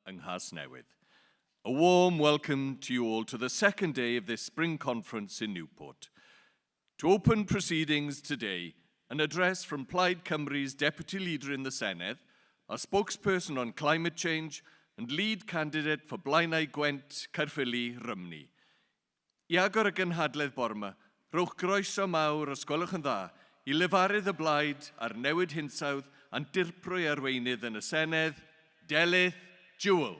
yng Nghasnewydd. A warm welcome to you all to the second day of this spring conference in Newport. To open proceedings today, an address from Plaid Cymru's Deputy Leader in the Senedd, our spokesperson on climate change and lead candidate for Blaenau Gwent Caerphilly Rymni. I agor y Cynhadledd bore yma, rhowch groeso mawr os gwelwch yn dda I lefarydd y blaid a'r newid hinsawdd a'n dirprwy arweinydd yn y Senedd, Delyth Jewel.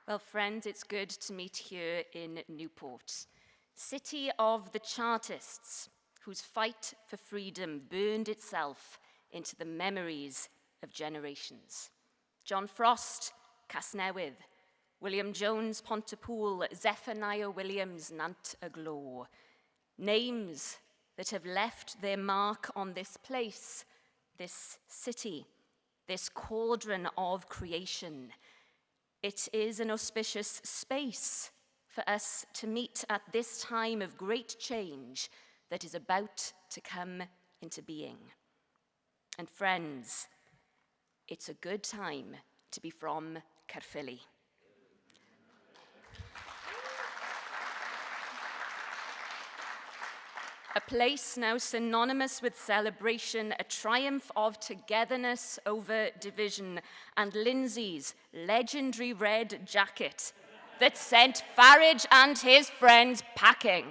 Well, friends, it's good to meet here in Newport, city of the Chartists, whose fight for freedom burned itself into the memories of generations. John Frost, Casnewydd, William Jones, Pontypool, Zephaniah Williams, Nant y Glo. Names that have left their mark on this place, this city, this cauldron of creation. It is an auspicious space for us to meet at this time of great change that is about to come into being. And friends, it's a good time to be from Caerphilly. A place now synonymous with celebration, a triumph of togetherness over division, and Lindsay's legendary red jacket that sent Farage and his friends packing.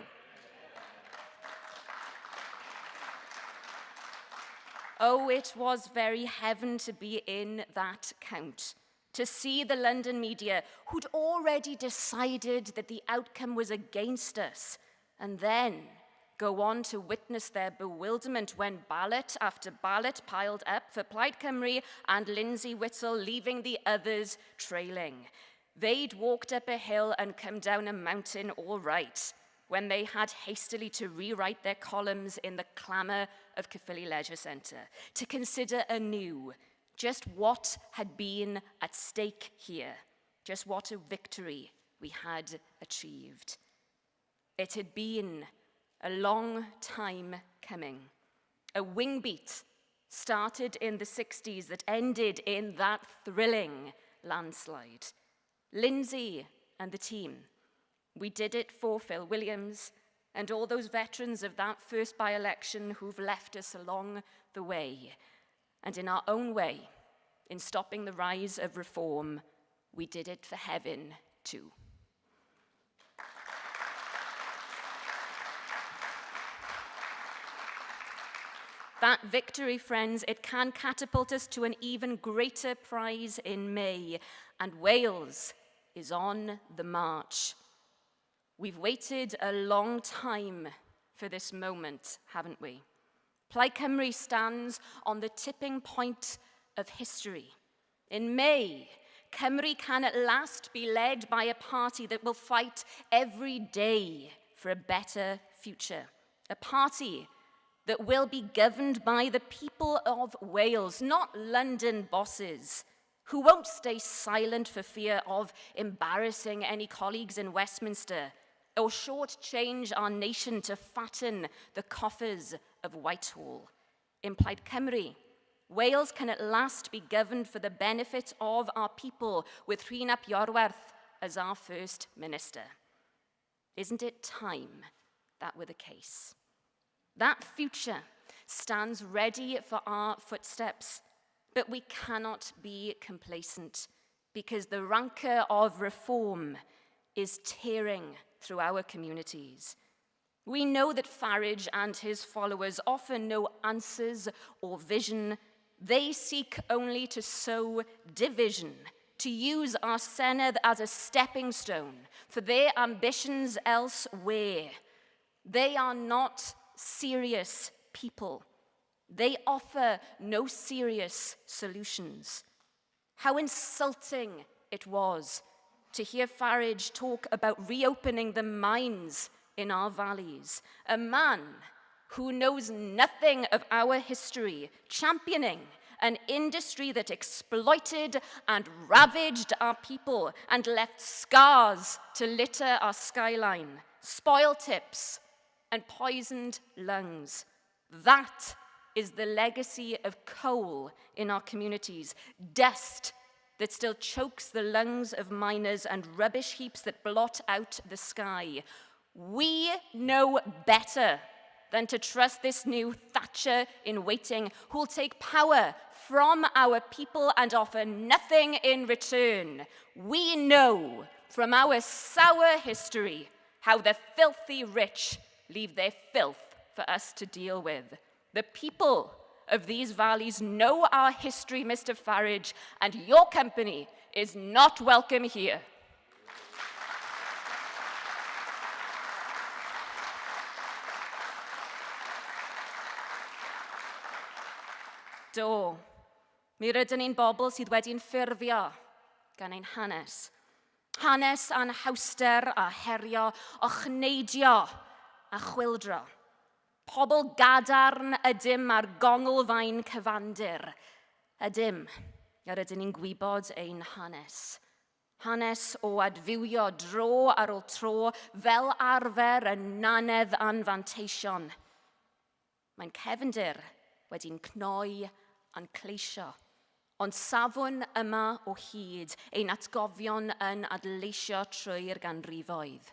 Oh, it was very heaven to be in that count, to see the London media who'd already decided that the outcome was against us, and then go on to witness their bewilderment when ballot after ballot piled up for Plaid Cymru and Lindsay Whittle, leaving the others trailing. They'd walked up a hill and come down a mountain all right when they had hastily to rewrite their columns in the clamour of Caerphilly Leisure Centre, to consider anew just what had been at stake here, just what a victory we had achieved. It had been a long time coming. A wing beat started in the 60s that ended in that thrilling landslide. Lindsay and the team, we did it for Phil Williams and all those veterans of that first by-election who've left us along the way. And in our own way, in stopping the rise of reform, we did it for heaven too. That victory, friends, it can catapult us to an even greater prize in May, and Wales is on the march. We've waited a long time for this moment, haven't we? Plaid Cymru stands on the tipping point of history. In May, Cymru can at last be led by a party that will fight every day for a better future. A party that will be governed by the people of Wales, not London bosses, who won't stay silent for fear of embarrassing any colleagues in Westminster or shortchange our nation to fatten the coffers of Whitehall. In Plaid Cymru, Wales can at last be governed for the benefit of our people, with Rhun ap Iorwerth as our First Minister. Isn't it time that were the case? That future stands ready for our footsteps, but we cannot be complacent because the rancor of reform is tearing through our communities. We know that Farage and his followers offer no answers or vision. They seek only to sow division, to use our Senedd as a stepping stone for their ambitions elsewhere. They are not serious people. They offer no serious solutions. How insulting it was to hear Farage talk about reopening the mines in our valleys. A man who knows nothing of our history, championing an industry that exploited and ravaged our people and left scars to litter our skyline, spoil tips, and poisoned lungs. That is the legacy of coal in our communities, dust that still chokes the lungs of miners and rubbish heaps that blot out the sky. We know better than to trust this new Thatcher in waiting who'll take power from our people and offer nothing in return. We know from our sour history how the filthy rich leave their filth for us to deal with. The people of these valleys know our history, Mr. Farage, and your company is not welcome here. Do, mi rydyn ni'n bobl sydd wedi'n ffurfio gan ein hanes. Hanes anhawster a herio, o chneidio a chwildro. Pobl gadarn ydym ar gongl fain cyfandir. Ydym, ar ydyn ni'n gwybod ein hanes. Hanes o adfywio dro ar ôl tro fel arfer yn nanedd anfanteision. Mae'n cefndir wedi'n cnoi a'n cleisio, ond safon yma o hyd ein atgofion yn adleisio trwy'r ganrifoedd.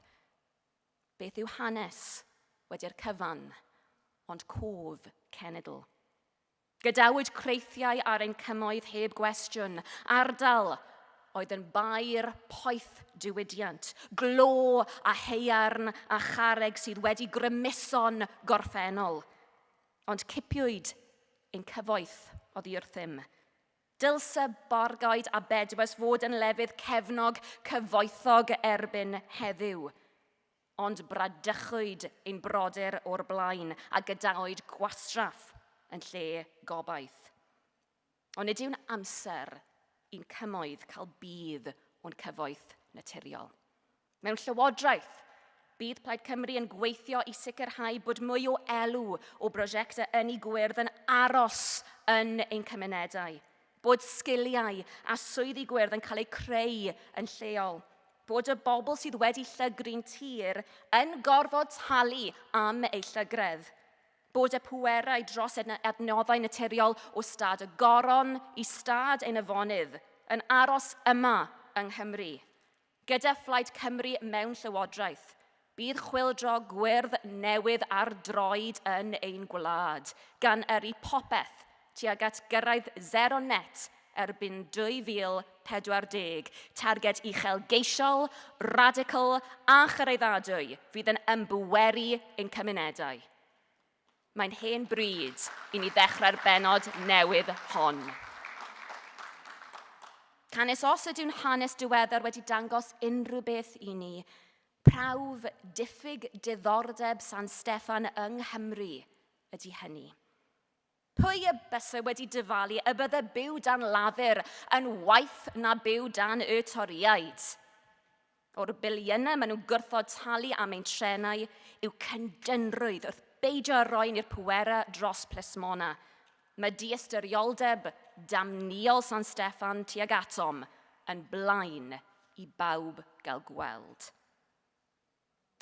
Beth yw hanes wedi'r cyfan, ond cof cenedl? Gadawyd creithiau ar ein cymoedd heb gwestiwn, ardal oedd yn bair poeth diwydiant, glo a heiarn a charreg sydd wedi grymuso'n gorffennol, ond cipiwyd ein cyfoeth oddi wrthym. Dylse borgaid a bedwas fod yn lefydd cefnog cyfoethog erbyn heddiw, ond bradychwyd ein brodyr o'r blaen a gadawyd gwastraff yn lle gobaith. Ond nid yw'n amser i'n cymoedd cael bydd o'n cyfoeth naturiol. Mewn llywodraeth, bydd Plaid Cymru yn gweithio i sicrhau bod mwy o elw o brosiectau ynni gwyrdd yn aros yn ein cymunedau, bod sgiliau a swyddi gwyrdd yn cael eu creu yn lleol, bod y bobl sydd wedi llygru'n tir yn gorfod talu am eu llygredd, bod y pwerau dros adnoddau naturiol o stad y goron i stad ein afonydd yn aros yma yng Nghymru. Gyda Plaid Cymru mewn llywodraeth, bydd chwyldro gwyrdd newydd ar droed yn ein gwlad, gan yrru popeth tuag at gyrraedd zero net erbyn 2040, targed uchelgeisiol, radical a chyreiddadwy fydd yn ymbyweru ein cymunedau. Mae'n hen bryd i ni ddechrau'r benod newydd hon. Canes os ydyw'n hanes diweddar wedi dangos unrhyw beth i ni, prawf diffyg diddordeb San Steffan yng Nghymru ydy hynny. Pwy y bysau wedi dyfalu y bydde byw dan lafur yn waith na byw dan y toriaid? O'r biliynau maen nhw'n gwrthod talu am ein trenau yw cyndynrwydd wrth beidio roi'n i'r pwera dros Plismona. Mae diystyrioldeb damniol San Steffan tuag atom yn blaen i bawb gael gweld.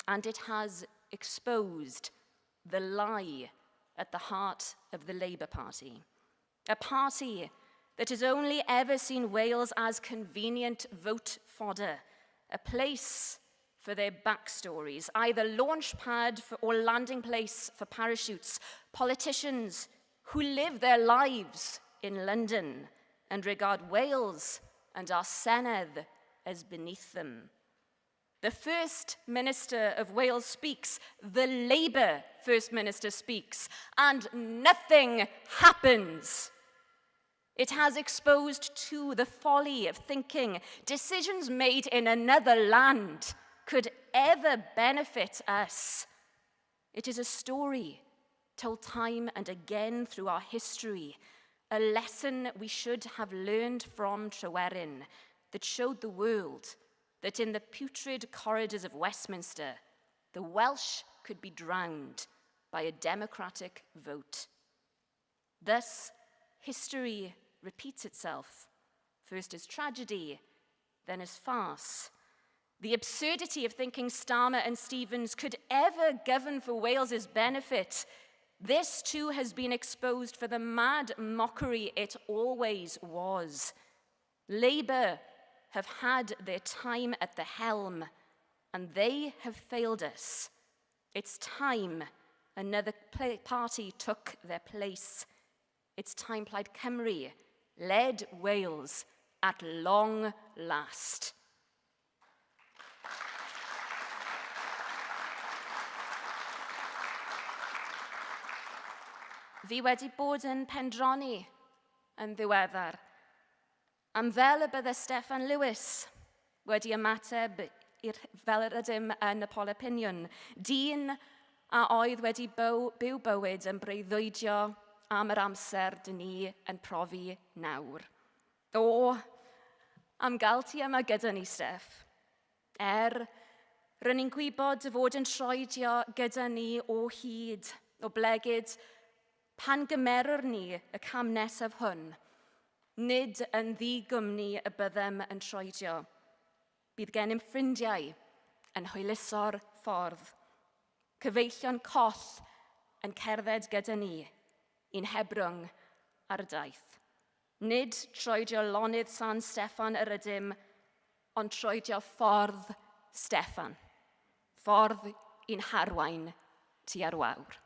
And it has exposed the lie at the heart of the Labour Party. A party that has only ever seen Wales as convenient vote fodder, a place for their backstories, either launch pad or landing place for parachutes, politicians who live their lives in London and regard Wales and our Senedd as beneath them. The First Minister of Wales speaks, the Labour First Minister speaks, and nothing happens. It has exposed too the folly of thinking decisions made in another land could ever benefit us. It is a story told time and again through our history, a lesson we should have learned from Tryweryn that showed the world that in the putrid corridors of Westminster, the Welsh could be drowned by a democratic vote. Thus, history repeats itself, first as tragedy, then as farce. The absurdity of thinking Starmer and Stevens could ever govern for Wales's benefit, this too has been exposed for the mad mockery it always was. Labour have had their time at the helm, and they have failed us. It's time another party took their place. It's time Plaid Cymru led Wales at long last. Fi wedi bod yn pendroni yn ddiweddar am fel y bydde Steffan Lewis wedi ymateb fel yr ydym yn y Poll Opinion, dyn a oedd wedi byw bywyd yn breuddwydio am yr amser dyn ni yn profi nawr. O, am gael ti yma gyda ni, Steff. Rydyn ni'n gwybod dy fod yn troedio gyda ni o hyd, o blegyd, pan gymerwr ni y cam nesaf hwn, nid yn ddigwmni y byddem yn troedio. Bydd gennym ffrindiau yn hwyluso'r ffordd, cyfeillion coll yn cerdded gyda ni, un hebrwng ar y daith. Nid troedio lonydd San Steffan yr ydym, ond troedio ffordd Steffan, ffordd un harwain tua'r wawr.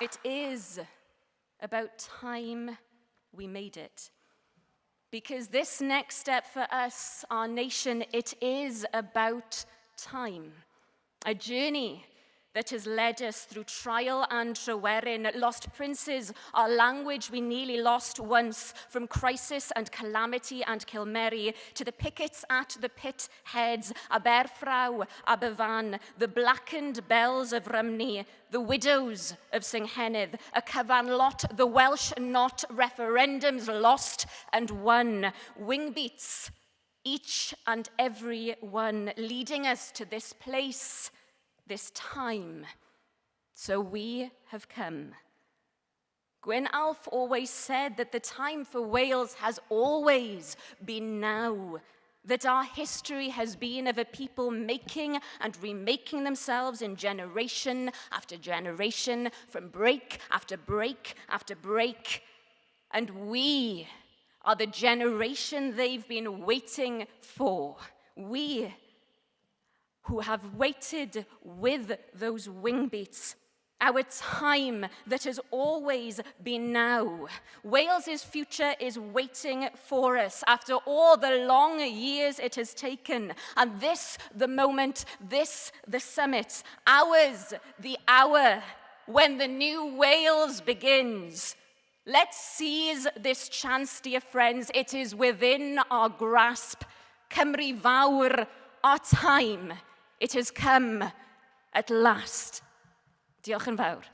It is about time we made it. Because this next step for us, our nation, it is about time. A journey that has led us through trial and Tryweryn, lost princes, our language we nearly lost once, from crisis and calamity and Kilmerry, to the pickets at the pit heads, Aberfraw, Aberfan, the blackened bells of Rymney, the widows of Cynhadledd, a cyfan lot, the Welsh not, referendums lost and won, wingbeats, each and every one, leading us to this place, this time. So we have come. Gwyn Alf always said that the time for Wales has always been now, that our history has been of a people making and remaking themselves in generation after generation, from break after break after break. And we are the generation they've been waiting for. We who have waited with those wingbeats, our time that has always been now. Wales's future is waiting for us after all the long years it has taken. And this, the moment, this, the summit, ours, the hour when the new Wales begins. Let's seize this chance, dear friends. It is within our grasp. Cymru Fawr, our time. It has come at last. Diolch yn fawr.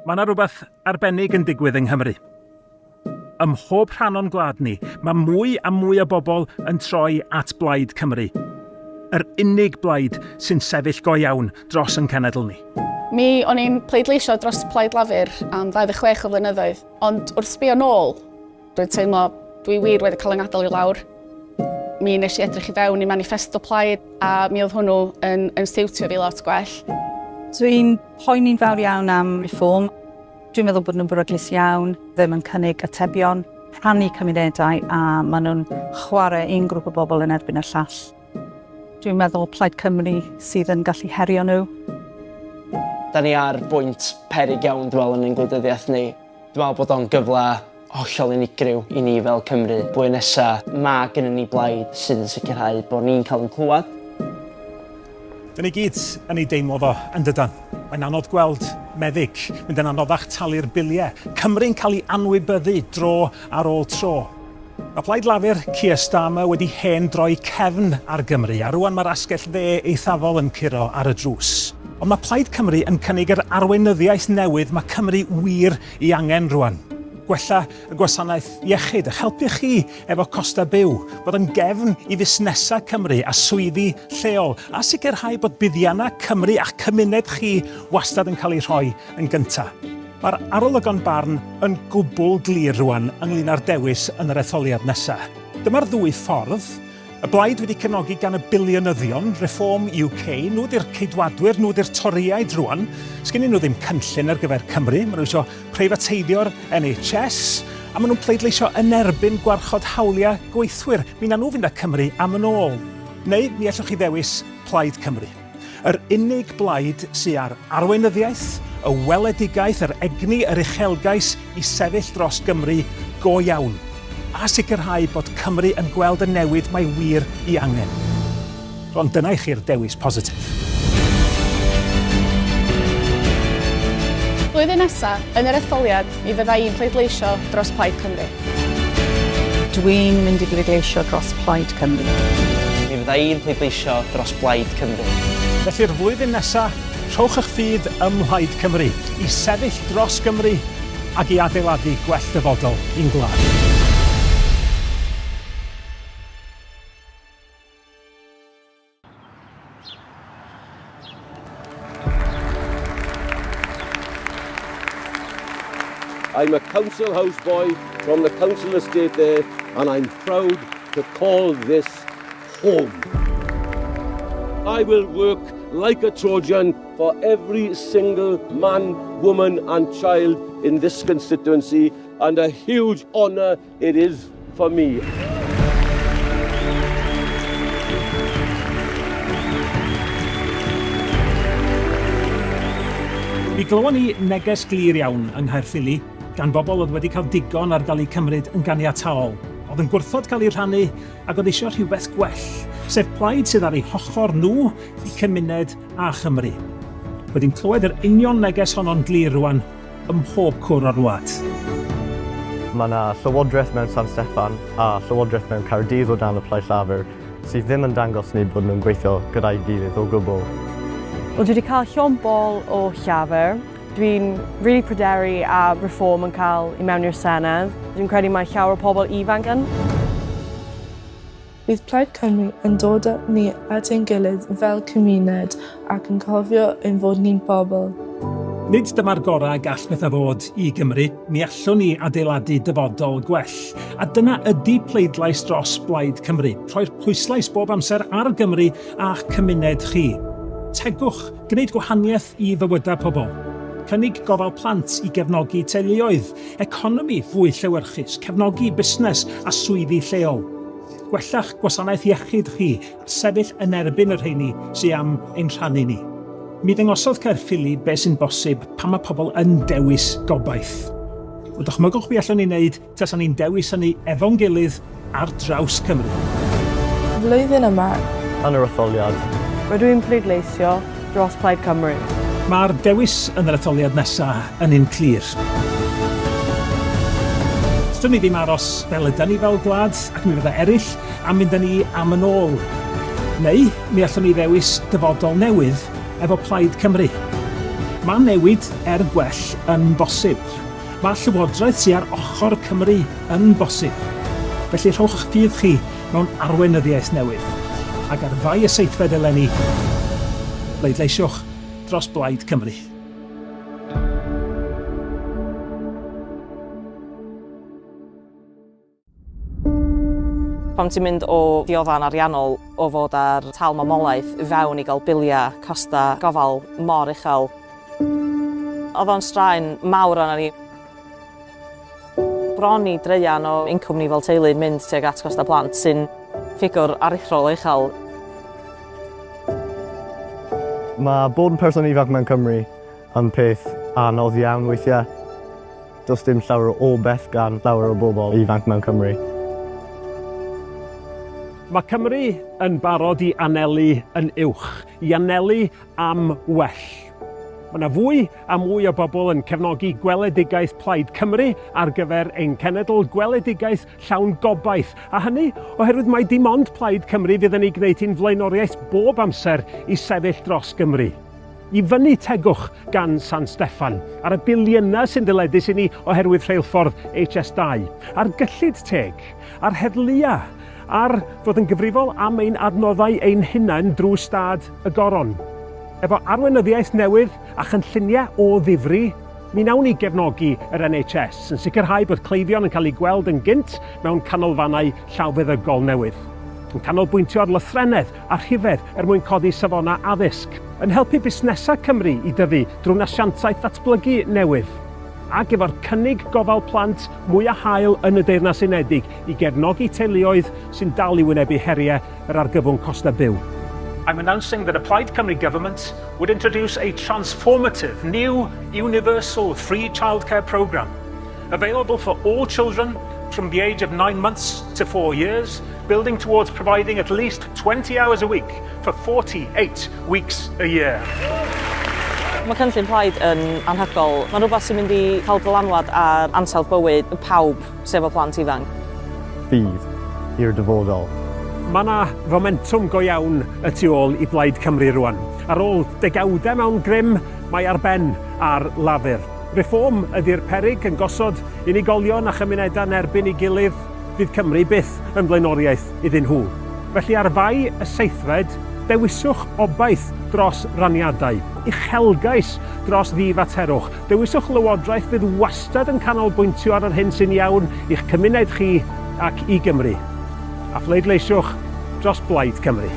Mae yna rhywbeth arbennig yn digwydd yng Nghymru. Ym mhob rhan o'n gwlad ni, mae mwy a mwy o bobl yn troi at Plaid Cymru. Yr unig blaid sy'n sefyll go iawn dros yn cenedl ni. Mi o'n i'n pleidleisio dros Plaid Lafur am 26 o flynyddoedd, ond wrth sbio nôl, dwi'n teimlo dwi wir wedi cael yng ngadael i lawr. Mi nes i edrych i fewn i manifesto Plaid a mi oedd hwnnw yn stiwtio fi lot gwell. Dwi'n poeni'n fawr iawn am reform. Dwi'n meddwl bod nhw'n beryglus iawn, ddim yn cynnig atebion, rhannu cymunedau a maen nhw'n chwarae un grŵp o bobl yn erbyn y llall. Dwi'n meddwl Plaid Cymru sydd yn gallu herio nhw. Da ni ar bwynt peryg iawn, dwi'n meddwl, yn ein gwleidyddiaeth ni. Dwi'n meddwl bod o'n gyfle hollol unigryw i ni fel Cymru. Blwyddyn nesa, mae gennym ni blaid sydd yn sicrhau bod ni'n cael yn clywed. Dyn ni gyd yn ei deimlo fo yn dydan. Mae'n anodd gweld meddyg, mynd yn anoddach talu'r biliau. Cymru'n cael ei anwybyddu dro ar ôl tro. Mae Plaid Lafur Keir Starmer wedi hen droi cefn ar Gymru, a rwan mae'r asgell dde eithafol yn curo ar y drws. Ond mae Plaid Cymru yn cynnig yr arweinyddiaeth newydd mae Cymru wir ei angen rwan. Gwella y gwasanaeth iechyd, eich helpu chi efo costa byw, bod yn gefn i fusnesau Cymru a swyddi lleol, a sicrhau bod buddiannau Cymru a'ch cymuned chi wastad yn cael ei rhoi yn gyntaf. Mae'r arolygon barn yn gwbl glir rwan ynglyn â'r dewis yn yr etholiad nesaf. Dyma'r ddwy ffordd. Y blaid wedi cefnogi gan y biliynyddion, Reform UK, nhw di'r ceidwadwyr, nhw di'r toriaid rwan. Sgennyn nhw ddim cynllun ar gyfer Cymru, maen nhw eisiau preifateidio'r NHS, a maen nhw'n pleidleisio yn erbyn gwarchod hawliau gweithwyr. Mi na nhw fynd â Cymru am yn ôl. Neu mi allwch chi ddewis Plaid Cymru. Yr unig blaid sy'n ar arweinyddiaeth, y weledigaeth, yr egni, yr uchelgais i sefyll dros Gymru go iawn. A sicrhau bod Cymru yn gweld y newid mae wir i angen. Ond dyna i chi'r dewis positif. Blwyddyn nesaf, yn yr etholiad, mi fydda i'n pleidleisio dros Plaid Cymru. Dwi'n mynd i bleidleisio dros Plaid Cymru. Mi fydda i'n pleidleisio dros Blaid Cymru. Felly'r flwyddyn nesaf, rhowch eich ffydd ym Mhlaid Cymru i sefyll dros Gymru ac i adeiladu gwell dyfodol i'n gwlad. I'm a council houseboy from the council estate there, and I'm proud to call this home. I will work like a Trojan for every single man, woman and child in this constituency, and a huge honour it is for me. Mi glywon ni neges glir iawn yng Nghaerffili gan bobl oedd wedi cael digon ar gael eu cymryd yn ganiataol. Oedd yn gwrthod cael ei rhannu ac oedd eisiau rhywbeth gwell, sef plaid sydd ar eu hochor nhw i cymuned a Chymru. Wedi'n clywed yr union neges honno'n glir rwan ym mhob cwr o'r wlad. Mae yna llywodraeth mewn San Steffan a llywodraeth mewn Caerdydd o dan y Plaid Lafur sydd ddim yn dangos ni bod nhw'n gweithio gyda'i gilydd o gwbl. Wel, dwi wedi cael llon bol o llafur. Dwi'n rili pryderu a Reform yn cael i mewn i'r Senedd. Dwi'n credu mae llawer o pobl ifanc yn. Bydd Plaid Cymru yn dod â ni at ein gilydd fel cymuned ac yn cofio ein fod ni'n bobl. Nid dyma'r gorau gall bethau fod i Gymru, mi allwn ni adeiladu dyfodol gwell. A dyna ydi pleidlais dros Plaid Cymru, rhoi'r pwyslais bob amser ar Gymru a'ch cymuned chi. Tegwch, gwneud gwahaniaeth i fywydau pobl. Cynnig gofal plant i gefnogi teuluoedd, economi fwy llewyrchus, cefnogi busnes a swyddi lleol. Gwellach gwasanaeth iechyd chi a sefyll yn erbyn yr rheini sy'n am ein rhannu ni. Mi ddyngosodd Caerffili beth sy'n bosib pan mae pobl yn dewis gobaith. O dychmygwch be allwn ni wneud tasan ni'n dewis hynny efo'n gilydd ar draws Cymru. Flwyddyn yma, Yn yr etholiad, Rydw i'n pleidleisio dros Plaid Cymru. Mae'r dewis yn yr etholiad nesaf yn un clir. Dyn ni ddim aros fel ydyn ni fel gwlad ac mi fydda eraill a mynd â ni am yn ôl. Neu mi allwn ni ddewis dyfodol newydd efo Plaid Cymru. Mae newid gwell yn bosib. Mae llywodraeth sy'n ar ochr Cymru yn bosib. Felly rhowch eich ffydd chi mewn arweinyddiaeth newydd. Ac ar fai y seithfed eleni, bleidleisiwch dros Plaid Cymru. Pam ti'n mynd o ddioddan ariannol o fod ar tal mamolaeth fewn i gael biliau, costa gofal mor uchel. Oedd o'n straen mawr arna ni. Bron i dreian o incwm ni fel teulu yn mynd tuag at costa plant sy'n ffigwr aruthrol uchel. Mae bod yn person ifanc mewn Cymru yn peth anodd iawn weithiau. Does dim llawer o beth gan llawer o bobl ifanc mewn Cymru. Mae Cymru yn barod i anelu yn uwch, i anelu am well. Mae yna fwy a mwy o bobl yn cefnogi gweledigaeth Plaid Cymru ar gyfer ein cenedl gweledigaeth llawn gobaith. A hynny oherwydd mai dim ond Plaid Cymru fydd yn ei gwneud hi'n flaenoriaeth bob amser i sefyll dros Gymru. I fyny tegwch gan San Steffan, ar y biliynau sy'n dyledus i ni oherwydd rheilffordd HS2, ar gyllid teg, ar heddlua, ar fod yn gyfrifol am ein adnoddau ein hunain drwy stad y goron. Efo arweinyddiaeth newydd a chynlluniau o ddifri, mi wnawn ni gefnogi yr NHS yn sicrhau bod cleifion yn cael eu gweld yn gynt mewn canolfannau llawfeddygol newydd. Yn canolbwyntio ar lythrennedd a rhifedd mwyn codi safona addysg, yn helpu busnesau Cymru i dyfu drwy asiantaeth ddatblygu newydd, ac efo'r cynnig gofal plant mwy a hael yn y Deyrnas Unedig i gefnogi teuluoedd sy'n dal i wynebu heriau yr argyfwng costa byw. I'm announcing that a Plaid Cymru government would introduce a transformative new universal free childcare programme available for all children from the age of 9 months to 4 years, building towards providing at least 20 hours a week for 48 weeks a year. Mae cynllun Plaid yn anhygoel. Mae'n rhywbeth sy'n mynd i cael dylanwad ar ansawdd bywyd pawb sef o plant ifanc. Ffydd i'r dyfodol. Mae yna fomentum go iawn y tu ôl i Plaid Cymru rwan. Ar ôl degawdau mewn grym, mae ar ben ar lafur. Reform ydy'r peryg yn gosod unigolion a chymunedau'n erbyn ei gilydd, fydd Cymru byth yn blaenoriaeth iddyn nhw. Felly ar fai y seithfed, dewiswch obaith dros raniadau, uchelgais dros ddifaterwch. Dewiswch lywodraeth fydd wastad yn canolbwyntio ar yr hyn sy'n iawn i'ch cymuned chi ac i Gymru. A phleidleisiwch dros Plaid Cymru.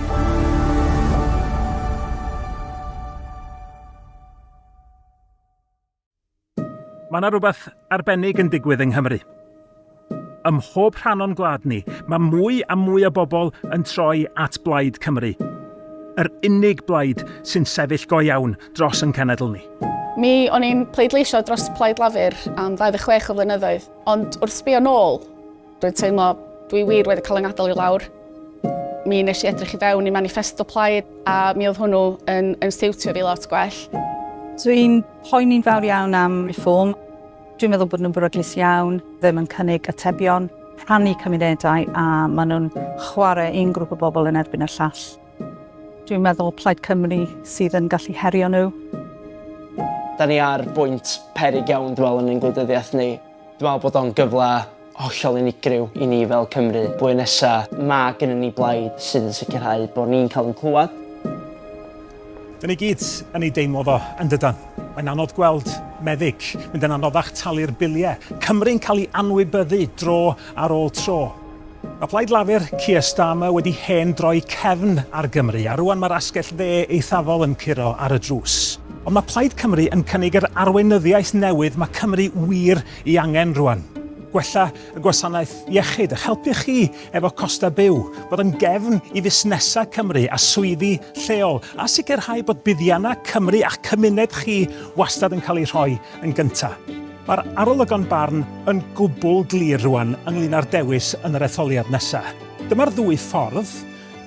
Mae yna rhywbeth arbennig yn digwydd yng Nghymru. Ym mhob rhan o'n gwlad ni, mae mwy a mwy o bobl yn troi at Plaid Cymru. Yr unig blaid sy'n sefyll go iawn dros yn cenedl ni. Mi o'n i'n pleidleisio dros Plaid Lafur am 26 o flynyddoedd, ond wrth sbio nôl, dwi'n teimlo dwi wir wedi cael yng ngadael i lawr. Mi nes i edrych i fewn i manifesto Plaid a mi oedd hwnnw yn stiwtio fi lot gwell. Dwi'n poeni'n fawr iawn am reform. Dwi'n meddwl bod nhw'n beryglus iawn, ddim yn cynnig atebion, rhannu cymunedau a maen nhw'n chwarae un grŵp o bobl yn erbyn y llall. Dwi'n meddwl Plaid Cymru sydd yn gallu herio nhw. Da ni ar bwynt peryg iawn dwi'n meddwl yn ein gwleidyddiaeth ni. Dwi'n meddwl bod o'n gyfle hollol unigryw i ni fel Cymru. Blwyddyn nesaf, mae gennym ni blaid sydd yn sicrhau bod ni'n cael yn clywed. Dyn ni gyd yn ei deimlo fo yn dydan. Mae'n anodd gweld meddyg, mynd yn anoddach talu'r biliau. Cymru'n cael ei anwybyddu dro ar ôl tro. Mae Plaid Lafur Keir Starmer wedi hen droi cefn ar Gymru, a rwan mae'r asgell dde eithafol yn curo ar y drws. Ond mae Plaid Cymru yn cynnig yr arweinyddiaeth newydd mae Cymru wir i angen rwan. Gwella y gwasanaeth iechyd, a helpu chi efo costa byw, bod yn gefn i fusnesau Cymru a swyddi lleol, a sicrhau bod buddiannau Cymru a'ch cymuned chi wastad yn cael ei rhoi yn gyntaf. Mae'r arolygon barn yn gwbl glir rwan ynglyn â'r dewis yn yr etholiad nesaf. Dyma'r ddwy ffordd.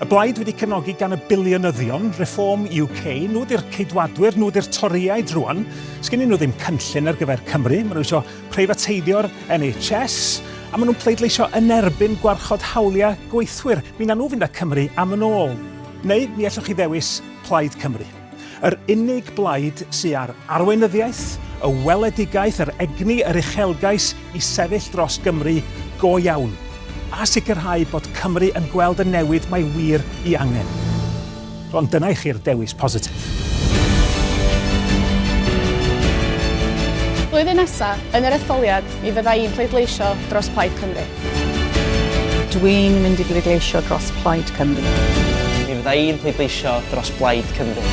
Y blaid wedi cefnogi gan y biliynyddion, Reform UK, nhw di'r ceidwadwyr, nhw di'r toriaid rwan. Sgennyn nhw ddim cynllun ar gyfer Cymru, maen nhw eisiau preifateidio'r NHS, a maen nhw'n pleidleisio yn erbyn gwarchod hawliau gweithwyr. Mi na nhw fynd â Cymru am yn ôl. Neu mi allwch chi ddewis Plaid Cymru. Yr unig blaid sy'n ar arweinyddiaeth, y weledigaeth, yr egni, yr uchelgais i sefyll dros Gymru go iawn, a sicrhau bod Cymru yn gweld y newid mae wir i angen. Ond dyna i chi'r dewis positif. Blwyddyn nesaf, yn yr etholiad, mi fydda i'n pleidleisio dros Plaid Cymru. Dwi'n mynd i bleidleisio dros Plaid Cymru. Mi fydda i'n pleidleisio dros Plaid Cymru.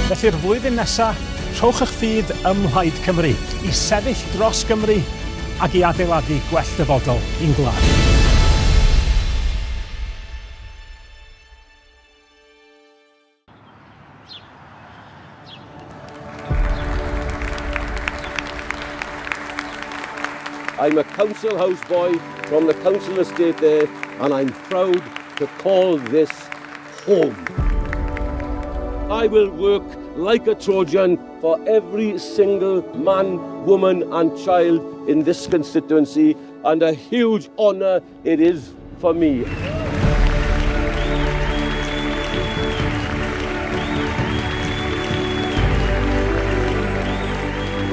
Felly'r flwyddyn nesaf, rhowch eich ffydd ym Mhlaid Cymru, i sefyll dros Gymru ac i adeiladu gwell dyfodol i'n gwlad. I'm a council houseboy from the council estate there, and I'm proud to call this home. I will work like a Trojan for every single man, woman and child in this constituency, and a huge honour it is for me.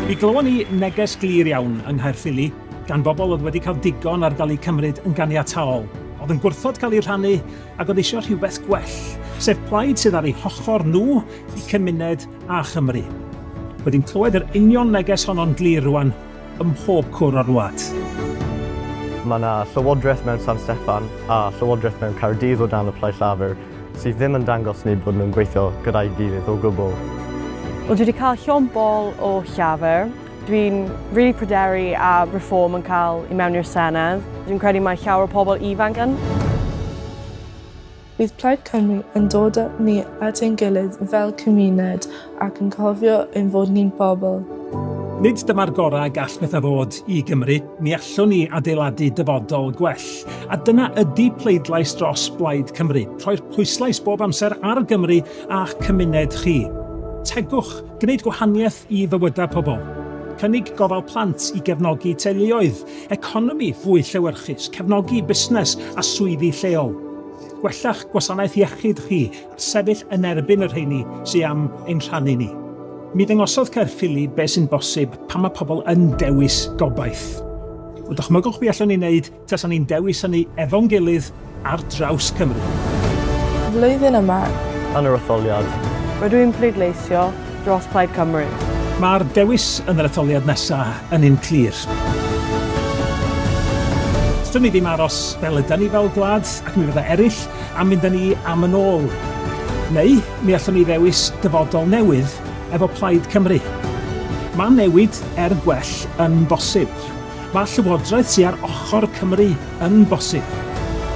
Mi glywon ni neges glir iawn yng Nghaerffili gan bobl oedd wedi cael digon ar gael eu cymryd yn ganiataol. Oedd yn gwrthod cael ei rhannu ac oedd eisiau rhywbeth gwell, sef plaid sydd ar eu hochr nhw i cymuned a Chymru. Wedi'n clywed yr union neges honno'n glir rwan ym mhob cwr o'r wlad. Mae yna llywodraeth mewn San Steffan a llywodraeth mewn Caerdydd o dan y Plaid Cymru sydd ddim yn dangos ni bod nhw'n gweithio gyda'i gilydd o gwbl. Wel, dwi wedi cael llon bol o llafur. Dwi'n really pryderu a reform yn cael i mewn i'r Senedd. Dwi'n credu mae llawer o pobl ifanc yn. Bydd Plaid Cymru yn dod â ni at ein gilydd fel cymuned ac yn cofio ein fod ni'n bobl. Nid dyma'r gorau gall bethau fod i Gymru, mi allwn ni adeiladu dyfodol gwell. A dyna ydy pleidlais dros Plaid Cymru, rhoi'r pwyslais bob amser ar Gymru a'ch cymuned chi. Tegwch, gwneud gwahaniaeth i fywydau pobl. Cynnig gofal plant i gefnogi teuluoedd, economi fwy llewyrchus, cefnogi busnes a swyddi lleol. Gwellach gwasanaeth iechyd chi a sefyll yn erbyn yr rheini sy'n am ein rhannu ni. Mi ddangosodd Caerffili beth sy'n bosib pan mae pobl yn dewis gobaith. O dychmygwch be allwn ni wneud tasan ni'n dewis hynny efo'n gilydd ar draws Cymru. Flwyddyn yma, Yn yr etholiad, Rydw i'n pleidleisio dros Plaid Cymru. Mae'r dewis yn yr etholiad nesaf yn un clir. Dyn ni ddim aros fel ydyn ni fel gwlad ac mi fydda eraill am mynd â ni am yn ôl. Neu mi allwn ni ddewis dyfodol newydd efo Plaid Cymru. Mae newid gwell yn bosib. Mae llywodraeth sy'n ar ochr Cymru yn bosib.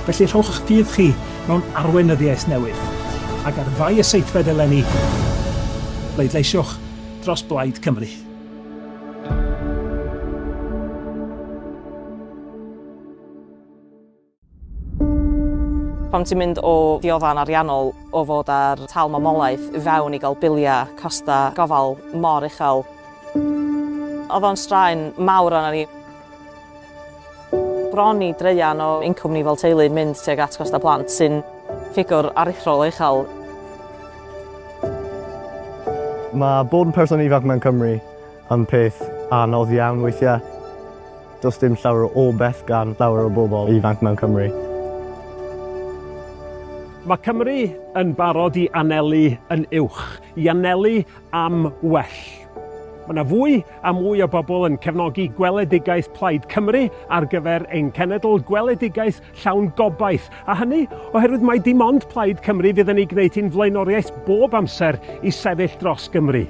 Felly rhowch eich ffydd chi mewn arweinyddiaeth newydd. Ac ar fai y seithfed eleni, bleidleisiwch dros Plaid Cymru. Pam ti'n mynd o ddioddan ariannol o fod ar tal mamolaeth fewn i gael biliau costa gofal mor uchel. Oedd o'n straen mawr arna ni. Bron i dreian o incwm ni fel teulu mynd tuag at costa plant sy'n ffigwr aruthrol uchel. mae bod yn person ifanc mewn Cymru yn peth anodd iawn weithiau. Does dim llawer o beth gan llawer o bobl ifanc mewn Cymru. Mae Cymru yn barod i anelu yn uwch, i anelu am well. Mae yna fwy a mwy o bobl yn cefnogi gweledigaeth Plaid Cymru ar gyfer ein cenedl gweledigaeth llawn gobaith. A hynny oherwydd mae dim ond Plaid Cymru fydd yn ei gwneud i'n flaenoriaeth bob amser i sefyll dros Gymru.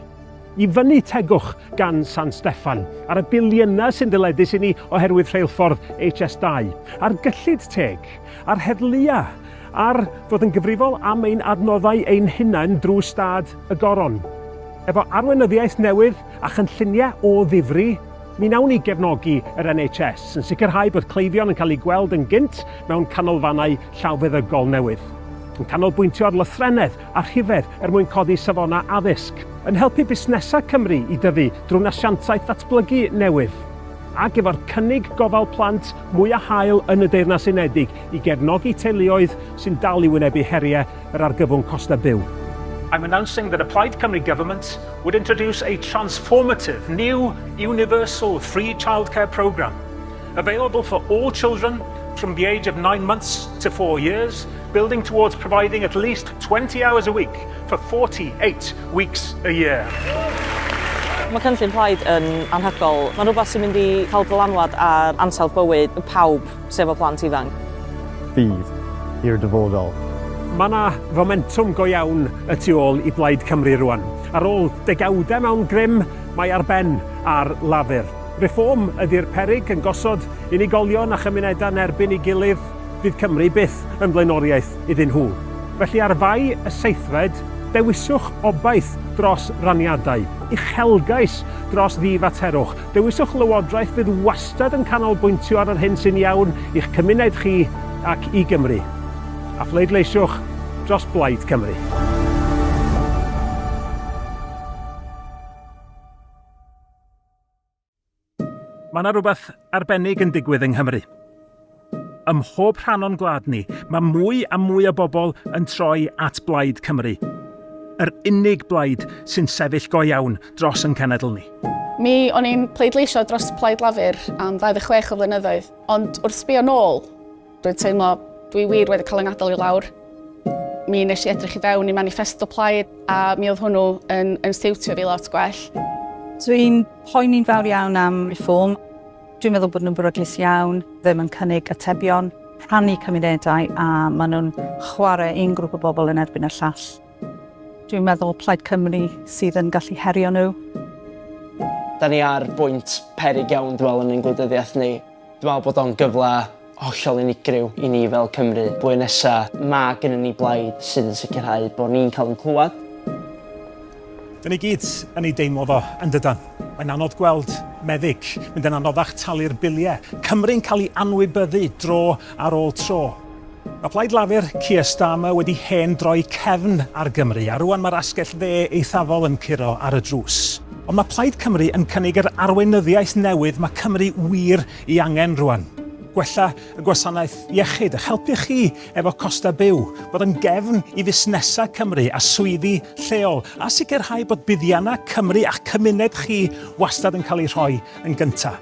I fyny tegwch gan San Steffan, ar y biliynau sy'n dyledus i ni oherwydd rheilffordd HS2, ar gyllid teg, ar heddlua, ar fod yn gyfrifol am ein adnoddau ein hunain drwy stad y goron. Efo arweinyddiaeth newydd a chynlluniau o ddifri, mi wnawn ni gefnogi yr NHS yn sicrhau bod cleifion yn cael eu gweld yn gynt mewn canolfannau llawfeddygol newydd. Yn canolbwyntio ar lythrennedd a rhifedd mwyn codi safona addysg, yn helpu busnesau Cymru i dyfu drwy asiantaeth ddatblygu newydd, ac efo'r cynnig gofal plant mwy a hael yn y Deyrnas Unedig i gefnogi teuluoedd sy'n dal i wynebu heriau yr argyfwng costa byw. I'm announcing that a Plaid Cymru government would introduce a transformative, new, universal free childcare programme available for all children from the age of 9 months to 4 years, building towards providing at least 20 hours a week for 48 weeks a year. Mae cynllun Plaid yn anhygoel. Mae'n rhywbeth sy'n mynd i cael dylanwad ar ansawdd bywyd pawb sef o plant ifanc. Fydd i'r dyfodol. Mae yna fomentum go iawn y tu ôl i Plaid Cymru rwan. Ar ôl degawdau mewn grym, mae ar ben ar lafur. Reform ydy'r peryg yn gosod unigolion a chymunedau'n erbyn ei gilydd, fydd Cymru byth yn blaenoriaeth iddyn nhw. Felly ar fai y seithfed, dewiswch obaith dros raniadau, uchelgais dros ddifaterwch. Dewiswch lywodraeth fydd wastad yn canolbwyntio ar yr hyn sy'n iawn i'ch cymuned chi ac i Gymru. A phleidleisiwch dros Plaid Cymru. Mae yna rhywbeth arbennig yn digwydd yng Nghymru. Ym mhob rhan o'n gwlad ni, mae mwy a mwy o bobl yn troi at Plaid Cymru. Yr unig blaid sy'n sefyll go iawn dros yn cenedl ni. Mi o'n i'n pleidleisio dros Plaid Lafur am 26 o flynyddoedd, ond wrth sbio nôl, dwi'n teimlo dwi wir wedi cael yng ngadael i lawr. Mi nes i edrych i fewn i manifesto Plaid a mi oedd hwnnw yn stiwtio fi lot gwell. Dwi'n poeni'n fawr iawn am reform. Dwi'n meddwl bod nhw'n beryglus iawn, ddim yn cynnig atebion, rhannu cymunedau a maen nhw'n chwarae un grŵp o bobl yn erbyn y llall. Dwi'n meddwl Plaid Cymru sydd yn gallu herio nhw. Da ni ar bwynt peryg iawn dwi'n yn ein gwleidyddiaeth ni. Dwi'n meddwl bod o'n gyfle hollol unigryw i ni fel Cymru. Blwyddyn nesa, mae gennym ni blaid sydd yn sicrhau bod ni'n cael yn clywed. Dyn ni gyd yn ei deimlo fo yn dydan. Mae'n anodd gweld meddyg, mynd yn anoddach talu'r biliau. Cymru'n cael ei anwybyddu dro ar ôl tro. Mae Plaid Lafur Keir Starmer wedi hen droi cefn ar Gymru, a rwan mae'r asgell dde eithafol yn curo ar y drws. Ond mae Plaid Cymru yn cynnig yr arweinyddiaeth newydd mae Cymru wir i angen rwan. Gwella y gwasanaeth iechyd, a helpu chi efo costa byw, bod yn gefn i fusnesau Cymru a swyddi lleol, a sicrhau bod buddiannau Cymru a'ch cymuned chi wastad yn cael ei rhoi yn gyntaf.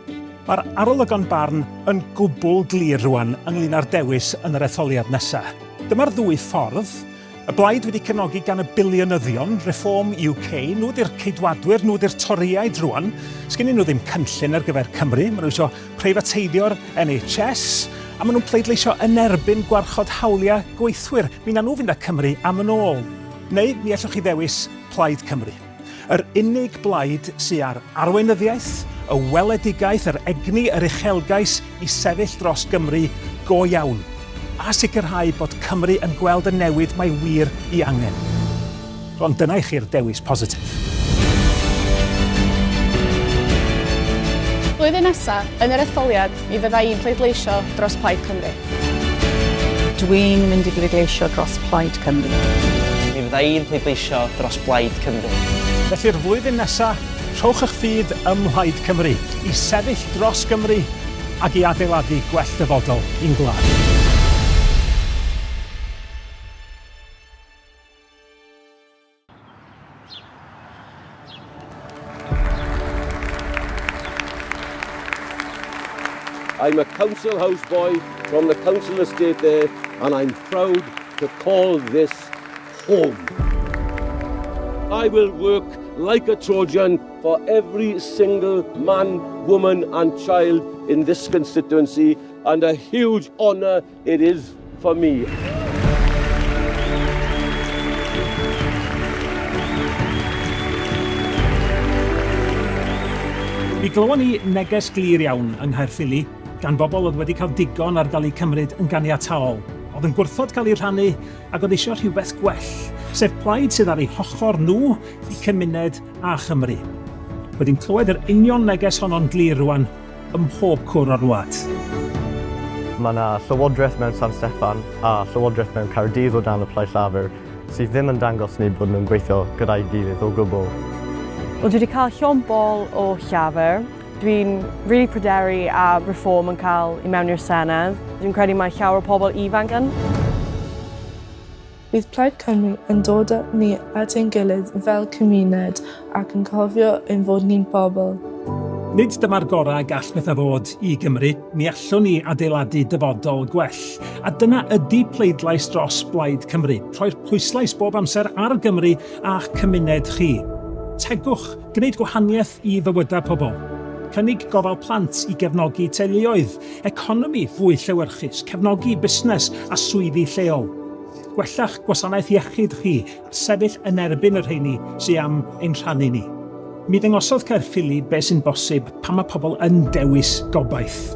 Mae'r arolygon barn yn gwbl glir rwan ynglyn â'r dewis yn yr etholiad nesaf. Dyma'r ddwy ffordd. Y blaid wedi cefnogi gan y biliynyddion, Reform UK, nhw di'r ceidwadwyr, nhw di'r toriaid rwan. Sgennyn nhw ddim cynllun ar gyfer Cymru, maen nhw eisiau preifateidio'r NHS, a maen nhw'n pleidleisio yn erbyn gwarchod hawliau gweithwyr. Mi na nhw fynd â Cymru am yn ôl. Neu mi allwch chi ddewis Plaid Cymru. Yr unig blaid sy'n ar arweinyddiaeth, y weledigaeth, yr egni, yr uchelgais i sefyll dros Gymru go iawn. A sicrhau bod Cymru yn gweld y newid mae wir i angen. Ond dyna i chi'r dewis positif. Blwyddyn nesaf, yn yr etholiad, mi fydda i'n pleidleisio dros Plaid Cymru. Dwi'n mynd i bleidleisio dros Plaid Cymru. Mi fydda i'n pleidleisio dros Plaid Cymru. Felly'r flwyddyn nesaf, rhowch eich ffydd ym Mhlaid Cymru i sefyll dros Gymru ac i adeiladu gwell dyfodol i'n gwlad. I'm a council houseboy from the council estate there, and I'm proud to call this home. I will work like a Trojan for every single man, woman and child in this constituency, and a huge honour it is for me. Mi glywon ni neges glir iawn yng Nghaerffili gan bobl oedd wedi cael digon ar gael eu cymryd yn ganiataol. Oedd yn gwrthod cael ei rhannu ac oedd eisiau rhywbeth gwell, sef plaid sydd ar eu hochor nhw i cymuned a Chymru. Wedi'n clywed yr union neges honno'n glir rwan ym mhob cwr o'r wlad. Mae yna llywodraeth mewn San Steffan a llywodraeth mewn Caerdydd o dan y Plaid Cymru sydd ddim yn dangos ni bod nhw'n gweithio gyda'i gilydd o gwbl. Wel, dwi wedi cael llon bol o llafur. Dwi'n really pryderu a Reform yn cael i mewn i'r Senedd. Dwi'n credu mae llawer o pobl ifanc yn. Bydd Plaid Cymru yn dod â ni at ein gilydd fel cymuned ac yn cofio ein fod ni'n bobl. Nid dyma'r gorau gall bethau fod i Gymru, mi allwn ni adeiladu dyfodol gwell. A dyna ydy pleidlais dros Plaid Cymru, rhoi'r pwyslais bob amser ar Gymru a'ch cymuned chi. Tegwch, gwneud gwahaniaeth i fywydau pobl. Cynnig gofal plant i gefnogi teuluoedd, economi fwy llewyrchus, cefnogi busnes a swyddi lleol. Gwella'ch gwasanaeth iechyd chi, a sefyll yn erbyn yr rheini sy'n am ein rhannu ni. Mi ddyngosodd Caerffili beth sy'n bosib pan mae pobl yn dewis gobaith.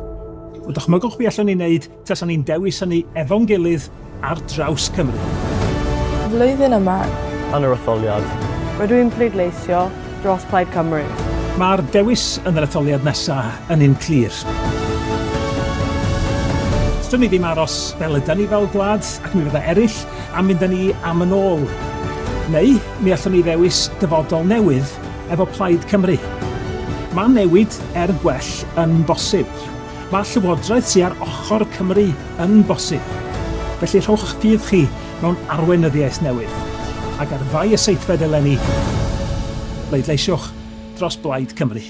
O dychmygwch be allwn ni wneud tas ni'n dewis hynny efo'n gilydd ar draws Cymru. Flwyddyn yma, Yn yr etholiad, Rydw i'n pleidleisio dros Plaid Cymru. Mae'r dewis yn yr etholiad nesaf yn un clir. Dyn ni ddim aros fel ydyn ni fel gwlad ac mi fyddai eraill am mynd â ni am yn ôl. Neu mi allwn ni ddewis dyfodol newydd efo Plaid Cymru. Mae newid gwell yn bosib. Mae llywodraeth sy'n ar ochr Cymru yn bosib. Felly rhowch ffydd chi mewn arweinyddiaeth newydd. Ac ar fai y seithfed eleni, pleidleisiwch dros Plaid Cymru.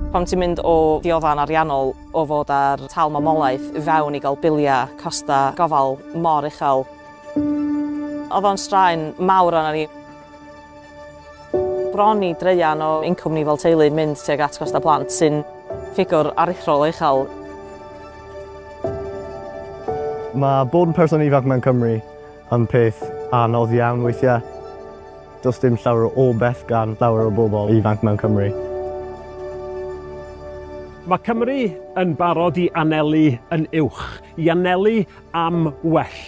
Pam ti'n mynd o ddioddan ariannol o fod ar tal mamolaeth fewn i gael biliau costa gofal mor uchel. Oedd o'n straen mawr arna ni. Bron i dreian o incwm ni fel teulu yn mynd tuag at costa plant sy'n ffigwr aruthrol uchel. mae bod yn person ifanc mewn Cymru yn peth anodd iawn weithiau. Does dim llawer o beth gan llawer o bobl ifanc mewn Cymru. Mae Cymru yn barod i anelu yn uwch, i anelu am well.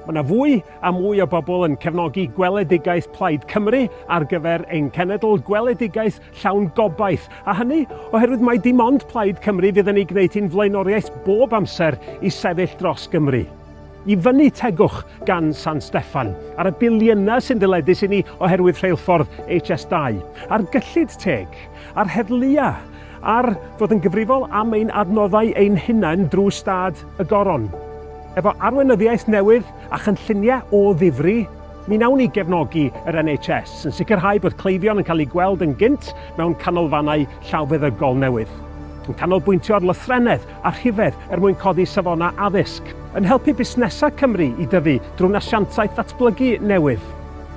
Mae yna fwy a mwy o bobl yn cefnogi gweledigaeth Plaid Cymru ar gyfer ein cenedl gweledigaeth llawn gobaith. A hynny oherwydd mai dim ond Plaid Cymru fydd yn ei gwneud hi'n flaenoriaeth bob amser i sefyll dros Gymru. I fyny tegwch gan San Steffan, ar y biliynau sy'n dyledus i ni oherwydd rheilffordd HS2, ar gyllid teg, ar heddlua, ar fod yn gyfrifol am ein adnoddau ein hunain drwy stad y goron. Efo arweinyddiaeth newydd a chynlluniau o ddifri, mi wnawn ni gefnogi yr NHS yn sicrhau bod cleifion yn cael eu gweld yn gynt mewn canolfannau llawfeddygol newydd. Yn canolbwyntio ar lythrennedd a rhifedd mwyn codi safona addysg, yn helpu busnesau Cymru i dyfu drwy'n asiantaeth ddatblygu newydd,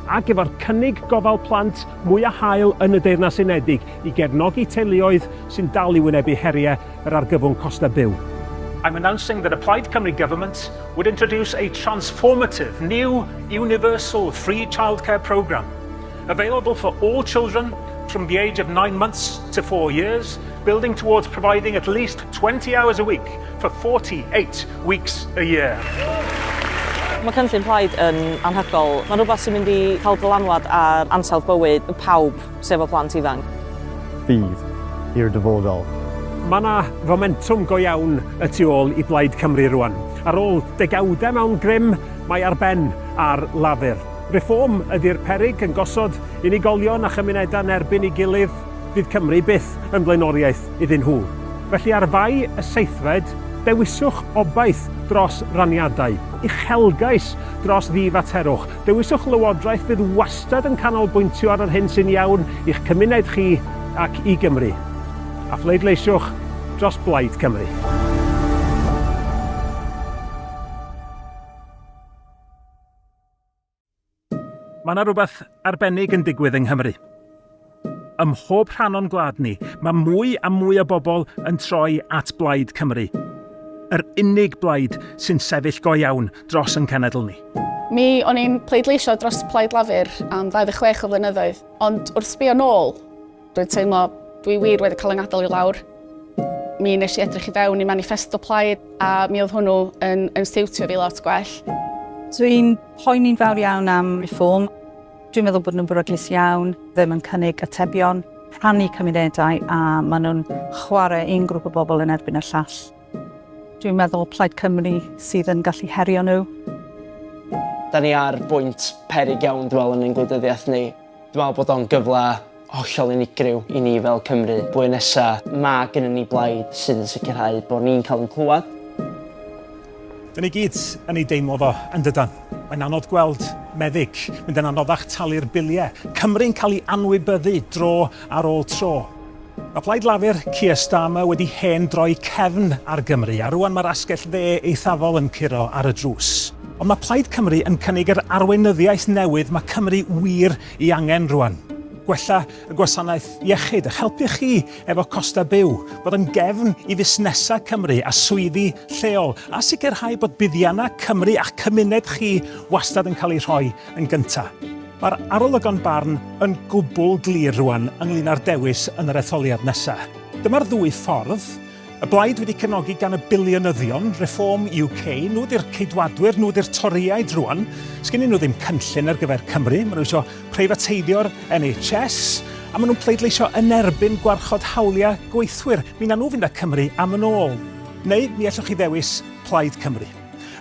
ac efo'r cynnig gofal plant mwy a hael yn y Deyrnas Unedig i gefnogi teuluoedd sy'n dal i wynebu heriau yr argyfwng costa byw. I'm announcing that a Plaid Cymru government would introduce a transformative, new, universal free childcare programme, available for all children from the age of 9 months to 4 years, building towards providing at least 20 hours a week for 48 weeks a year. Mae cynllun Plaid yn anhygoel. Mae'n rhywbeth sy'n mynd i cael dylanwad ar ansawdd bywyd pawb sef o plant ifanc. Ffydd i'r dyfodol. Mae yna fomentum go iawn y tu ôl i Plaid Cymru rwan. Ar ôl degawdau mewn grym, mae ar ben ar lafur. Reform ydy'r peryg yn gosod unigolion a chymunedau yn erbyn ei gilydd, fydd Cymru byth yn blaenoriaeth iddyn nhw. Felly ar fai y seithfed, dewiswch obaith dros raniadau, uchelgais dros ddifaterwch. Dewiswch lywodraeth fydd wastad yn canolbwyntio ar yr hyn sy'n iawn i'ch cymuned chi ac i Gymru. A phleidleisiwch dros Plaid Cymru. Mae yna rhywbeth arbennig yn digwydd yng Nghymru. Ym mhob rhan o'n gwlad ni, mae mwy a mwy o bobl yn troi at Plaid Cymru. Yr unig blaid sy'n sefyll go iawn dros yn cenedl ni. Mi o'n i'n pleidleisio dros Plaid Lafur am 26 o flynyddoedd, ond wrth sbio nôl, dwi'n teimlo dwi wir wedi cael yng ngadael i lawr. Mi nes i edrych i fewn i manifesto Plaid a mi oedd hwnnw yn stiwtio fi lot gwell. Dwi'n poeni'n fawr iawn am reform. Dwi'n meddwl bod nhw'n beryglus iawn, ddim yn cynnig atebion, rhannu cymunedau a maen nhw'n chwarae un grŵp o bobl yn erbyn y llall. Dwi'n meddwl Plaid Cymru sydd yn gallu herio nhw. Da ni ar bwynt peryg iawn, dwi'n meddwl, yn ein gwleidyddiaeth ni. Dwi'n meddwl bod o'n gyfle hollol unigryw i ni fel Cymru. Blwyddyn nesaf, mae gennym ni blaid sydd yn sicrhau bod ni'n cael yn clywed. Dyn ni gyd yn ei deimlo fo yn dydan. Mae'n anodd gweld meddyg, mynd yn anoddach talu'r biliau. Cymru'n cael ei anwybyddu dro ar ôl tro. Mae Plaid Lafur Keir Starmer wedi hen droi cefn ar Gymru, a rwan mae'r asgell dde eithafol yn curo ar y drws. Ond mae Plaid Cymru yn cynnig yr arweinyddiaeth newydd mae Cymru wir ei angen rwan. Gwella y gwasanaeth iechyd, a helpu chi efo costa byw, bod yn gefn i fusnesau Cymru a swyddi lleol, a sicrhau bod buddiannau Cymru a'ch cymuned chi wastad yn cael ei rhoi yn gyntaf. Mae'r arolygon barn yn gwbl glir rwan ynglyn â'r dewis yn yr etholiad nesaf. Dyma'r ddwy ffordd. Y blaid wedi cefnogi gan y biliynyddion, Reform UK, nhw di'r ceidwadwyr, nhw di'r toriaid rwan. Sgennyn nhw ddim cynllun ar gyfer Cymru, maen nhw eisiau preifateidio'r NHS, a maen nhw'n pleidleisio yn erbyn gwarchod hawliau gweithwyr. Mi na nhw fynd â Cymru am yn ôl. Neu mi allwch chi ddewis Plaid Cymru.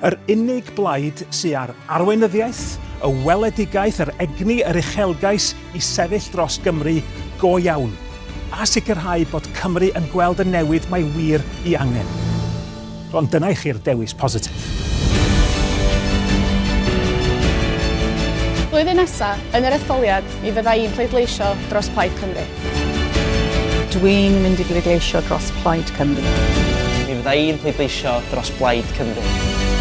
Yr unig blaid sy'n ar arweinyddiaeth, y weledigaeth, yr egni, yr uchelgais i sefyll dros Gymru go iawn. A sicrhau bod Cymru yn gweld y newid mae wir ei angen. Ond dyna i chi'r dewis positif. Blwyddyn nesaf, yn yr etholiad, mi fydda i'n pleidleisio dros Plaid Cymru. Dwi'n mynd i bleidleisio dros Plaid Cymru. Mi fydda i'n pleidleisio dros Blaid Cymru.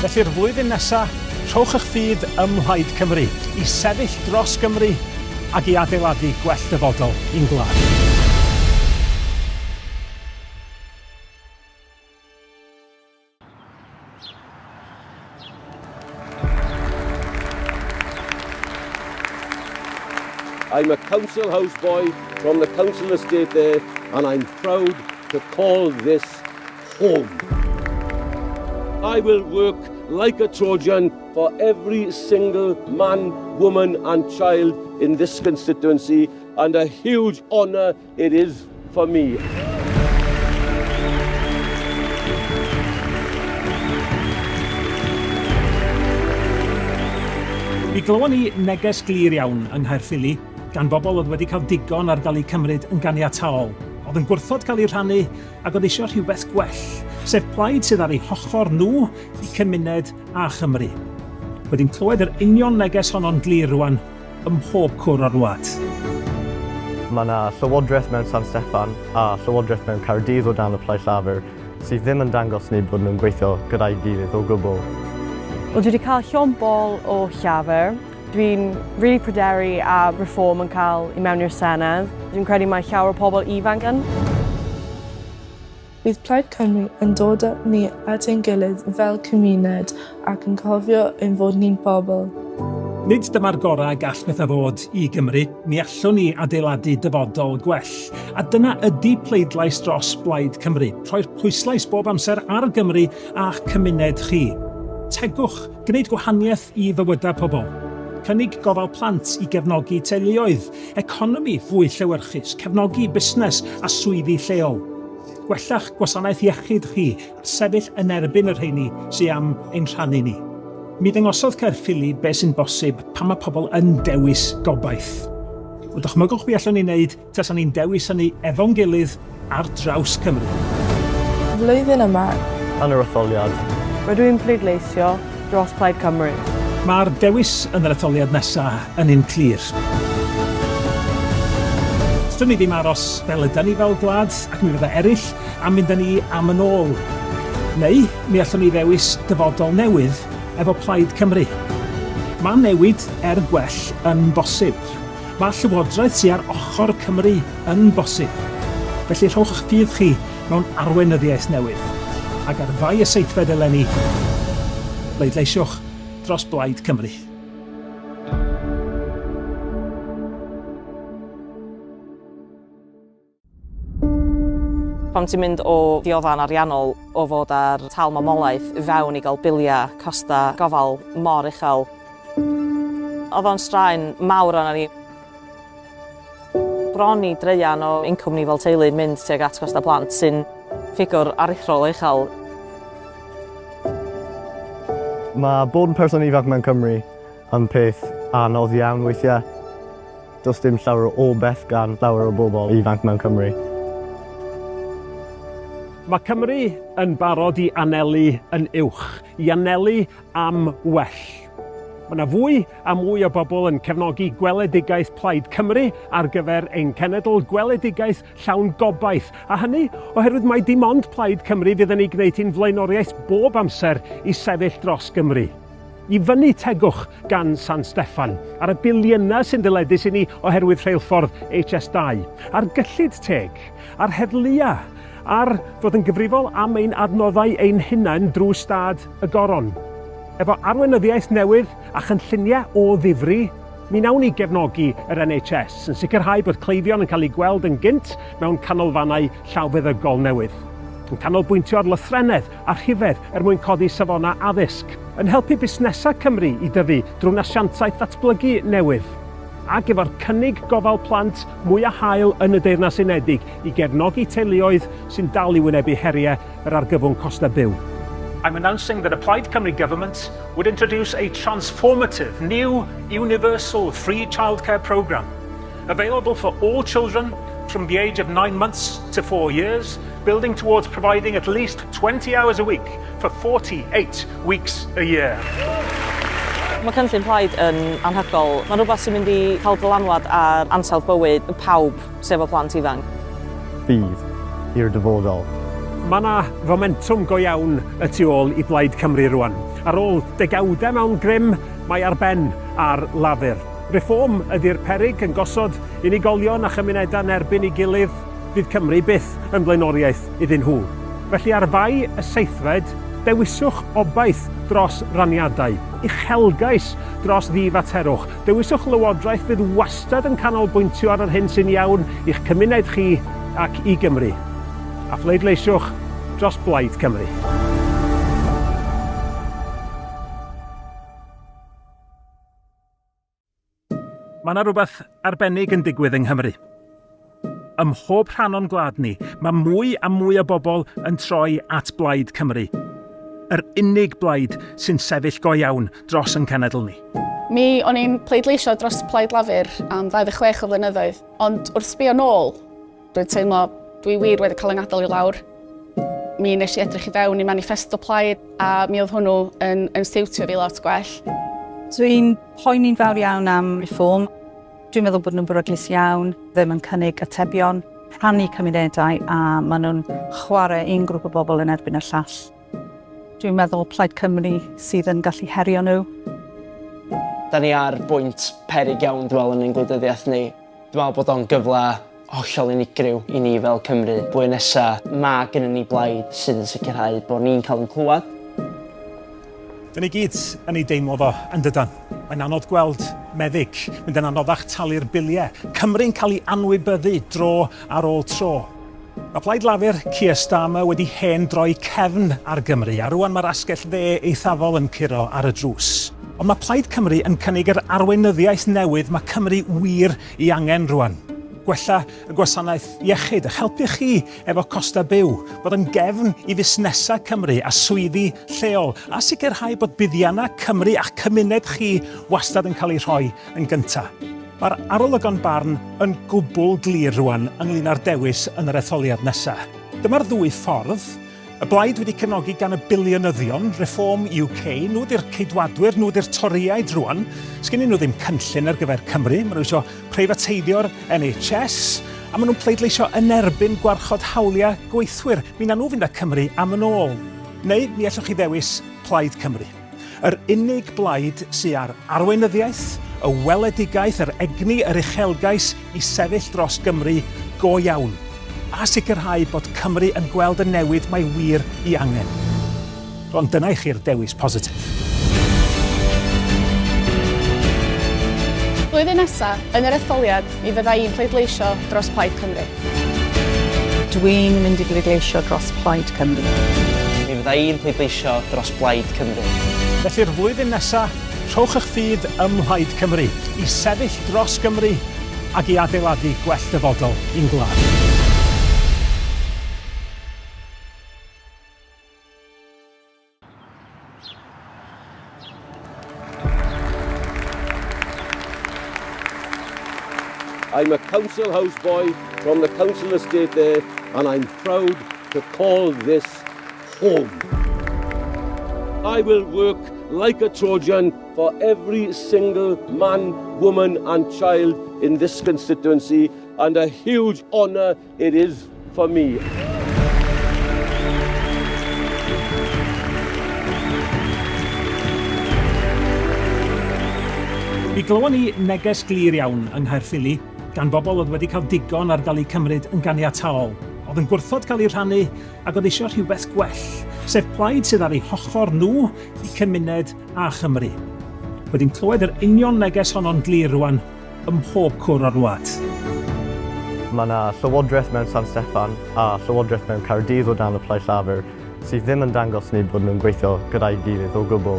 Felly'r flwyddyn nesaf, rhowch eich ffydd ym Mhlaid Cymru i sefyll dros Gymru ac i adeiladu gwell dyfodol i'n gwlad. I'm a council houseboy from the council estate there, and I'm proud to call this home. I will work like a Trojan for every single man, woman and child in this constituency, and a huge honour it is for me. Mi glywon ni neges glir iawn yng Nghaerffili gan bobl oedd wedi cael digon ar gael eu cymryd yn ganiataol, oedd yn gwrthod cael eu rhannu ac oedd eisiau rhywbeth gwell, sef plaid sydd ar eu hochor nhw i cymuned a Chymru. Wedi'n clywed yr union neges honno'n glir rwan ym mhob cwr o'r wlad. Mae yna llywodraeth mewn San Steffan a llywodraeth mewn Caerdydd o dan y Plaid Lafur sydd ddim yn dangos ni bod nhw'n gweithio gyda'i gilydd o gwbl. Wel, dwi wedi cael llon bol o llafur. Dwi'n really pryderu a Reform yn cael i mewn i'r Senedd. Dwi'n credu mae llawer o pobl ifanc yn. Bydd Plaid Cymru yn dod â ni at ein gilydd fel cymuned ac yn cofio ein fod ni'n bobl. Nid dyma'r gorau gall pethau fod i Gymru, mi allwn ni adeiladu dyfodol gwell. A dyna ydy pleidlais dros Plaid Cymru, rhoi'r pwyslais bob amser ar Gymru a'ch cymuned chi. Tegwch, gwneud gwahaniaeth i fywydau pobl. Cynnig gofal plant i gefnogi teuluoedd, economi fwy llewyrchus, cefnogi busnes a swyddi lleol. Gwellach gwasanaeth iechyd chi a sefyll yn erbyn yr rheini sy'n am ein rhannu ni. Mi ddyngosodd Caerffili beth sy'n bosib pan mae pobl yn dewis gobaith. O dychmygwch be allwn ni wneud tas ni'n dewis hynny efo'n gilydd ar draws Cymru. Flwyddyn yma, Yn yr etholiad, Rydw i'n pleidleisio dros Plaid Cymru. Mae'r dewis yn yr etholiad nesaf yn un clir. Dyn ni ddim aros fel ydyn ni fel gwlad ac mi fydda eraill am mynd â ni am yn ôl. Neu mi allwn ni ddewis dyfodol newydd efo Plaid Cymru. Mae newid gwell yn bosib. Mae llywodraeth sy'n ar ochr Cymru yn bosib. Felly rhowch eich ffydd chi mewn arweinyddiaeth newydd. Ac ar fai y seithfed eleni, bleidleisiwch dros Plaid Cymru. Pam ti'n mynd o ddioddan ariannol o fod ar tal mamolaeth fewn i gael biliau costa gofal mor uchel. Oedd o'n straen mawr arna ni. Bron i dreian o incwm ni fel teulu mynd tuag at costa plant sy'n ffigwr aruthrol uchel. mae bod yn person ifanc mewn Cymru yn peth anodd iawn weithiau. Does dim llawer o beth gan llawer o bobl ifanc mewn Cymru. Mae Cymru yn barod i anelu yn uwch, i anelu am well. Mae yna fwy a mwy o bobl yn cefnogi gweledigaeth Plaid Cymru ar gyfer ein cenedl gweledigaeth llawn gobaith. A hynny oherwydd mai dim ond Plaid Cymru fydd yn ei gwneud hi'n flaenoriaeth bob amser i sefyll dros Gymru. I fyny tegwch gan San Steffan, ar y biliynau sy'n dyledus i ni oherwydd rheilffordd HS2, ar gyllid teg, ar heddlua, ar fod yn gyfrifol am ein adnoddau ein hunain drwy stad y goron. Efo arweinyddiaeth newydd a chynlluniau o ddifri, mi nawn ni gefnogi yr NHS yn sicrhau bod cleifion yn cael ei gweld yn gynt mewn canolfannau llawfeddygol newydd. Yn canolbwyntio ar lythrennedd a rhifedd mwyn codi safona addysg, yn helpu busnesau Cymru i dyfu drwy asiantaeth ddatblygu newydd, ac efo'r cynnig gofal plant mwy a hael yn y Deyrnas Unedig i gefnogi teuluoedd sy'n dal i wynebu heriau yr argyfwng costa byw. I'm announcing that a Plaid Cymru government would introduce a transformative new universal free childcare programme available for all children from the age of 9 months to 4 years, building towards providing at least 20 hours a week for 48 weeks a year. Mae cynllun Plaid yn anhygoel. Mae'n rhywbeth sy'n mynd i cael dylanwad ar ansawdd bywyd pawb sef o plant ifanc. Bydd i'r dyfodol. Mae yna fomentum go iawn y tu ôl i Plaid Cymru rwan. Ar ôl degawdau mewn grym, mae ar ben ar lafur. Reform ydy'r peryg yn gosod unigolion a chymunedau yn erbyn ei gilydd, fydd Cymru byth yn blaenoriaeth iddyn nhw. Felly ar fai y seithfed, dewiswch obaith dros raniadau, uchelgais dros ddifaterwch. Dewiswch lywodraeth fydd wastad yn canolbwyntio ar yr hyn sy'n iawn i'ch cymuned chi ac i Gymru. A phleidleisiwch dros Plaid Cymru. Mae yna rhywbeth arbennig yn digwydd yng Nghymru. Ym mhob rhan o'n gwlad ni, mae mwy a mwy o bobl yn troi at Plaid Cymru. Yr unig blaid sy'n sefyll go iawn dros yn cenedl ni. Mi o'n i'n pleidleisio dros Plaid Lafur am 26 o flynyddoedd, ond wrth sbio nôl, dwi'n teimlo dwi wir wedi cael yng ngadael i lawr. Mi nes i edrych i fewn i manifesto Plaid a mi oedd hwnnw yn stiwtio fi lot gwell. Dwi'n poeni'n fawr iawn am reform. Dwi'n meddwl bod nhw'n beryglus iawn, ddim yn cynnig atebion, rhannu cymunedau a maen nhw'n chwarae un grŵp o bobl yn erbyn y llall. Dwi'n meddwl Plaid Cymru sydd yn gallu herio nhw. Da ni ar bwynt peryg iawn dwi'n yn ein gwleidyddiaeth ni. Dwi'n meddwl bod o'n gyfle hollol unigryw i ni fel Cymru. Blwyddyn nesa, mae gennym ni blaid sydd yn sicrhau bod ni'n cael yn clywed. Dyn ni gyd yn ei deimlo fo yn dydan. Mae'n anodd gweld meddyg, mynd yn anoddach talu'r biliau. Cymru'n cael ei anwybyddu dro ar ôl tro. Mae Plaid Lafur Keir Starmer wedi hen droi cefn ar Gymru, a rwan mae'r asgell dde eithafol yn curo ar y drws. Ond mae Plaid Cymru yn cynnig yr arweinyddiaeth newydd mae Cymru wir i angen rwan. Gwella y gwasanaeth iechyd, a helpu chi efo costa byw, bod yn gefn i fusnesau Cymru a swyddi lleol, a sicrhau bod buddiannau Cymru a'ch cymuned chi wastad yn cael ei rhoi yn gyntaf. Mae'r arolygon barn yn gwbl glir rwan ynglyn â'r dewis yn yr etholiad nesaf. Dyma'r ddwy ffordd. Y blaid wedi cefnogi gan y biliynyddion, Reform UK, nhw di'r ceidwadwyr, nhw di'r toriaid rwan. Sgennyn nhw ddim cynllun ar gyfer Cymru, maen nhw eisiau preifateiddio'r NHS, a maen nhw'n pleidleisio yn erbyn gwarchod hawliau gweithwyr. Mi na nhw fynd â Cymru am yn ôl. Neu mi allwch chi ddewis Plaid Cymru. Yr unig blaid sy'n ar arweinyddiaeth, y weledigaeth, yr egni, yr uchelgais i sefyll dros Gymru go iawn. A sicrhau bod Cymru yn gweld y newid mae wir i angen. Ond dyna i chi'r dewis positif. Blwyddyn nesaf, yn yr etholiad, mi fydda i'n pleidleisio dros Plaid Cymru. Dwi'n mynd i bleidleisio dros Plaid Cymru. Mi fydda i'n pleidleisio dros Plaid Cymru. Felly'r flwyddyn nesaf, rhowch eich ffydd ym Mhlaid Cymru i sefyll dros Gymru ac i adeiladu gwell dyfodol i'n gwlad. I'm a council houseboy from the council estate there, and I'm proud to call this home. I will work like a Trojan for every single man, woman and child in this constituency, and a huge honour it is for me. Mi glywon ni neges glir iawn yng Nghaerffili gan bobl oedd wedi cael digon ar gael eu cymryd yn ganiataol, oedd yn gwrthod cael ei rhannu ac oedd eisiau rhywbeth gwell, sef plaid sydd ar eu hochr nhw i cymuned a Chymru. Wedi'n clywed yr union neges honno'n glir rwan ym mhob cwr o'r wlad. Mae yna llywodraeth mewn San Steffan a llywodraeth mewn Caerdydd o dan y Plaid Cymru sydd ddim yn dangos ni bod nhw'n gweithio gyda'i gilydd o gwbl.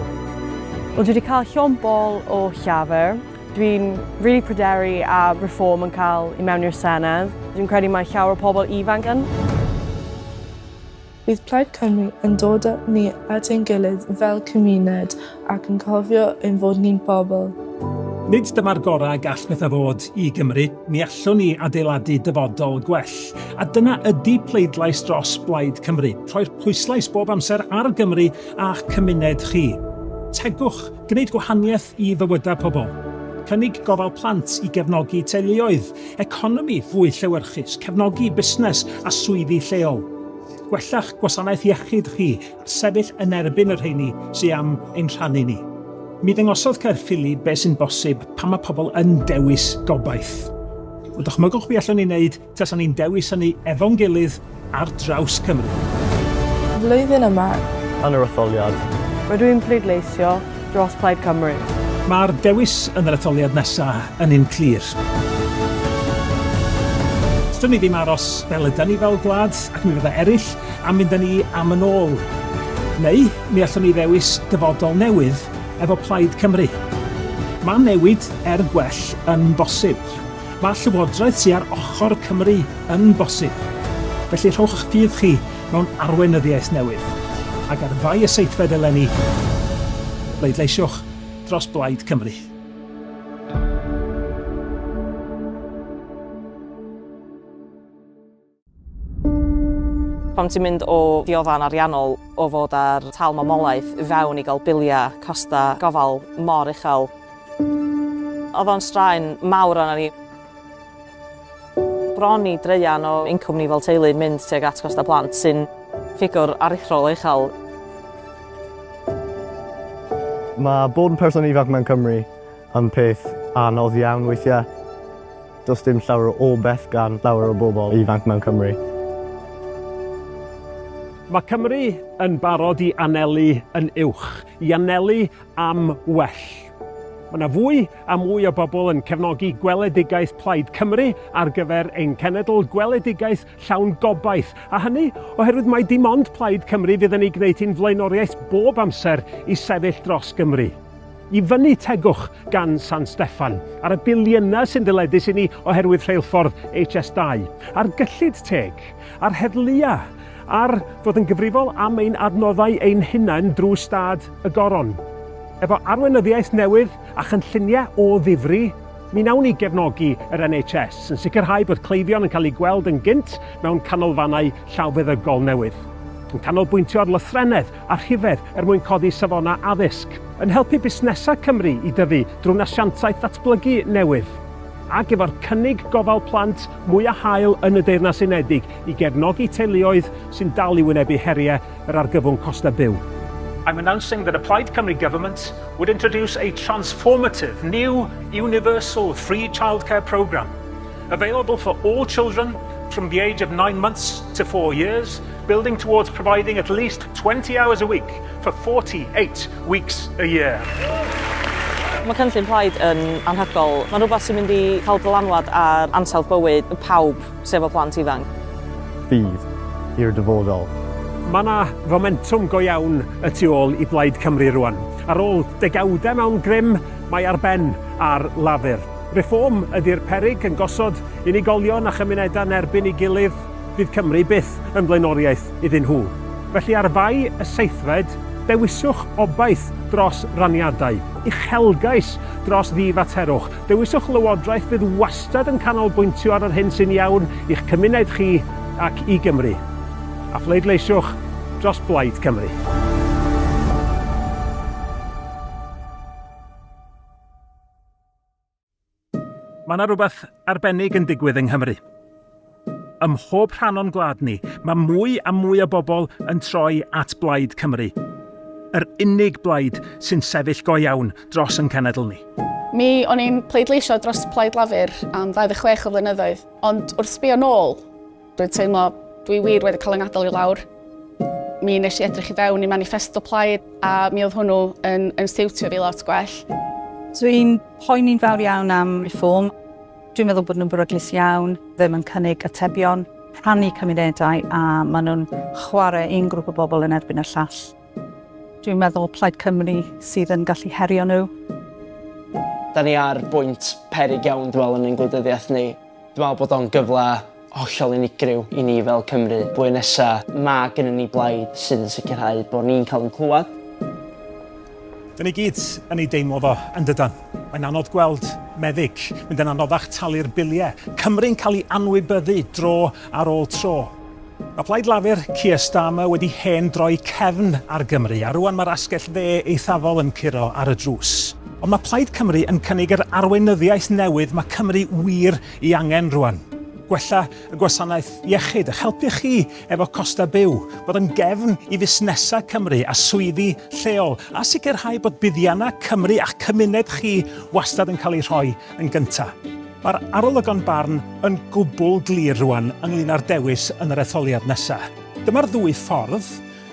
Wel, dwi wedi cael llon bol o llafur. Dwi'n really pryderu a reform yn cael i mewn i'r Senedd. Dwi'n credu mae llawer o pobl ifanc yn. Bydd Plaid Cymru yn dod â ni at ein gilydd fel cymuned ac yn cofio ein fod ni'n bobl. Nid dyma'r gorau gall pethau fod i Gymru, mi allwn ni adeiladu dyfodol gwell. A dyna ydy pleidlais dros Plaid Cymru, rhoi'r pwyslais bob amser ar Gymru a'ch cymuned chi. Tegwch, gwneud gwahaniaeth i fywydau pobl. Cynnig gofal plant i gefnogi teuluoedd, economi fwy llewyrchus, cefnogi busnes a swyddi lleol. Gwellach gwasanaeth iechyd chi a sefyll yn erbyn yr rheini sydd am ein rhannu ni. Mi ddangosodd Caerffili beth sy'n bosib pan mae pobl yn dewis gobaith. O dychmygwch be allwn ni wneud tasan ni'n dewis hynny efo'n gilydd ar draws Cymru. Flwyddyn yma, Yn yr etholiad, Rydw i'n pleidleisio dros Plaid Cymru. Mae'r dewis yn yr etholiad nesaf yn un clir. Dyn ni ddim aros fel ydyn ni fel gwlad ac mi fyddai eraill am mynd â ni am yn ôl. Neu mi allwn ni ddewis dyfodol newydd efo Plaid Cymru. Mae newid gwell yn bosib. Mae llywodraeth sydd ar ochr Cymru yn bosib. Felly rhowch eich ffydd chi mewn arweinyddiaeth newydd. Ac ar fai y seithfed eleni, bleidleisiwch dros Plaid Cymru. Pam ti'n mynd o ddioddan ariannol o fod ar tal mamolaeth fewn i gael biliau costa gofal mor uchel. Oedd o'n straen mawr arna ni. Bron i dreian o incwm ni fel teulu mynd tuag at costa plant sy'n ffigwr aruthrol uchel. mae bod yn person ifanc mewn Cymru yn peth anodd iawn weithiau. Does dim llawer o beth gan llawer o bobl ifanc mewn Cymru. Mae Cymru yn barod i anelu yn uwch, i anelu am well. Mae yna fwy a mwy o bobl yn cefnogi gweledigaeth Plaid Cymru ar gyfer ein cenedl gweledigaeth llawn gobaith. A hynny oherwydd mae dim ond Plaid Cymru fydd yn ei gwneud hi'n flaenoriaeth bob amser i sefyll dros Gymru. I fyny tegwch gan San Steffan, ar y biliynau sy'n dyledus i ni oherwydd rheilffordd HS2, ar gyllid teg, ar heddlua, ar fod yn gyfrifol am ein adnoddau ein hunain drwy stad y goron. Efo arweinyddiaeth newydd a chynlluniau o ddifri, mi wnawn ni gefnogi yr NHS yn sicrhau bod cleifion yn cael ei gweld yn gynt mewn canolfannau llawfeddygol newydd. Yn canolbwyntio ar lythrennedd a rhifedd mwyn codi safona addysg, yn helpu busnesau Cymru i dyfu drwy nasiantaeth ddatblygu newydd, ac efo'r cynnig gofal plant mwy a hael yn y Deyrnas Unedig i gefnogi teuluoedd sy'n dal i wynebu heriau yr argyfwng costa byw. I'm announcing that a Plaid Cymru government would introduce a transformative new universal free childcare programme available for all children from the age of 9 months to 4 years, building towards providing at least 20 hours a week for 48 weeks a year. Mae cynllun Plaid yn anhygoel. Mae'n rhywbeth sy'n mynd i cael dylanwad ar ansawdd bywyd pawb sef o plant ifanc. Bydd i'r dyfodol. Mae yna fomentum go iawn y tu ôl i Plaid Cymru rwan. Ar ôl degawdau mewn grym, mae ar ben ar lafur. Reform ydy'r peryg yn gosod unigolion a chymunedau'n erbyn ei gilydd, fydd Cymru byth yn blaenoriaeth iddyn nhw. Felly ar fai y seithfed, Dewiswch obaith dros raniadau, uchelgais dros ddifaterwch. Dewiswch lywodraeth fydd wastad yn canolbwyntio ar yr hyn sy'n iawn i'ch cymuned chi ac i Gymru. A phleidleisiwch dros Plaid Cymru. Mae yna rhywbeth arbennig yn digwydd yng Nghymru. Ym mhob rhan o'n gwlad ni, mae mwy a mwy o bobl yn troi at Plaid Cymru. Yr unig blaid sy'n sefyll go iawn dros yn cenedl ni. Mi o'n i'n pleidleisio dros Plaid Lafur am 26 o flynyddoedd, ond wrth sbio nôl, dwi'n teimlo dwi wir wedi cael yng ngadael i lawr. Mi nes i edrych i fewn i manifesto Plaid a mi oedd hwnnw yn stiwtio fi lot gwell. Dwi'n poeni'n fawr iawn am reform. Dwi'n meddwl bod nhw'n beryglus iawn, ddim yn cynnig atebion, rhannu cymunedau a maen nhw'n chwarae un grŵp o bobl yn erbyn y llall. Dwi'n meddwl Plaid Cymru sydd yn gallu herio nhw. Da ni ar bwynt peryg iawn dwi'n meddwl yn ein gwleidyddiaeth ni. Dwi'n meddwl bod o'n gyfle hollol unigryw i ni fel Cymru. Blwyddyn nesa, mae gennym ni blaid sydd yn sicrhau bod ni'n cael yn clywed. Dyn ni gyd yn ei deimlo fo yn dydan. Mae'n anodd gweld meddyg, mynd yn anoddach talu'r biliau. Cymru'n cael ei anwybyddu dro ar ôl tro. Mae Plaid Lafur Keir Starmer wedi hen droi cefn ar Gymru, a rwan mae'r asgell dde eithafol yn curo ar y drws. Ond mae Plaid Cymru yn cynnig yr arweinyddiaeth newydd mae Cymru wir ei angen rwan. Gwella y gwasanaeth iechyd, eich helpu chi efo costa byw, bod yn gefn i fusnesau Cymru a swyddi lleol, a sicrhau bod buddiannau Cymru a'ch cymuned chi wastad yn cael ei rhoi yn gyntaf. Mae'r arolygon barn yn gwbl glir rwan ynglyn â'r dewis yn yr etholiad nesaf. Dyma'r ddwy ffordd.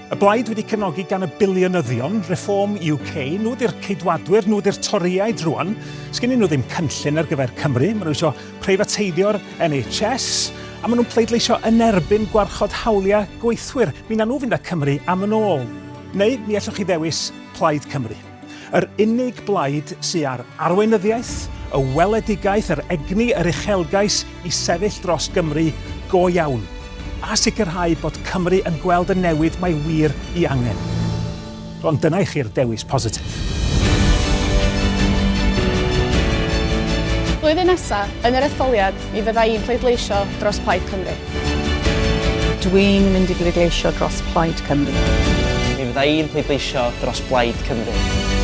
Y blaid wedi cefnogi gan y biliynyddion, Reform UK, nhw di'r ceidwadwyr, nhw di'r toriaid rwan. Sgennyn nhw ddim cynllun ar gyfer Cymru, maen nhw eisiau preifateidio'r NHS, a maen nhw'n pleidleisio yn erbyn gwarchod hawliau gweithwyr. Mi na nhw fynd â Cymru am yn ôl. Neu mi allwch chi ddewis Plaid Cymru. Yr unig blaid sydd ar arweinyddiaeth, y weledigaeth, yr egni, yr uchelgais i sefyll dros Gymru go iawn. A sicrhau bod Cymru yn gweld y newid mae wir i angen. Ond dyna i chi'r dewis positif. Blwyddyn nesaf, yn yr etholiad, mi fydda i'n pleidleisio dros Plaid Cymru. Dwi'n mynd i bleidleisio dros Plaid Cymru. Mi fydda i'n pleidleisio dros Plaid Cymru.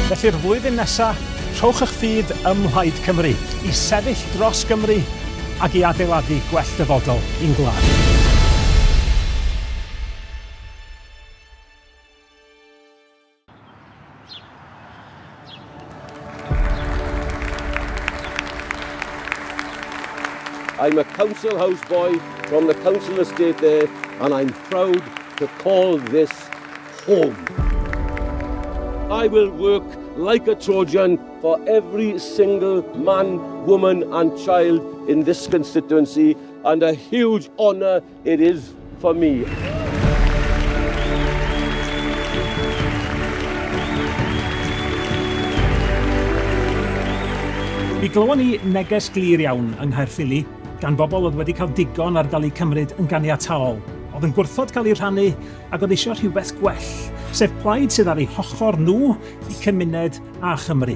Felly'r flwyddyn nesaf, rhowch eich ffydd ym Mhlaid Cymru i sefyll dros Gymru ac i adeiladu gwell dyfodol i'n gwlad. I'm a council houseboy from the council estate there, and I'm proud to call this home. I will work like a Trojan for every single man, woman and child in this constituency, and a huge honour it is for me. Mi glywon ni neges glir iawn yng Nghaerffili gan bobl oedd wedi cael digon ar gael eu cymryd yn ganiataol. Oedd yn gwrthod cael ei rhannu ac oedd eisiau rhywbeth gwell, sef plaid sydd ar eu hochor nhw i cymuned a Chymru.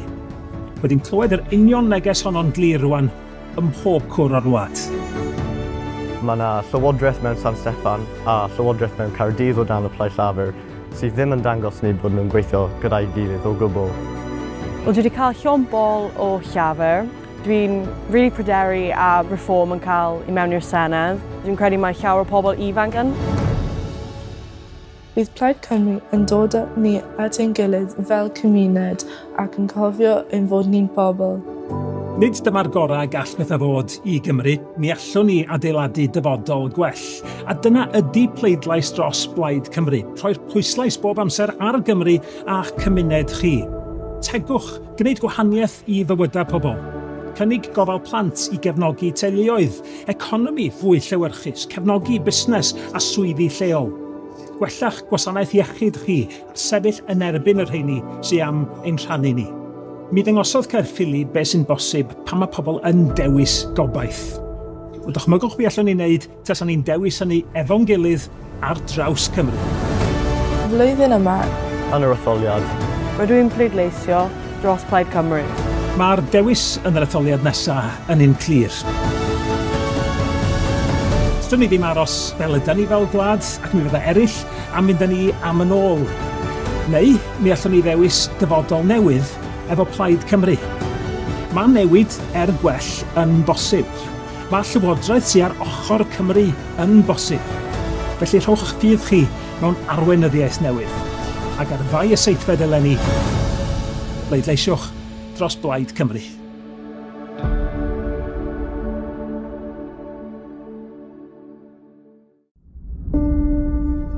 Wedi'n clywed yr union neges honno'n glir rwan ym mhob cwr o'r wlad. Mae yna llywodraeth mewn San Steffan a llywodraeth mewn Caerdydd o dan y Plaid Lafur sydd ddim yn dangos ni bod nhw'n gweithio gyda'i gilydd o gwbl. Wel, dwi wedi cael llon bol o llafur. Dwi'n really pryderu a Reform yn cael i mewn i'r Senedd. Dwi'n credu mae llawer o pobl ifanc yn. Bydd Plaid Cymru yn dod â ni at ein gilydd fel cymuned ac yn cofio ein fod ni'n bobl. Nid dyma'r gorau gall bethau fod i Gymru, mi allwn ni adeiladu dyfodol gwell. A dyna ydy pleidlais dros Plaid Cymru. Rhoi'r pwyslais bob amser ar Gymru a'ch cymuned chi. Tegwch, gwneud gwahaniaeth i fywydau pobl. Cynnig gofal plant i gefnogi teuluoedd, economi fwy llewyrchus, cefnogi busnes a swyddi lleol. Gwellach gwasanaeth iechyd chi a sefyll yn erbyn yr rheini sydd am ein rhannu ni. Mi ddyngosodd Caerffili beth sy'n bosib pan mae pobl yn dewis gobaith. O dychmygwch be allwn ni wneud tas ni'n dewis hynny efo'n gilydd ar draws Cymru. Flwyddyn yma, yn yr etholiad. Rydw i'n pleidleisio dros Plaid Cymru. Mae'r dewis yn yr etholiad nesaf yn un clir. Dyn ni ddim aros fel ydyn ni fel gwlad ac mi fydda eraill am fynd â ni am yn ôl. Neu mi allwn ni ddewis dyfodol newydd efo Plaid Cymru. Mae newid gwell yn bosib. Mae llywodraeth sy'n ar ochr Cymru yn bosib. Felly rhowch eich ffydd chi mewn arweinyddiaeth newydd. Ac ar fai y seithfed eleni, bleidleisiwch dros Plaid Cymru.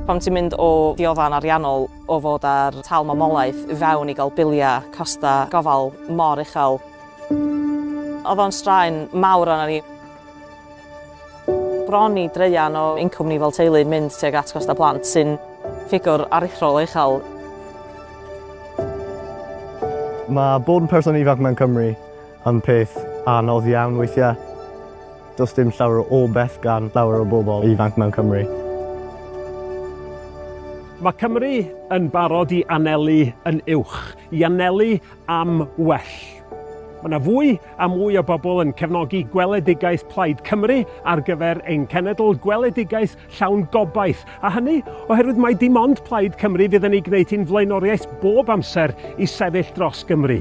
Pan ti'n mynd o ddioddan ariannol o fod ar tal mamolaeth fewn i gael biliau, costa, gofal mor uchel. Oedd o'n straen mawr arna ni. Bron i dreian o incwm ni fel teulu yn mynd tuag at costa plant sy'n ffigwr aruthrol uchel. Mae bod yn person ifanc mewn Cymru yn peth anodd iawn weithiau. Does dim llawer o beth gan llawer o bobl ifanc mewn Cymru. Mae Cymru yn barod i anelu yn uwch, i anelu am well. Mae yna fwy a mwy o bobl yn cefnogi gweledigaeth Plaid Cymru ar gyfer ein cenedl gweledigaeth llawn gobaith. A hynny oherwydd mai dim ond Plaid Cymru fydd yn ei gwneud hi'n flaenoriaeth bob amser i sefyll dros Gymru.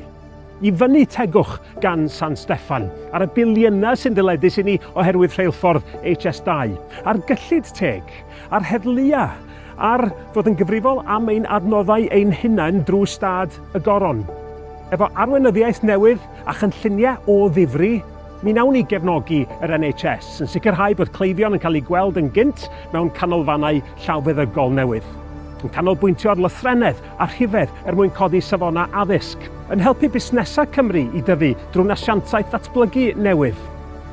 I fyny tegwch gan San Steffan, ar y biliynau sy'n dyledus i ni oherwydd rheilffordd HS2, ar gyllid teg, ar heddlua, ar fod yn gyfrifol am ein adnoddau ein hunain drwy stad y goron. Efo arweinyddiaeth newydd a chynlluniau o ddifri, mi wnawn ni gefnogi yr NHS yn sicrhau bod cleifion yn cael eu gweld yn gynt mewn canolfannau llawfeddygol newydd. Yn canolbwyntio ar lythrennedd a rhifedd mwyn codi safona addysg, yn helpu busnesau Cymru i dyfu drwy asiantaeth ddatblygu newydd,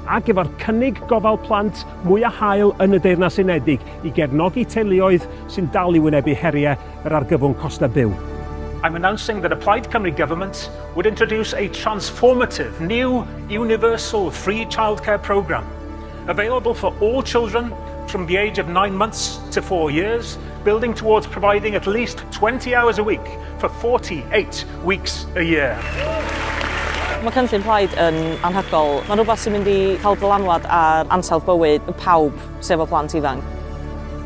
ac efo'r cynnig gofal plant mwy a hael yn y Deyrnas Unedig i gefnogi teuluoedd sy'n dal i wynebu heriau yr argyfwng costa byw. I'm announcing that a Plaid Cymru government would introduce a transformative new universal free childcare programme available for all children from the age of 9 months to 4 years, building towards providing at least 20 hours a week for 48 weeks a year. Mae cynllun Plaid yn anhygoel. Mae'n rhywbeth sy'n mynd i cael dylanwad ar ansawdd bywyd pawb sef o plant ifanc.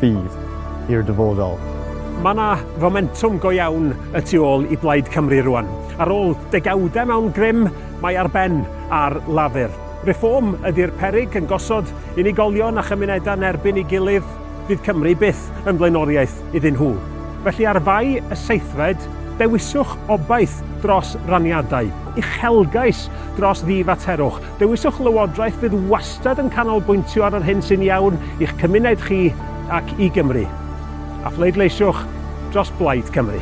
Ffydd i'r dyfodol. Mae yna fomentum go iawn y tu ôl i Plaid Cymru rwan. Ar ôl degawdau mewn grym, mae ar ben ar lafur. Reform ydy'r peryg yn gosod unigolion a chymunedau'n erbyn i gilydd, bydd Cymru byth yn blaenoriaeth iddyn nhw. Felly ar fai y seithfed, dewiswch obaith dros raniadau, uchelgais dros ddifaterwch. Dewiswch lywodraeth fydd wastad yn canolbwyntio ar yr hyn sy'n iawn i'ch cymuned chi ac i Gymru. A phleidleisiwch dros Plaid Cymru.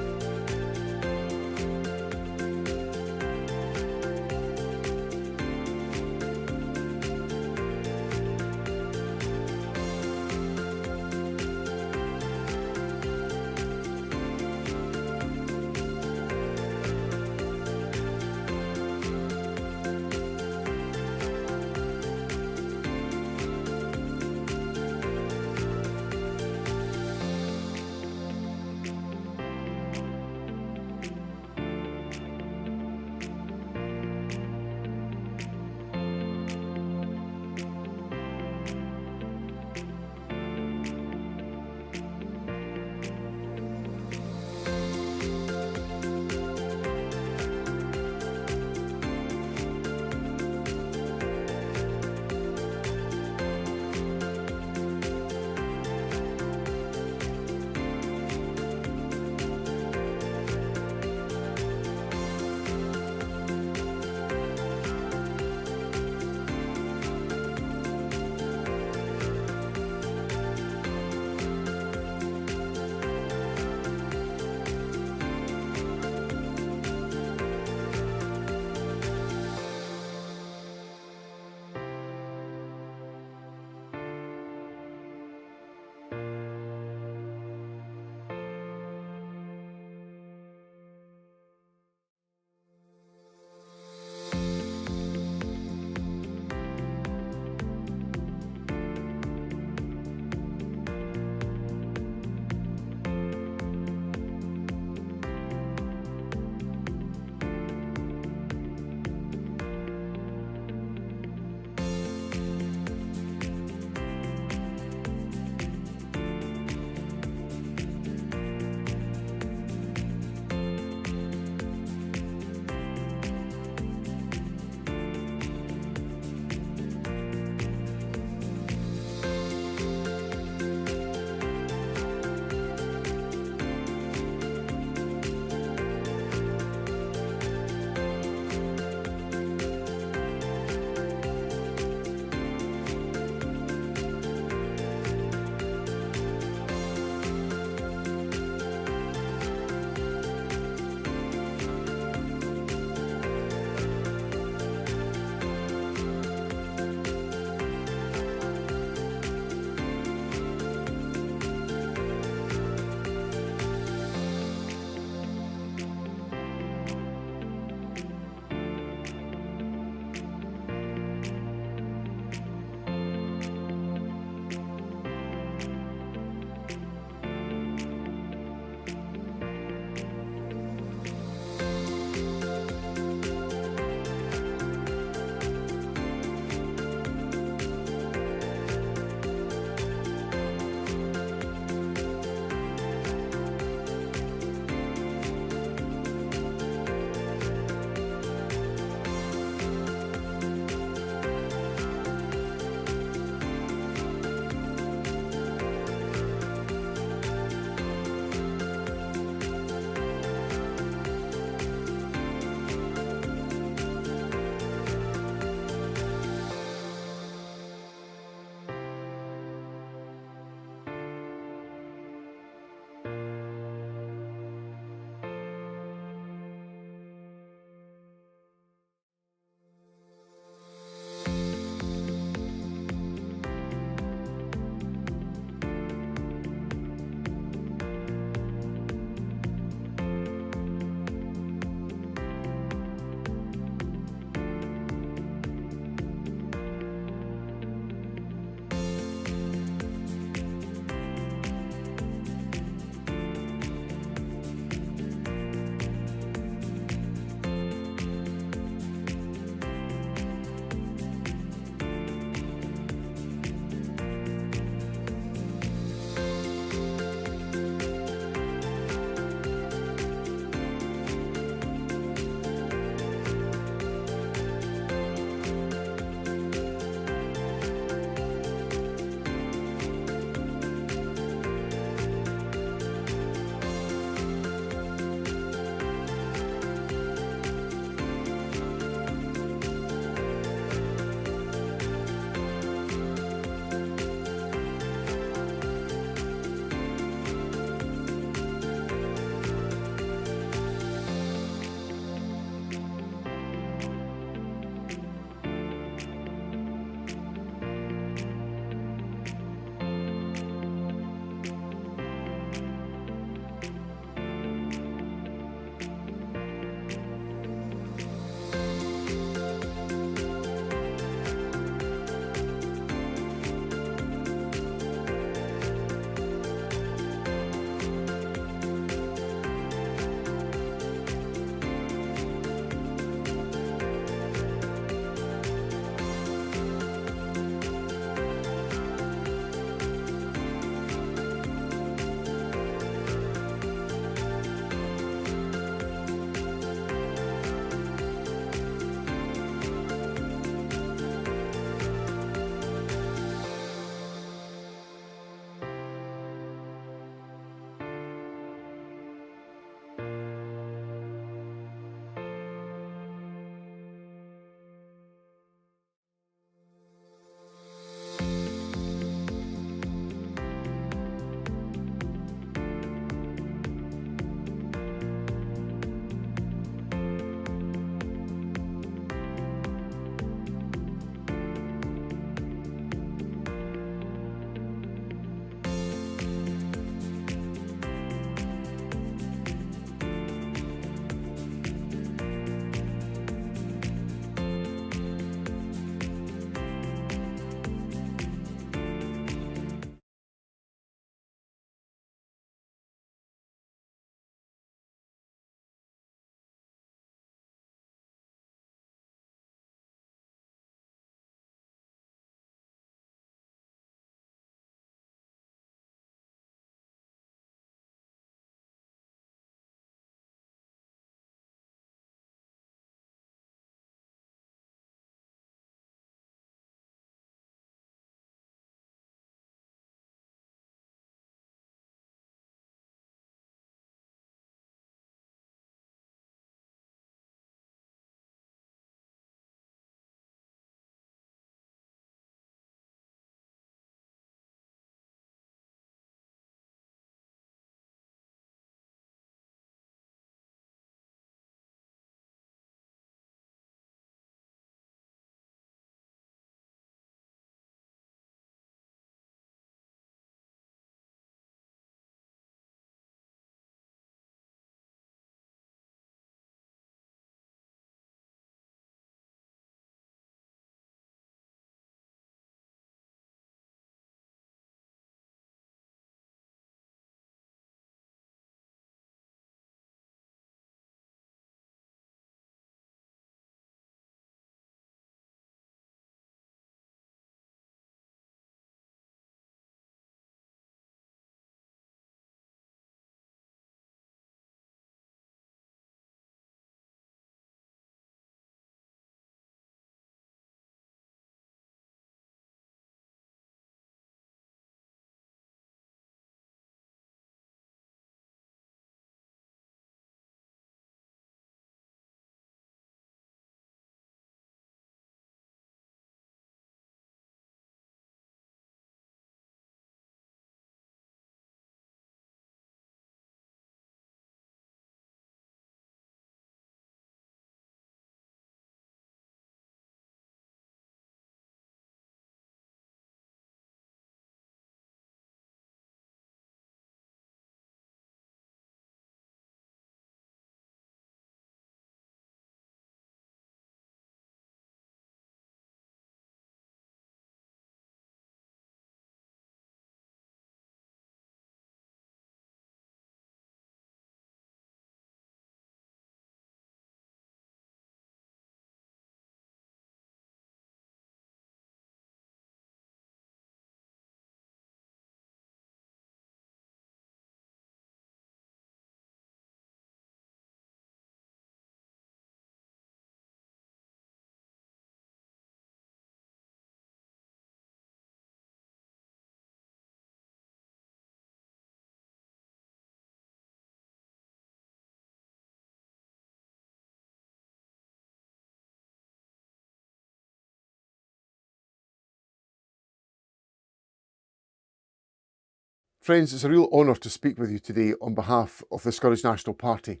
Friends, it's a real honour to speak with you today on behalf of the Scottish National Party.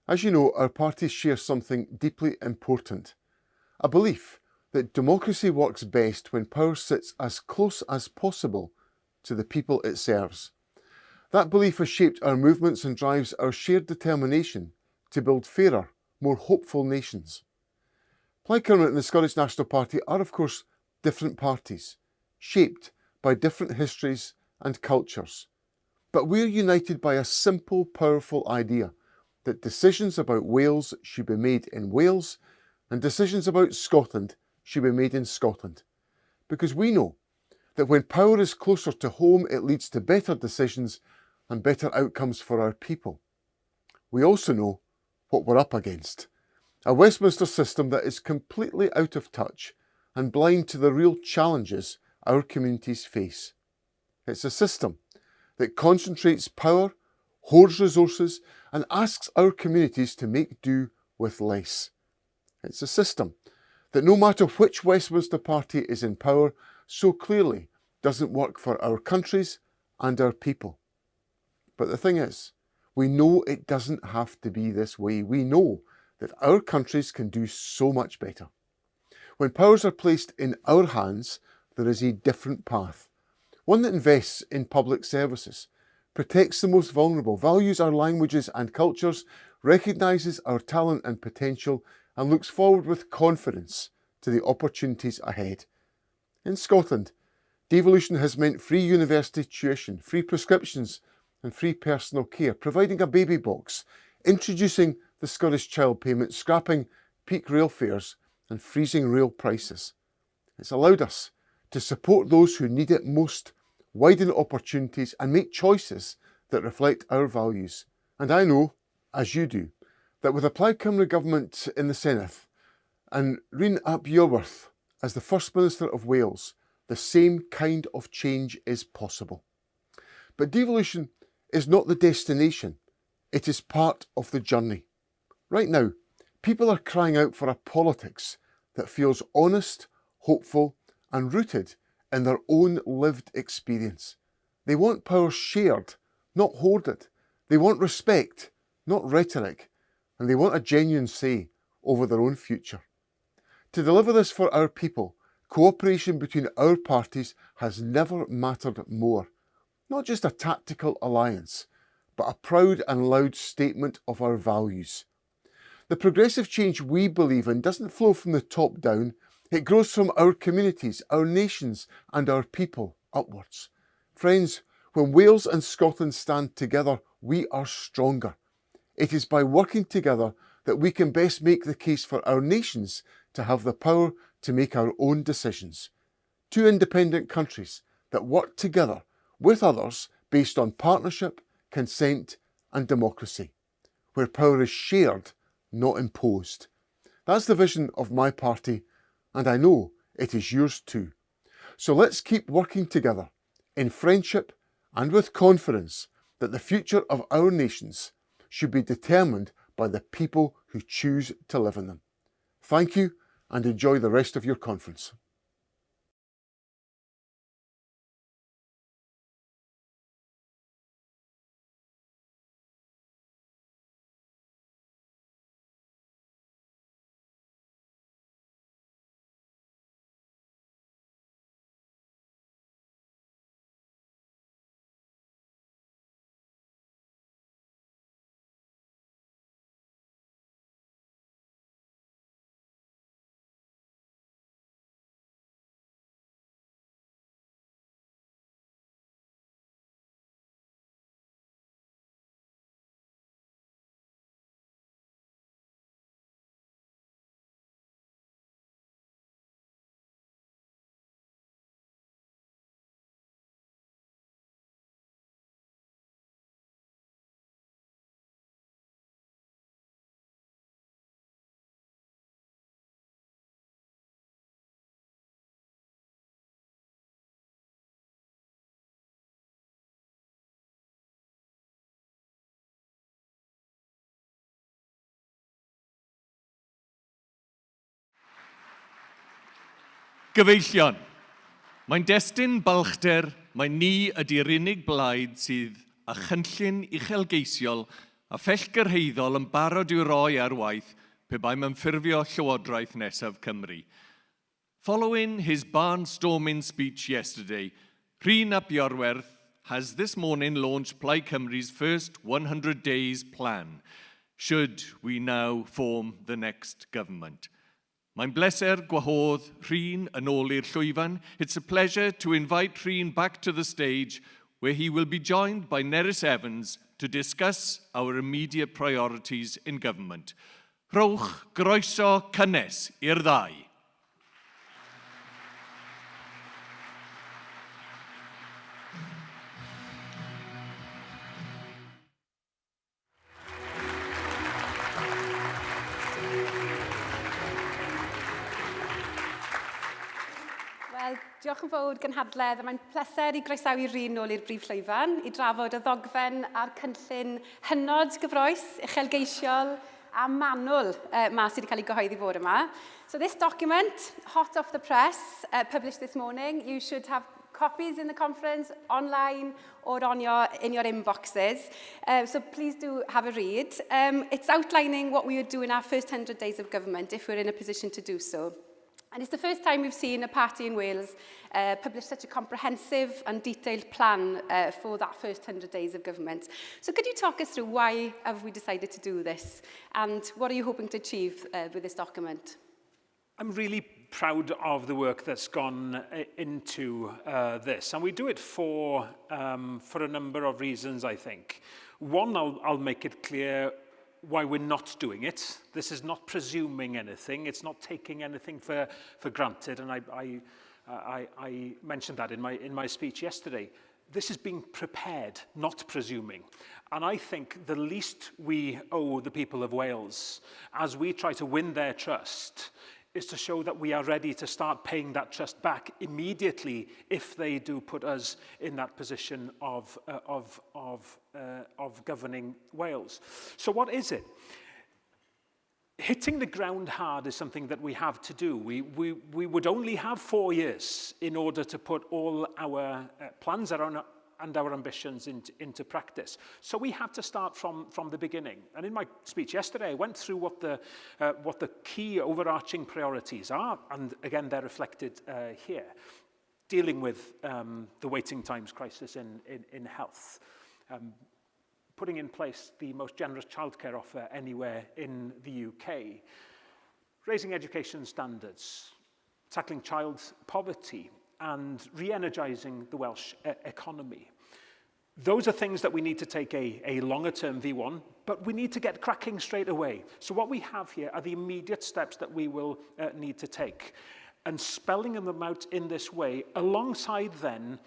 As you know, our party shares something deeply important, a belief that democracy works best when power sits as close as possible to the people it serves. That belief has shaped our movements and drives our shared determination to build fairer, more hopeful nations. Plaid Cymru and the Scottish National Party are, of course, different parties, shaped by different histories and cultures. But we're united by a simple, powerful idea that decisions about Wales should be made in Wales and decisions about Scotland should be made in Scotland. Because we know that when power is closer to home, it leads to better decisions and better outcomes for our people. We also know what we're up against. A Westminster system that is completely out of touch and blind to the real challenges our communities face. It's a system that concentrates power, hoards resources, and asks our communities to make do with less. It's a system that no matter which Westminster party is in power, so clearly doesn't work for our countries and our people. But the thing is, we know it doesn't have to be this way. We know that our countries can do so much better. When powers are placed in our hands, there is a different path. One that invests in public services, protects the most vulnerable, values our languages and cultures, recognises our talent and potential, and looks forward with confidence to the opportunities ahead. In Scotland, devolution has meant free university tuition, free prescriptions and free personal care, providing a baby box, introducing the Scottish Child Payment, scrapping peak rail fares and freezing rail prices. It's allowed us to support those who need it most, widen opportunities and make choices that reflect our values. And I know, as you do, that with a Plaid Cymru government in the Senedd and Rhyn ap Iorwerth as the First Minister of Wales, the same kind of change is possible. But devolution is not the destination, it is part of the journey. Right now, people are crying out for a politics that feels honest, hopeful and rooted in their own lived experience. They want power shared, not hoarded. They want respect, not rhetoric. And they want a genuine say over their own future. To deliver this for our people, cooperation between our parties has never mattered more. Not just a tactical alliance, but a proud and loud statement of our values. The progressive change we believe in doesn't flow from the top down. It grows from our communities, our nations and our people upwards. Friends, when Wales and Scotland stand together, we are stronger. It is by working together that we can best make the case for our nations to have the power to make our own decisions. Two independent countries that work together with others based on partnership, consent and democracy, where power is shared, not imposed. That's the vision of my party, and I know it is yours too. So let's keep working together in friendship and with confidence that the future of our nations should be determined by the people who choose to live in them. Thank you and enjoy the rest of your conference. Gyfeillion, mae'n destun balchder mae ni ydy'r unig blaid sydd â chynllun uchelgeisiol a phellgyrhaeddol yn barod i'w roi ar waith pe bai mewn ffurfio Llywodraeth Nesaf Cymru. Following his barnstorming speech yesterday, Rhyn ap Iorwerth has this morning launched Plaid Cymru's first 100 days plan, should we now form the next government. Mae'n bleser gwahodd Rhyn yn ôl i'r llwyfan. It's a pleasure to invite Rhyn back to the stage where he will be joined by Nerys Evans to discuss our immediate priorities in government. Rhowch groeso cynnes i'r ddau. Wel, diolch yn fawr Cynhadledd, a mae'n pleser i groesawu Rhyn nôl i'r brif llwyfan i drafod y ddogfen a'r cynllun hynod gyfroes, uchelgeisiol a manwl mas sydd wedi cael ei gyhoeddi fod yma. So this document, hot off the press, published this morning, you should have copies in the conference, online, or in your inboxes. So please do have a read. It's outlining what we would do in our first 100 days of government if we're in a position to do so. And it's the first time we've seen a party in Wales publish such a comprehensive and detailed plan for that first 100 days of government. So could you talk us through why have we decided to do this? And what are you hoping to achieve with this document? I'm really proud of the work that's gone into this. And we do it for a number of reasons, I think. One, I'll make it clear why we're not doing it. This is not presuming anything. It's not taking anything for granted. And I mentioned that in my speech yesterday. This is being prepared, not presuming. And I think the least we owe the people of Wales as we try to win their trust is to show that we are ready to start paying that trust back immediately if they do put us in that position of governing Wales. So what is it? Hitting the ground hard is something that we have to do. We would only have 4 years in order to put all our plans and our ambitions into practice. So we had to start from the beginning. And in my speech yesterday, I went through what the key overarching priorities are, and again, they're reflected here. Dealing with the waiting times crisis in health, putting in place the most generous childcare offer anywhere in the UK, raising education standards, tackling child poverty, and re-energising the Welsh economy. Those are things that we need to take a longer-term view on, but we need to get cracking straight away. So what we have here are the immediate steps that we will need to take. And spelling them out in this way, alongside then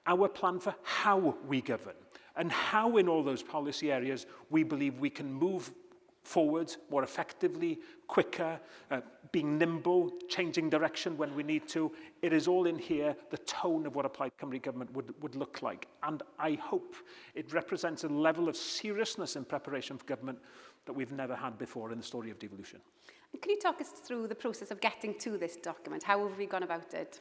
our plan for how we govern, and how in all those policy areas we believe we can move forward more effectively, quicker, being nimble, changing direction when we need to. It is all in here, the tone of what a Plaid Cymru government would look like. And I hope it represents a level of seriousness in preparation for government that we've never had before in the story of devolution. And can you talk us through the process of getting to this document? How have we gone about it?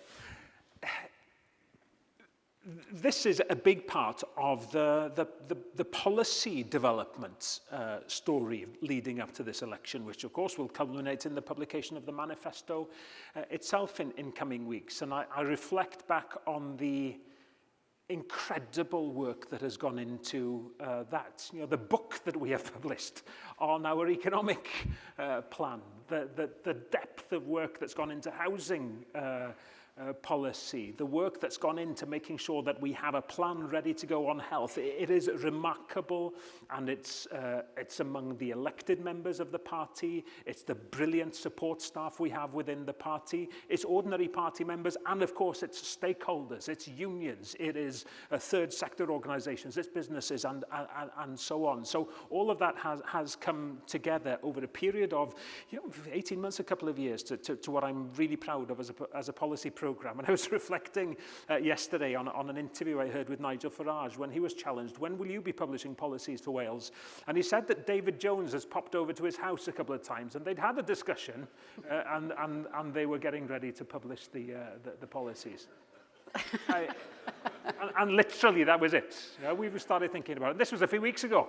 This is a big part of the policy development story leading up to this election, which of course will culminate in the publication of the manifesto itself in coming weeks. And I reflect back on the incredible work that has gone into that. You know, the book that we have published on our economic plan, the depth of work that's gone into housing policy, the work that's gone into making sure that we have a plan ready to go on health. It is remarkable, and it's among the elected members of the party. It's the brilliant support staff we have within the party. It's ordinary party members, and of course it's stakeholders, it's unions, it is third sector organisations, it's businesses, and so on. So all of that has come together over a period of 18 months, a couple of years, to what I'm really proud of as a policy programme. And I was reflecting yesterday on an interview I heard with Nigel Farage when he was challenged, when will you be publishing policies for Wales? And he said that David Jones has popped over to his house a couple of times, and they'd had a discussion, and they were getting ready to publish the policies. And literally, that was it. We started thinking about it. This was a few weeks ago.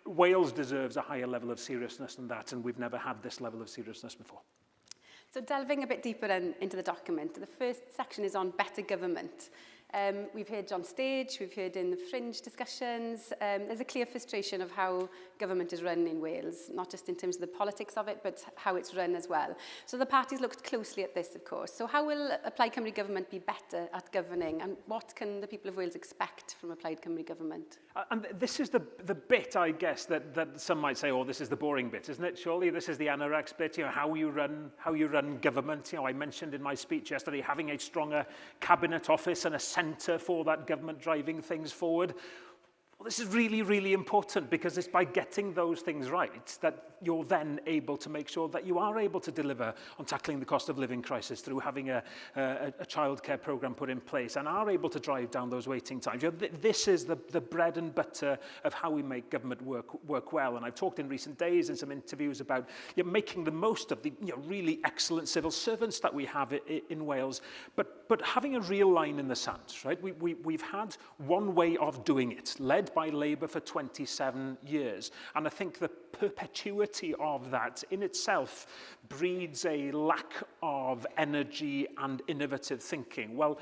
Wales deserves a higher level of seriousness than that, and we've never had this level of seriousness before. So delving a bit deeper into the document, the first section is on better government. We've heard on stage, we've heard in the fringe discussions, there's a clear frustration of how government is run in Wales, not just in terms of the politics of it, but how it's run as well. So the parties looked closely at this, of course. So how will a Plaid Cymru government be better at governing, and what can the people of Wales expect from a Plaid Cymru government? And this is the bit, I guess, that some might say, oh, this is the boring bit, isn't it? Surely this is the anorex bit, how you run government. I mentioned in my speech yesterday having a stronger cabinet office and a centre for that government driving things forward. Well, this is really, really important, because it's by getting those things right that you're then able to make sure that you are able to deliver on tackling the cost of living crisis through having a childcare programme put in place, and are able to drive down those waiting times. This is the bread and butter of how we make government work well. And I've talked in recent days in some interviews about making the most of the really excellent civil servants that we have in Wales, but having a real line in the sand, right? We've had one way of doing it, led by Labour for 27 years. And I think the perpetuity of that in itself breeds a lack of energy and innovative thinking. Well,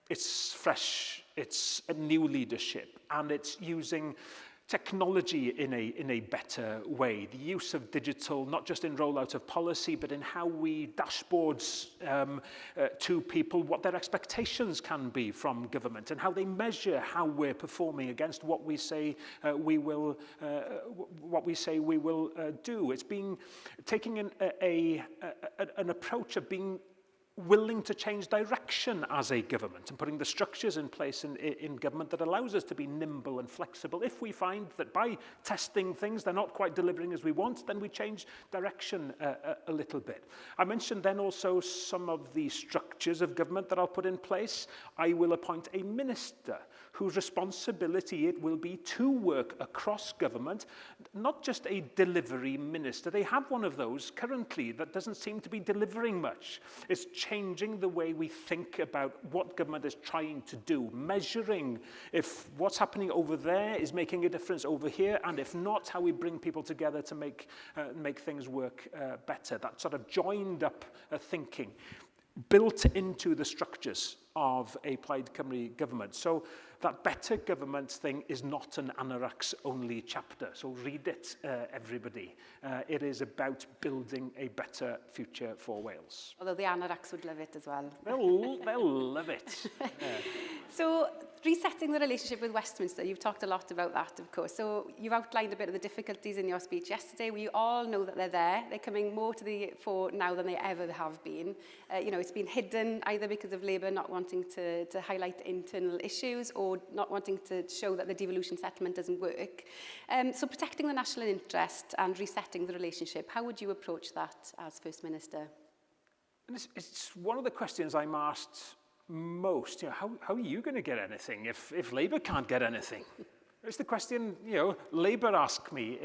it's fresh, it's a new leadership, and it's using technology in a better way. The use of digital, not just in rollout of policy, but in how we dashboards to people what their expectations can be from government, and how they measure how we're performing against what we say we will do. It's taking an approach of being willing to change direction as a government, and putting the structures in place in government that allows us to be nimble and flexible. If we find that by testing things they're not quite delivering as we want, then we change direction a little bit. I mentioned then also some of the structures of government that I'll put in place. I will appoint a minister whose responsibility it will be to work across government, not just a delivery minister. They have one of those currently that doesn't seem to be delivering much. It's changing the way we think about what government is trying to do, measuring if what's happening over there is making a difference over here, and if not, how we bring people together to make things work better. That sort of joined up thinking built into the structures of a Plaid Cymru government. So that better government thing is not an anorex-only chapter. So read it, everybody. It is about building a better future for Wales. Although the anorex would love it as well. They'll love it. Yeah. So resetting the relationship with Westminster, you've talked a lot about that, of course. So you've outlined a bit of the difficulties in your speech yesterday. We all know that they're there. They're coming more to the fore now than they ever have been. It's been hidden either because of Labour not wanting to highlight internal issues, or not wanting to show that the devolution settlement doesn't work. So protecting the national interest and resetting the relationship, how would you approach that as First Minister? And it's one of the questions I'm asked most. How are you going to get anything if Labour can't get anything? It's the question, Labour ask me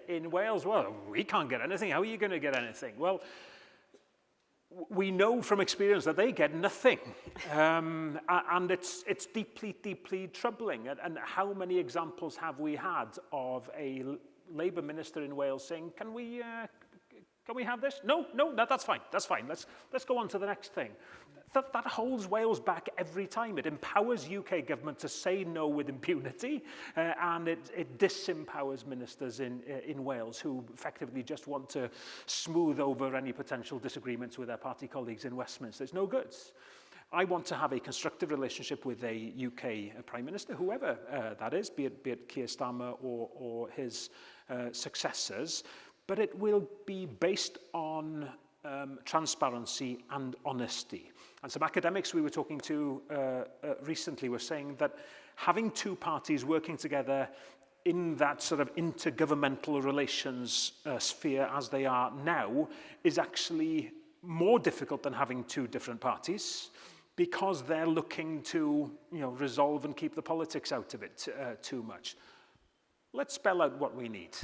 in Wales, well, we can't get anything, how are you going to get anything? Well, we know from experience that they get nothing, and it's deeply, deeply troubling. And how many examples have we had of a Labour minister in Wales saying, can we have this? No, that's fine. Let's go on to the next thing. That holds Wales back every time. It empowers UK government to say no with impunity, and it disempowers ministers in Wales who effectively just want to smooth over any potential disagreements with their party colleagues in Westminster. It's no good. I want to have a constructive relationship with a UK Prime Minister, whoever that is, be it Keir Starmer or his successors, but it will be based on transparency and honesty. And some academics we were talking to recently were saying that having two parties working together in that sort of intergovernmental relations sphere as they are now is actually more difficult than having two different parties, because they're looking to resolve and keep the politics out of it too much. Let's spell out what we need.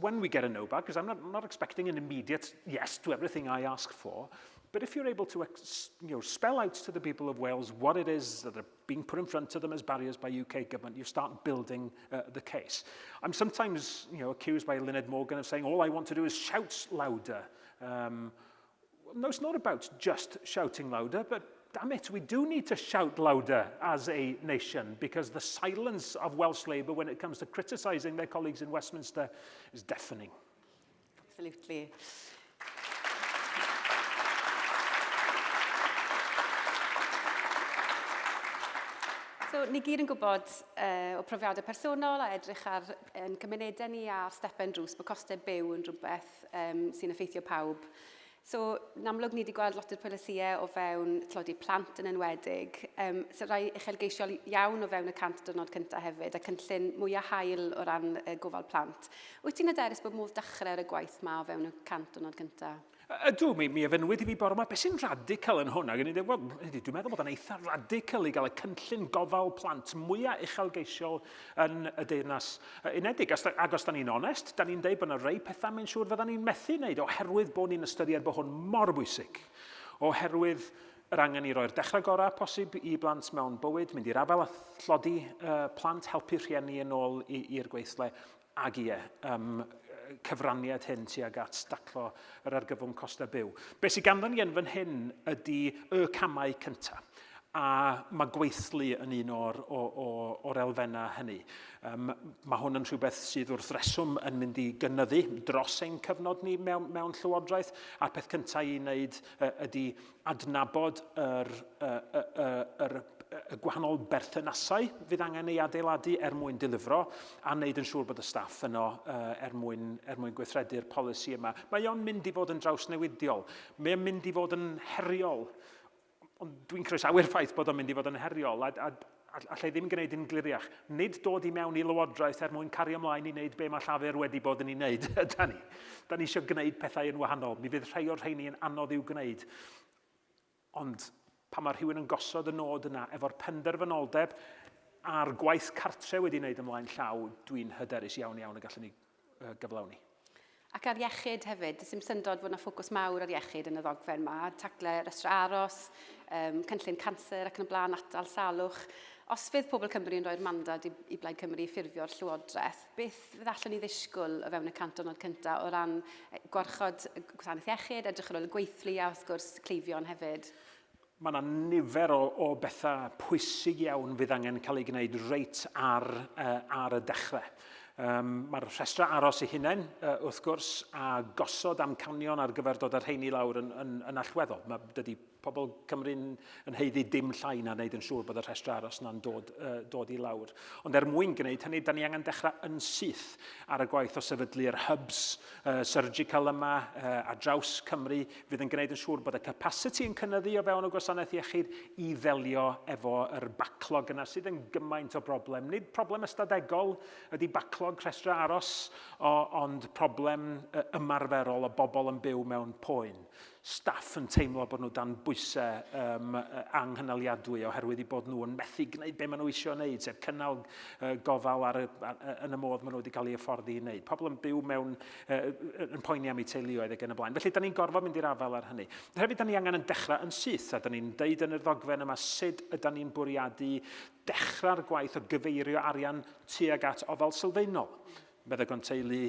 when we get a no back, because I'm not expecting an immediate yes to everything I ask for, but if you're able to spell out to the people of Wales what it is that are being put in front of them as barriers by UK government, you start building the case. I'm sometimes accused by Lyned Morgan of saying all I want to do is shout louder. No, it's not about just shouting louder, but damn it, we do need to shout louder as a nation, because the silence of Welsh Labour when it comes to criticising their colleagues in Westminster is deafening. Absolutely. So, ni gyd yn gwybod o profiadau personol a edrych ar cymunedau ni a'r stepen drws bod costau byw yn rhywbeth sy'n effeithio pawb. So, yn amlwg ni wedi gweld lot o'r polisïau o fewn tlodi plant yn enwedig. So, rai uchelgeisiol iawn o fewn y 100 diwrnod cyntaf hefyd, a cynllun mwyaf hael o ran gofal plant. Wyt ti'n hyderus bod modd dechrau'r gwaith yma o fewn y 100 diwrnod cyntaf? Ydw, mi efenwyd i fi bore yma. Beth sy'n radical yn hwnna? Dwi'n meddwl bod yn eitha radical i gael y cynllun gofal plant mwyaf uchelgeisiol yn y Deyrnas Unedig. Ac os da ni'n onest, da ni'n deud bod yna rei pethau mae'n siŵr fydda ni'n methu wneud oherwydd bod ni'n ystyried bod hwn mor bwysig. Oherwydd yr angen i roi'r dechrau gorau posib i blant mewn bywyd, mynd i'r afel a thlodi plant, helpu rhieni yn ôl i'r gweithle ag cyfraniad hyn tuag at daclo yr argyfwng costau byw. Be sy'n ganddon ni yn fan hyn ydy y camau cyntaf. A mae gweithlu yn un o'r elfennau hynny. Mae hwn yn rhywbeth sydd wrth reswm yn mynd i gynyddu dros ein cyfnod ni mewn llywodraeth. A'r peth cyntaf i wneud ydy adnabod y gwahanol berthnasau fydd angen ei adeiladu mwyn dilifro a wneud yn siŵr bod y staff yno mwyn gweithredu'r polisi yma. Mae o'n mynd i fod yn drawsnewidiol. Mae'n mynd i fod yn heriol. Ond dwi'n croesawu'r ffaith bod o'n mynd i fod yn heriol a allai ddim gwneud yn gliriach. Nid dod i mewn i lywodraeth mwyn cario ymlaen i wneud be mae llafur wedi bod yn ei wneud. Da ni eisiau gwneud pethau yn wahanol. Mi fydd rhai o'r rheini yn anodd i'w gwneud. Ond pan mae rhywun yn gosod y nod yna efo'r penderfynoldeb a'r gwaith cartre wedi wneud ymlaen llaw, dwi'n hyderus iawn y gallwn ni gyflawni. Ac ar iechyd hefyd, dim syndod fod yna ffocws mawr ar iechyd yn y ddogfen yma, tagle restr aros, cynllun canser ac yn y blaen atal salwch. Os fydd pobl Cymru yn rhoi'r mandad i Plaid Cymru i ffurfio'r llywodraeth, beth fydd allan ni ddisgwyl o fewn y 100 diwrnod cyntaf o ran gwarchod gwasanaeth iechyd, edrych ar ôl y gweithlu a wrth gwrs cleifion hefyd? Mae yna nifer o bethau pwysig iawn fydd angen cael ei gwneud reit ar y dechrau. Mae'r rhestra aros eu hunain, wrth gwrs, a gosod amcanion ar gyfer dod ar rheini lawr yn allweddol. Dydy pobl Cymru yn heiddi dim llai na wneud yn siŵr bod y rhestra aros yna'n dod i lawr. Ond mwyn gwneud hynny, da ni angen dechrau yn syth ar y gwaith o sefydlu'r hubs surgical yma a draws Cymru fydd yn gwneud yn siŵr bod y capacity yn cynyddu o fewn y gwasanaeth iechyd i ddelio efo'r backlog yna sydd yn gymaint o broblem. Nid problem ystadegol ydy backlog rhestra aros, ond problem ymarferol o bobl yn byw mewn poen. Staff yn teimlo bod nhw dan bwysau anghynaliadwy oherwydd i bod nhw yn methu gwneud be maen nhw eisiau wneud, sef cynnal gofal yn y modd maen nhw wedi cael ei hyfforddi i wneud. Pobl yn byw yn poeni am eu teuluoedd ac yn y blaen. Felly, da ni'n gorfod mynd i'r afel ar hynny. Hefyd, da ni angen yn dechrau yn syth, a da ni'n deud yn y ddogfen yma sut ydym ni'n bwriadu dechrau'r gwaith o gyfeirio arian tuag at ofal sylfaenol. Meddygon teulu,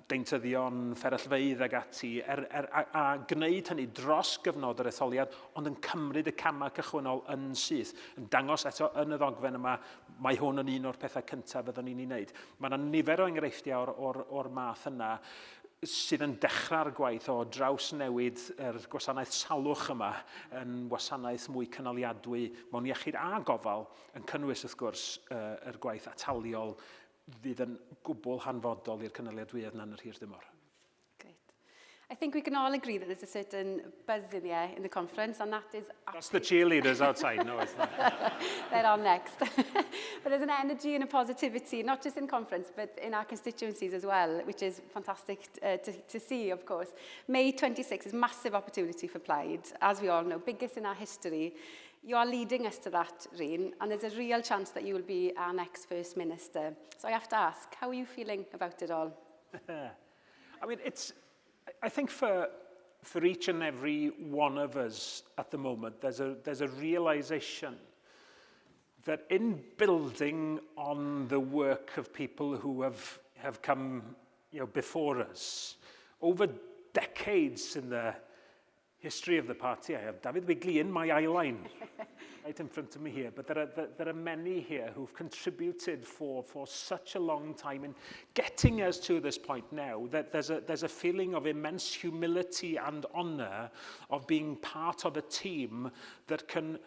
deintyddion, fferyllfeidd ag ati, a gwneud hynny dros gyfnod yr etholiad, ond yn cymryd y camau cychwynnol yn syth. Yn dangos eto yn y ddogfen yma, mae hwn yn un o'r pethau cyntaf fyddwn ni'n ei wneud. Mae yna nifer o enghreifftiau o'r math yna sydd yn dechrau'r gwaith o draws newid yr gwasanaeth salwch yma yn wasanaeth mwy cynaliadwy mewn iechyd a gofal, yn cynnwys wrth gwrs yr gwaith ataliol fydd yn gwbl hanfodol i'r cynaliadwyedd yna'n yr hir dymor. Great. I think we can all agree that there's a certain buzz in the air in the conference, and that is... That's the cheerleaders outside, no, it's not. They're on next. But there's an energy and a positivity, not just in conference, but in our constituencies as well, which is fantastic to see, of course. May 26 is a massive opportunity for Plaid, as we all know, biggest in our history. You are leading us to that, Rhyn, and there's a real chance that you will be our next First Minister. So I have to ask, how are you feeling about it all? I mean, I think for each and every one of us at the moment, there's a realization that in building on the work of people who have come before us, over decades in the history of the party, I have David Wigley in my eye line, right in front of me here, but there are many here who've contributed for such a long time in getting us to this point now, that there's a feeling of immense humility and honour of being part of a team that can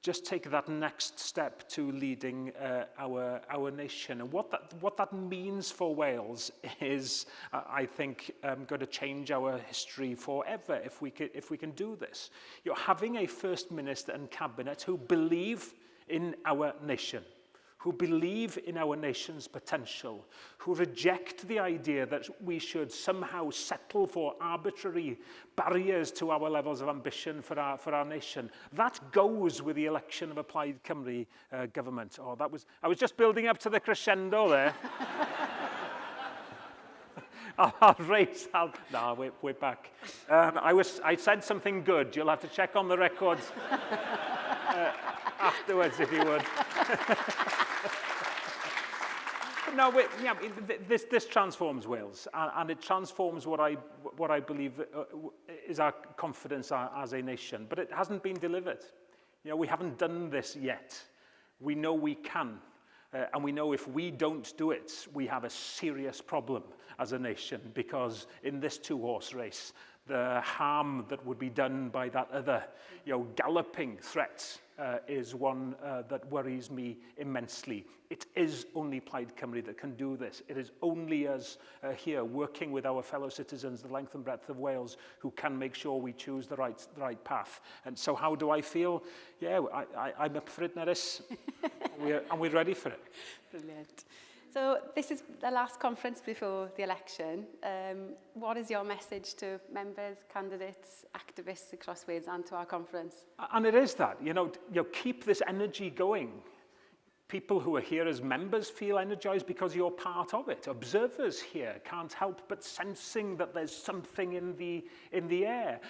just take that next step to leading our nation. And what that means for Wales is, I think, going to change our history forever if we can do this. You're having a First Minister and Cabinet who believe in our nation, who believe in our nation's potential, who reject the idea that we should somehow settle for arbitrary barriers to our levels of ambition for our nation. That goes with the election of a Plaid Cymru government. Oh, I was just building up to the crescendo there. I'll raise. No, we're back. I said something good. You'll have to check on the records afterwards if you would. No, this transforms Wales, and it transforms what I believe is our confidence as a nation. But it hasn't been delivered. We haven't done this yet. We know we can, and we know if we don't do it, we have a serious problem as a nation, because in this two-horse race, the harm that would be done by that other, galloping threat is one that worries me immensely. It is only Plaid Cymru that can do this. It is only us here working with our fellow citizens, the length and breadth of Wales, who can make sure we choose the right path. And so how do I feel? Yeah, I'm up for it, Nerys. And we're ready for it. Brilliant. So this is the last conference before the election. What is your message to members, candidates, activists across Wales and to our conference? And it is that, keep this energy going. People who are here as members feel energized because you're part of it. Observers here can't help but sensing that there's something in the air.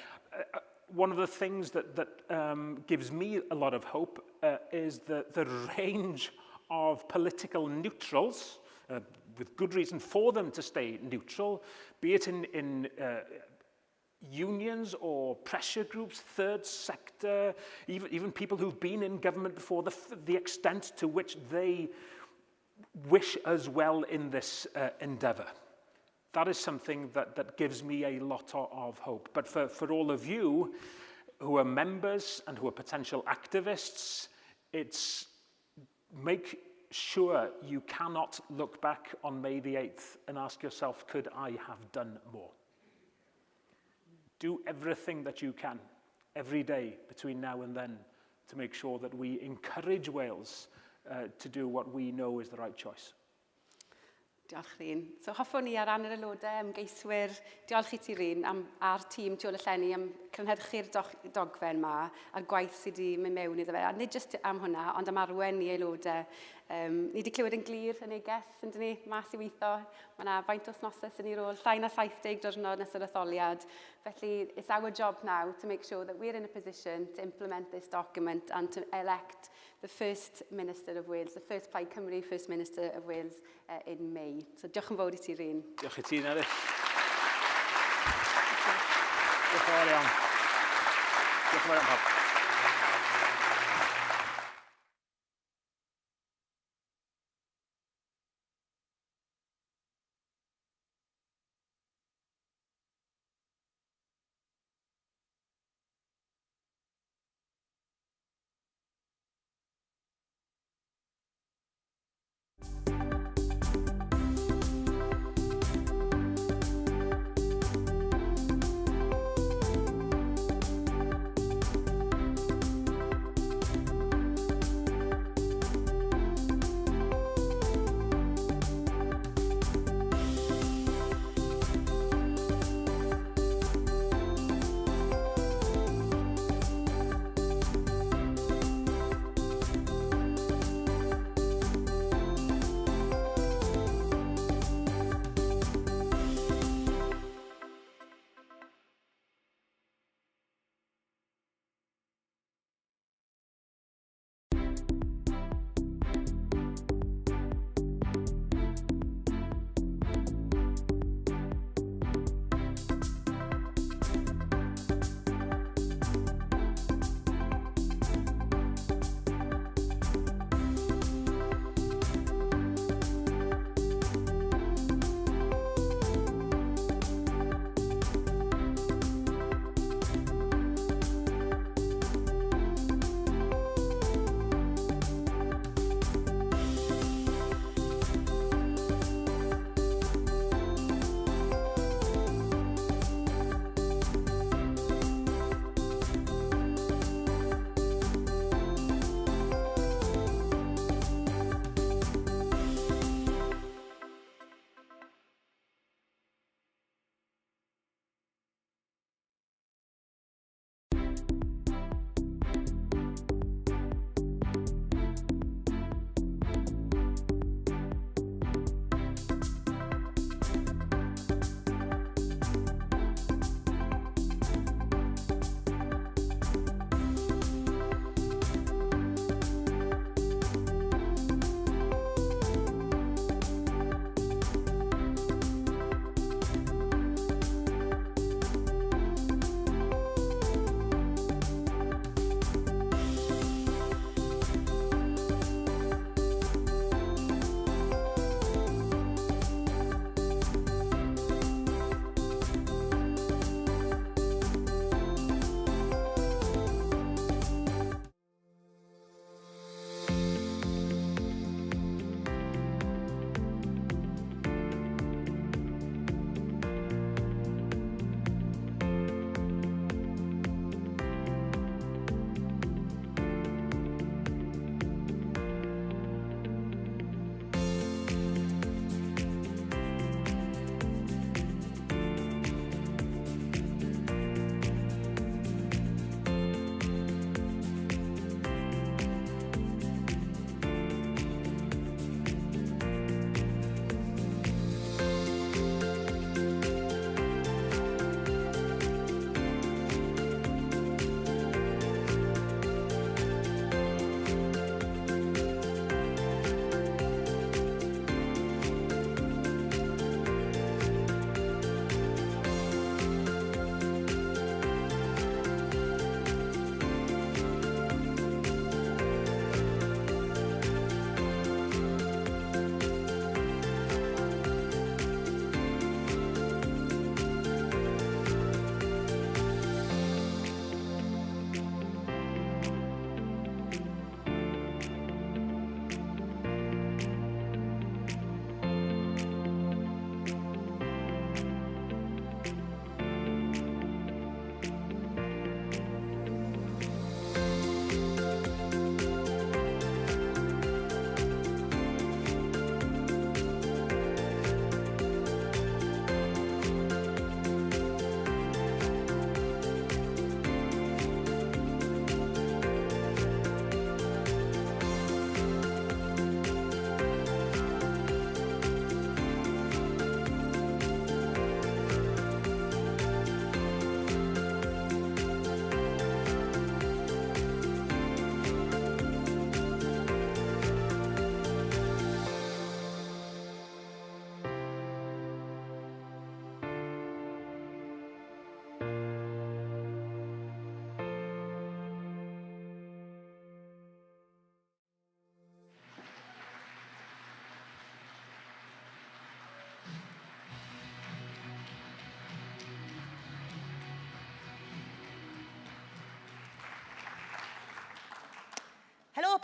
One of the things that gives me a lot of hope is the range of political neutrals, with good reason for them to stay neutral, be it in unions or pressure groups, third sector, even people who've been in government before, the extent to which they wish us well in this endeavour. That is something that gives me a lot of hope. But for all of you who are members and who are potential activists, it's make sure you cannot look back on May the 8th and ask yourself, could I have done more? Do everything that you can every day between now and then to make sure that we encourage Wales to do what we know is the right choice. Diolch, Rhyn. So hoffwn ni ar ran yr aelodau ymgeiswyr, diolch I ti, Rhyn, a'r tîm tu ôl y llenni am cynhyrchu'r dogfen yma a'r gwaith sydd wedi mynd mewn iddo fe. A nid jyst am hwnna, ond am arwen I aelodau. Ni wedi clywed yn glir yn ei ges, yndyn ni, mas I weithio. Mae yna faint wythnosau sy'n ei rôl, llai na 70 diwrnod nes yr etholiad. Felly, it's our job now to make sure that we're in a position to implement this document and to elect the First Minister of Wales, the first Plaid Cymru First Minister of Wales in May. So diolch yn fawr I ti, Rhyn. Diolch I ti, Nerys. Diolch yn fawr iawn. Diolch yn fawr iawn, pawb.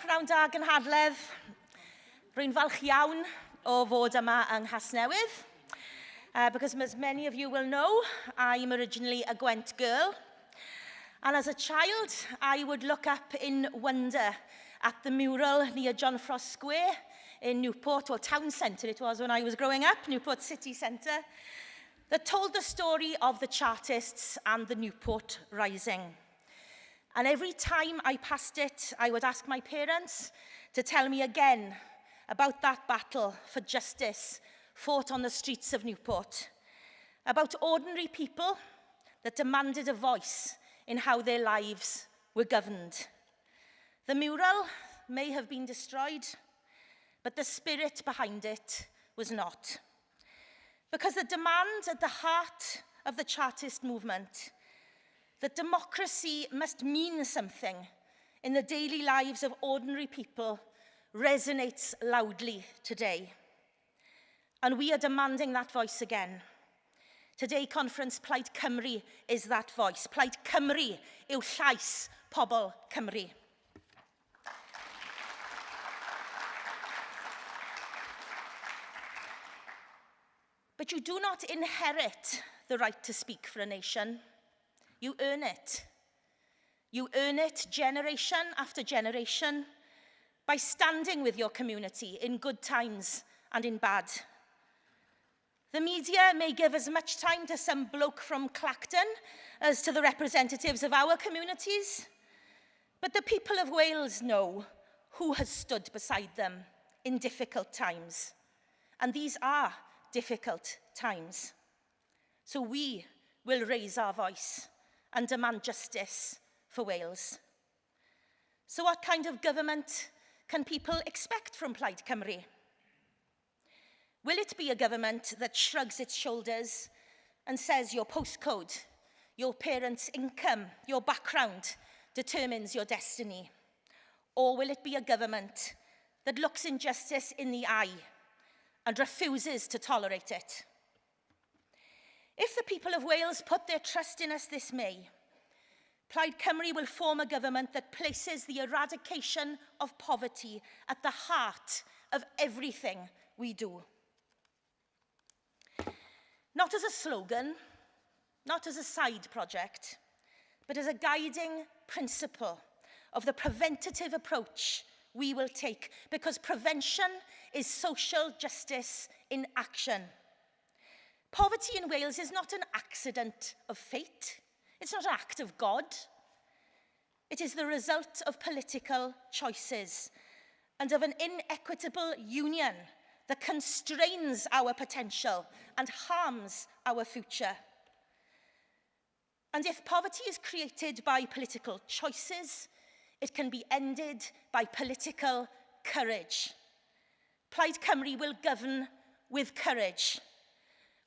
pnawn da Cynhadledd. Rwy'n falch iawn o fod yma yng Nghasnewydd. Because as many of you will know, I'm originally a Gwent girl. And as a child, I would look up in wonder at the mural near John Frost Square in Newport, well, town centre it was when I was growing up, Newport city centre, that told the story of the Chartists and the Newport Rising. And every time I passed it, I would ask my parents to tell me again about that battle for justice fought on the streets of Newport, about ordinary people that demanded a voice in how their lives were governed. The mural may have been destroyed, but the spirit behind it was not. Because the demand at the heart of the Chartist movement, that democracy must mean something in the daily lives of ordinary people, resonates loudly today. And we are demanding that voice again. Today, conference Plaid Cymru is that voice. Plaid Cymru yw llais pobl Cymru. But you do not inherit the right to speak for a nation. You earn it. You earn it generation after generation by standing with your community in good times and in bad. The media may give as much time to some bloke from Clacton as to the representatives of our communities, but the people of Wales know who has stood beside them in difficult times. And these are difficult times. So we will raise our voice and demand justice for Wales. So what kind of government can people expect from Plaid Cymru? Will it be a government that shrugs its shoulders and says your postcode, your parents' income, your background determines your destiny? Or will it be a government that looks injustice in the eye and refuses to tolerate it? If the people of Wales put their trust in us this May, Plaid Cymru will form a government that places the eradication of poverty at the heart of everything we do. Not as a slogan, not as a side project, but as a guiding principle of the preventative approach we will take, because prevention is social justice in action. Poverty in Wales is not an accident of fate. It's not an act of God. It is the result of political choices and of an inequitable union that constrains our potential and harms our future. And if poverty is created by political choices, it can be ended by political courage. Plaid Cymru will govern with courage.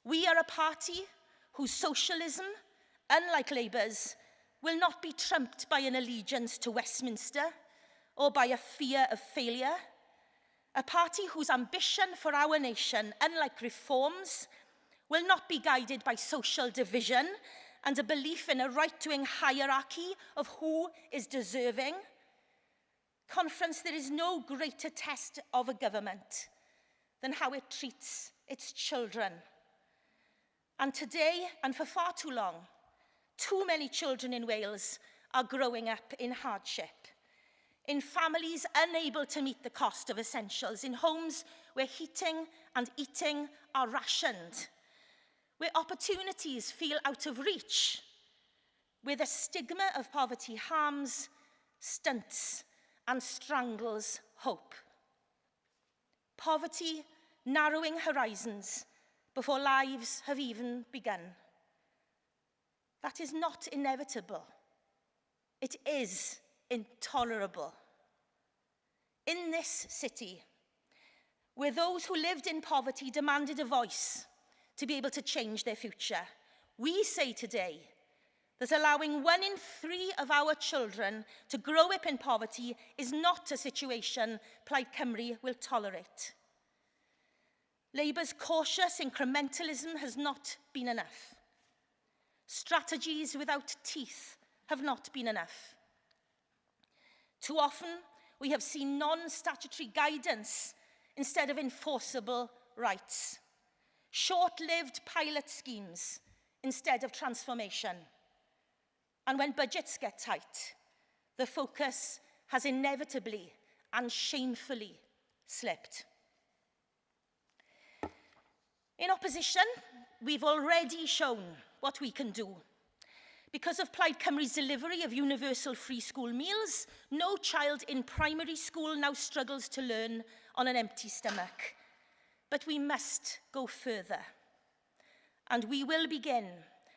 We are a party whose socialism, unlike Labour's, will not be trumped by an allegiance to Westminster or by a fear of failure. A party whose ambition for our nation, unlike Reform's, will not be guided by social division and a belief in a right-wing hierarchy of who is deserving. Conference, there is no greater test of a government than how it treats its children. And today, and for far too long, too many children in Wales are growing up in hardship, in families unable to meet the cost of essentials, in homes where heating and eating are rationed, where opportunities feel out of reach, where the stigma of poverty harms, stunts, and strangles hope. Poverty narrowing horizons before lives have even begun. That is not inevitable. It is intolerable. In this city, where those who lived in poverty demanded a voice to be able to change their future, we say today that allowing 1 in 3 of our children to grow up in poverty is not a situation Plaid Cymru will tolerate. Labour's cautious incrementalism has not been enough. Strategies without teeth have not been enough. Too often, We have seen non-statutory guidance instead of enforceable rights. Short-lived pilot schemes instead of transformation. And when budgets get tight, the focus has inevitably and shamefully slipped. In opposition, we've already shown what we can do. Because of Plaid Cymru's delivery of universal free school meals, no child in primary school now struggles to learn on an empty stomach. But we must go further. And we will begin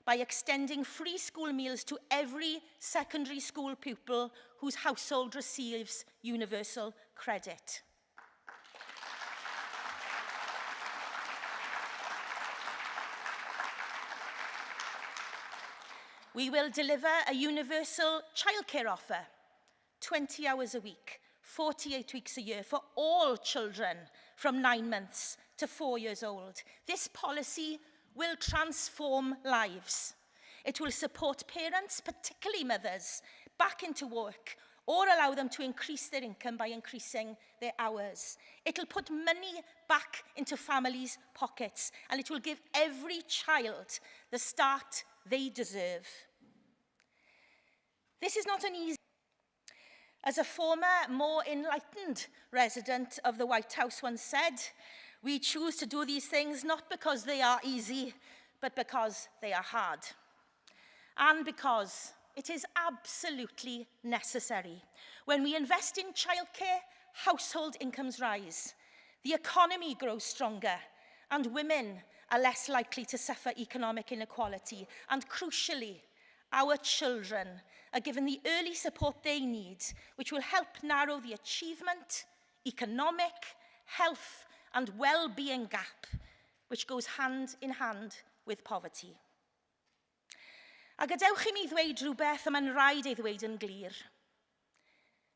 by extending free school meals to every secondary school pupil whose household receives universal credit. We will deliver a universal childcare offer, 20 hours a week, 48 weeks a year for all children from 9 months to 4 years old. This policy will transform lives. It will support parents, particularly mothers, back into work or allow them to increase their income by increasing their hours. It'll put money back into families' pockets, and it will give every child the start they deserve. This is not an easy. As a former, more enlightened resident of the White House once said, we choose to do these things not because they are easy, but because they are hard. And because it is absolutely necessary. When we invest in childcare, household incomes rise, the economy grows stronger, and women are less likely to suffer economic inequality. And crucially, our children are given the early support they need, which will help narrow the achievement, economic, health, and well-being gap, which goes hand in hand with poverty. A gadewch I mi ddweud rhywbeth a mae'n rhaid ei ddweud yn glir.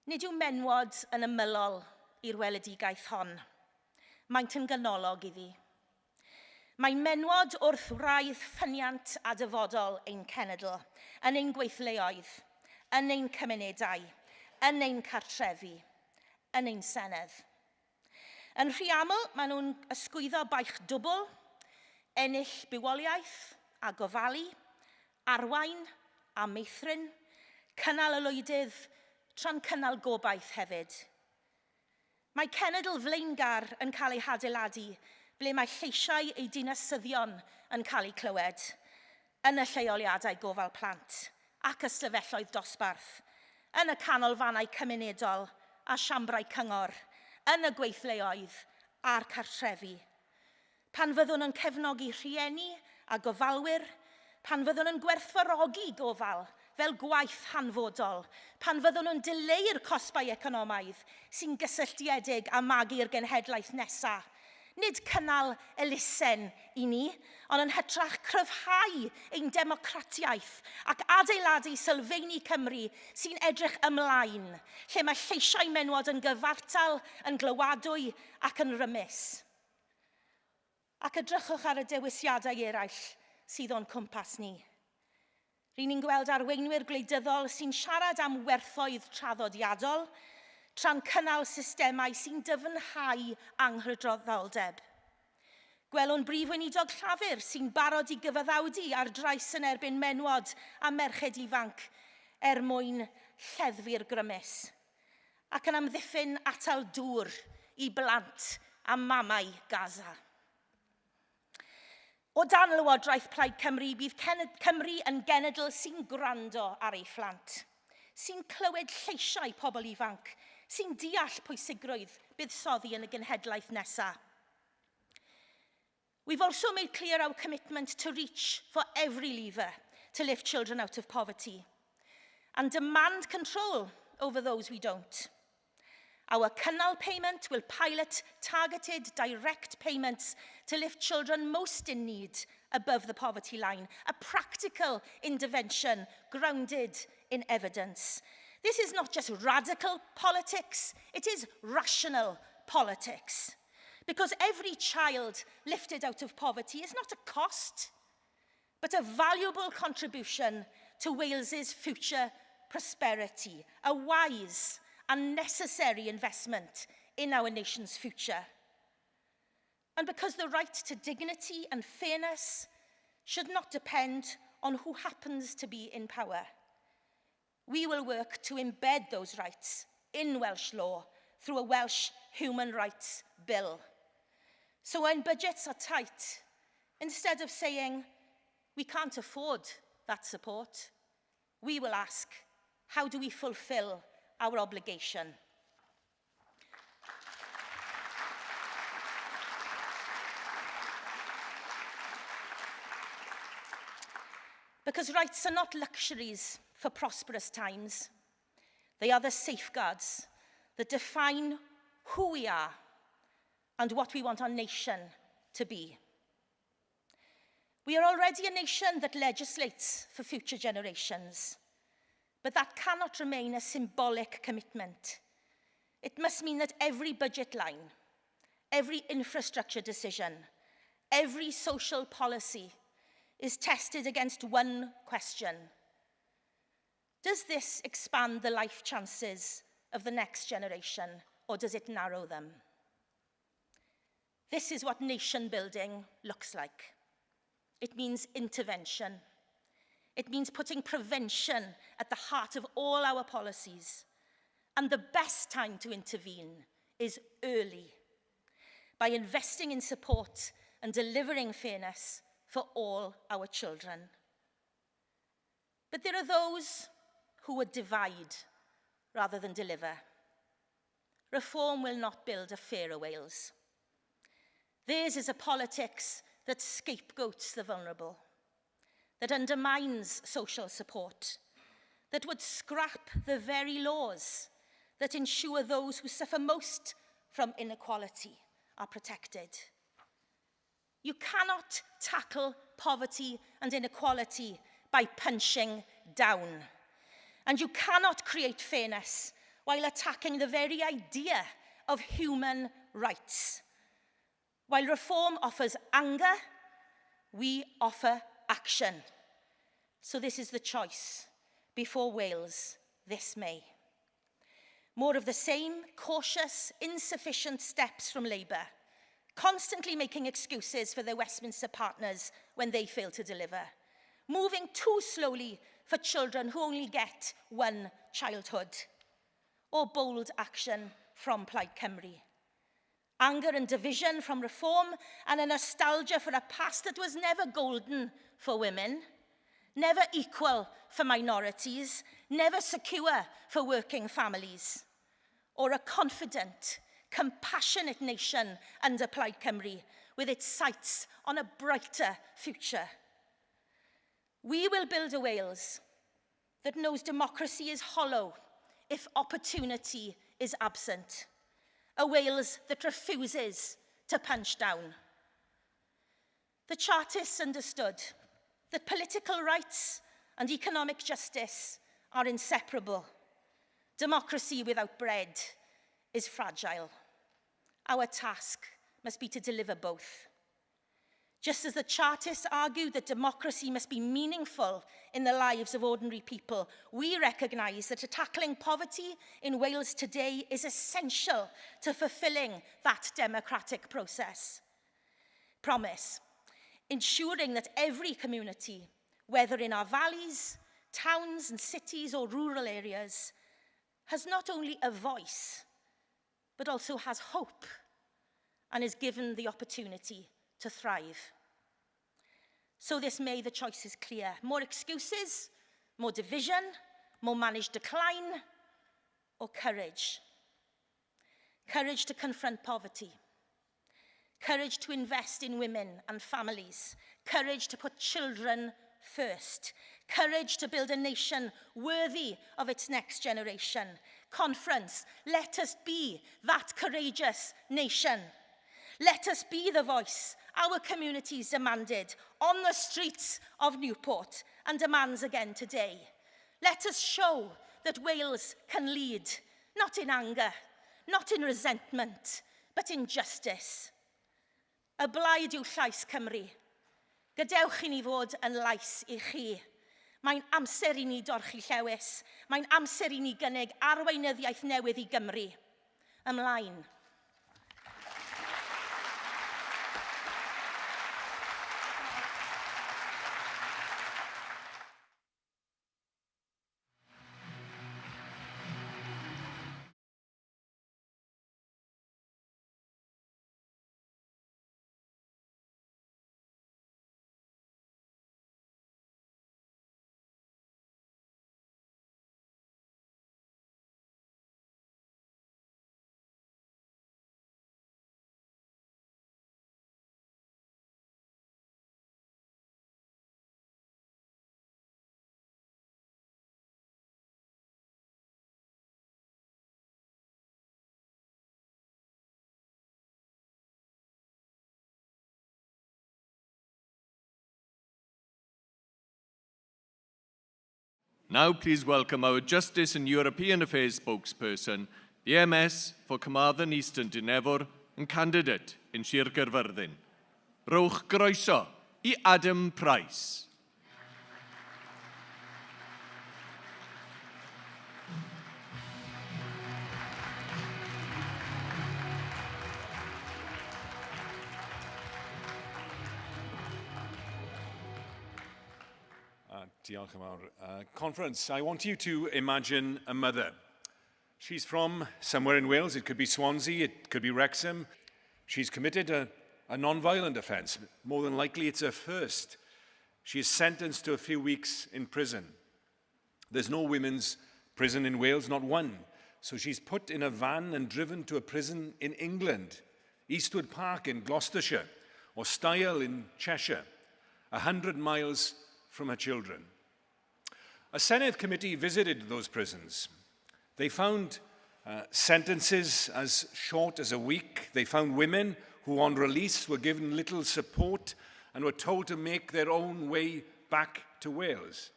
Nid yw menwod yn ymylol i'r weledigaeth hon. Maent yn ganolog iddi. Mae menwod wrth wraidd ffyniant a dyfodol ein cenedl, yn ein gweithleoedd, yn ein cymunedau, yn ein cartrefi, yn ein senedd. Yn rhy aml, maen nhw'n ysgwyddo baich dwbl, ennill bywoliaeth a gofalu, arwain a meithrin, cynnal y lwydydd tra'n cynnal gobaith hefyd. Mae cenedl flaengar yn cael ei hadeiladu, ble mae lleisiau ei dinasyddion yn cael eu clywed, yn y lleoliadau gofal plant ac ystafelloedd dosbarth, yn y canolfannau cymunedol a siambrau cyngor, yn y gweithleoedd a'r cartrefi. Pan fyddwn yn cefnogi rhieni a gofalwyr, pan fyddwn yn gwerthfawrogi gofal fel gwaith hanfodol, pan fyddwn nhw'n dileu'r cosbau economaidd sy'n gysylltiedig â magu'r genhedlaeth nesaf. Nid cynnal elusen i ni, ond yn hytrach cryfhau ein democratiaeth ac adeiladu sylfaeni Cymru sy'n edrych ymlaen, lle mae lleisiau menwod yn gyfartal, yn glywadwy ac yn rymus. Ac edrychwch ar y dewisiadau eraill sydd o'n cwmpas ni. Rydyn ni'n gweld arweinwyr gwleidyddol sy'n siarad am werthoedd traddodiadol, tra'n cynnal systemau sy'n dyfynhau anghydroddoldeb. Gwelwn brif weinidog llafur sy'n barod i gyfaddawdu ar draes yn erbyn menwod a merched ifanc mwyn lleddfu'r grymus, ac yn amddiffyn atal dŵr i blant a mamau Gaza. O dan lywodraeth Plaid Cymru, bydd Cymru yn genedl sy'n gwrando ar ei phlant, sy'n clywed lleisiau pobl ifanc, sy'n deall pwysigrwydd buddsoddi yn y genhedlaeth nesaf. We've also made clear our commitment to reach for every lever to lift children out of poverty and demand control over those we don't. Our cynnal payment will pilot targeted direct payments to lift children most in need above the poverty line, a practical intervention grounded in evidence. This is not just radical politics, it is rational politics. Because every child lifted out of poverty is not a cost, but a valuable contribution to Wales's future prosperity, a wise and necessary investment in our nation's future. And because the right to dignity and fairness should not depend on who happens to be in power, we will work to embed those rights in Welsh law through a Welsh Human Rights Bill. So when budgets are tight, instead of saying, we can't afford that support, we will ask, how do we fulfill our obligation? Because rights are not luxuries for prosperous times. They are the safeguards that define who we are and what we want our nation to be. We are already a nation that legislates for future generations, but that cannot remain a symbolic commitment. It must mean that every budget line, every infrastructure decision, every social policy is tested against one question. Does this expand the life chances of the next generation, or does it narrow them? This is what nation building looks like. It means intervention. It means putting prevention at the heart of all our policies. And the best time to intervene is early, by investing in support and delivering fairness for all our children. But there are those who would divide rather than deliver. Reform will not build a fairer Wales. Theirs is a politics that scapegoats the vulnerable, that undermines social support, that would scrap the very laws that ensure those who suffer most from inequality are protected. You cannot tackle poverty and inequality by punching down. And you cannot create fairness while attacking the very idea of human rights. While reform offers anger, we offer action. So this is the choice before Wales this May. More of the same cautious, insufficient steps from Labour, constantly making excuses for their Westminster partners when they fail to deliver, moving too slowly for children who only get one childhood, or bold action from Plaid Cymru. Anger and division from reform, and a nostalgia for a past that was never golden for women, never equal for minorities, never secure for working families, or a confident, compassionate nation under Plaid Cymru with its sights on a brighter future. We will build a Wales that knows democracy is hollow if opportunity is absent. A Wales that refuses to punch down. The Chartists understood that political rights and economic justice are inseparable. Democracy without bread is fragile. Our task must be to deliver both. Just as the Chartists argued that democracy must be meaningful in the lives of ordinary people, we recognise that tackling poverty in Wales today is essential to fulfilling that democratic process. Promise, ensuring that every community, whether in our valleys, towns and cities or rural areas, has not only a voice, but also has hope and is given the opportunity to thrive. So this May, the choice is clear. More excuses, more division, more managed decline, or courage. Courage to confront poverty. Courage to invest in women and families. Courage to put children first. Courage to build a nation worthy of its next generation. Conference, let us be that courageous nation. Let us be the voice our communities demanded on the streets of Newport and demands again today. Let us show that Wales can lead, not in anger, not in resentment, but in justice. Y blaid yw llais Cymru. Gadewch I ni fod yn lais I chi. Mae'n amser i ni dorchu llewis. Mae'n amser i ni gynnig arweinyddiaeth newydd i Gymru. Ymlaen. Now please welcome our Justice and European Affairs spokesperson, the MS for Carmarthen Eastern Dinefwr and candidate in Sir Gaerfyrddin. Rowch groeso I Adam Price. Diolch yn fawr. Conference, I want you to imagine a mother. She's from somewhere in Wales. It could be Swansea, it could be Wrexham. She's committed a non-violent offence. More than likely it's her first. She is sentenced to a few weeks in prison. There's no women's prison in Wales, not one. So she's put in a van and driven to a prison in England, Eastwood Park in Gloucestershire, or Style in Cheshire, 100 miles from her children. A Senedd committee visited those prisons. They found sentences as short as a week. They found women who on release were given little support and were told to make their own way back to Wales.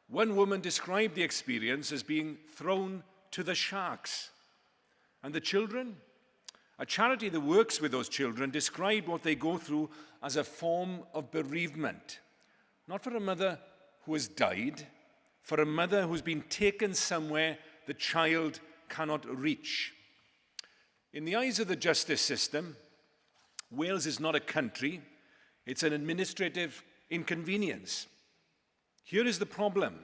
One woman described the experience as being thrown to the sharks. And the children? A charity that works with those children described what they go through as a form of bereavement. Not for a mother who has died, for a mother who's been taken somewhere the child cannot reach. In the eyes of the justice system, Wales is not a country, it's an administrative inconvenience. Here is the problem,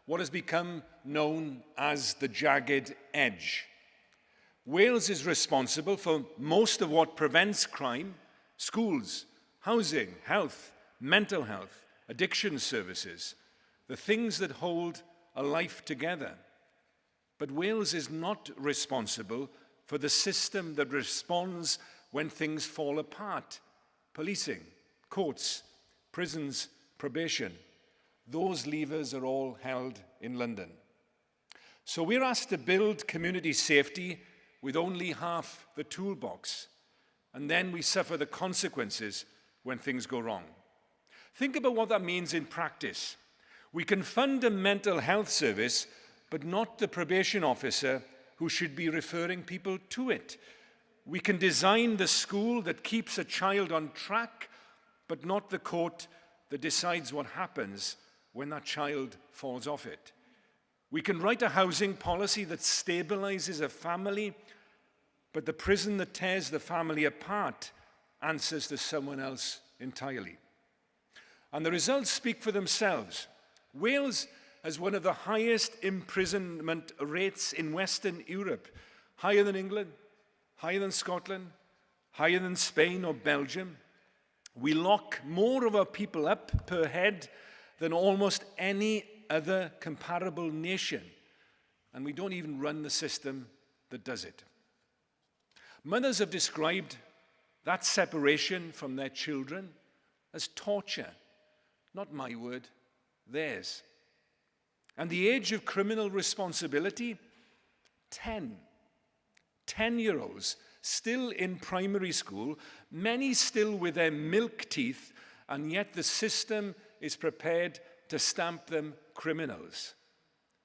what has become known as the jagged edge. Wales is responsible for most of what prevents crime, schools, housing, health, mental health, addiction services, the things that hold a life together. But Wales is not responsible for the system that responds when things fall apart. Policing, courts, prisons, probation. Those levers are all held in London. So we're asked to build community safety with only half the toolbox, and then we suffer the consequences when things go wrong. Think about what that means in practice. We can fund a mental health service, but not the probation officer who should be referring people to it. We can design the school that keeps a child on track, but not the court that decides what happens when that child falls off it. We can write a housing policy that stabilizes a family, but the prison that tears the family apart answers to someone else entirely. And the results speak for themselves. Wales has one of the highest imprisonment rates in Western Europe, higher than England, higher than Scotland, higher than Spain or Belgium. We lock more of our people up per head than almost any other comparable nation, and we don't even run the system that does it. Mothers have described that separation from their children as torture. Not my word, theirs. And the age of criminal responsibility, 10. 10-year-olds still in primary school, many still with their milk teeth, and yet the system is prepared to stamp them criminals.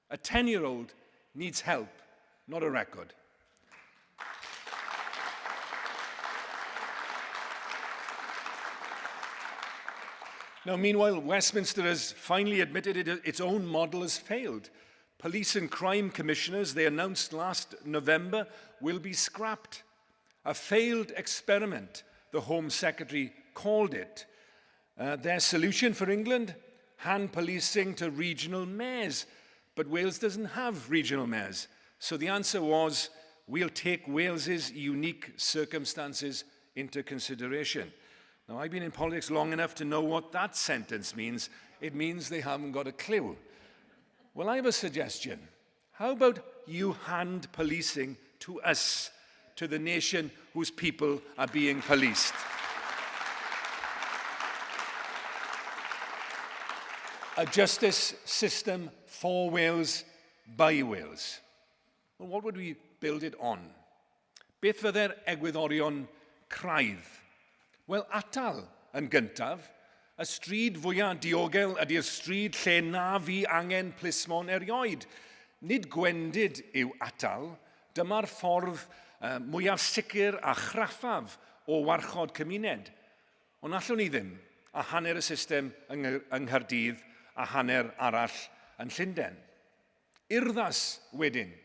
A 10-year-old needs help, not a record. Now, meanwhile, Westminster has finally admitted its own model has failed. Police and crime commissioners, they announced last November, will be scrapped. A failed experiment, the Home Secretary called it. Their solution for England, hand policing to regional mayors. But Wales doesn't have regional mayors. So the answer was, we'll take Wales's unique circumstances into consideration. Now, I've been in politics long enough to know what that sentence means. It means they haven't got a clue. Well, I have a suggestion. How about you hand policing to us, to the nation whose people are being policed? A justice system for Wales, by Wales. Well, what would we build it on? Beth fydde'r egwyddorion craidd? Wel, atal yn gyntaf, y stryd fwyaf diogel ydy'r stryd lle na fi angen plismon erioed. Nid gwendid yw atal, dyma'r ffordd mwyaf sicr a chraffaf o warchod cymuned. Ond allwn ni ddim a hanner y system yng Nghaerdydd a hanner arall yn Llundain. Urddas wedyn,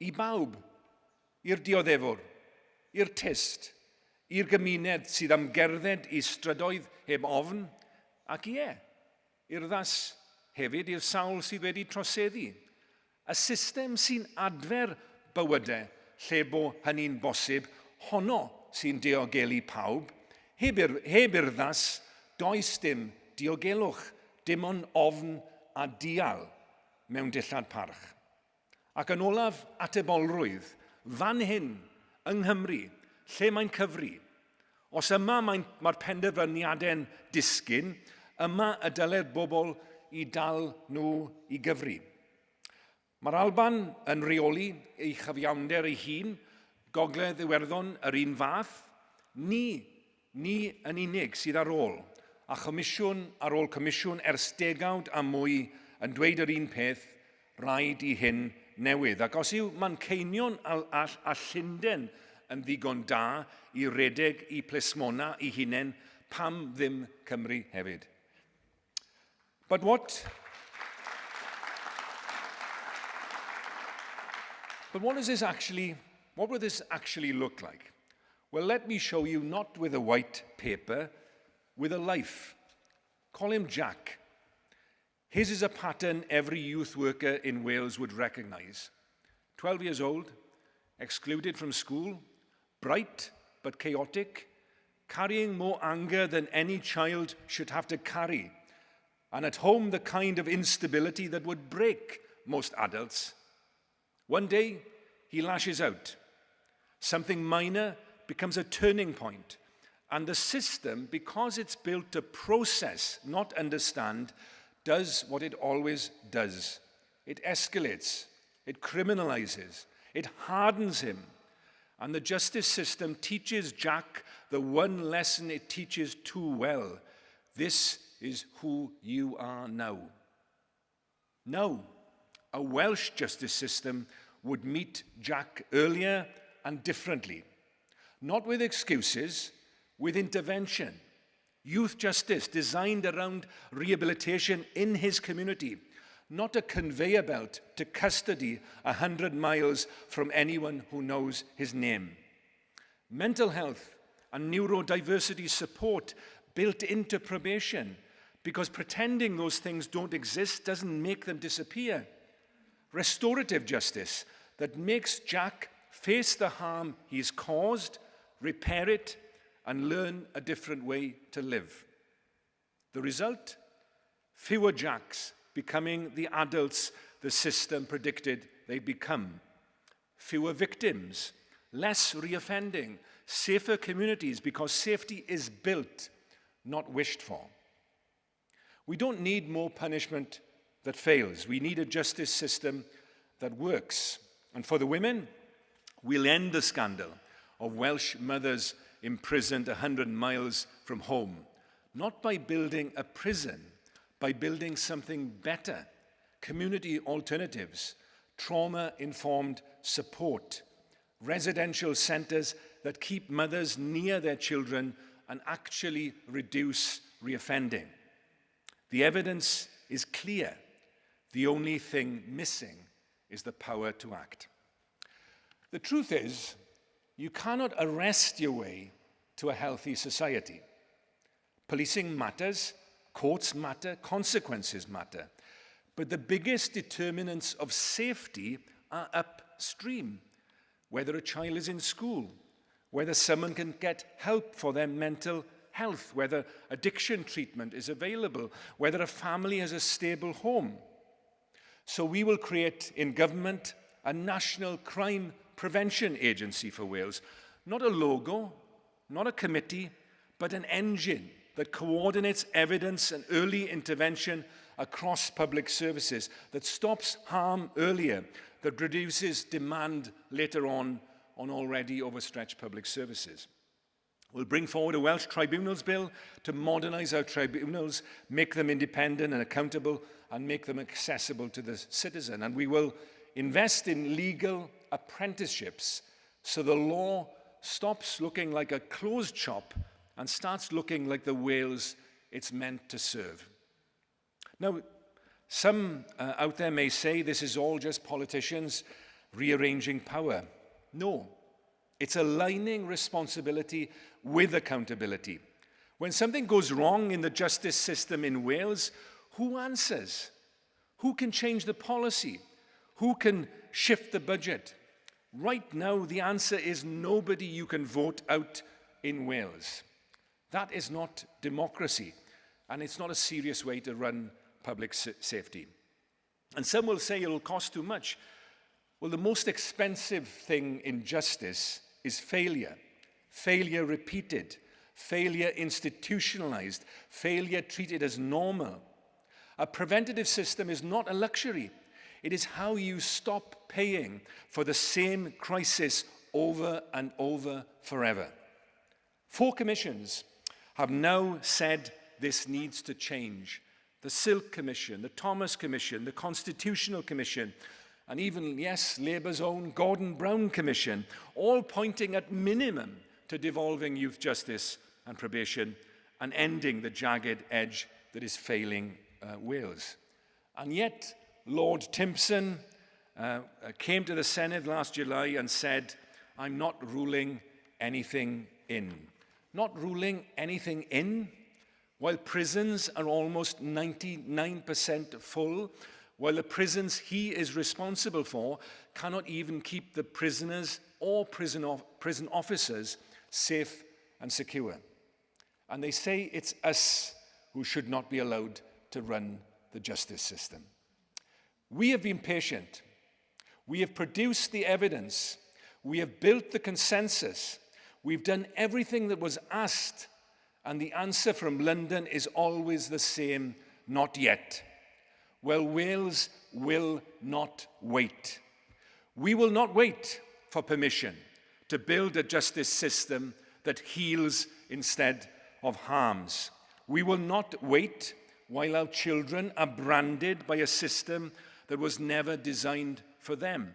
i bawb, i'r dioddefwr, i'r tist, i'r gymuned sydd am gerdded i strydoedd heb ofn, ac urddas hefyd i'r sawl sydd wedi troseddu. Y system sy'n adfer bywydau lle bo hynny'n bosib, honno sy'n diogelu pawb, heb urddas, does dim diogelwch, dim ond ofn a dial mewn dillad parch. Ac yn olaf atebolrwydd, fan hyn, yng Nghymru, lle mae'n cyfri. Os yma mae'r penderfyniadau'n disgyn, yma y dylai'r bobl i dal nhw i gyfri. Mae'r Alban yn reoli ei chyfiawnder ei hun, gogledd Iwerddon yr un fath, ni yn unig sydd ar ôl, a chomisiwn ar ôl comisiwn ers degawd a mwy yn dweud yr un peth, rhaid i hyn newydd. Ac os yw Manceinion a Llundain yn ddigon da i redeg i plismona i hunain, pam ddim Cymru hefyd. But what will this actually look like? Well, let me show you, not with a white paper, with a life. Call him Jack. His is a pattern every youth worker in Wales would recognise. 12 years old, excluded from school, bright but chaotic, carrying more anger than any child should have to carry, and at home the kind of instability that would break most adults. One day, he lashes out. Something minor becomes a turning point, and the system, because it's built to process, not understand, does what it always does. It escalates, it criminalizes, it hardens him. And the justice system teaches Jack the one lesson it teaches too well. This is who you are now. No, a Welsh justice system would meet Jack earlier and differently. Not with excuses, with intervention. Youth justice designed around rehabilitation in his community, not a conveyor belt to custody 100 miles from anyone who knows his name. Mental health and neurodiversity support built into probation, because pretending those things don't exist doesn't make them disappear. Restorative justice that makes Jack face the harm he's caused, repair it, and learn a different way to live. The result? Fewer Jacks becoming the adults the system predicted they'd become. Fewer victims, less reoffending, safer communities, because safety is built, not wished for. We don't need more punishment that fails. We need a justice system that works. And for the women, we'll end the scandal of Welsh mothers imprisoned 100 miles from home, not by building a prison, by building something better, community alternatives, trauma-informed support, residential centres that keep mothers near their children and actually reduce reoffending. The evidence is clear. The only thing missing is the power to act. The truth is, you cannot arrest your way to a healthy society. Policing matters, courts matter, consequences matter. But the biggest determinants of safety are upstream. Whether a child is in school, whether someone can get help for their mental health, whether addiction treatment is available, whether a family has a stable home. So we will create in government a national crime prevention agency for Wales. Not a logo, not a committee, but an engine that coordinates evidence and early intervention across public services, that stops harm earlier, that reduces demand later on already overstretched public services. We'll bring forward a Welsh Tribunals Bill to modernise our tribunals, make them independent and accountable, and make them accessible to the citizen. And we will invest in legal apprenticeships so the law stops looking like a closed shop and starts looking like the Wales it's meant to serve. Now, some out there may say this is all just politicians rearranging power. No, it's aligning responsibility with accountability. When something goes wrong in the justice system in Wales, who answers? Who can change the policy? Who can shift the budget? Right now, the answer is nobody you can vote out in Wales. That is not democracy, and it's not a serious way to run public safety. And some will say it'll cost too much. Well, the most expensive thing in justice is failure. Failure repeated, failure institutionalized, failure treated as normal. A preventative system is not a luxury. It is how you stop paying for the same crisis over and over forever. 4 commissions have now said this needs to change. The Silk Commission, the Thomas Commission, the Constitutional Commission, and even, yes, Labour's own Gordon Brown Commission, all pointing at minimum to devolving youth justice and probation and ending the jagged edge that is failing Wales. And yet, Lord Timpson came to the Senedd last July and said, I'm not ruling anything in. Not ruling anything in? While prisons are almost 99% full, while the prisons he is responsible for cannot even keep the prisoners or prison officers safe and secure. And they say it's us who should not be allowed to run the justice system. We have been patient. We have produced the evidence. We have built the consensus. We've done everything that was asked. And the answer from London is always the same, not yet. Well, Wales will not wait. We will not wait for permission to build a justice system that heals instead of harms. We will not wait while our children are branded by a system that was never designed for them.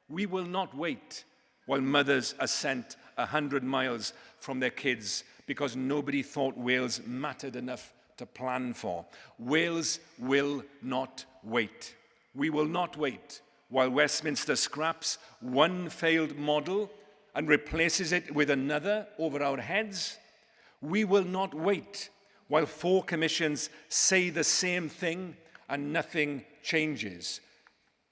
We will not wait while mothers are sent 100 miles from their kids because nobody thought Wales mattered enough to plan for. Wales will not wait. We will not wait while Westminster scraps one failed model and replaces it with another over our heads. We will not wait while 4 commissions say the same thing and nothing changes.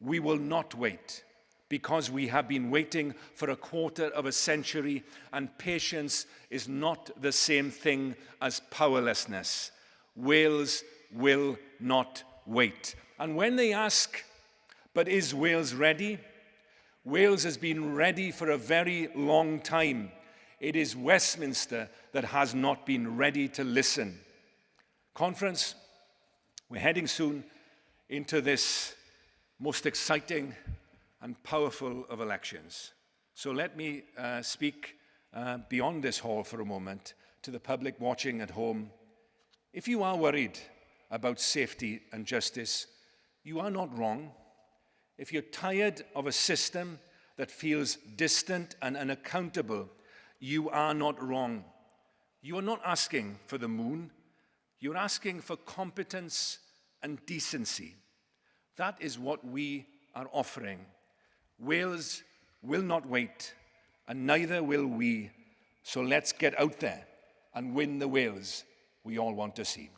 We will not wait because we have been waiting for a quarter of a century, and patience is not the same thing as powerlessness. Wales will not wait. And when they ask, but is Wales ready? Wales has been ready for a very long time. It is Westminster that has not been ready to listen. Conference, we're heading soon into this most exciting and powerful of elections. So let me speak beyond this hall for a moment to the public watching at home. If you are worried about safety and justice, you are not wrong. If you're tired of a system that feels distant and unaccountable, you are not wrong. You are not asking for the moon. You're asking for competence and decency. That is what we are offering. Wales will not wait, and neither will we. So let's get out there and win the Wales we all want to see.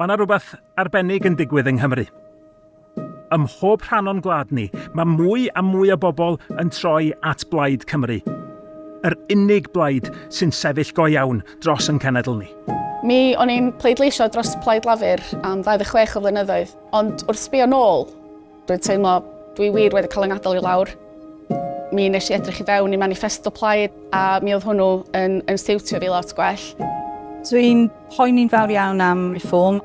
Mae yna rhywbeth arbennig yn digwydd yng Nghymru. Ym mhob rhan o'n gwlad ni, mae mwy a mwy o bobl yn troi at Plaid Cymru. Yr unig blaid sy'n sefyll go iawn dros yn cenedl ni. Mi o'n i'n pleidleisio dros Plaid Lafur am 26 o flynyddoedd, ond wrth sbio nôl, dwi'n teimlo dwi wir wedi cael yng ngadael i lawr. Mi nes i edrych i fewn i manifesto Plaid a mi oedd hwnnw yn stiwtio fi lot gwell. Dwi'n poeni'n fawr iawn am reform.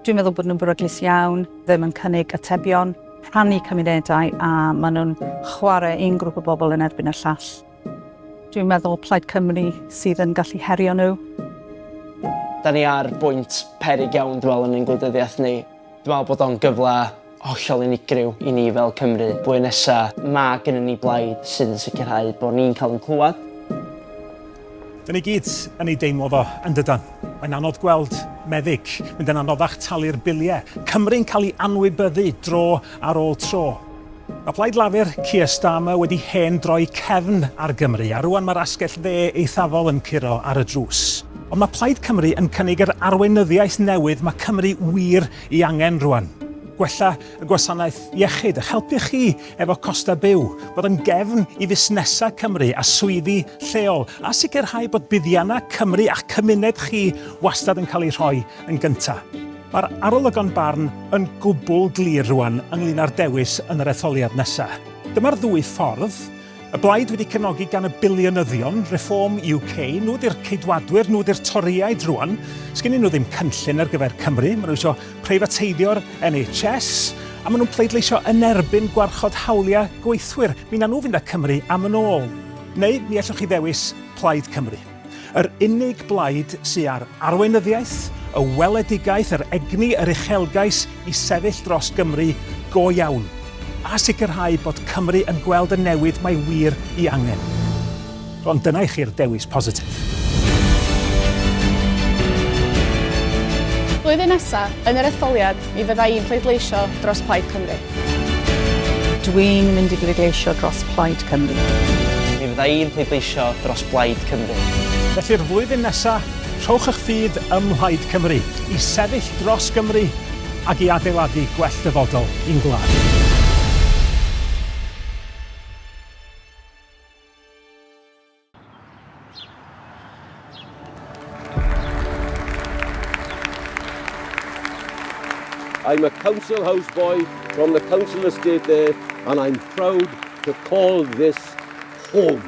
Dwi'n meddwl bod nhw'n beryglus iawn, ddim yn cynnig atebion, rhannu cymunedau a maen nhw'n chwarae un grŵp o bobl yn erbyn y llall. Dwi'n meddwl Plaid Cymru sydd yn gallu herio nhw. Da ni ar bwynt peryg iawn dwi'n yn ein gwleidyddiaeth ni. Dwi'n meddwl bod o'n gyfle hollol unigryw i ni fel Cymru. Blwyddyn nesa, mae gennym ni blaid sydd yn sicrhau bod ni'n cael yn clywed. Dyn ni gyd yn ei deimlo fo yn dydan. Mae'n anodd gweld meddyg, mynd yn anoddach talu'r biliau. Cymru'n cael ei anwybyddu dro ar ôl tro. Mae Plaid Lafur Keir Starmer wedi hen droi cefn ar Gymru, a rwan mae'r asgell dde eithafol yn curo ar y drws. Ond mae Plaid Cymru yn cynnig yr arweinyddiaeth newydd mae Cymru wir ei angen rwan. Gwella y gwasanaeth iechyd, eich helpu chi efo costa byw, bod yn gefn i fusnesau Cymru a swyddi lleol, a sicrhau bod buddiannau Cymru a'ch cymuned chi wastad yn cael ei rhoi yn gyntaf. Mae'r arolygon barn yn gwbl glir rwan ynglyn â'r dewis yn yr etholiad nesaf. Dyma'r ddwy ffordd. Y blaid wedi cefnogi gan y biliynyddion, Reform UK, nhw di'r ceidwadwyr, nhw di'r toriaid rwan. Sgennyn nhw ddim cynllun ar gyfer Cymru, maen nhw eisiau preifateidio'r NHS, a maen nhw'n pleidleisio yn erbyn gwarchod hawliau gweithwyr. Mi na nhw fynd â Cymru am yn ôl. Neu mi allwch chi ddewis Plaid Cymru. Yr unig blaid sy'n ar arweinyddiaeth, y weledigaeth, yr egni, yr uchelgais i sefyll dros Gymru go iawn. A sicrhau bod Cymru yn gweld y newid mae wir ei angen. Ond dyna i chi'r dewis positif. Blwyddyn nesaf, yn yr etholiad, mi fydda i'n pleidleisio dros Plaid Cymru. Dwi'n mynd i bleidleisio dros Plaid Cymru. Mi fydda i'n pleidleisio dros Plaid Cymru. Felly'r flwyddyn nesaf, rhowch eich ffydd ym Mhlaid Cymru, i sefyll dros Gymru ac i adeiladu gwell dyfodol i'n gwlad. I'm a council houseboy from the council estate there, and I'm proud to call this home.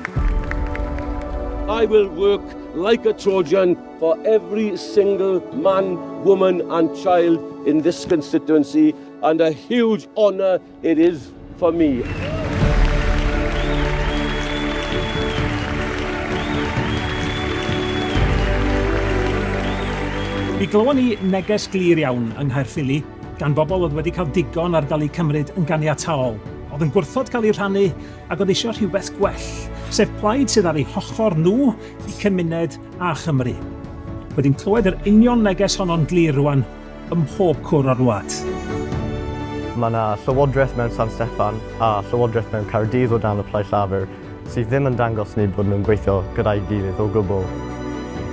I will work like a Trojan for every single man, woman and child in this constituency, and a huge honour it is for me. Mi glywon ni neges glir iawn yng Nghaerffili gan bobl oedd wedi cael digon ar gael eu cymryd yn ganiataol, oedd yn gwrthod cael ei rhannu ac oedd eisiau rhywbeth gwell, sef plaid sydd ar eu hochr nhw i cymuned a Chymru. Wedi'n clywed yr union neges honno'n glir rwan ym mhob cwr o'r wlad. Mae yna llywodraeth mewn San Steffan a llywodraeth mewn Caerdydd o dan y Plaid Lafur sydd ddim yn dangos ni bod nhw'n gweithio gyda'i gilydd o gwbl.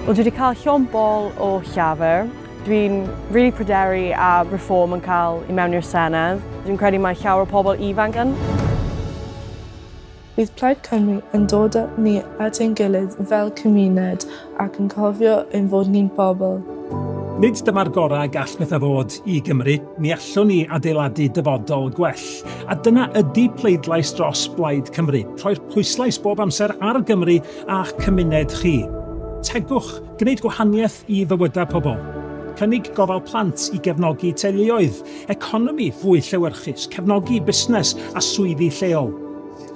Wel, dwi wedi cael llon bol o llafur. Dwi'n really pryderu a reform yn cael i mewn i'r Senedd. Dwi'n credu mae llawer o pobl ifanc yn. Bydd Plaid Cymru yn dod â ni at ein gilydd fel cymuned ac yn cofio ein fod ni'n bobl. Nid dyma'r gorau gall bethau fod i Gymru, mi allwn ni adeiladu dyfodol gwell. A dyna ydy pleidlais dros Plaid Cymru, rhoi'r pwyslais bob amser ar Gymru a'ch cymuned chi. Tegwch, gwneud gwahaniaeth i fywydau pobl. Cynnig gofal plant i gefnogi teuluoedd, economi fwy llewyrchus, cefnogi busnes a swyddi lleol.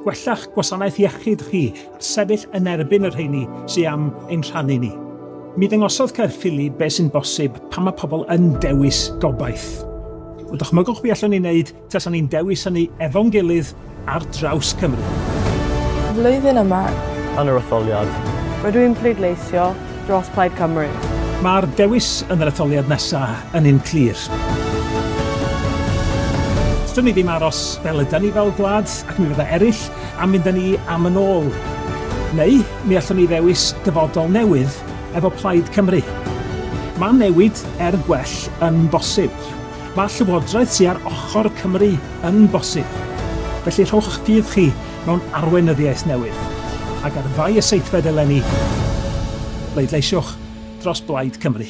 Gwellach gwasanaeth iechyd chi, sefyll yn erbyn yr rheini sy'n am ein rhannu ni. Mi ddyngosodd Caerffili beth sy'n bosib pan mae pobl yn dewis gobaith. O dychmygwch be allwn ni wneud tas ni'n dewis hynny efo'n gilydd ar draws Cymru. Flwyddyn yma, Yn yr etholiad, Rydw i'n pleidleisio dros Plaid Cymru. Mae'r dewis yn yr etholiad nesaf yn un clir. Dyn ni ddim aros fel ydyn ni fel gwlad ac mi fydda eraill am mynd â ni am yn ôl. Neu mi allwn ni ddewis dyfodol newydd efo Plaid Cymru. Mae newid gwell yn bosib. Mae llywodraeth sy'n ar ochr Cymru yn bosib. Felly rhowch eich ffydd chi mewn arweinyddiaeth newydd. Ac ar fai y seithfed eleni, bleidleisiwch dros Plaid Cymru.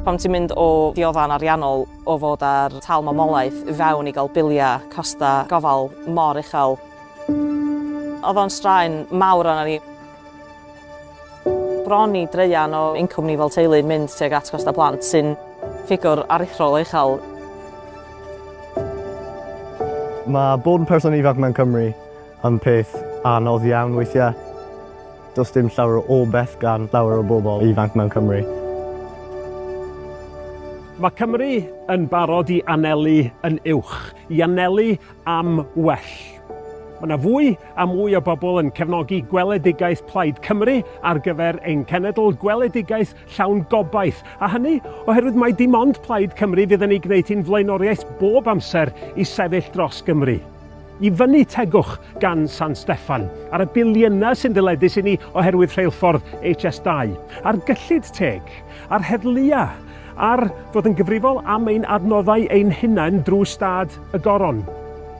Pam ti'n mynd o ddioddan ariannol o fod ar tal mamolaeth fewn i gael biliau costa gofal mor uchel. Oedd o'n straen mawr arna ni. Bron i dreian o incwm ni fel teulu mynd tuag at costa plant sy'n ffigwr aruthrol uchel. Mae bod yn person ifanc mewn Cymru yn peth anodd iawn weithiau. Does dim llawer o beth gan llawer o bobl ifanc mewn Cymru. Mae Cymru yn barod i anelu yn uwch, i anelu am well. Mae yna fwy a mwy o bobl yn cefnogi gweledigaeth Plaid Cymru ar gyfer ein cenedl gweledigaeth llawn gobaith. A hynny oherwydd mai dim ond Plaid Cymru fydd yn ei gwneud hi'n flaenoriaeth bob amser i sefyll dros Gymru. I fyny tegwch gan San Steffan, ar y biliynau sy'n dyledus i ni oherwydd rheilffordd HS2, ar gyllid teg, ar heddlua, ar fod yn gyfrifol am ein adnoddau ein hunain drwy stad y goron.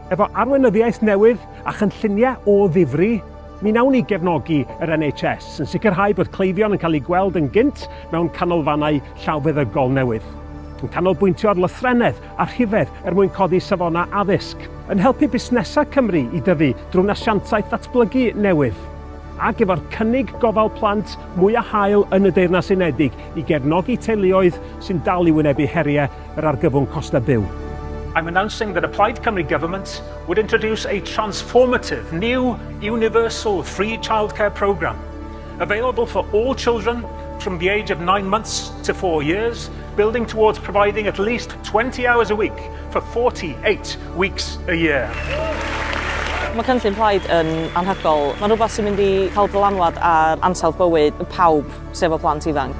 Efo arweinyddiaeth newydd a chynlluniau o ddifri, mi nawn ni gefnogi yr NHS yn sicrhau bod cleifion yn cael ei gweld yn gynt mewn canolfannau llawfeddygol newydd. Yn canolbwyntio ar lythrennedd a rhifedd mwyn codi safona addysg, yn helpu busnesau Cymru i dyfu drwy nasiantaeth datblygu newydd, ac efo'r cynnig gofal plant mwy a hael yn y Deyrnas Unedig i gefnogi teuluoedd sy'n dal i wynebu heriau yr argyfwng costa byw. I'm announcing that a Plaid Cymru government would introduce a transformative new universal free childcare programme available for all children from the age of 9 months to 4 years, building towards providing at least 20 hours a week for 48 weeks a year. Mae cynllun Plaid yn anhygoel. Mae'n rhywbeth sy'n mynd i cael dylanwad ar ansawdd bywyd pawb sef o plant ifanc.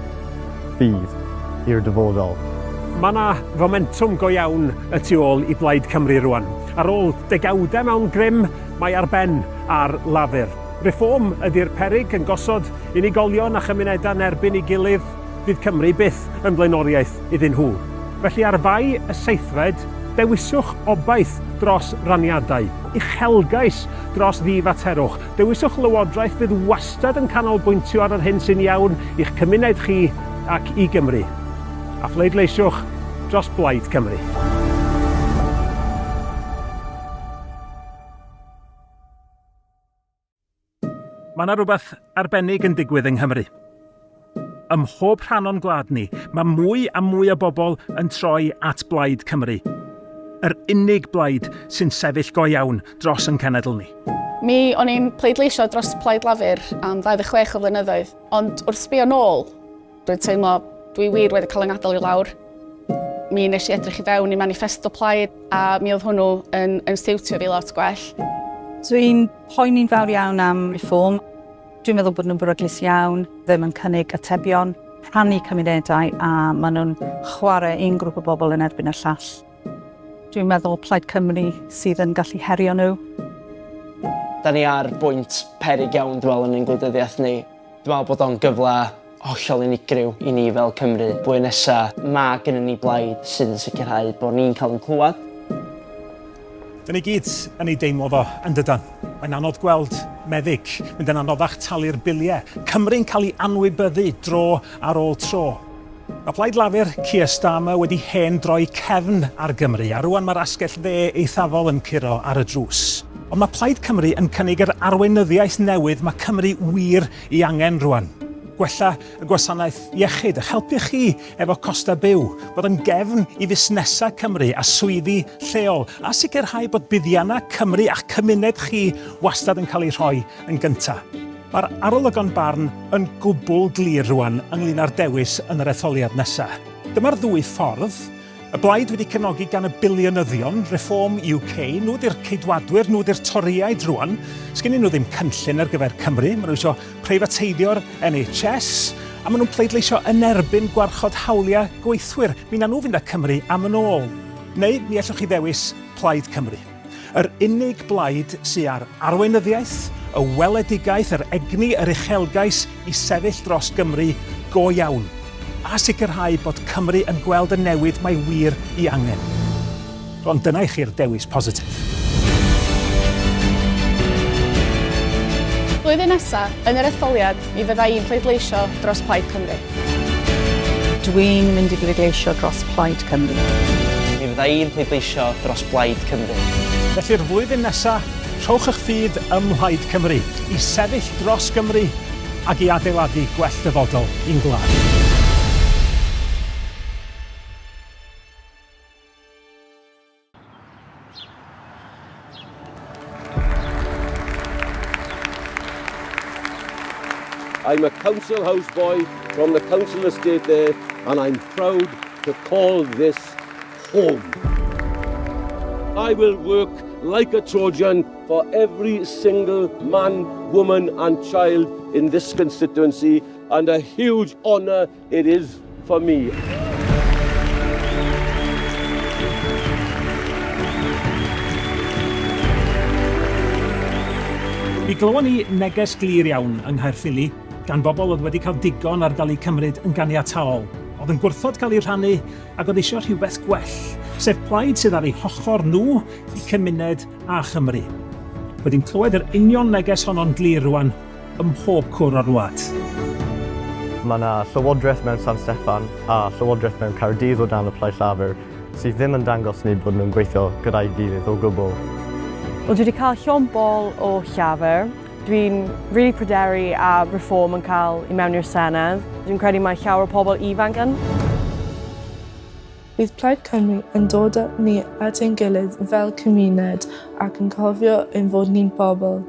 Fydd i'r dyfodol. Mae yna fomentum go iawn y tu ôl i Plaid Cymru rwan. Ar ôl degawdau mewn grym, mae ar ben ar lafur. Reform ydy'r peryg yn gosod unigolion a chymunedau yn erbyn ei gilydd, fydd Cymru byth yn blaenoriaeth iddyn nhw. Felly ar fai y seithfed, dewiswch obaith dros raniadau, uchelgais dros ddifaterwch. Dewiswch lywodraeth fydd wastad yn canolbwyntio ar yr hyn sy'n iawn i'ch cymuned chi ac i Gymru. A phleidleisiwch dros Plaid Cymru. Mae yna rhywbeth arbennig yn digwydd yng Nghymru. Ym mhob rhan o'n gwlad ni, mae mwy a mwy o bobl yn troi at Plaid Cymru. Yr unig blaid sy'n sefyll go iawn dros yn cenedl ni. O'n i'n pleidleisio dros Plaid Lafur am 26 o flynyddoedd, ond wrth sbio nôl, dwi'n teimlo dwi wir wedi cael yng ngadael i lawr. Mi nes i edrych i fewn i manifesto Plaid a mi oedd hwnnw yn stiwtio fi lot gwell. Dwi'n poeni'n fawr iawn am reform. Dwi'n meddwl bod nhw'n beryglus iawn, ddim yn cynnig atebion, rhannu cymunedau a maen nhw'n chwarae un grŵp o bobl yn erbyn y llall. Dwi'n meddwl Plaid Cymru sydd yn gallu herio nhw. Da ni ar bwynt peryg iawn dwi'n meddwl yn ein gwleidyddiaeth ni. Dwi'n meddwl bod o'n gyfle hollol unigryw i ni fel Cymru. Blwyddyn nesaf, mae gennym ni blaid sydd yn sicrhau bod ni'n cael yn clywed. Dyn ni gyd yn ei deimlo fo yn dydan. Mae'n anodd gweld meddyg, mynd yn anoddach talu'r biliau. Cymru'n cael ei anwybyddu dro ar ôl tro. Mae Plaid Lafur Keir Starmer wedi hen droi cefn ar Gymru, a rwan mae'r asgell dde eithafol yn curo ar y drws. Ond mae Plaid Cymru yn cynnig yr arweinyddiaeth newydd mae Cymru wir i angen rwan. Gwella y gwasanaeth iechyd, a helpu chi efo costa byw, bod yn gefn i fusnesau Cymru a swyddi lleol, a sicrhau bod buddiannau Cymru a'ch cymuned chi wastad yn cael ei rhoi yn gyntaf. Mae'r arolygon barn yn gwbl glir rwan ynglyn â'r dewis yn yr etholiad nesaf. Dyma'r ddwy ffordd. Y blaid wedi cefnogi gan y biliynyddion, Reform UK, nhw di'r ceidwadwyr, nhw di'r toriaid rwan. Sgennyn nhw ddim cynllun ar gyfer Cymru, maen nhw eisiau preifateiddio'r NHS, a maen nhw'n pleidleisio yn erbyn gwarchod hawliau gweithwyr. Mi na nhw fynd â Cymru am yn ôl. Neu mi allwch chi ddewis Plaid Cymru. Yr unig blaid sy'n ar arweinyddiaeth, y weledigaeth, yr egni, yr uchelgais i sefyll dros Gymru go iawn, a sicrhau bod Cymru yn gweld y newid mae wir i angen. Ond dyna i chi'r dewis positif. Blwyddyn nesaf, yn yr etholiad, mi fydda i'n pleidleisio dros Plaid Cymru. Dwi'n mynd i bleidleisio dros Plaid Cymru. Mi fydda i'n pleidleisio dros Plaid Cymru. Felly'r flwyddyn nesaf, rhowch eich ffydd ym Mhlaid Cymru, i sefyll dros Gymru ac i adeiladu gwell dyfodol i'n gwlad. I'm a council houseboy from the council estate there, and I'm proud to call this home. I will work like a Trojan for every single man, woman and child in this constituency, and a huge honour it is for me. Mi glywon ni neges glir iawn yng Nghaerffili gan bobl oedd wedi cael digon ar gael eu cymryd yn ganiataol, oedd yn gwrthod cael ei rhannu ac oedd eisiau rhywbeth gwell, sef plaid sydd ar eu hochr nhw i cymuned a Chymru. Wedi'n clywed yr union neges honno'n glir rwan ym mhob cwr o'r wlad. Mae yna llywodraeth mewn San Steffan a llywodraeth mewn Caerdydd o dan y Plaid Cymru sydd ddim yn dangos ni bod nhw'n gweithio gyda'i gilydd o gwbl. Wel, dwi wedi cael llon bol o llafur. Dwi'n really pryderu a reform yn cael i mewn i'r Senedd. Dwi'n credu mae llawer o pobl ifanc yn. Bydd Plaid Cymru yn dod â ni at ein gilydd fel cymuned ac yn cofio ein fod ni'n bobl.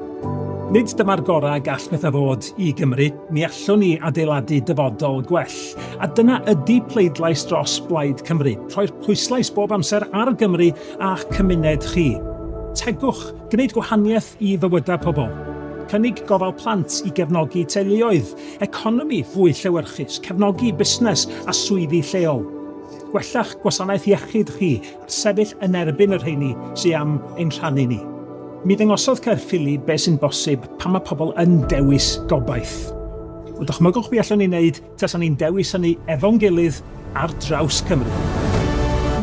Nid dyma'r gorau gall bethau fod i Gymru, mi allwn ni adeiladu dyfodol gwell. A dyna ydy pleidlais dros Plaid Cymru, rhoi'r pwyslais bob amser ar Gymru a'ch cymuned chi. Tegwch, gwneud gwahaniaeth i fywydau pobl. Cynnig gofal plant i gefnogi teuluoedd, economi fwy llewyrchus, cefnogi busnes a swyddi lleol. Gwellach gwasanaeth iechyd chi a sefyll yn erbyn yr rheini sy'n am ein rhannu ni. Mi ddangosodd Caerffili beth sy'n bosib pan mae pobl yn dewis gobaith. O dychmygwch be allwn ni wneud tasan ni'n dewis hynny efo'n gilydd ar draws Cymru.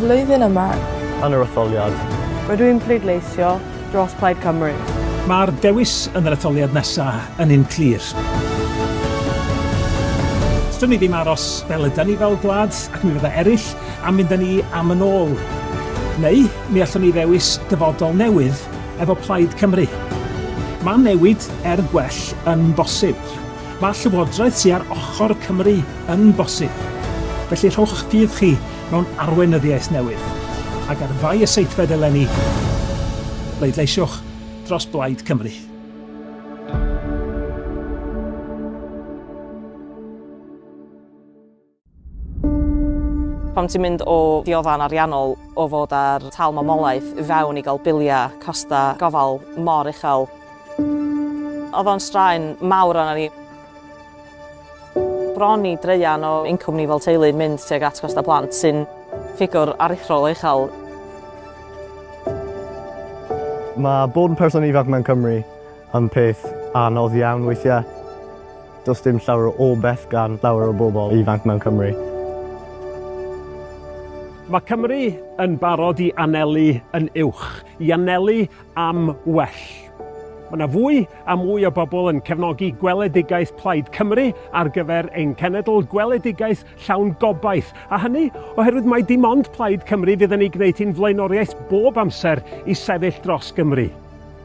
Flwyddyn yma, Yn yr etholiad, Rydw i'n pleidleisio dros Plaid Cymru. Mae'r dewis yn yr etholiad nesaf yn un clir. Dyn ni ddim aros fel ydyn ni fel gwlad ac mi fydda eraill am mynd â ni am yn ôl. Neu mi allwn ni ddewis dyfodol newydd efo Plaid Cymru. Mae newid gwell yn bosib. Mae llywodraeth sy'n ar ochr Cymru yn bosib. Felly rhowch eich ffydd chi mewn arweinyddiaeth newydd. Ac ar fai y seithfed eleni, bleidleisiwch dros Plaid Cymru. Pam ti'n mynd o ddioddan ariannol o fod ar tal mamolaeth fewn i gael biliau costa gofal mor uchel. Oedd o'n straen mawr arna ni. Bron i dreian o incwm ni fel teulu mynd tuag at costa plant sy'n ffigwr aruthrol uchel. Mae bod yn person ifanc mewn Cymru yn peth anodd iawn weithiau. Does dim llawer o beth gan llawer o bobl ifanc mewn Cymru. Mae Cymru yn barod i anelu yn uwch, i anelu am well. Mae yna fwy a mwy o bobl yn cefnogi gweledigaeth Plaid Cymru ar gyfer ein cenedl gweledigaeth llawn gobaith. A hynny oherwydd mae dim ond Plaid Cymru fydd yn ei gwneud hi'n flaenoriaeth bob amser i sefyll dros Gymru.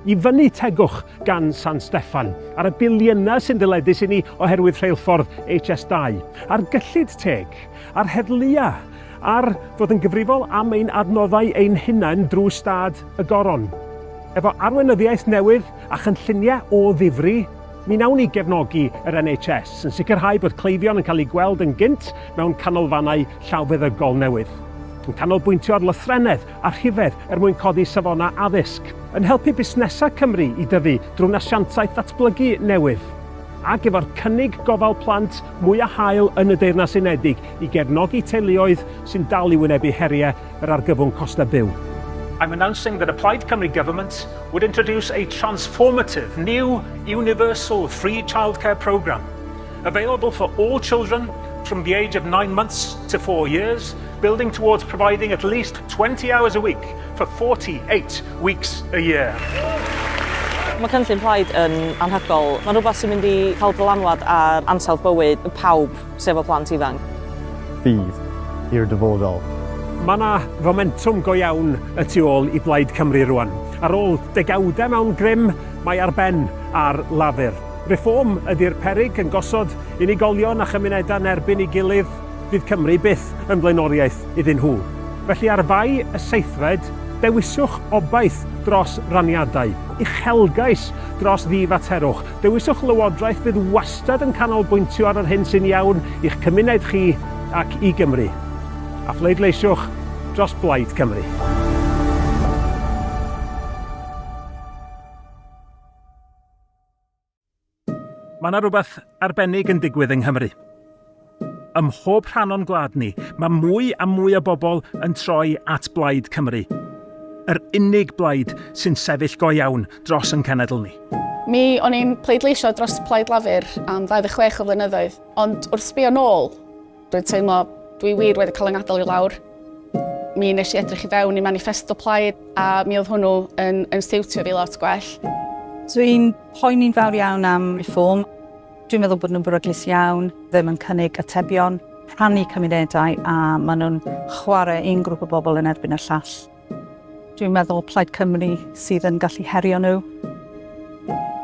I fyny tegwch gan San Steffan, ar y biliynau sy'n dyledus i ni oherwydd rheilffordd HS2, ar gyllid teg, ar heddlua, ar fod yn gyfrifol am ein adnoddau ein hunain drwy stad y goron. Efo arweinyddiaeth newydd a chynlluniau o ddifri, mi wnawn ni gefnogi yr NHS yn sicrhau bod cleifion yn cael ei gweld yn gynt mewn canolfannau llawfeddygol newydd. Yn canolbwyntio ar lythrennedd a rhifedd mwyn codi safona addysg, yn helpu busnesau Cymru i dyfu drwy nasiantaeth ddatblygu newydd, ac efo'r cynnig gofal plant mwy a hael yn y Deyrnas Unedig i gefnogi teuluoedd sy'n dal i wynebu heriau yr argyfwng costa byw. I'm announcing that a Plaid Cymru government would introduce a transformative new universal free childcare programme available for all children from the age of 9 months to 4 years, building towards providing at least 20 hours a week for 48 weeks a year. Mae cynllun Plaid yn anhygoel. Mae'n rhywbeth sy'n mynd i cael dylanwad ar ansawdd bywyd pawb sef o plant ifanc. Fydd i'r dyfodol. Mae yna fomentum go iawn y tu ôl i Plaid Cymru rwan. Ar ôl degawdau mewn grym, mae ar ben ar lafur. Reform ydy'r peryg yn gosod unigolion a chymunedau yn erbyn ei gilydd, fydd Cymru byth yn blaenoriaeth iddyn nhw. Felly ar fai y seithfed, dewiswch obaith dros raniadau, uchelgais dros ddifaterwch. Dewiswch lywodraeth fydd wastad yn canolbwyntio ar yr hyn sy'n iawn i'ch cymuned chi ac i Gymru. A phleidleisiwch dros Plaid Cymru. Mae yna rhywbeth arbennig yn digwydd yng Nghymru. Ym mhob rhan o'n gwlad ni, mae mwy a mwy o bobl yn troi at Plaid Cymru. Yr unig blaid sy'n sefyll go iawn dros yn cenedl ni. Mi o'n i'n pleidleisio dros Plaid Lafur am 26 o flynyddoedd, ond wrth sbio nôl, dwi'n teimlo dwi wir wedi cael yng ngadael i lawr. Mi nes i edrych i fewn i manifesto Plaid a mi oedd hwnnw yn stiwtio fi lot gwell. Dwi'n poeni'n fawr iawn am reform. Dwi'n meddwl bod nhw'n beryglus iawn, ddim yn cynnig atebion, rhannu cymunedau a maen nhw'n chwarae un grŵp o bobl yn erbyn y llall. Dwi'n meddwl Plaid Cymru sydd yn gallu herio nhw.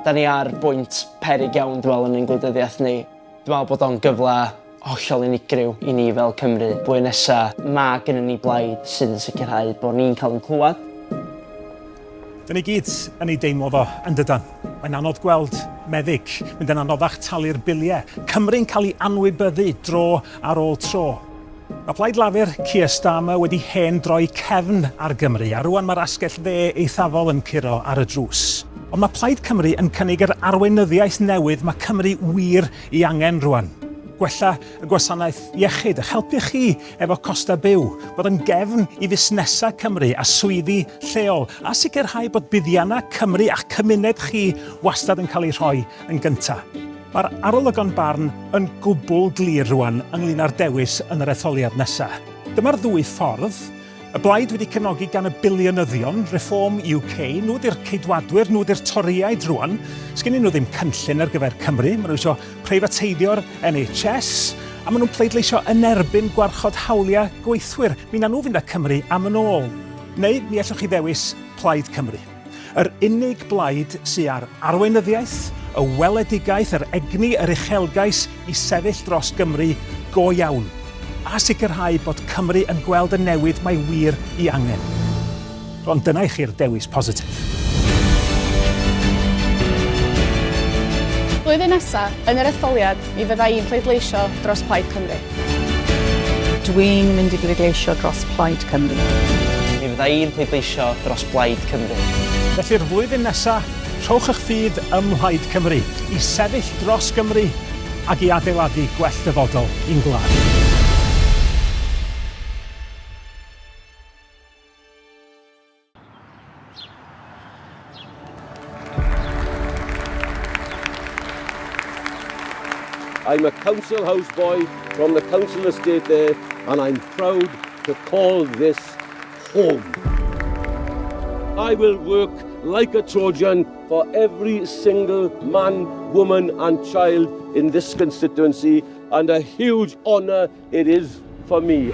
Da ni ar bwynt peryg iawn dwi'n meddwl yn ein gwleidyddiaeth ni. Dwi'n meddwl bod o'n gyfle hollol unigryw i ni fel Cymru. Blwyddyn nesaf, mae gennym ni blaid sydd yn sicrhau bod ni'n cael yn clywed. Dyn ni gyd yn ei deimlo fo yn dydan. Mae'n anodd gweld meddyg, mynd yn anoddach talu'r biliau. Cymru'n cael ei anwybyddu dro ar ôl tro. Mae Plaid Lafur Keir Starmer wedi hen droi cefn ar Gymru, a rwan mae'r asgell dde eithafol yn curo ar y drws. Ond mae Plaid Cymru yn cynnig yr arweinyddiaeth newydd mae Cymru wir ei angen rwan. Gwella y gwasanaeth iechyd, eich helpu chi efo costa byw, bod yn gefn i fusnesau Cymru a swyddi lleol, a sicrhau bod buddiannau Cymru a'ch cymuned chi wastad yn cael ei rhoi yn gyntaf. Mae'r arolygon barn yn gwbl glir rwan ynglyn â'r dewis yn yr etholiad nesaf. Dyma'r ddwy ffordd. Y blaid wedi cefnogi gan y biliynyddion, Reform UK, nhw di'r ceidwadwyr, nhw di'r toriaid rwan. Sgennyn nhw ddim cynllun ar gyfer Cymru, maen nhw eisiau preifateiddio'r NHS, a maen nhw'n pleidleisio yn erbyn gwarchod hawliau gweithwyr. Mi na nhw fynd â Cymru am yn ôl. Neu mi allwch chi ddewis Plaid Cymru. Yr unig blaid sy'n ar arweinyddiaeth, y weledigaeth, yr egni, yr uchelgais i sefyll dros Gymru go iawn. A sicrhau bod Cymru yn gweld y newid mae wir i angen. Ond dyna i chi'r dewis positif. Blwyddyn nesaf, yn yr etholiad, mi fydda i'n pleidleisio dros Plaid Cymru. Dwi'n mynd i bleidleisio dros Plaid Cymru. Mi fydda i'n pleidleisio dros Plaid Cymru. Felly'r flwyddyn nesaf, rhowch eich ffydd ym Mhlaid Cymru i sefyll dros Gymru ac i adeiladu gwell dyfodol i'n gwlad. I'm a council houseboy from the council estate there, and I'm proud to call this home. I will work like a Trojan for every single man, woman and child in this constituency, and a huge honour it is for me.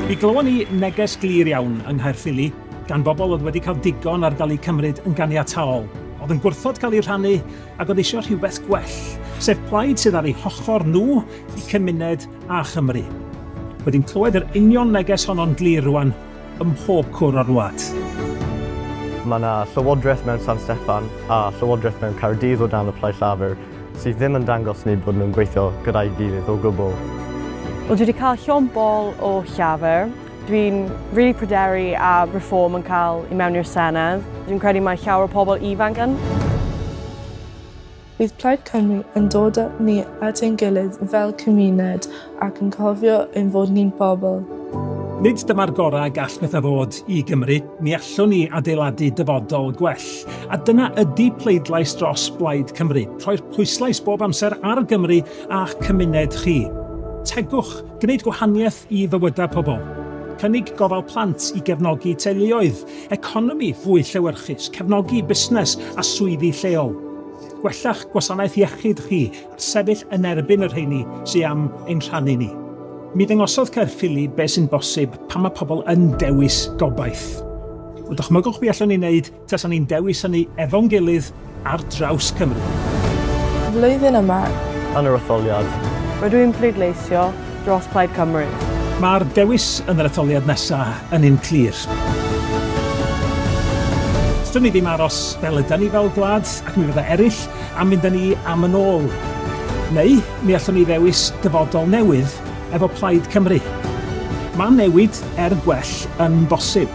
Mi glywon ni neges glir iawn yng Nghaerffili gan bobl oedd wedi cael digon ar gael eu cymryd yn ganiataol. Oedd yn gwrthod cael ei rhannu ac oedd eisiau rhywbeth gwell, sef plaid sydd ar eu hochor nhw i cymuned a Chymru. Wedi'n clywed yr union neges honno'n glir rwan ym mhob cwr o'r wlad. Mae yna llywodraeth mewn San Steffan a llywodraeth mewn Caerdydd o dan y Plaid Lafur sydd ddim yn dangos ni bod nhw'n gweithio gyda'i gilydd o gwbl. Wel, dwi wedi cael llon bol o llafur. Dwi'n really pryderu a Reform yn cael i mewn i'r Senedd. Dwi'n credu mae llawer o pobl ifanc yn. Bydd Plaid Cymru yn dod â ni at ein gilydd fel cymuned ac yn cofio ein fod ni'n bobl. Nid dyma'r gorau gall bethau fod i Gymru, mi allwn ni adeiladu dyfodol gwell. A dyna ydy pleidlais dros Plaid Cymru. Rhoi'r pwyslais bob amser ar Gymru a'ch cymuned chi. Tegwch, gwneud gwahaniaeth i fywydau pobl. Cynnig gofal plant i gefnogi teuluoedd, economi fwy llewyrchus, cefnogi busnes a swyddi lleol. Gwellach gwasanaeth iechyd chi a'r sefyll yn erbyn yr rheini sy'n am ein rhannu ni. Mi ddyngosodd Caerffili beth sy'n bosib pan mae pobl yn dewis gobaith. O dychmygwch be allwn ni wneud tasan ni'n dewis hynny efo'n gilydd ar draws Cymru. Flwyddyn yma, Yn yr etholiad, rydw i'n pleidleisio dros Plaid Cymru. Mae'r dewis yn yr etholiad nesaf yn un clir. Dyn ni ddim aros fel ydyn ni fel gwlad ac mi fydda eraill am mynd â ni am yn ôl. Neu mi allwn ni ddewis dyfodol newydd efo Plaid Cymru. Mae newid gwell yn bosib.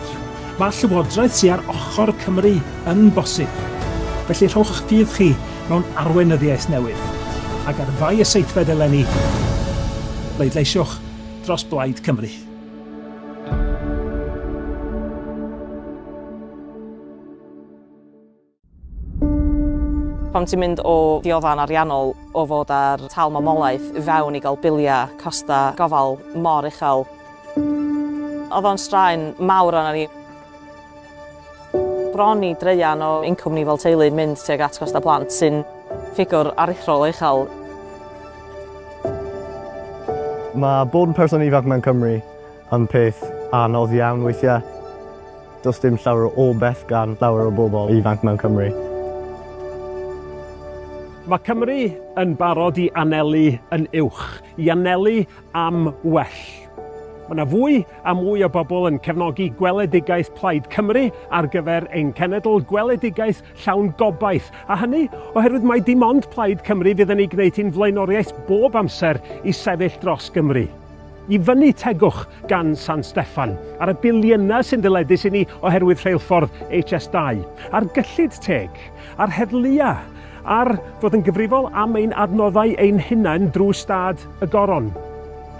Mae llywodraeth sy'n ar ochr Cymru yn bosib. Felly rhowch eich ffydd chi mewn arweinyddiaeth newydd. Ac ar fai y seithfed eleni, pleidleisiwch dros Plaid Cymru. Pan ti'n mynd o ddioddan ariannol o fod ar tal mamolaeth fewn i gael biliau, costa, gofal mor uchel. Oedd o'n straen mawr arna ni. Bron i dreian o incwm ni fel teulu yn mynd tuag at costa plant sy'n ffigwr aruthrol uchel. Mae bod yn person ifanc mewn Cymru yn peth anodd iawn weithiau. Does dim llawer o beth gan llawer o bobl ifanc mewn Cymru. Mae Cymru yn barod i anelu yn uwch, i anelu am well. Mae yna fwy a mwy o bobl yn cefnogi gweledigaeth Plaid Cymru ar gyfer ein cenedl gweledigaeth llawn gobaith. A hynny oherwydd mai dim ond Plaid Cymru fydd yn ei gwneud hi'n flaenoriaeth bob amser i sefyll dros Gymru. I fyny tegwch gan San Steffan, ar y biliynau sy'n dyledus i ni oherwydd rheilffordd HS2, ar gyllid teg, ar heddlua, ar fod yn gyfrifol am ein adnoddau ein hunain drwy stad y goron.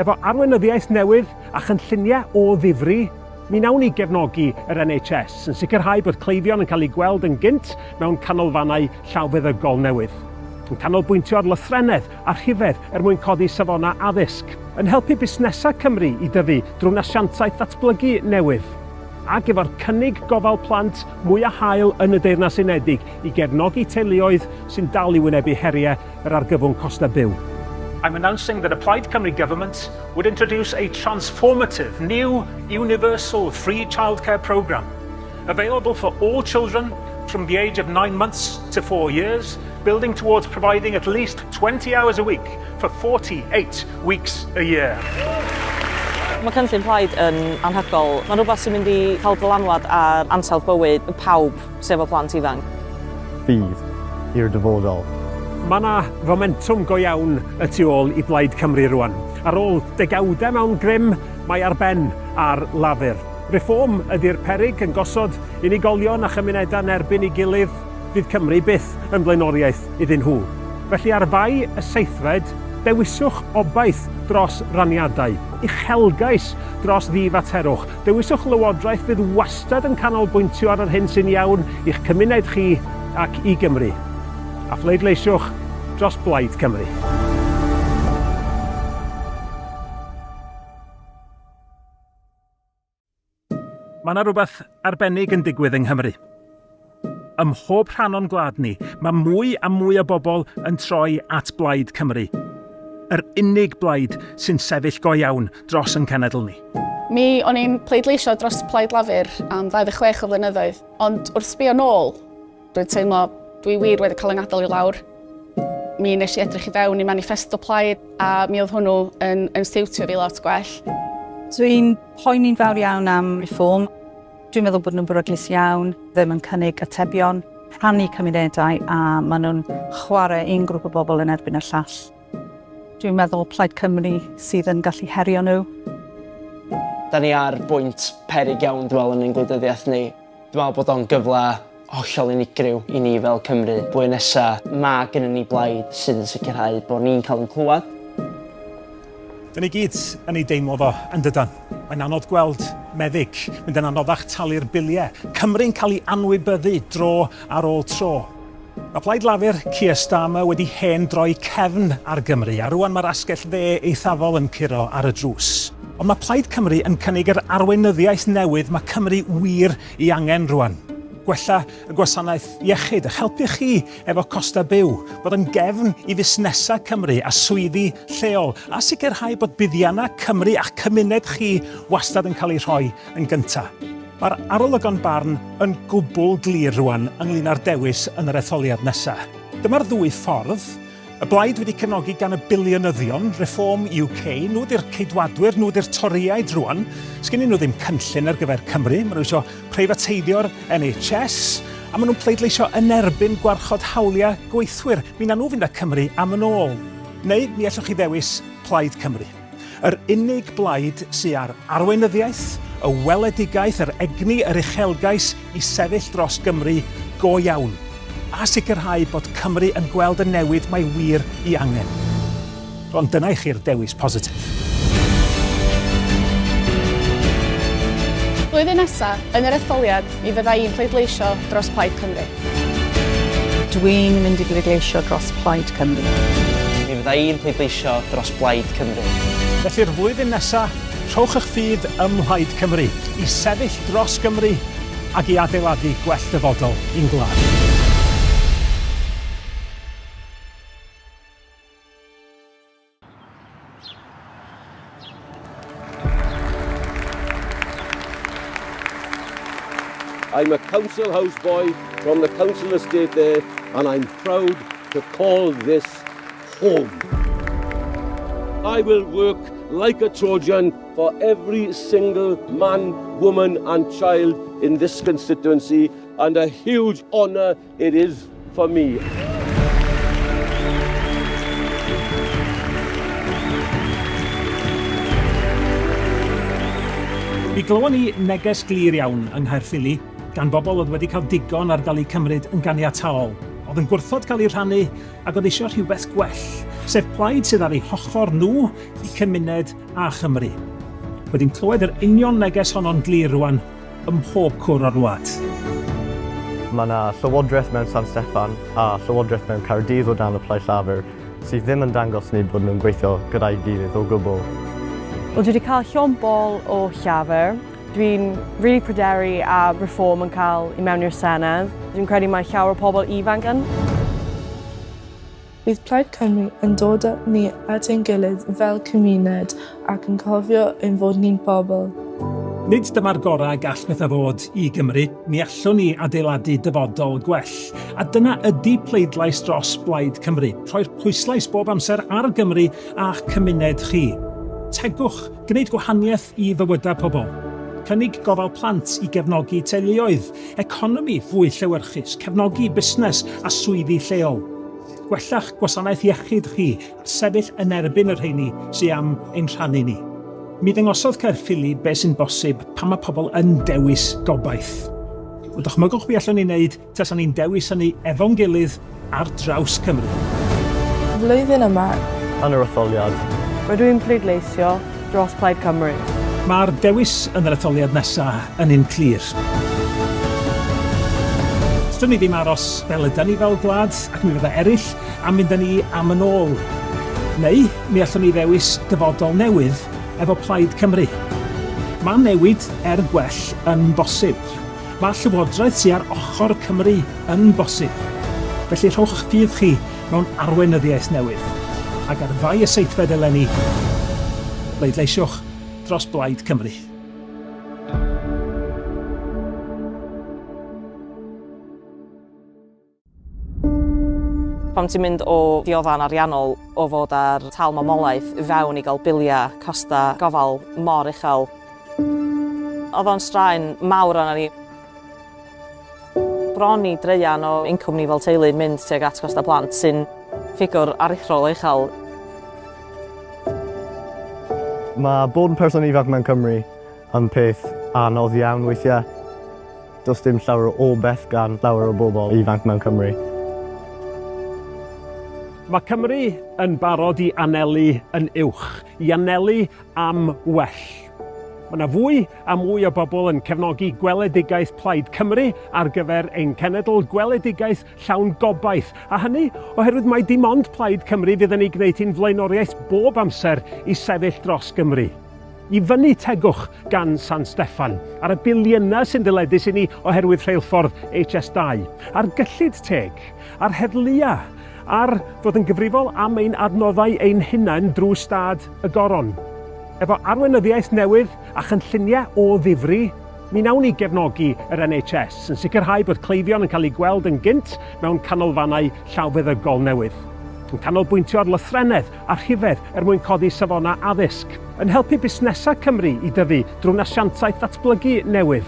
Efo arweinyddiaeth newydd a chynlluniau o ddifri, mi wnawn ni gefnogi yr NHS yn sicrhau bod cleifion yn cael ei gweld yn gynt mewn canolfannau llawfeddygol newydd. Yn canolbwyntio ar lythrennedd a rhifedd mwyn codi safona addysg. Yn helpu busnesau Cymru i dyfu drwy asiantaeth ddatblygu newydd. Ac efo'r cynnig gofal plant mwy a hael yn y Deyrnas Unedig i gefnogi teuluoedd sy'n dal i wynebu heriau yr argyfwng costa byw. I'm announcing that a Plaid Cymru government would introduce a transformative new universal free childcare programme available for all children from the age of 9 months to 4 years, building towards providing at least 20 hours a week for 48 weeks a year. Mae cynllun Plaid yn anhygoel. Mae'n rhywbeth sy'n mynd i cael dylanwad ar ansawdd bywyd pawb sef o plant ifanc. Fydd i'r dyfodol. Mae yna fomentum go iawn y tu ôl i Plaid Cymru rwan. Ar ôl degawdau mewn grym, mae ar ben ar lafur. Reform ydy'r peryg yn gosod unigolion a chymunedau'n erbyn ei gilydd, fydd Cymru byth yn blaenoriaeth iddyn nhw. Felly ar fai y seithfed, dewiswch obaith dros raniadau, uchelgais dros ddifaterwch. Dewiswch lywodraeth fydd wastad yn canolbwyntio ar yr hyn sy'n iawn i'ch cymuned chi ac i Gymru. A phleidleisiwch dros Plaid Cymru. Mae yna rhywbeth arbennig yn digwydd yng Nghymru. Ym mhob rhan o'n gwlad ni, mae mwy a mwy o bobl yn troi at Plaid Cymru. Yr unig blaid sy'n sefyll go iawn dros yn cenedl ni. Mi o'n i'n pleidleisio dros Plaid Lafur am 26 o flynyddoedd, ond wrth sbio nôl, dwi'n teimlo dwi wir wedi cael yng ngadael i lawr. Mi nes i edrych i fewn i manifesto Plaid a mi oedd hwnnw yn stiwtio fi lot gwell. Dwi'n poeni'n fawr iawn am reform. Dwi'n meddwl bod nhw'n beryglus iawn, ddim yn cynnig atebion, rhannu cymunedau a maen nhw'n chwarae un grŵp o bobl yn erbyn y llall. Dwi'n meddwl Plaid Cymru sydd yn gallu herio nhw. Da ni ar bwynt peryg iawn, dwi'n meddwl, yn ein gwleidyddiaeth ni. Dwi'n meddwl bod o'n gyfle hollol unigryw i ni fel Cymru. Blwyddyn nesaf, mae gennym ni blaid sydd yn sicrhau bod ni'n cael yn clywed. Dyn ni gyd yn ei deimlo fo yn dydan. Mae'n anodd gweld meddyg, mynd yn anoddach talu'r biliau. Cymru'n cael ei anwybyddu dro ar ôl tro. Mae Plaid Lafur Keir Starmer wedi hen droi cefn ar Gymru, a rwan mae'r asgell dde eithafol yn curo ar y drws. Ond mae Plaid Cymru yn cynnig yr arweinyddiaeth newydd mae Cymru wir ei angen rwan. Gwella y gwasanaeth iechyd, eich helpu chi efo costa byw, bod yn gefn i fusnesau Cymru a swyddi lleol, a sicrhau bod buddiannau Cymru a'ch cymuned chi wastad yn cael ei rhoi yn gyntaf. Mae'r arolygon barn yn gwbl glir rwan ynglyn â'r dewis yn yr etholiad nesaf. Dyma'r ddwy ffordd. Y blaid wedi cefnogi gan y biliynyddion, Reform UK, nhw di'r ceidwadwyr, nhw di'r toriaid rwan. Sgennyn nhw ddim cynllun ar gyfer Cymru, maen nhw eisiau preifateiddio'r NHS, a maen nhw'n pleidleisio yn erbyn gwarchod hawliau gweithwyr. Mi na nhw fynd â Cymru am yn ôl. Neu mi allwch chi ddewis Plaid Cymru. Yr unig blaid sy'n ar arweinyddiaeth, y weledigaeth, yr egni, yr uchelgais i sefyll dros Gymru go iawn. A sicrhau bod Cymru yn gweld y newid mae wir ei angen. Ond dyna i chi'r dewis positif. Blwyddyn nesaf, yn yr etholiad, mi fydda i'n pleidleisio dros Plaid Cymru. Dwi'n mynd i bleidleisio dros Plaid Cymru. Mi fydda i'n pleidleisio dros Plaid Cymru. Felly'r flwyddyn nesaf, rhowch eich ffydd ym Mhlaid Cymru, i sefyll dros Gymru ac i adeiladu gwell dyfodol i'n gwlad. I'm a council houseboy from the council estate there, and I'm proud to call this home. I will work like a Trojan for every single man, woman and child in this constituency, and a huge honour it is for me. Mi glywon ni neges glir iawn yng Nghaerffili gan bobl oedd wedi cael digon ar gael eu cymryd yn ganiataol. Oedd yn gwrthod cael ei rhannu ac oedd eisiau rhywbeth gwell, sef plaid sydd ar eu hochor nhw i cymuned a Chymru. Wedi'n clywed yr union neges honno'n glir rwan ym mhob cwr o'r wlad. Mae yna llywodraeth mewn San Steffan a llywodraeth mewn Caerdydd o dan y Plaid Lafur sydd ddim yn dangos ni bod nhw'n gweithio gyda'i gilydd o gwbl. Wel, dwi wedi cael llon bol o llafur. Dwi'n really pryderu a Reform yn cael i mewn i'r Senedd. Dwi'n credu mae llawer o pobl ifanc yn. Bydd Plaid Cymru yn dod â ni at ein gilydd fel cymuned ac yn cofio ein fod ni'n bobl. Nid dyma'r gorau gall pethau fod i Gymru, mi allwn ni adeiladu dyfodol gwell. A dyna ydy pleidlais dros Plaid Cymru. Rhoi'r pwyslais bob amser ar Gymru a'ch cymuned chi. Tegwch, gwneud gwahaniaeth i fywydau pobl. Cynnig gofal plant i gefnogi teuluoedd, economi fwy llewyrchus, cefnogi busnes a swyddi lleol. Gwellach gwasanaeth iechyd chi, a sefyll yn erbyn yr rheini sy'n am ein rhannu ni. Mi ddyngosodd Caerffili beth sy'n bosib pan mae pobl yn dewis gobaith. Wel, dychmygwch be allwn ni wneud tasan ni'n dewis hynny efo'n gilydd ar draws Cymru. Flwyddyn yma, Yn yr etholiad, Rydw i'n pleidleisio dros Plaid Cymru. Mae'r dewis yn yr etholiad nesaf yn un clir. Dyn ni ddim aros fel ydyn ni fel gwlad ac mi fydda eraill am mynd â ni am yn ôl. Neu mi allwn ni ddewis dyfodol newydd efo Plaid Cymru. Mae newid gwell yn bosib. Mae llywodraeth sy'n ar ochr Cymru yn bosib. Felly rhowch eich ffydd chi mewn arweinyddiaeth newydd. Ac ar fai y seithfed eleni, bleidleisiwch dros Plaid Cymru. Pam ti'n mynd o ddioddan ariannol o fod ar tal mamolaeth fewn i gael biliau costa gofal mor uchel. Oedd o'n straen mawr arna ni. Bron i dreian o incwm ni fel teulu mynd tuag at costa plant sy'n ffigwr aruthrol uchel. Mae bod yn person ifanc mewn Cymru yn peth anodd iawn weithiau. Does dim llawer o beth gan llawer o bobl ifanc mewn Cymru. Mae Cymru yn barod i anelu yn uwch, i anelu am well. Mae yna fwy a mwy o bobl yn cefnogi gweledigaeth Plaid Cymru ar gyfer ein cenedl gweledigaeth llawn gobaith. A hynny oherwydd mai dim ond Plaid Cymru fydd yn ei gwneud hi'n flaenoriaeth bob amser i sefyll dros Gymru. I fyny tegwch gan San Steffan, ar y biliynau sy'n dyledus i ni oherwydd rheilffordd HS2, ar gyllid teg, ar heddlua, ar fod yn gyfrifol am ein adnoddau ein hunain drwy stad y goron. Efo arweinyddiaeth newydd a chynlluniau o ddifri, mi nawn ni gefnogi yr NHS yn sicrhau bod cleifion yn cael eu gweld yn gynt mewn canolfannau llawfeddygol newydd. Yn canolbwyntio ar lythrennedd a rhifedd mwyn codi safona addysg, yn helpu busnesau Cymru i dyfu drwy asiantaeth ddatblygu newydd,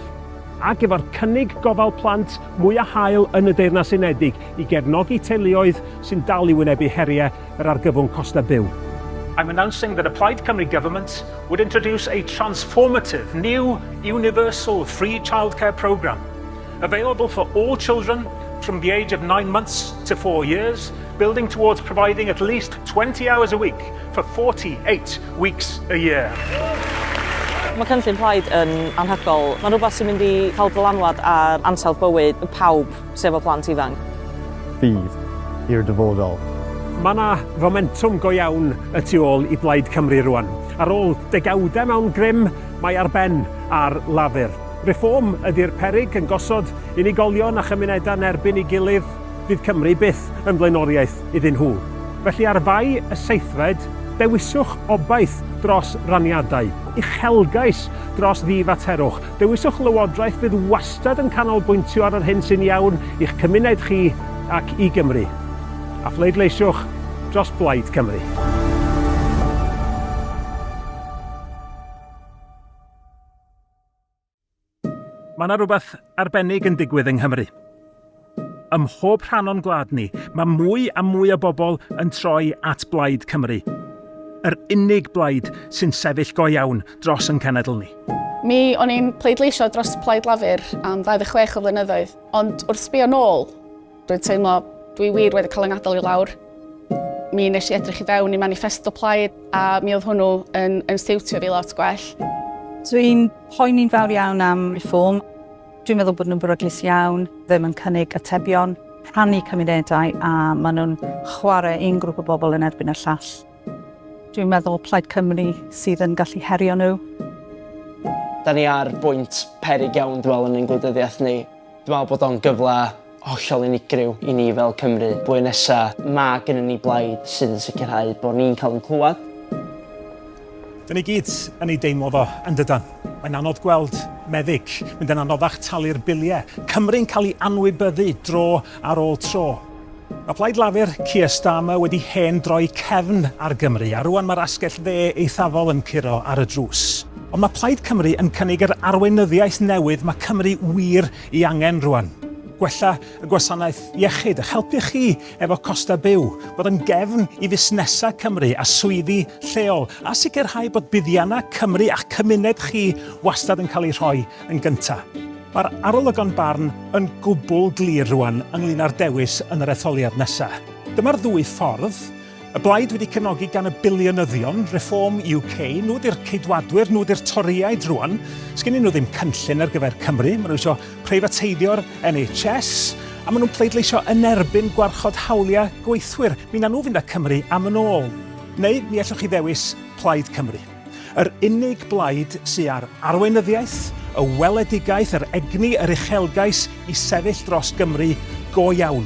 ac efo'r cynnig gofal plant mwy a hael yn y Deyrnas Unedig i gefnogi teuluoedd sy'n dal i wynebu heriau yr argyfwng costa byw. I'm announcing that a Plaid Cymru government would introduce a transformative new universal free childcare programme available for all children from the age of 9 months to 4 years, building towards providing at least 20 hours a week for 48 weeks a year. Mae cynllun Plaid yn anhygoel. Mae'n rhywbeth sy'n mynd i cael dylanwad ar ansawdd bywyd pawb sef o plant ifanc. Fydd i'r dyfodol. Mae yna fomentum go iawn y tu ôl i Plaid Cymru rwan. Ar ôl degawdau mewn grym, mae ar ben ar lafur. Reform ydy'r peryg yn gosod unigolion a chymunedau'n erbyn ei gilydd, fydd Cymru byth yn blaenoriaeth iddyn nhw. Felly ar fai y seithfed, dewiswch obaith dros raniadau, uchelgais dros ddifaterwch. Dewiswch lywodraeth fydd wastad yn canolbwyntio ar yr hyn sy'n iawn i'ch cymuned chi ac i Gymru. A phleidleisiwch dros Plaid Cymru. Mae yna rhywbeth arbennig yn digwydd yng Nghymru. Ym mhob rhan o'n gwlad ni, mae mwy a mwy o bobl yn troi at Plaid Cymru. Yr unig blaid sy'n sefyll go iawn dros yn cenedl ni. Mi o'n i'n pleidleisio dros Plaid Lafur am 26 o flynyddoedd, ond wrth sbio nôl, dwi'n teimlo dwi wir wedi cael yng ngadael i lawr. Mi nes i edrych i fewn i manifesto Plaid a mi oedd hwnnw yn stiwtio fi lot gwell. Dwi'n poeni'n fawr iawn am reform. Dwi'n meddwl bod nhw'n beryglus iawn, ddim yn cynnig atebion, rhannu cymunedau a maen nhw'n chwarae un grŵp o bobl yn erbyn y llall. Dwi'n meddwl Plaid Cymru sydd yn gallu herio nhw. Da ni ar bwynt peryg iawn dwi'n yn ein gwleidyddiaeth ni. Dwi'n meddwl bod o'n gyfle hollol unigryw i ni fel Cymru. Blwyddyn nesa, mae gennym ni blaid sydd yn sicrhau bod ni'n cael yn clywed. Dyn ni gyd yn ei deimlo fo yn dydan. Mae'n anodd gweld meddyg, mynd yn anoddach talu'r biliau. Cymru'n cael ei anwybyddu dro ar ôl tro. Mae Plaid Lafur Keir Starmer wedi hen droi cefn ar Gymru, a rwan mae'r asgell dde eithafol yn curo ar y drws. Ond mae Plaid Cymru yn cynnig yr arweinyddiaeth newydd mae Cymru wir i angen rwan. Gwella y gwasanaeth iechyd, a helpu chi efo costa byw, bod yn gefn i fusnesau Cymru a swyddi lleol, a sicrhau bod buddiannau Cymru a'ch cymuned chi wastad yn cael ei rhoi yn gyntaf. Mae'r arolygon barn yn gwbl glir rwan ynglyn â'r dewis yn yr etholiad nesaf. Dyma'r ddwy ffordd. Y blaid wedi cefnogi gan y biliynyddion, Reform UK, nhw di'r ceidwadwyr, nhw di'r toriaid rwan. Sgennyn nhw ddim cynllun ar gyfer Cymru, maen nhw eisiau preifateiddio'r NHS, a maen nhw'n pleidleisio yn erbyn gwarchod hawliau gweithwyr. Mi na nhw fynd â Cymru am yn ôl. Neu mi allwch chi ddewis Plaid Cymru. Yr unig blaid sy'n ar arweinyddiaeth, y weledigaeth, yr egni, yr uchelgais i sefyll dros Gymru go iawn.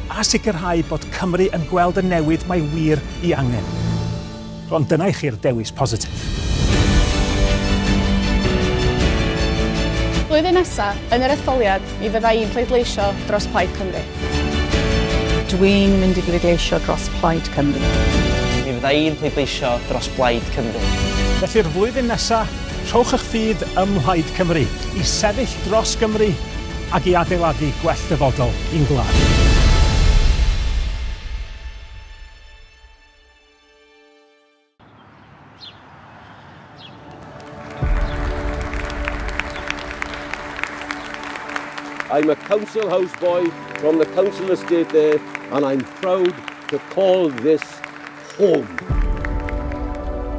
A sicrhau bod Cymru yn gweld y newid mae wir i angen. Ond dyna i chi'r dewis positif. Blwyddyn nesaf, yn yr etholiad, mi fydda i'n pleidleisio dros Plaid Cymru. Dwi'n mynd i bleidleisio dros Plaid Cymru. Mi fydda i'n pleidleisio dros Plaid Cymru. Felly'r flwyddyn nesaf, rhowch eich ffydd ym Mhlaid Cymru i sefyll dros Gymru ac i adeiladu gwell dyfodol i'n gwlad. I'm a council houseboy from the council estate there, and I'm proud to call this home.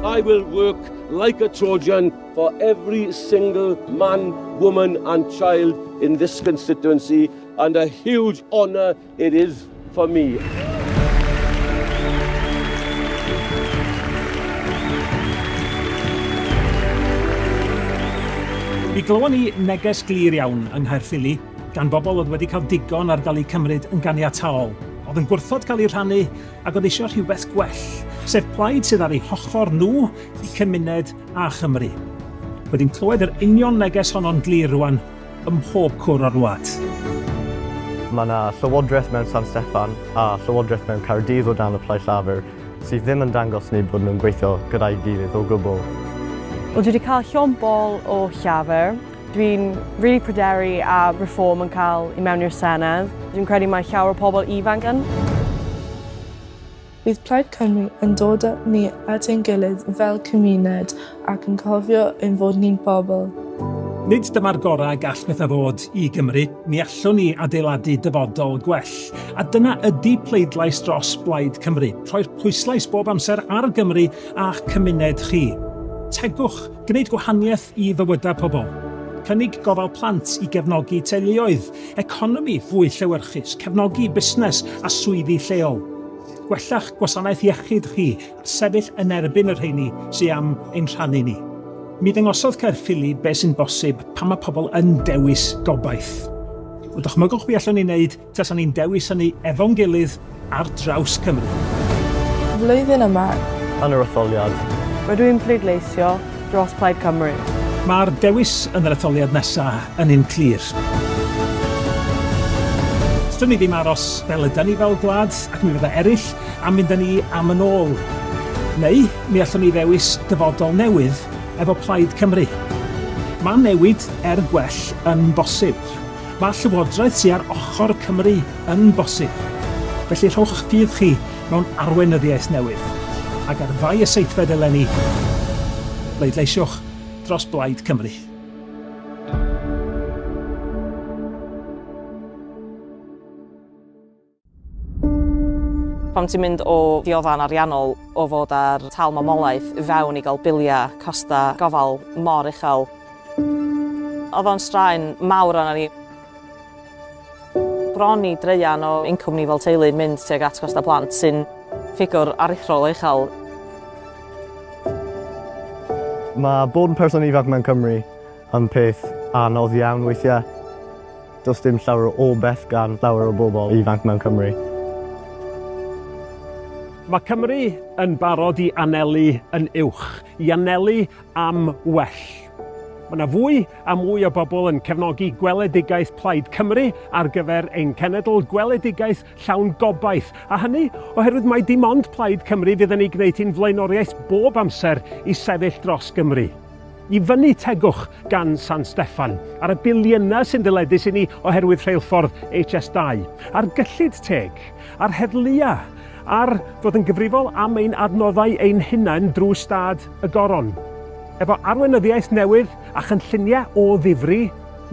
I will work like a Trojan for every single man, woman and child in this constituency, and a huge honour it is for me. Mi glywon ni neges glir iawn yng Nghaerffili gan bobl oedd wedi cael digon ar gael eu cymryd yn ganiataol. Oedd yn gwrthod cael ei rhannu ac oedd eisiau rhywbeth gwell, sef plaid sydd ar eu hochor nhw i cymuned a Chymru. Wedi'n clywed yr union neges honno'n glir rwan ym mhob cwr o'r wlad. Mae yna llywodraeth mewn San Steffan a llywodraeth mewn Caerdydd o dan y Plaid Cymru sydd ddim yn dangos ni bod nhw'n gweithio gyda'i gilydd o gwbl. Wel, dwi wedi cael llon bol o llafur. Dwi'n really pryderu a reform yn cael i mewn i'r Senedd. Dwi'n credu mae llawer o pobl ifanc yn. Bydd Plaid Cymru yn dod â ni at ein gilydd fel cymuned ac yn cofio ein fod ni'n bobl. Nid dyma'r gorau gall pethau fod i Gymru, mi allwn ni adeiladu dyfodol gwell. A dyna ydy pleidlais dros Plaid Cymru, rhoi'r pwyslais bob amser ar Gymru a'ch cymuned chi. Tegwch, gwneud gwahaniaeth i fywydau pobl. Cynnig gofal plant i gefnogi teuluoedd, economi fwy llewyrchus, cefnogi busnes a swyddi lleol. Gwellach gwasanaeth iechyd chi, sefyll yn erbyn yr rheini sy'n am ein rhannu ni. Mi ddangosodd Caerffili beth sy'n bosib pan mae pobl yn dewis gobaith. O dychmygwch be allwn ni wneud tas ni'n dewis hynny efo'n gilydd ar draws Cymru. Flwyddyn yma, Yn yr etholiad, Rydw i'n pleidleisio dros Plaid Cymru. Mae'r dewis yn yr etholiad nesaf yn un clir. Dydyn ni ddim aros fel ydyn ni fel gwlad ac mi fyddai eraill am mynd â ni am yn ôl. Neu mi allwn ni ddewis dyfodol newydd efo Plaid Cymru. Mae newid gwell yn bosib. Mae llywodraeth sy'n ar ochr Cymru yn bosib. Felly rhowch eich ffydd chi mewn arweinyddiaeth newydd. Ac ar fai y seithfed eleni, pleidleisiwch dros Plaid Cymru. Pam ti'n mynd o ddioddan ariannol o fod ar tal mamolaeth fewn i gael biliau costa gofal mor uchel. Oedd o'n straen mawr arna ni. Bron i dreian o incwm ni fel teulu'n mynd tuag at costa plant sy'n ffigwr aruthrol uchel. Mae bod yn person ifanc mewn Cymru yn peth anodd iawn weithiau. Does dim llawer o beth gan llawer o bobl ifanc mewn Cymru. Mae Cymru yn barod i anelu yn uwch, i anelu am well. Mae yna fwy a mwy o bobl yn cefnogi gweledigaeth Plaid Cymru ar gyfer ein cenedl gweledigaeth llawn gobaith. A hynny oherwydd mae dim ond Plaid Cymru fydd yn ei gwneud hi'n flaenoriaeth bob amser i sefyll dros Gymru. I fyny tegwch gan San Steffan, ar y biliynau sy'n dyledus i ni oherwydd rheilffordd HS2, ar gyllid teg, ar heddlua, ar fod yn gyfrifol am ein adnoddau ein hunain drwy stad y Goron. Efo arweinyddiaeth newydd a chynlluniau o ddifri,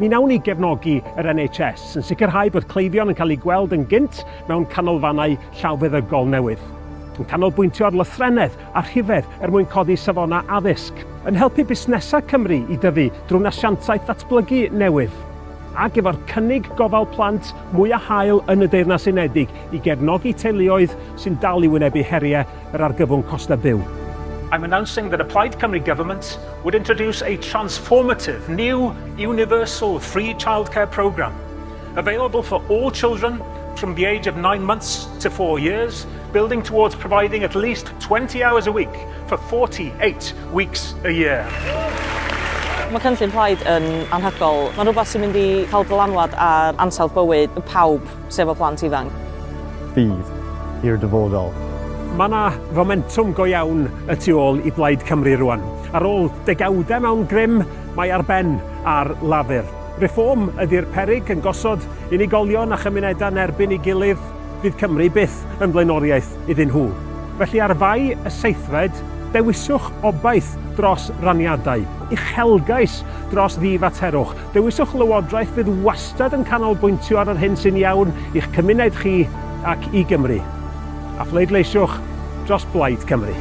mi wnawn ni gefnogi yr NHS yn sicrhau bod cleifion yn cael eu gweld yn gynt mewn canolfannau llawfeddygol newydd. Yn canolbwyntio ar lythrennedd a rhifedd mwyn codi safona addysg, yn helpu busnesau Cymru i dyfu drwy asiantaeth ddatblygu newydd, ac efo'r cynnig gofal plant mwy a hael yn y Deyrnas Unedig i gefnogi teuluoedd sy'n dal i wynebu heriau yr argyfwng costa byw. I'm announcing that a Plaid Cymru government would introduce a transformative, new, universal free childcare programme, available for all children from the age of 9 months to 4 years, building towards providing at least 20 hours a week for 48 weeks a year. Mae cynllun Plaid yn anhygoel. Mae'n rhywbeth sy'n mynd i cael dylanwad ar ansawdd bywyd pawb sef o plant ifanc. Ffydd i'r dyfodol. Mae yna fomentum go iawn y tu ôl i Plaid Cymru rwan. Ar ôl degawdau mewn grym, mae ar ben ar lafur. Reform ydy'r peryg yn gosod unigolion a chymunedau'n erbyn ei gilydd, fydd Cymru byth yn blaenoriaeth iddyn nhw. Felly ar fai y seithfed, Dewiswch obaith dros raniadau, uchelgais dros ddifaterwch. Dewiswch lywodraeth fydd wastad yn canolbwyntio ar yr hyn sy'n iawn i'ch cymuned chi ac i Gymru. A pleidleisiwch dros Plaid Cymru.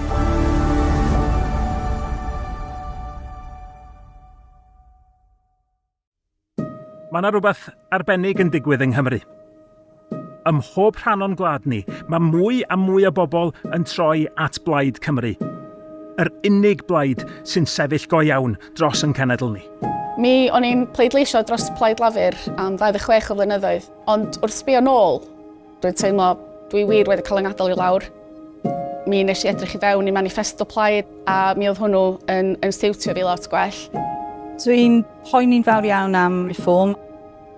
Mae yna rhywbeth arbennig yn digwydd yng Nghymru. Ym mhob rhan o'n gwlad ni, mae mwy a mwy o bobl yn troi at Plaid Cymru. Yr unig blaid sy'n sefyll go iawn dros yn cenedl ni. Mi o'n i'n pleidleisio dros Plaid Lafur am 26 o flynyddoedd, ond wrth sbio nôl, dwi'n teimlo dwi wir wedi cael yng ngadael i lawr. Mi nes i edrych i fewn i manifesto Plaid a mi oedd hwnnw yn stiwtio fi lot gwell. Dwi'n poeni'n fawr iawn am reform.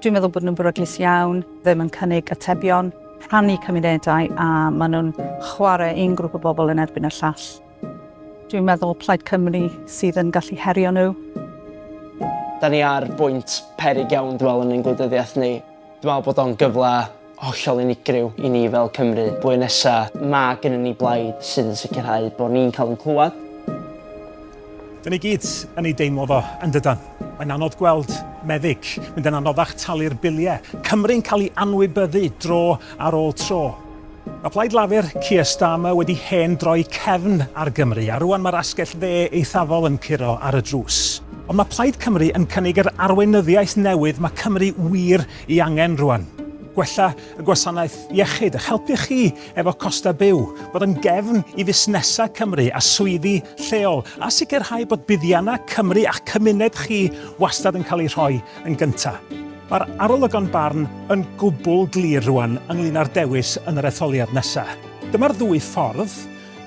Dwi'n meddwl bod nhw'n beryglus iawn, ddim yn cynnig atebion, rhannu cymunedau a maen nhw'n chwarae un grŵp o bobl yn erbyn y llall. Dwi'n meddwl Plaid Cymru sydd yn gallu herio nhw. Da ni ar bwynt peryg iawn dwi'n meddwl yn ein gwleidyddiaeth ni. Dwi'n meddwl bod o'n gyfle hollol unigryw i ni fel Cymru. Blwyddyn nesaf, mae gennym ni blaid sydd yn sicrhau bod ni'n cael yn clywed. Dyn ni gyd yn ei deimlo fo yn dydan. Mae'n anodd gweld meddyg, mynd yn anoddach talu'r biliau. Cymru'n cael ei anwybyddu dro ar ôl tro. Mae Plaid Lafur Keir Starmer wedi hen droi cefn ar Gymru, a rwan mae'r asgell dde eithafol yn curo ar y drws. Ond mae Plaid Cymru yn cynnig yr arweinyddiaeth newydd mae Cymru wir ei angen rwan. Gwella y gwasanaeth iechyd, eich helpu chi efo costa byw, bod yn gefn i fusnesau Cymru a swyddi lleol, a sicrhau bod buddiannau Cymru a'ch cymuned chi wastad yn cael ei rhoi yn gyntaf. Mae'r arolygon barn yn gwbl glir rwan ynglyn â'r dewis yn yr etholiad nesaf. Dyma'r ddwy ffordd.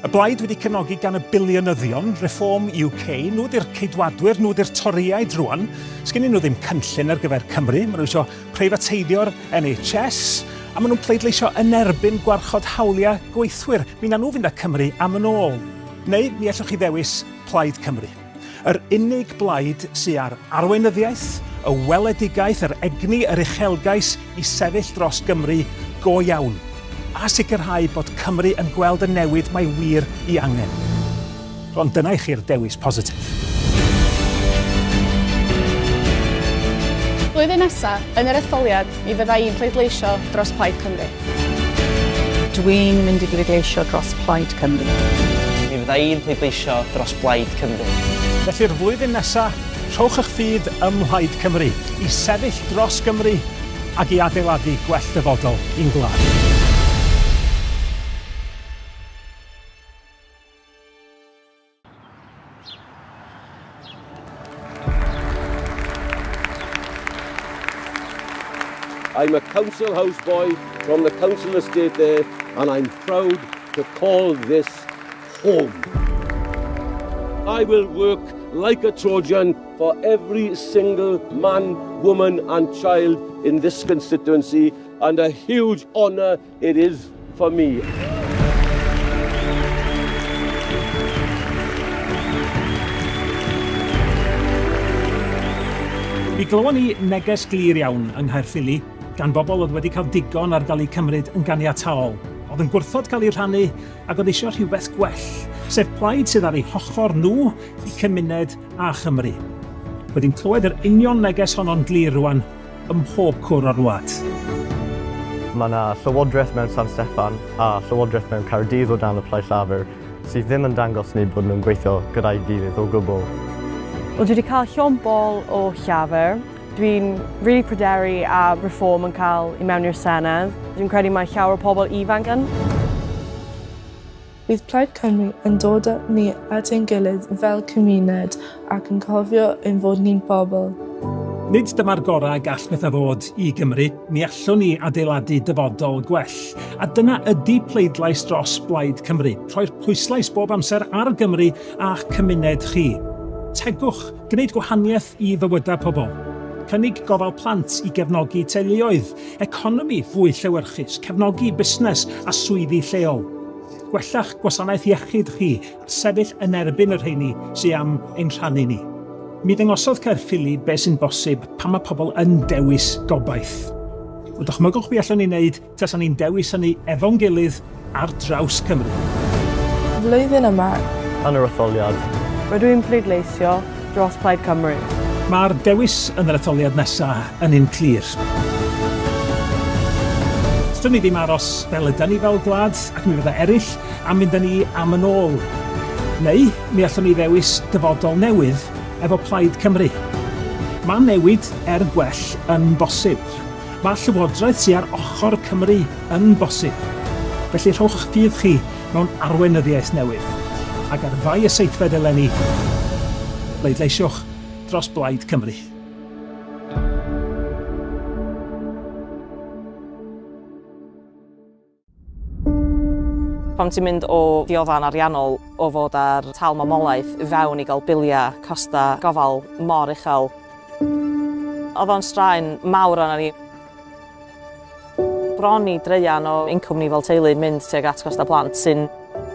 Y blaid wedi cefnogi gan y biliynyddion, Reform UK, nhw di'r ceidwadwyr, nhw di'r toriaid rwan. Sgennyn nhw ddim cynllun ar gyfer Cymru, maen nhw eisiau preifateidio'r NHS, a maen nhw'n pleidleisio yn erbyn gwarchod hawliau gweithwyr. Mi na nhw fynd â Cymru am yn ôl. Neu mi allwch chi ddewis Plaid Cymru. Yr unig blaid sy'n ar arweinyddiaeth, y weledigaeth, yr egni, yr uchelgais i sefyll dros Gymru go iawn. A sicrhau bod Cymru yn gweld y newid mae wir ei angen. Ond dyna i chi'r dewis positif. Blwyddyn nesaf, yn yr etholiad, mi fydda i'n pleidleisio dros Plaid Cymru. Dwi'n mynd i bleidleisio dros Plaid Cymru. Mi fydda i'n pleidleisio dros Plaid Cymru. Felly'r flwyddyn nesaf, rhowch eich ffydd ym Mhlaid Cymru i sefyll dros Gymru ac i adeiladu gwell dyfodol i'n gwlad. I'm a council houseboy from the council estate there, and I'm proud to call this home. I will work like a Trojan for every single man, woman and child in this constituency, and a huge honour it is for me. Mi glywon ni neges glir iawn yng Nghaerffili gan bobl oedd wedi cael digon ar gael eu cymryd yn ganiataol. Oedd yn gwrthod cael ei rhannu ac oedd eisiau rhywbeth gwell, sef plaid sydd ar eu hochor nhw i cymuned a Chymru. Wedi'n clywed yr union neges honno'n glir rwan ym mhob cwr o'r wlad. Mae yna llywodraeth mewn San Steffan a llywodraeth mewn Caerdydd o dan y Plaid Lafur sydd ddim yn dangos ni bod nhw'n gweithio gyda'i gilydd o gwbl. Wel, dwi wedi cael llon bol o llafur. Dwi'n really pryderu a reform yn cael i mewn i'r Senedd. Dwi'n credu mae llawer o pobl ifanc yn. Bydd Plaid Cymru yn dod â ni at ein gilydd fel cymuned ac yn cofio ein fod ni'n bobl. Nid dyma'r gorau gall bethau fod i Gymru, mi allwn ni adeiladu dyfodol gwell. A dyna ydy pleidlais dros Plaid Cymru, rhoi'r pwyslais bob amser ar Gymru a'ch cymuned chi. Tegwch, gwneud gwahaniaeth i fywydau pobl. Cynnig gofal plant i gefnogi teuluoedd, economi fwy llewyrchus, cefnogi busnes a swyddi lleol. Gwellach gwasanaeth iechyd chi a sefyll yn erbyn yr rheini sydd am ein rhannu ni. Mi ddyngosodd Caerffili beth sy'n bosib pan mae pobl yn dewis gobaith. O dychmygwch be allwn ni wneud tas ni'n dewis hynny efo'n gilydd ar draws Cymru. Flwyddyn yma, yn yr etholiad. Rydw i'n pleidleisio dros Plaid Cymru. Mae'r dewis yn yr etholiad nesaf yn un clir. Dyn ni ddim aros fel ydyn ni fel gwlad ac mi fydda eraill am mynd â ni am yn ôl. Neu mi allwn ni ddewis dyfodol newydd efo Plaid Cymru. Mae newid gwell yn bosib. Mae llywodraeth sy'n ar ochr Cymru yn bosib. Felly rhowch ffydd chi mewn arweinyddiaeth newydd. Ac ar fai y seithfed eleni, pleidleisiwch dros Plaid Cymru. Pam ti'n mynd o ddioddan ariannol o fod ar tal mamolaeth fewn i gael biliau costa gofal mor uchel. Oedd o'n straen mawr arna ni. Bron i dreian o incwm ni fel teulu'n mynd tuag at costa plant sy'n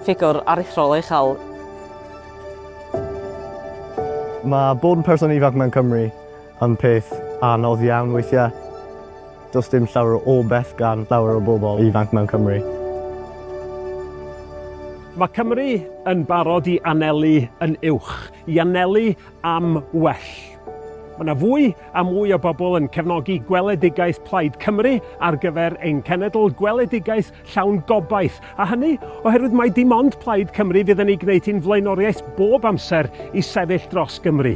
ffigwr aruthrol uchel. Mae bod yn person ifanc mewn Cymru yn peth anodd iawn weithiau. Does dim llawer o beth gan llawer o bobl ifanc mewn Cymru. Mae Cymru yn barod i anelu yn uwch, i anelu am well. Mae yna fwy a mwy o bobl yn cefnogi gweledigaeth Plaid Cymru ar gyfer ein cenedl gweledigaeth llawn gobaith. A hynny oherwydd mai dim ond Plaid Cymru fydd yn ei gwneud hi'n flaenoriaeth bob amser i sefyll dros Gymru.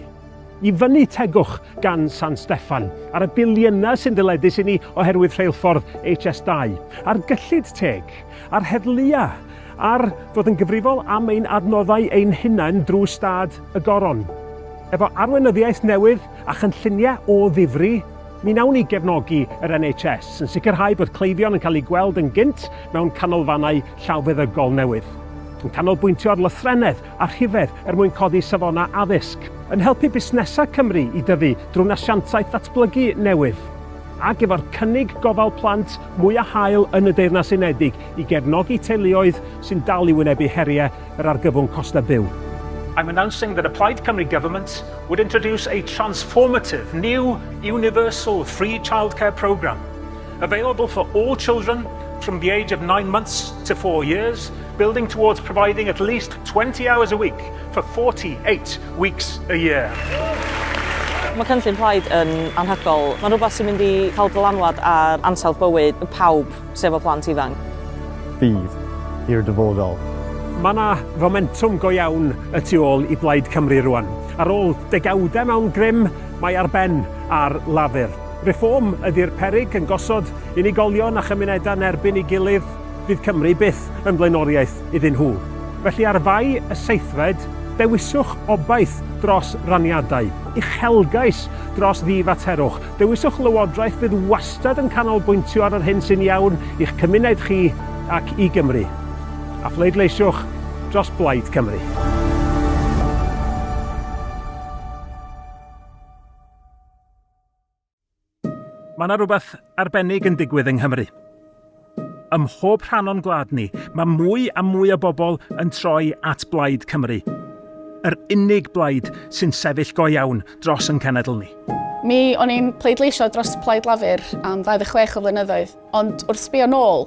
I fyny tegwch gan San Steffan, ar y biliynau sy'n dyledus i ni oherwydd rheilffordd HS2, ar gyllid teg, ar heddlua, ar fod yn gyfrifol am ein adnoddau ein hunain drwy stad y goron. Efo arweinyddiaeth newydd a chynlluniau o ddifri, mi nawn ni gefnogi yr NHS yn sicrhau bod cleifion yn cael ei gweld yn gynt mewn canolfannau llawfeddygol newydd. Yn canolbwyntio ar lythrennedd a rhifedd mwyn codi safona addysg, yn helpu busnesau Cymru i dyfu drwy asiantaeth ddatblygu newydd, ac efo'r cynnig gofal plant mwy a hael yn y Deyrnas Unedig i gefnogi teuluoedd sy'n dal i wynebu heriau yr argyfwng costa byw. I'm announcing that a Plaid Cymru government would introduce a transformative new universal free childcare programme available for all children from the age of 9 months to 4 years, building towards providing at least 20 hours a week for 48 weeks a year. Mae cynllun Plaid yn anhygoel. Mae'n rhywbeth sy'n mynd i cael dylanwad ar ansawdd bywyd pawb sef o plant ifanc. Bydd i'r dyfodol. Mae yna fomentum go iawn y tu ôl i Plaid Cymru rwan. Ar ôl degawdau mewn grym, mae ar ben ar lafur. Reform ydy'r peryg yn gosod unigolion a chymunedau yn erbyn ei gilydd, fydd Cymru byth yn blaenoriaeth iddyn nhw. Felly ar fai y seithfed, dewiswch obaith dros raniadau, uchelgais dros ddifaterwch. Dewiswch lywodraeth fydd wastad yn canolbwyntio ar yr hyn sy'n iawn i'ch cymuned chi ac i Gymru. A phleidleisiwch dros Plaid Cymru. Mae yna rhywbeth arbennig yn digwydd yng Nghymru. Ym mhob rhan o'n gwlad ni, mae mwy a mwy o bobl yn troi at Plaid Cymru. Yr unig blaid sy'n sefyll go iawn dros yn cenedl ni. O'n i'n pleidleisio dros Plaid Lafur am 26 o flynyddoedd, ond wrth sbio nôl,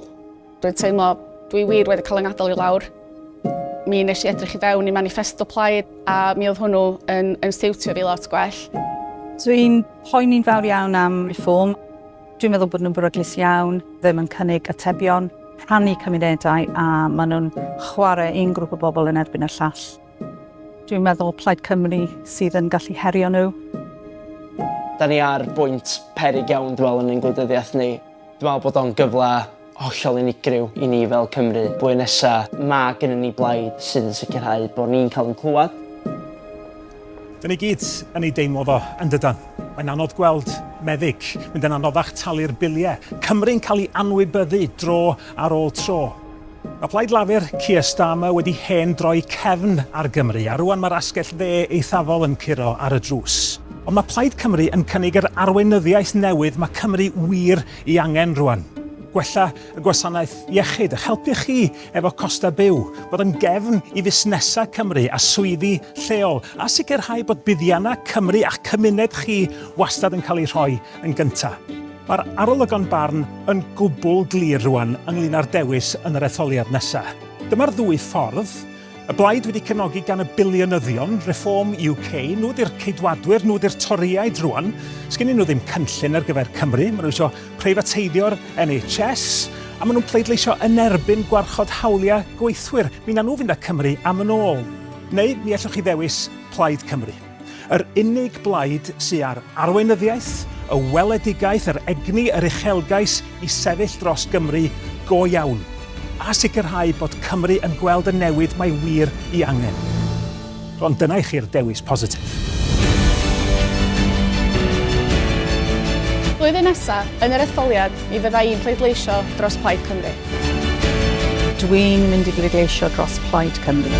dwi'n teimlo dwi wir wedi cael yng ngadael i lawr. Mi nes i edrych i fewn i manifesto Plaid a mi oedd hwnnw yn stiwtio fi lot gwell. Dwi'n poeni'n fawr iawn am reform. Dwi'n meddwl bod nhw'n beryglus iawn, ddim yn cynnig atebion, rhannu cymunedau a maen nhw'n chwarae un grŵp o bobl yn erbyn y llall. Dwi'n meddwl Plaid Cymru sydd yn gallu herio nhw. Da ni ar bwynt peryg iawn dwi'n yn ein gwleidyddiaeth ni. Dwi'n meddwl bod o'n gyfle hollol unigryw i ni fel Cymru. Blwyddyn nesaf, mae gennym ni blaid sydd yn sicrhau bod ni'n cael yn clywed. Dyn ni gyd yn ei deimlo fo yn dydan. Mae'n anodd gweld meddyg, mynd yn anoddach talu'r biliau. Cymru'n cael ei anwybyddu dro ar ôl tro. Mae Plaid Lafur Keir Starmer wedi hen droi cefn ar Gymru, a rwan mae'r asgell dde eithafol yn curo ar y drws. Ond mae Plaid Cymru yn cynnig yr arweinyddiaeth newydd mae Cymru wir i angen rwan. Gwella y gwasanaeth iechyd, a helpu chi efo costa byw, bod yn gefn i fusnesau Cymru a swyddi lleol, a sicrhau bod buddiannau Cymru a'ch cymuned chi wastad yn cael ei rhoi yn gyntaf. Mae'r arolygon barn yn gwbl glir rwan ynglyn â'r dewis yn yr etholiad nesaf. Dyma'r ddwy ffordd, Y blaid wedi cefnogi gan y biliynyddion, Reform UK, nhw di'r ceidwadwyr, nhw di'r toriaid rwan. Sgyn nhw ddim cynllun ar gyfer Cymru, maen nhw eisiau preifateidio'r NHS, a maen nhw'n pleidleisio yn erbyn gwarchod hawliau gweithwyr. Mi na nhw fynd â Cymru am yn ôl. Neu mi allwch chi ddewis Plaid Cymru. Yr unig blaid sy'n ar arweinyddiaeth, y weledigaeth, yr egni, yr uchelgais i sefyll dros Gymru go iawn. A sicrhau bod Cymru yn gweld y newid mae wir i angen. Ond dyna i chi'r dewis positif. Blwyddyn nesaf, yn yr etholiad, mi fydda i'n pleidleisio dros Plaid Cymru. Dwi'n mynd i bleidleisio dros Plaid Cymru.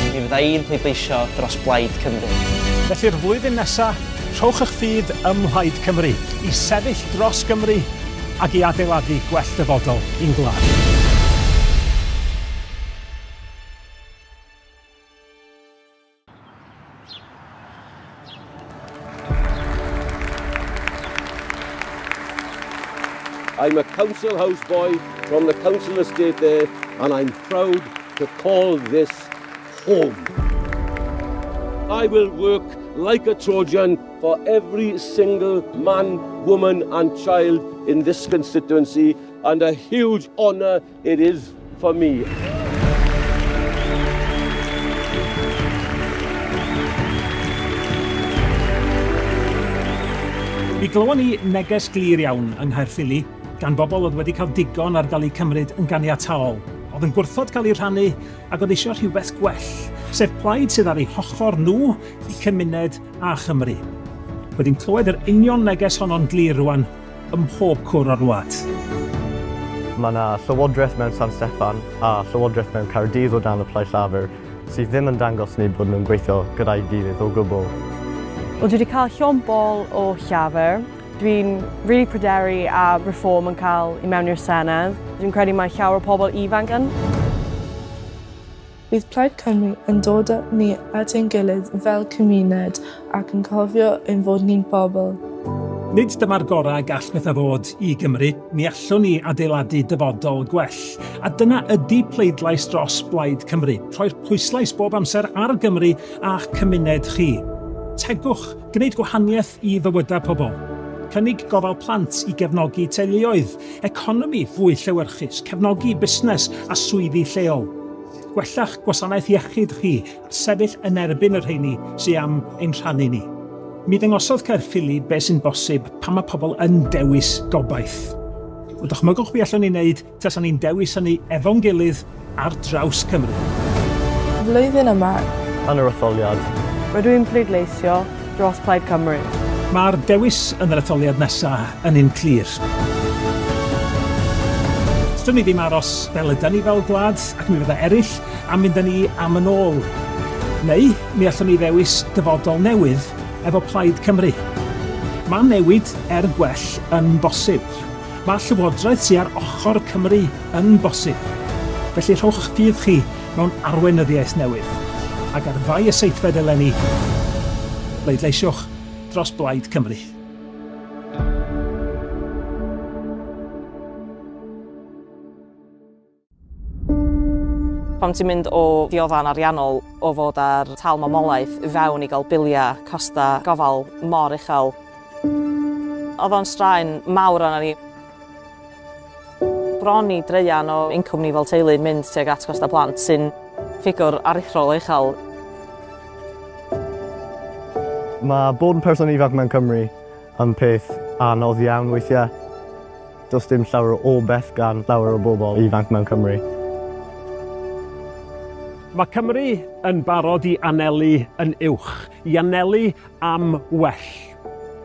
Mi fydda i'n pleidleisio dros Plaid Cymru. Felly'r flwyddyn nesaf, rhowch eich ffydd ym Mhlaid Cymru i sefyll dros Gymru ac i adeiladu gwell dyfodol i'n gwlad. I'm a council houseboy from the council estate there, and I'm proud to call this home. I will work like a Trojan for every single man, woman and child in this constituency, and a huge honour it is for me. Mi glywon ni neges glir iawn yng Nghaerffili gan bobl oedd wedi cael digon ar gael eu cymryd yn ganiataol. Oedd yn gwrthod cael ei rhannu ac oedd eisiau rhywbeth gwell, sef plaid sydd ar eu hochor nhw i cymuned a Chymru. Wedi'n clywed yr union neges honno'n glir rwan ym mhob cwr o'r wlad. Mae yna llywodraeth mewn San Steffan a llywodraeth mewn Caerdydd o dan y Plaid Cymru sydd ddim yn dangos ni bod nhw'n gweithio gyda'i gilydd o gwbl. Wel, dwi wedi cael llon o llafur. Dwi'n really pryderu a Reform yn cael i mewn i'r Senedd. Dwi'n credu mae llawer o pobl ifanc yn. Bydd Plaid Cymru yn dod â ni at ein gilydd fel cymuned ac yn cofio ein fod ni'n bobl. Nid dyma'r gorau gall bethau fod i Gymru, mi allwn ni adeiladu dyfodol gwell. A dyna ydy pleidlais dros Plaid Cymru, rhoi'r pwyslais bob amser ar Gymru a'ch cymuned chi. Tegwch, gwneud gwahaniaeth i fywydau pobl. Cynnig gofal plant i gefnogi teuluoedd, economi fwy llewyrchus, cefnogi busnes a swyddi lleol. Gwellach gwasanaeth iechyd chi a sefyll yn erbyn yr rheini sy'n am ein rhannu ni. Mi ddangosodd Caerffili beth sy'n bosib pan mae pobl yn dewis gobaith. O dychmygwch be allwn ni wneud tasan ni'n dewis hynny efo'n gilydd ar draws Cymru. Flwyddyn yma, Yn yr etholiad, rydw i'n pleidleisio dros Plaid Cymru. Mae'r dewis yn yr etholiad nesaf yn un clir. Dyn ni ddim aros fel ydyn ni fel gwlad ac mi fydda eraill am mynd â ni am yn ôl. Neu mi allwn ni ddewis dyfodol newydd efo Plaid Cymru. Mae newid gwell yn bosib. Mae llywodraeth sy'n ar ochr Cymru yn bosib. Felly rhowch eich ffydd chi mewn arweinyddiaeth newydd. Ac ar fai y seithfed eleni, bleidleisiwch dros Plaid Cymru. Pan ti'n mynd o ddioddan ariannol o fod ar tal mamolaeth fewn i gael biliau costa gofal mor uchel, oedd o'n straen mawr arna ni. Bron i dreian o incwm ni fel teulu mynd tuag at costa plant sy'n ffigwr aruthrol uchel. Mae bod yn person ifanc mewn Cymru yn peth anodd iawn weithiau. Does dim llawer o beth gan llawer o bobl ifanc mewn Cymru. Mae Cymru yn barod i anelu yn uwch, i anelu am well.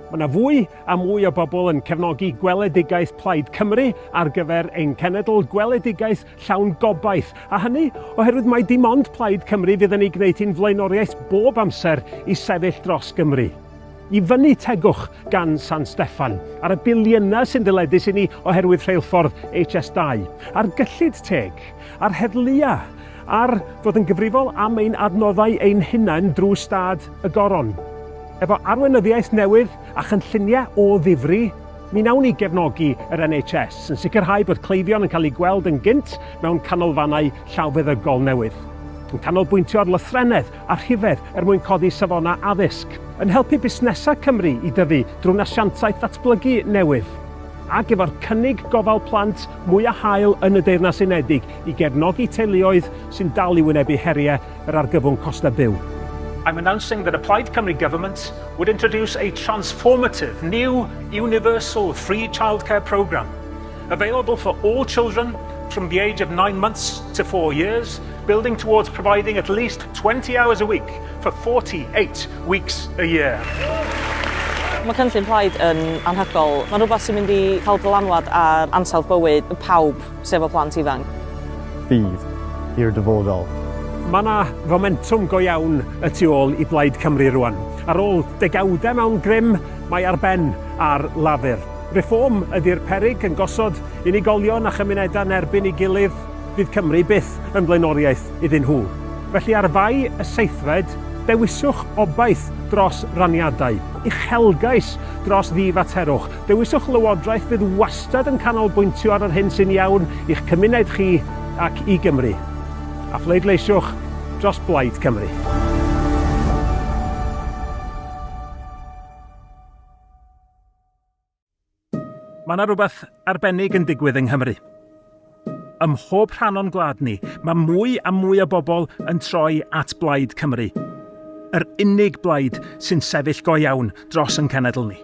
Mae yna fwy a mwy o bobl yn cefnogi gweledigaeth Plaid Cymru ar gyfer ein cenedl gweledigaeth llawn gobaith. A hynny oherwydd mae dim ond Plaid Cymru fydd yn ei gwneud hi'n flaenoriaeth bob amser i sefyll dros Gymru. I fyny tegwch gan San Steffan, ar y biliynau sy'n dyledus i ni oherwydd rheilffordd HS2, ar gyllid teg, ar heddlua, ar fod yn gyfrifol am ein adnoddau ein hunain drwy stad y goron. Efo arweinyddiaeth newydd a chynlluniau o ddifri, mi wnawn ni gefnogi yr NHS yn sicrhau bod cleifion yn cael ei gweld yn gynt mewn canolfannau llawfeddygol newydd. yn canolbwyntio ar lythrennedd a rhifedd mwyn codi safona addysg, yn helpu busnesau Cymru i dyfu drwy asiantaeth ddatblygu newydd, ac efo'r cynnig gofal plant mwy a hael yn y Deyrnas Unedig i gefnogi teuluoedd sy'n dal i wynebu heriau yr argyfwng costa byw. I'm announcing that a Plaid Cymru government would introduce a transformative new universal free childcare programme available for all children from the age of 9 months to 4 years, building towards providing at least 20 hours a week for 48 weeks a year. Mae cynllun Plaid yn anhygoel. Mae'n rhywbeth sy'n mynd i cael dylanwad ar ansawdd bywyd pawb sef o plant ifanc. Bydd i'r dyfodol. Mae yna fomentum go iawn y tu ôl i Plaid Cymru rwan. Ar ôl degawdau mewn grym, mae ar ben ar lafur. Reform ydy'r peryg yn gosod unigolion a chymunedau yn erbyn ei gilydd, fydd Cymru byth yn blaenoriaeth iddyn nhw. Felly ar fai y seithfed, dewiswch obaith dros raniadau, uchelgais dros ddifaterwch. Dewiswch lywodraeth fydd wastad yn canolbwyntio ar yr hyn sy'n iawn i'ch cymuned chi ac i Gymru. A phleidleisiwch dros Plaid Cymru. Mae yna rhywbeth arbennig yn digwydd yng Nghymru. Ym mhob rhan o'n gwlad ni, mae mwy a mwy o bobl yn troi at Plaid Cymru. Yr unig blaid sy'n sefyll go iawn dros yn cenedl ni.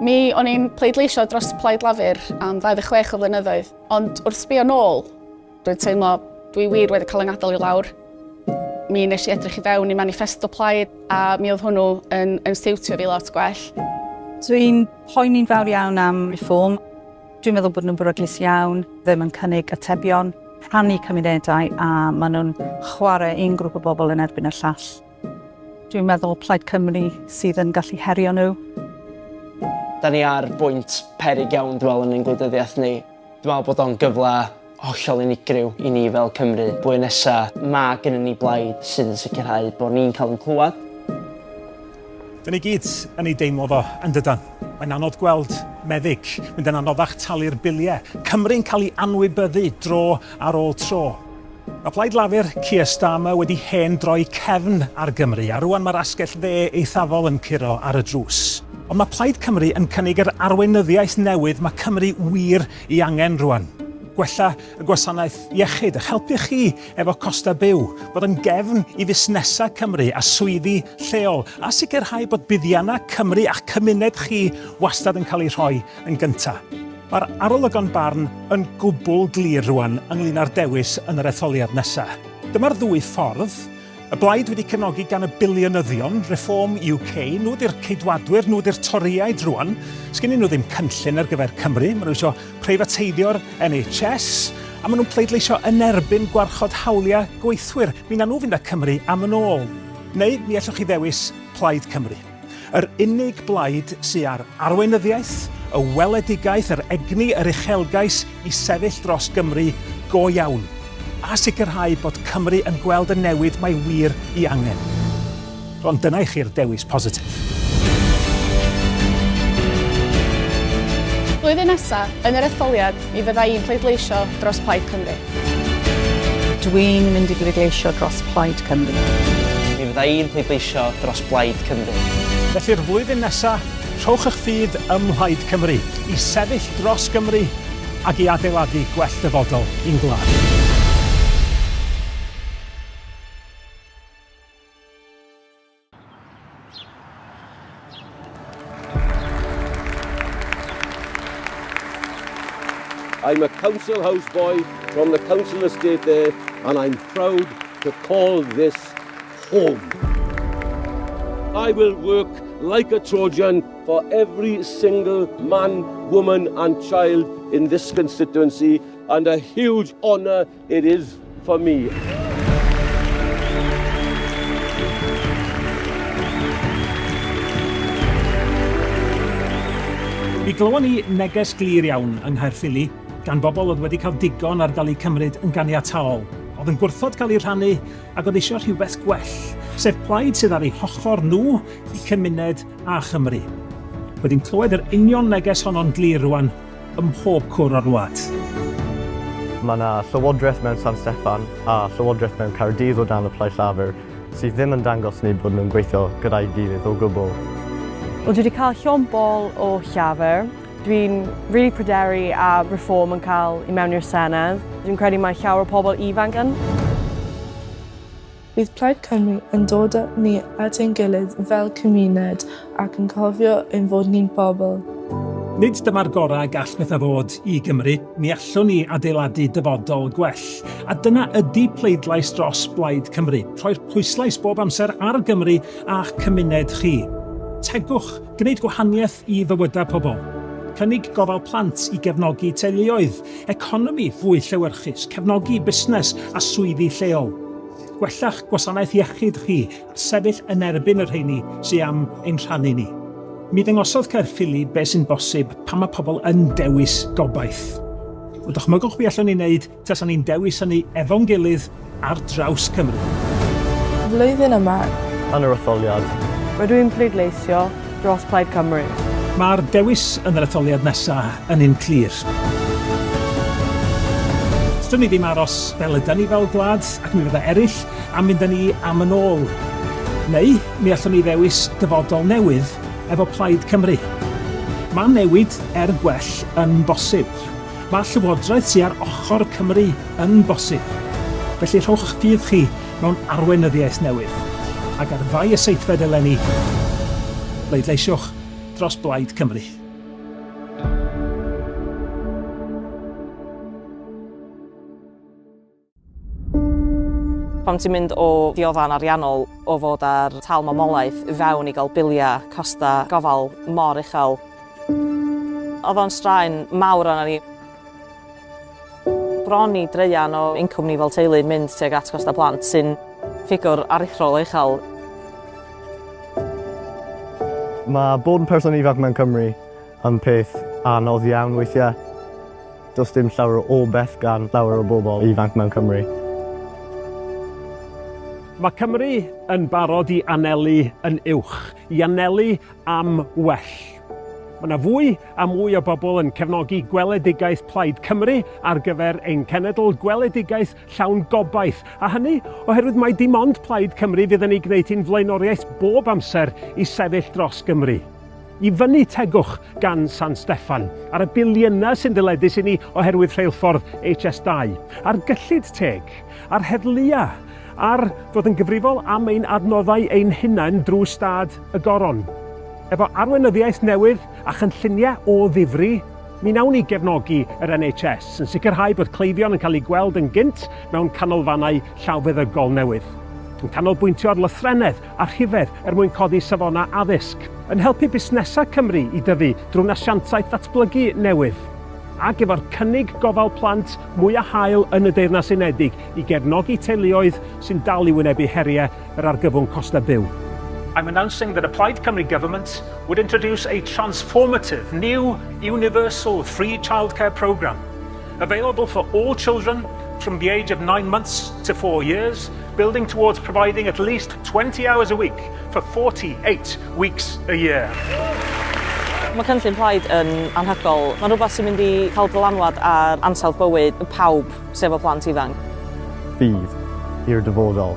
Mi o'n i'n pleidleisio dros Plaid Lafur am 26 o flynyddoedd, ond wrth sbio nôl, dwi'n teimlo dwi wir wedi cael yng ngadael i lawr. Mi nes i edrych i fewn i manifesto Plaid a mi oedd hwnnw yn stiwtio fi lot gwell. Dwi'n poeni'n fawr iawn am reform. Dwi'n meddwl bod nhw'n beryglus iawn, ddim yn cynnig atebion, rhannu cymunedau a maen nhw'n chwarae un grŵp o bobl yn erbyn y llall. Dwi'n meddwl Plaid Cymru sydd yn gallu herio nhw. Da ni ar bwynt peryg iawn dwi'n meddwl yn ein gwleidyddiaeth ni. Dwi'n meddwl bod o'n gyfle hollol unigryw i ni fel Cymru. Blwyddyn nesaf, mae gennym ni blaid sydd yn sicrhau bod ni'n cael yn clywed. Dyn ni gyd yn ei deimlo fo yn dydan. Mae'n anodd gweld meddyg, mynd yn anoddach talu'r biliau. Cymru'n cael ei anwybyddu dro ar ôl tro. Mae Plaid Lafur Keir Starmer wedi hen droi cefn ar Gymru, a rwan mae'r asgell dde eithafol yn curo ar y drws. Ond mae Plaid Cymru yn cynnig yr arweinyddiaeth newydd mae Cymru wir ei angen rwan. Gwella y gwasanaeth iechyd, eich helpu chi efo costa byw, bod yn gefn i fusnesau Cymru a swyddi lleol, a sicrhau bod buddiannau Cymru a'ch cymuned chi wastad yn cael ei rhoi yn gyntaf. Mae'r arolygon barn yn gwbl glir rwan ynglyn â'r dewis yn yr etholiad nesaf. Dyma'r ddwy ffordd. Y blaid wedi cefnogi gan y biliynyddion, Reform UK, nhw di'r ceidwadwyr, nhw di'r toriaid rwan. Sgennyn nhw ddim cynllun ar gyfer Cymru, maen nhw eisiau preifateiddio'r NHS, a maen nhw'n pleidleisio yn erbyn gwarchod hawliau gweithwyr. Mi na nhw fynd â Cymru am yn ôl. Neu mi allwch chi ddewis Plaid Cymru. Yr unig blaid sy'n ar arweinyddiaeth, y weledigaeth, yr egni, yr uchelgais i sefyll dros Gymru go iawn. A sicrhau bod Cymru yn gweld y newid mae wir i angen. Ond dyna i chi'r dewis positif. Blwyddyn nesaf, yn yr etholiad, mi fydda i'n pleidleisio dros Plaid Cymru. Dwi'n mynd i bleidleisio dros Plaid Cymru. Mi fydda i'n pleidleisio dros Plaid Cymru. Felly'r flwyddyn nesaf, rhowch eich ffydd ym Mhlaid Cymru, i sefyll dros Gymru ac i adeiladu gwell dyfodol i'n gwlad. I'm a council houseboy from the council estate there, and I'm proud to call this home. I will work like a Trojan for every single man, woman and child in this constituency, and a huge honour it is for me. Mi glywon ni neges glir iawn yng Nghaerffili gan bobl oedd wedi cael digon ar gael eu cymryd yn ganiataol. Oedd yn gwrthod cael ei rhannu ac oedd eisiau rhywbeth gwell, sef plaid sydd ar eu hochr nhw i cymuned a Chymru. Wedi'n clywed yr union neges honno'n glir rwan ym mhob cwr o'r wlad. Mae yna llywodraeth mewn San Steffan a llywodraeth mewn Caerdydd o dan y Plaid Cymru sydd ddim yn dangos ni bod nhw'n gweithio gyda'i gilydd o gwbl. Wel, dwi wedi cael llon bol o llafur. Dwi'n really pryderu a reform yn cael i mewn i'r Senedd. Dwi'n credu mae llawer o pobl ifanc yn. Bydd Plaid Cymru yn dod â ni at ein gilydd fel cymuned ac yn cofio ein fod ni'n bobl. Nid dyma'r gorau gall bethau fod i Gymru, mi allwn ni adeiladu dyfodol gwell. A dyna ydy pleidlais dros Plaid Cymru, rhoi'r pwyslais bob amser ar Gymru a'ch cymuned chi. Tegwch, gwneud gwahaniaeth i fywydau pobl. Cynnig gofal plant i gefnogi teuluoedd, economi fwy llewyrchus, cefnogi busnes a swyddi lleol. Gwellach gwasanaeth iechyd chi a sefyll yn erbyn yr rheini sy'n am ein rhannu ni. Mi ddangosodd Caerffili beth sy'n bosib pan mae pobl yn dewis gobaith. O dychmygwch be allwn ni wneud tasan ni'n dewis hynny efo'n gilydd ar draws Cymru. Flwyddyn yma, Yn yr etholiad, Rydw i'n pleidleisio dros Plaid Cymru. Mae'r dewis yn yr etholiad nesaf yn un clir. Dyn ni ddim aros fel ydyn ni fel gwlad ac mi fyddai eraill am mynd â ni am yn ôl. Neu mi allwn ni ddewis dyfodol newydd efo Plaid Cymru. Mae newid gwell yn bosib. Mae llywodraeth sy'n ar ochr Cymru yn bosib. Felly rhowch eich ffydd chi mewn arweinyddiaeth newydd. Ac ar fai y seithfed eleni, pleidleisiwch dros Plaid Cymru. Pan ti'n mynd o ddioddan ariannol o fod ar tal mamolaeth fewn i gael biliau costa gofal mor uchel. Oedd o'n straen mawr arna ni. Bron i dreian o incwm ni fel teulu yn mynd tuag at costa plant sy'n ffigwr aruthrol uchel. Mae bod yn person ifanc mewn Cymru yn peth anodd iawn weithiau. Does dim llawer o beth gan llawer o bobl ifanc mewn Cymru. Mae Cymru yn barod i anelu yn uwch, i anelu am well. Mae yna fwy a mwy o bobl yn cefnogi gweledigaeth Plaid Cymru ar gyfer ein cenedl gweledigaeth llawn gobaith. A hynny oherwydd mae dim ond Plaid Cymru fydd yn ei gwneud hi'n flaenoriaeth bob amser i sefyll dros Gymru. I fyny tegwch gan San Steffan, ar y biliynau sy'n dyledus i ni oherwydd rheilffordd HS2, ar gyllid teg, ar heddlua, ar fod yn gyfrifol am ein adnoddau ein hunain drwy stad y goron. Efo arweinyddiaeth newydd a chynlluniau o ddifri, mi wnawn ni gefnogi yr NHS yn sicrhau bod cleifion yn cael eu gweld yn gynt mewn canolfannau llawfeddygol newydd. Yn canolbwyntio ar lythrennedd a rhifedd mwyn codi safona addysg, yn helpu busnesau Cymru i dyfu drwy asiantaeth ddatblygu newydd, ac efo'r cynnig gofal plant mwy a hael yn y Deyrnas Unedig i gefnogi teuluoedd sy'n dal i wynebu heriau yr argyfwng costa byw. I'm announcing that a Plaid Cymru government would introduce a transformative new universal free childcare programme available for all children from the age of 9 months to 4 years, building towards providing at least 20 hours a week for 48 weeks a year. Mae cynllun Plaid yn anhygoel. Mae'n rhywbeth sy'n mynd i cael dylanwad ar ansawdd bywyd pawb sef o plant ifanc. Fydd i'r dyfodol.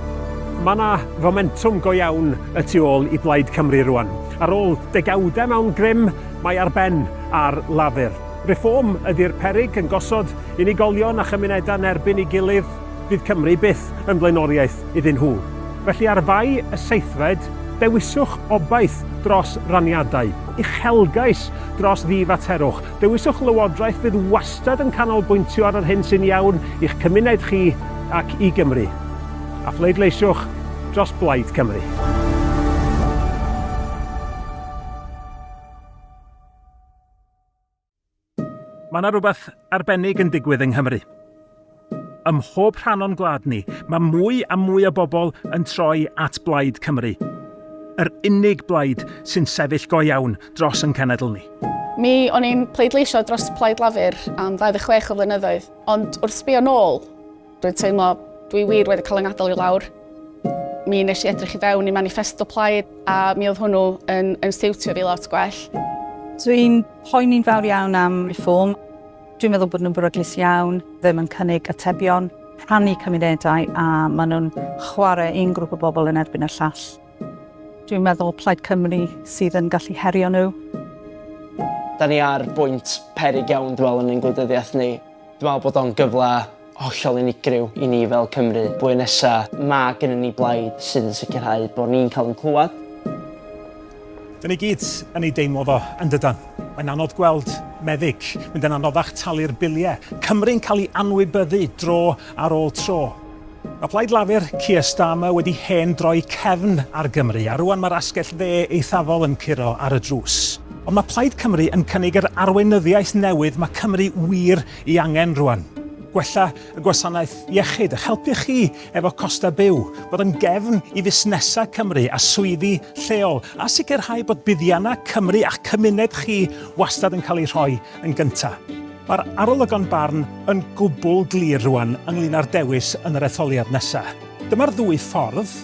Mae yna fomentum go iawn y tu ôl i Plaid Cymru rwan. Ar ôl degawdau mewn grym, mae ar ben ar lafur. Reform ydy'r peryg yn gosod unigolion a chymunedau'n erbyn ei gilydd, bydd Cymru byth yn blaenoriaeth iddyn nhw. Felly ar fai y seithfed, dewiswch obaith dros raniadau, uchelgais dros ddifaterwch. Dewiswch lywodraeth fydd wastad yn canolbwyntio ar yr hyn sy'n iawn i'ch cymuned chi ac i Gymru. A phleidleisiwch dros Plaid Cymru. Mae yna rhywbeth arbennig yn digwydd yng Nghymru. Ym mhob rhan o'n gwlad ni, mae mwy a mwy o bobl yn troi at Plaid Cymru. Yr unig blaid sy'n sefyll go iawn dros yn cenedl ni. Mi o'n i'n pleidleisio dros Plaid Lafur am 26 o flynyddoedd, ond wrth sbio nôl, dwi'n teimlo dwi wir wedi cael yng ngadael i lawr. Mi nes i edrych i fewn i manifesto Plaid a mi oedd hwnnw yn stiwtio fi lot gwell. Dwi'n poeni'n fawr iawn am reform. Dwi'n meddwl bod nhw'n beryglus iawn, ddim yn cynnig atebion, rhannu cymunedau a maen nhw'n chwarae un grŵp o bobl yn erbyn y llall. Dwi'n meddwl Plaid Cymru sydd yn gallu herio nhw. Da ni ar bwynt peryg iawn, dwi'n meddwl, yn ein gwleidyddiaeth ni. Dwi'n meddwl bod o'n gyfle hollol unigryw i ni fel Cymru. Blwyddyn nesaf, mae gennym ni blaid sydd yn sicrhau bod ni'n cael yn clywed. Da ni gyd yn ei deimlo fo yn dydan. Mae'n anodd gweld meddyg, mynd yn anoddach talu'r biliau. Cymru'n cael ei anwybyddu dro ar ôl tro. Mae Plaid Lafur Keir Starmer wedi hen droi cefn ar Gymru, a rwan mae'r asgell dde eithafol yn curo ar y drws. Ond mae Plaid Cymru yn cynnig yr arweinyddiaeth newydd mae Cymru wir ei angen rwan. Gwella y gwasanaeth iechyd, eich helpu chi efo costa byw, bod yn gefn i fusnesau Cymru a swyddi lleol, a sicrhau bod buddiannau Cymru a'ch cymuned chi wastad yn cael ei rhoi yn gyntaf. Mae'r arolygon barn yn gwbl glir rwan ynglyn â'r dewis yn yr etholiad nesaf. Dyma'r ddwy ffordd.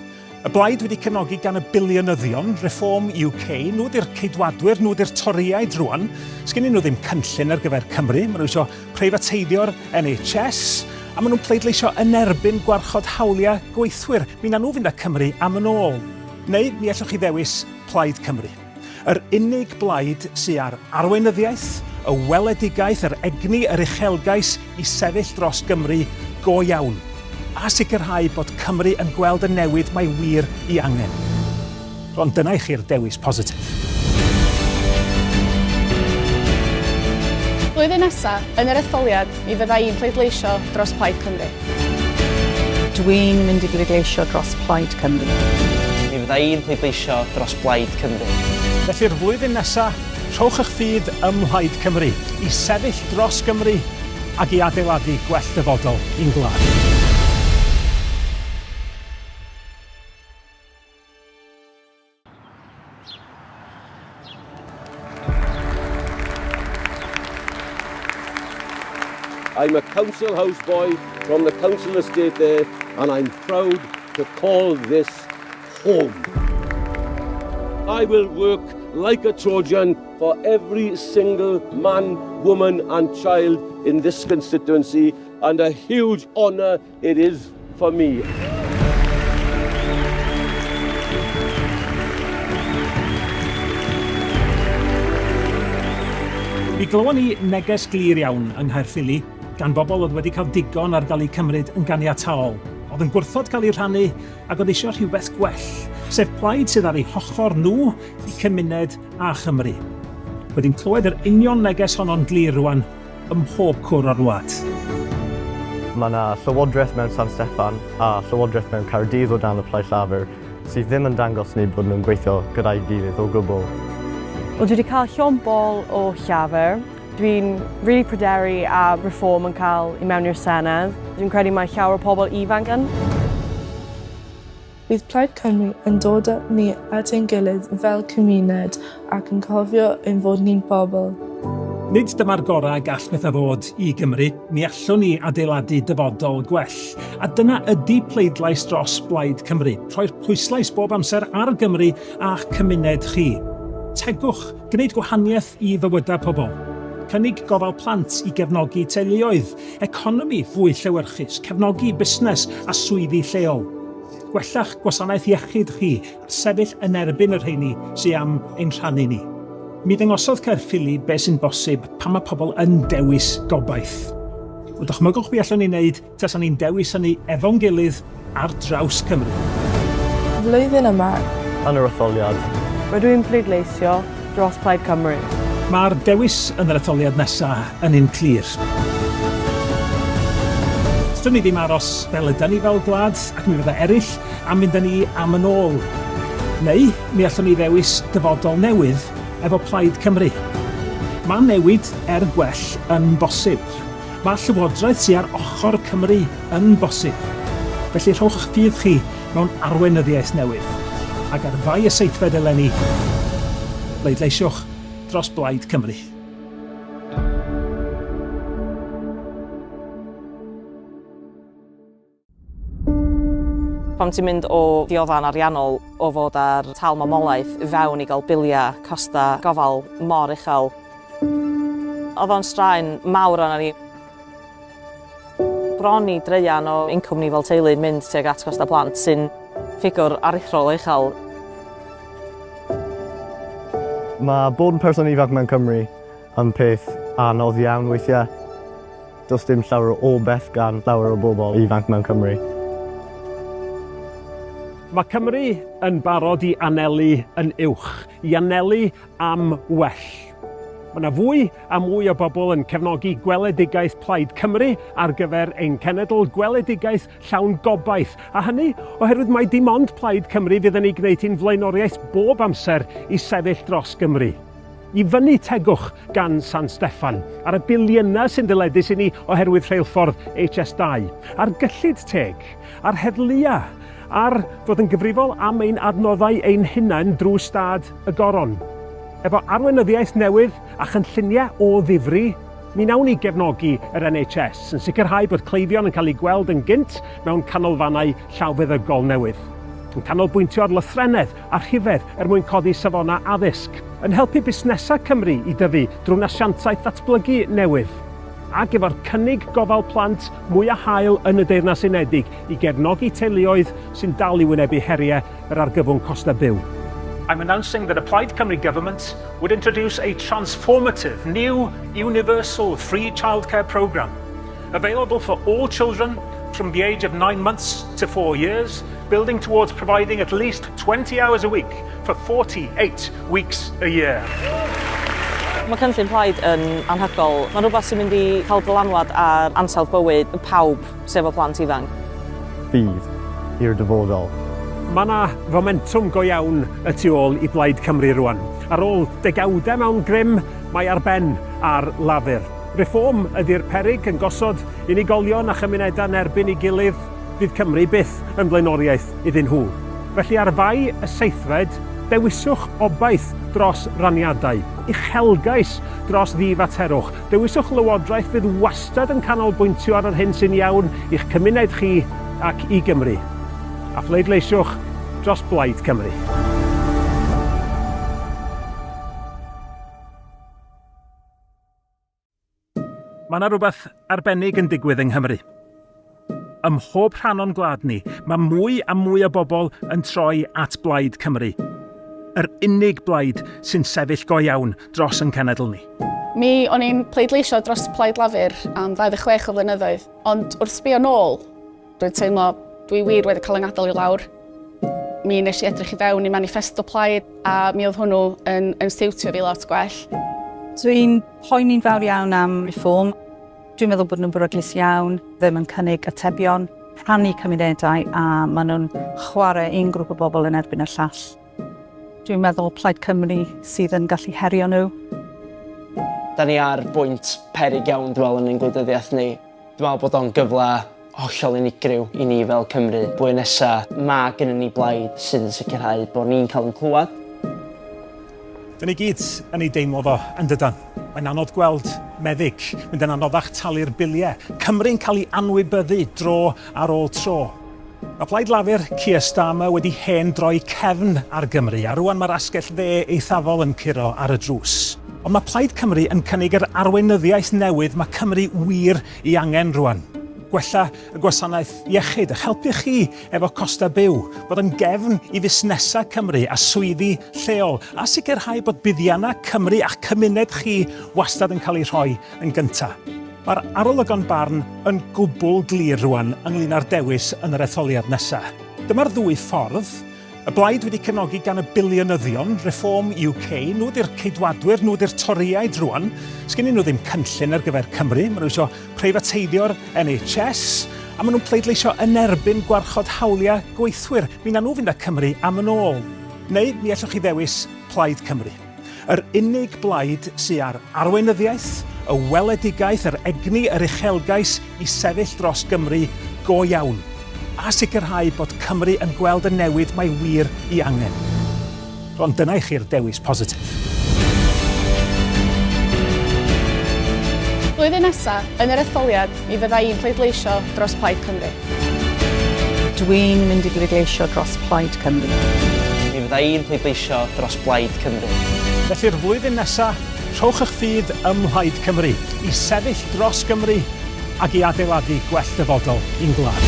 Y blaid wedi cefnogi gan y biliynyddion, Reform UK, nhw di'r ceidwadwyr, nhw di'r toriaid rwan. Sgennyn nhw ddim cynllun ar gyfer Cymru, maen nhw eisiau preifateiddio'r NHS, a maen nhw'n pleidleisio yn erbyn gwarchod hawliau gweithwyr. Mi na nhw fynd â Cymru am yn ôl. Neu mi allwch chi ddewis Plaid Cymru. Yr unig blaid sy'n ar arweinyddiaeth, y weledigaeth, yr egni, yr uchelgais i sefyll dros Gymru go iawn. A sicrhau bod Cymru yn gweld y newid mae wir ei angen. Ond dyna i chi'r dewis positif. Blwyddyn nesaf, yn yr etholiad, mi fydda i'n pleidleisio dros Plaid Cymru. Dwi'n mynd i bleidleisio dros Plaid Cymru. Mi fydda i'n pleidleisio dros Plaid Cymru. Felly'r flwyddyn nesaf, rhowch eich ffydd ym Mhlaid Cymru, i sefyll dros Gymru ac i adeiladu gwell dyfodol i'n gwlad. I'm a council houseboy from the council estate there, and I'm proud to call this home. I will work like a Trojan for every single man, woman and child in this constituency, and a huge honour it is for me. Mi glywon ni neges glir iawn yng Nghaerffili gan bobl oedd wedi cael digon ar gael eu cymryd yn ganiataol. Oedd yn gwrthod cael ei rhannu ac oedd eisiau rhywbeth gwell, sef plaid sydd ar eu hochor nhw i cymuned a Chymru. Wedi'n clywed yr union neges honno'n glir rwan ym mhob cwr o'r wlad. Mae yna llywodraeth mewn San Steffan a llywodraeth mewn Caerdydd o dan y Plaid Lafur sydd ddim yn dangos ni bod nhw'n gweithio gyda'i gilydd o gwbl. Wel, dwi wedi cael llon bol o llafur. Dwi'n really pryderu a Reform yn cael i mewn i'r Senedd. Dwi'n credu mae llawer o pobl ifanc yn. Bydd Plaid Cymru yn dod â ni at ein gilydd fel cymuned ac yn cofio ein fod ni'n bobl. Nid dyma'r gorau gall pethau fod i Gymru, mi allwn ni adeiladu dyfodol gwell. A dyna ydy pleidlais dros Plaid Cymru. Rhoi'r pwyslais bob amser ar Gymru a'ch cymuned chi. Tegwch, gwneud gwahaniaeth i fywydau pobl. Cynnig gofal plant i gefnogi teuluoedd, economi fwy llewyrchus, cefnogi busnes a swyddi lleol. Gwellach gwasanaeth iechyd chi, sefyll yn erbyn yr rheini sy'n am ein rhannu ni. Mi ddangosodd Caerffili beth sy'n bosib pan mae pobl yn dewis gobaith. Wel, dychmygwch be allwn ni wneud tas ni'n dewis hynny efo'n gilydd ar draws Cymru. Flwyddyn yma, Yn yr etholiad, Rydw i'n pleidleisio dros Plaid Cymru. Mae'r dewis yn yr etholiad nesaf yn un clir. Dydyn ni ddim aros fel ydyn ni fel gwlad ac mi fydda eraill am mynd â ni am yn ôl. Neu mi allwn ni ddewis dyfodol newydd efo Plaid Cymru. Mae newid gwell yn bosib. Mae llywodraeth sy'n ar ochr Cymru yn bosib. Felly rhowch eich ffydd chi mewn arweinyddiaeth newydd. Ac ar fai y seithfed eleni, bleidleisiwch dros Plaid Cymru. Pam ti'n mynd o ddioddan ariannol o fod ar tal mamolaeth fewn i gael biliau costa gofal mor uchel. Oedd o'n straen mawr arna ni. Bron i dreian o incwm ni fel teulu yn mynd tuag at gosta plant sy'n ffigwr aruthrol uchel. Mae bod yn person ifanc mewn Cymru yn peth anodd iawn weithiau. Does dim llawer o beth gan llawer o bobl ifanc mewn Cymru. Mae Cymru yn barod i anelu yn uwch, i anelu am well. Mae yna fwy a mwy o bobl yn cefnogi gweledigaeth Plaid Cymru ar gyfer ein cenedl gweledigaeth llawn gobaith. A hynny oherwydd mai dim ond Plaid Cymru fydd yn ei gwneud hi'n flaenoriaeth bob amser i sefyll dros Gymru. I fyny tegwch gan San Steffan, ar y biliynau sy'n dyledus i ni oherwydd rheilffordd HS2, a'r gyllid teg, a'r heddlua, ar fod yn gyfrifol am ein adnoddau ein hunain drwy stad y Goron. Efo arweinyddiaeth newydd a chynlluniau o ddifri, mi wnawn ni gefnogi yr NHS yn sicrhau bod cleifion yn cael eu gweld yn gynt mewn canolfannau llawfeddygol newydd. Yn canolbwyntio ar lythrennedd a rhifedd mwyn codi safona addysg, yn helpu busnesau Cymru i dyfu drwy asiantaeth ddatblygu newydd, ac efo'r cynnig gofal plant mwyaf hael yn y Deyrnas Unedig i gefnogi teuluoedd sy'n dal i wynebu heriau yr argyfwng costa byw. I'm announcing that a Plaid Cymru government would introduce a transformative new universal free childcare programme available for all children from the age of 9 months to 4 years, building towards providing at least 20 hours a week for 48 weeks a year. Mae cynllun Plaid yn anhygoel. Mae'n rhywbeth sy'n mynd i cael dylanwad ar ansawdd bywyd pawb sef o plant ifanc. Fydd i'r dyfodol. Mae yna fomentum go iawn y tu ôl i Plaid Cymru rwan. Ar ôl degawdau mewn grym, mae ar ben ar lafur. Reform ydy'r peryg yn gosod unigolion a chymunedau yn erbyn ei gilydd, fydd Cymru byth yn blaenoriaeth iddyn nhw. Felly ar fai y seithfed, dewiswch obaith dros raniadau, uchelgais dros ddifaterwch. Dewiswch lywodraeth fydd wastad yn canolbwyntio ar yr hyn sy'n iawn i'ch cymuned chi ac i Gymru. A phleidleisiwch dros Plaid Cymru. Mae yna rhywbeth arbennig yn digwydd yng Nghymru. Ym mhob rhan o'n gwlad ni, mae mwy a mwy o bobl yn troi at Plaid Cymru. Yr unig blaid sy'n sefyll go iawn dros yn cenedl ni. Mi o'n i'n pleidleisio dros Plaid Lafur am 26 o flynyddoedd, ond wrth sbio nôl, dwi'n teimlo dwi wir wedi cael yng ngadael i lawr. Mi nes i edrych i fewn i manifesto Plaid a mi oedd hwnnw yn stiwtio fi lot gwell. Dwi'n poeni'n fawr iawn am reform. Dwi'n meddwl bod nhw'n beryglus iawn, ddim yn cynnig atebion, rhannu cymunedau a maen nhw'n chwarae un grŵp o bobl yn erbyn y llall. Dwi'n meddwl Plaid Cymru sydd yn gallu herio nhw. Da ni ar bwynt peryg iawn dwi'n yn ein gwleidyddiaeth ni. Dwi'n meddwl bod o'n gyfle hollol unigryw i ni fel Cymru. Blwyddyn nesaf, mae gennym ni blaid sydd yn sicrhau bod ni'n cael yn clywed. Dyn ni gyd yn ei deimlo fo yn dydan. Mae'n anodd gweld meddyg, mynd yn anoddach talu'r biliau. Cymru'n cael ei anwybyddu dro ar ôl tro. Mae Plaid Lafur Keir Starmer wedi hen droi cefn ar Gymru, a rwan mae'r asgell dde eithafol yn curo ar y drws. Ond mae Plaid Cymru yn cynnig yr arweinyddiaeth newydd mae Cymru wir ei angen rwan. Gwella y gwasanaeth iechyd, eich helpu chi efo costa byw, bod yn gefn i fusnesau Cymru a swyddi lleol, a sicrhau bod buddiannau Cymru a'ch cymuned chi wastad yn cael ei rhoi yn gyntaf. Mae'r arolygon barn yn gwbl glir rwan ynglyn â'r dewis yn yr etholiad nesaf. Dyma'r ddwy ffordd. Y blaid wedi cefnogi gan y biliynyddion, Reform UK, nhw di'r ceidwadwyr, nhw di'r toriaid rwan. Sgennyn nhw ddim cynllun ar gyfer Cymru, maen nhw eisiau preifateidio'r NHS, a maen nhw'n pleidleisio yn erbyn gwarchod hawliau gweithwyr. Mi na nhw fynd â Cymru am yn ôl. Neu mi allwch chi ddewis Plaid Cymru. Yr unig blaid sy'n ar arweinyddiaeth, y weledigaeth, yr egni, yr uchelgais i sefyll dros Gymru go iawn. A sicrhau bod Cymru yn gweld y newid mae wir ei angen. Ond dyna i chi'r dewis positif. Blwyddyn nesaf, yn yr etholiad, mi fydda i'n pleidleisio dros Plaid Cymru. Dwi'n mynd i bleidleisio dros Plaid Cymru. Mi fydda i'n pleidleisio dros Plaid Cymru. Felly'r flwyddyn nesaf, Rhowch eich ffydd ym Mhlaid Cymru i sefyll dros Gymru ac i adeiladu gwell dyfodol i'n gwlad.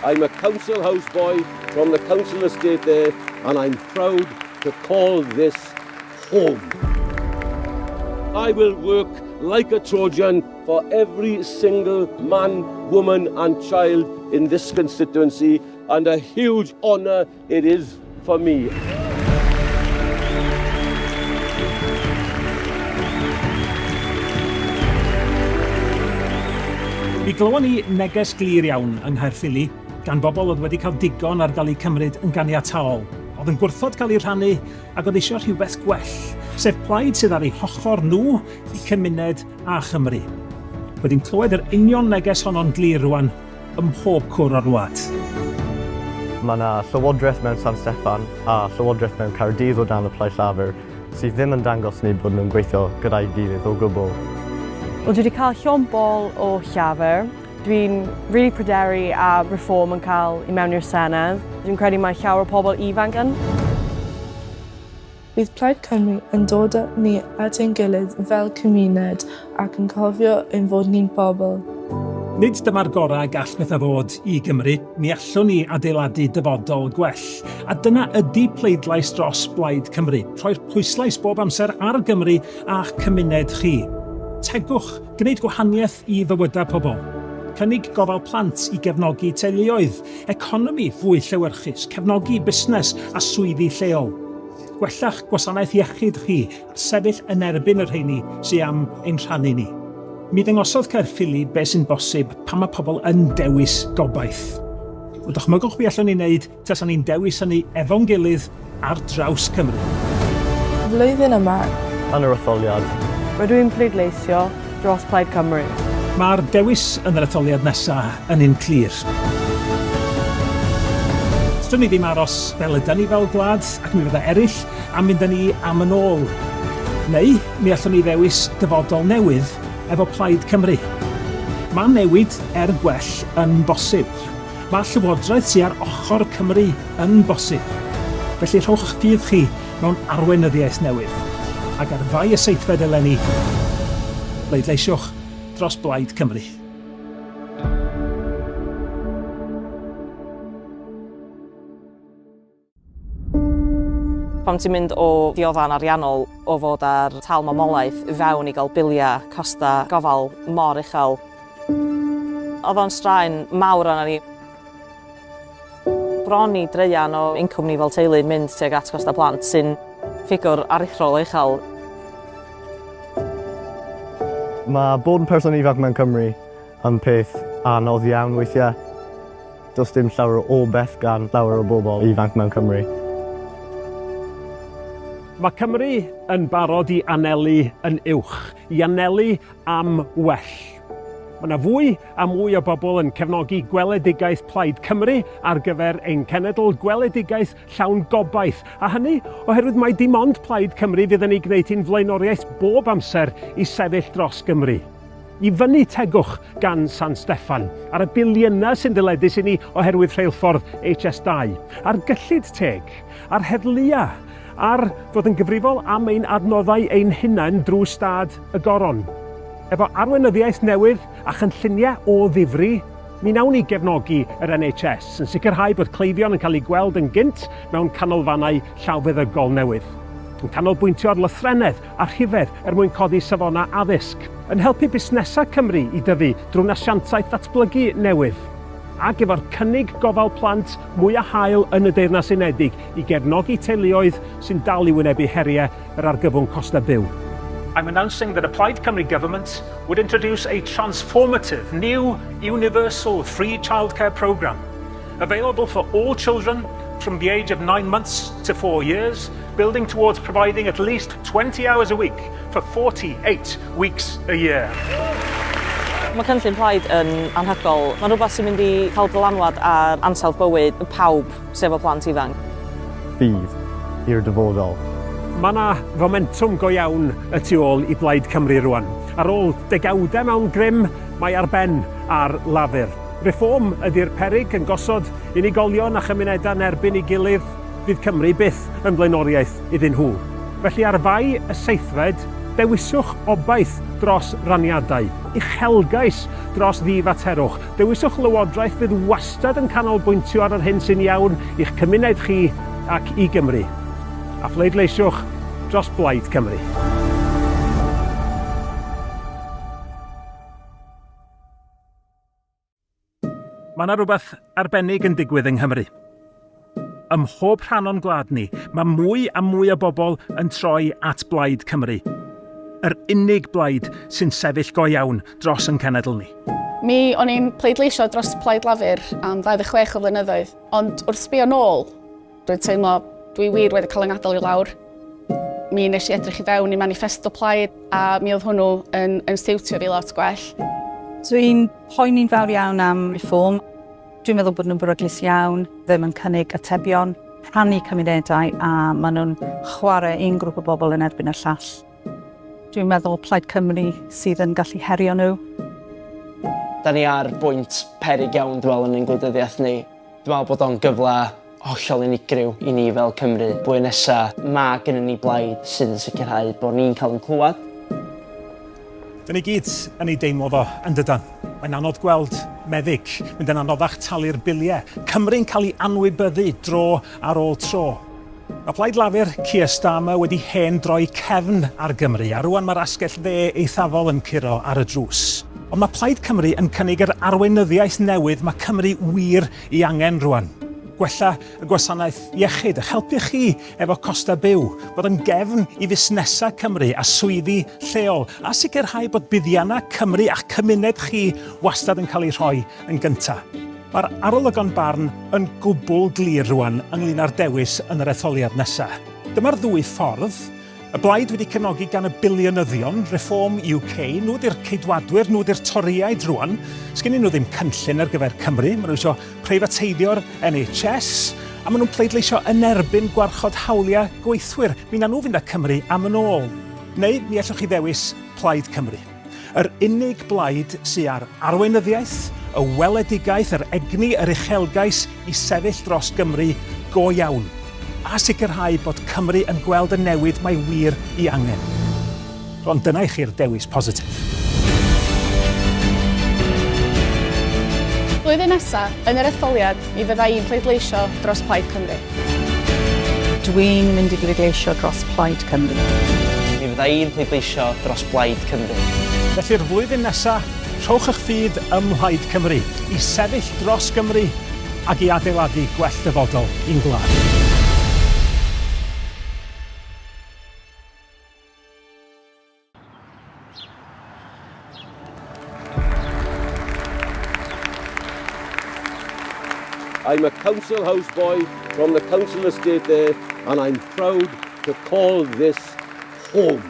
I'm a council houseboy from the council estate there, and I'm proud to call this home. I will work like a Trojan for every single man, woman and child in this constituency, and a huge honour it is for me. Mi glywon ni neges glir iawn yng Nghaerffili gan bobl oedd wedi cael digon ar gael eu cymryd yn ganiataol, oedd yn gwrthod cael eu rhannu ac oedd eisiau rhywbeth gwell, sef plaid sydd ar eu hochr nhw i cymuned a Chymru. Wedi'n clywed yr union neges honno'n glir rwan ym mhob cwr o'r wlad. Mae yna llywodraeth mewn San Steffan a llywodraeth mewn Caerdydd o dan y Plaid Cymru sydd ddim yn dangos ni bod nhw'n gweithio gyda'i gilydd o gwbl. Wel, dwi wedi cael llon bol o llafur. Dwi'n really pryderu a reform yn cael i mewn i'r Senedd. Dwi'n credu mae llawer o pobl ifanc yn. Bydd Plaid Cymru yn dod â ni at ein gilydd fel cymuned ac yn cofio ein fod ni'n bobl. Nid dyma'r gorau gall bethau fod i Gymru, mi allwn ni adeiladu dyfodol gwell. A dyna ydy pleidlais dros Plaid Cymru, rhoi'r pwyslais bob amser ar Gymru a'ch cymuned chi. Tegwch, gwneud gwahaniaeth i fywydau pobl. Cynnig gofal plant i gefnogi teuluoedd, economi fwy llewyrchus, cefnogi busnes a swyddi lleol. Gwellach gwasanaeth iechyd chi a sefyll yn erbyn yr rheini sydd am ein rhannu ni. Mi ddyngosodd Caerffili beth sy'n bosib pan mae pobl yn dewis gobaith. O dychmygwch be allwn ni wneud tas ni'n dewis hynny efo'n gilydd ar draws Cymru. Flwyddyn yma, Yn yr etholiad, rydw i'n pleidleisio dros Plaid Cymru. Mae'r dewis yn yr etholiad nesaf yn un clir. Dyn ni ddim aros fel ydyn ni fel gwlad ac mi fyddai eraill am mynd â ni am yn ôl. Neu mi allwn ni ddewis dyfodol newydd efo Plaid Cymru. Mae newid gwell yn bosib. Mae llywodraeth sydd ar ochr Cymru yn bosib. Felly rhowch eich ffydd chi mewn arweinyddiaeth newydd. Ac ar fai y seithfed eleni, pleidleisiwch dros Plaid Cymru. Pam ti'n mynd o ddioddan ariannol o fod ar tal mamolaeth fewn i gael biliau costa gofal mor uchel. Oedd o'n straen mawr arna ni. Bron i dreian o incwm ni fel teulu'n mynd tuag at costa plant sy'n ffigwr aruthrol uchel. Mae bod yn person ifanc mewn Cymru yn peth anodd iawn weithiau. Does dim llawer o beth gan llawer o bobl ifanc mewn Cymru. Mae Cymru yn barod i anelu yn uwch, i anelu am well. Mae yna fwy a mwy o bobl yn cefnogi gweledigaeth Plaid Cymru ar gyfer ein cenedl gweledigaeth llawn gobaith. A hynny oherwydd mai dim ond Plaid Cymru fydd yn ei gwneud hi'n flaenoriaeth bob amser i sefyll dros Gymru. I fyny tegwch gan San Steffan, ar y biliynau sy'n dyledus i ni oherwydd rheilffordd HS2, ar gyllid teg, ar heddlua, ar fod yn gyfrifol am ein adnoddau ein hunain drwy stad y Goron. Efo arweinyddiaeth newydd a chynlluniau o ddifri, mi wnawn ni gefnogi yr NHS yn sicrhau bod cleifion yn cael eu gweld yn gynt mewn canolfannau llawfeddygol newydd. Yn canolbwyntio ar lythrennedd a rhifedd mwyn codi safona addysg, yn helpu busnesau Cymru i dyfu drwy asiantaeth datblygu newydd, ac efo'r cynnig gofal plant mwy a hael yn y Deyrnas Unedig i gefnogi teuluoedd sy'n dal i wynebu heriau yr argyfwng costa byw. I'm announcing that a Plaid Cymru government would introduce a transformative new universal free childcare programme available for all children from the age of 9 months to 4 years, building towards providing at least 20 hours a week for 48 weeks a year. Mae cynllun Plaid yn anhygoel. Mae'n rhywbeth sy'n mynd i cael dylanwad ar ansawdd bywyd pawb sef o plant ifanc. Ffydd i'r dyfodol. Mae yna fomentum go iawn y tu ôl i Plaid Cymru rwan. Ar ôl degawdau mewn grym, mae ar ben ar lafur. Reform ydy'r peryg yn gosod unigolion a chymunedau yn erbyn ei gilydd, fydd Cymru byth yn blaenoriaeth iddyn nhw. Felly ar fai y seithfed, dewiswch obaith dros raniadau, uchelgais dros ddifaterwch. Dewiswch lywodraeth fydd wastad yn canolbwyntio ar yr hyn sy'n iawn i'ch cymuned chi ac i Gymru. A phleidleisiwch dros Plaid Cymru. Mae yna rhywbeth arbennig yn digwydd yng Nghymru. Ym mhob rhan o'n gwlad ni, mae mwy a mwy o bobl yn troi at Blaid Cymru. Yr unig blaid sy'n sefyll go iawn dros yn cenedl ni. O'n i'n pleidleisio dros Plaid Lafur am 26 o flynyddoedd, ond wrth sbio nôl, dwi'n teimlo dwi wir wedi cael yng ngadael i lawr. Nes i edrych i fewn i manifesto Plaid a mi oedd hwnnw yn stiwtio fi lot gwell. Dwi'n poeni'n fawr iawn am reform. Dwi'n meddwl bod nhw'n beryglus iawn, ddim yn cynnig atebion, rhannu cymunedau a maen nhw'n chwarae un grŵp o bobl yn erbyn y llall. Dwi'n meddwl Plaid Cymru sydd yn gallu herio nhw. Da ni ar bwynt peryg iawn dwi'n yn ein gwleidyddiaeth ni. Dwi'n meddwl bod o'n gyfle hollol unigryw i ni fel Cymru. Blwyddyn nesa, mae gennym ni blaid sydd yn sicrhau bod ni'n cael yn clywed. Dyn ni gyd yn ei deimlo fo yn dydan. Mae'n anodd gweld meddyg, mynd yn anoddach talu'r biliau. Cymru'n cael ei anwybyddu dro ar ôl tro. Mae Plaid Lafur Keir Starmer wedi hen droi cefn ar Gymru, a rwan mae'r asgell dde eithafol yn curo ar y drws. Ond mae Plaid Cymru yn cynnig yr arweinyddiaeth newydd mae Cymru wir i angen rwan. Gwella y gwasanaeth iechyd, a helpu chi efo costa byw, bod yn gefn i fusnesau Cymru a swyddi lleol, a sicrhau bod buddiannau Cymru a'ch cymuned chi wastad yn cael ei rhoi yn gyntaf. Mae'r arolygon barn yn gwbl glir rwan ynglyn â'r dewis yn yr etholiad nesaf. Dyma'r ddwy ffordd. Y blaid wedi cefnogi gan y biliynyddion, Reform UK, nhw di'r ceidwadwyr, nhw di'r toriaid rwan. Sgennyn nhw ddim cynllun ar gyfer Cymru, maen nhw eisiau preifateiddio'r NHS, a maen nhw'n pleidleisio yn erbyn gwarchod hawliau gweithwyr. Mi na nhw fynd â Cymru am yn ôl. Neu mi allwch chi ddewis Plaid Cymru. Yr unig blaid sy'n ar arweinyddiaeth, y weledigaeth, yr egni, yr uchelgais i sefyll dros Gymru go iawn. A sicrhau bod Cymru yn gweld y newid mae wir i angen. Ond dyna i chi'r dewis positif. Blwyddyn nesaf, yn yr etholiad, mi fydda i'n pleidleisio dros Plaid Cymru. Dwi'n mynd i bleidleisio dros Plaid Cymru. Mi fydda i'n pleidleisio dros Plaid Cymru. Felly'r flwyddyn nesaf, rhowch eich ffydd ym Mhlaid Cymru, i sefyll dros Gymru ac i adeiladu gwell dyfodol i'n gwlad. I'm a council houseboy from the council estate there, and I'm proud to call this home.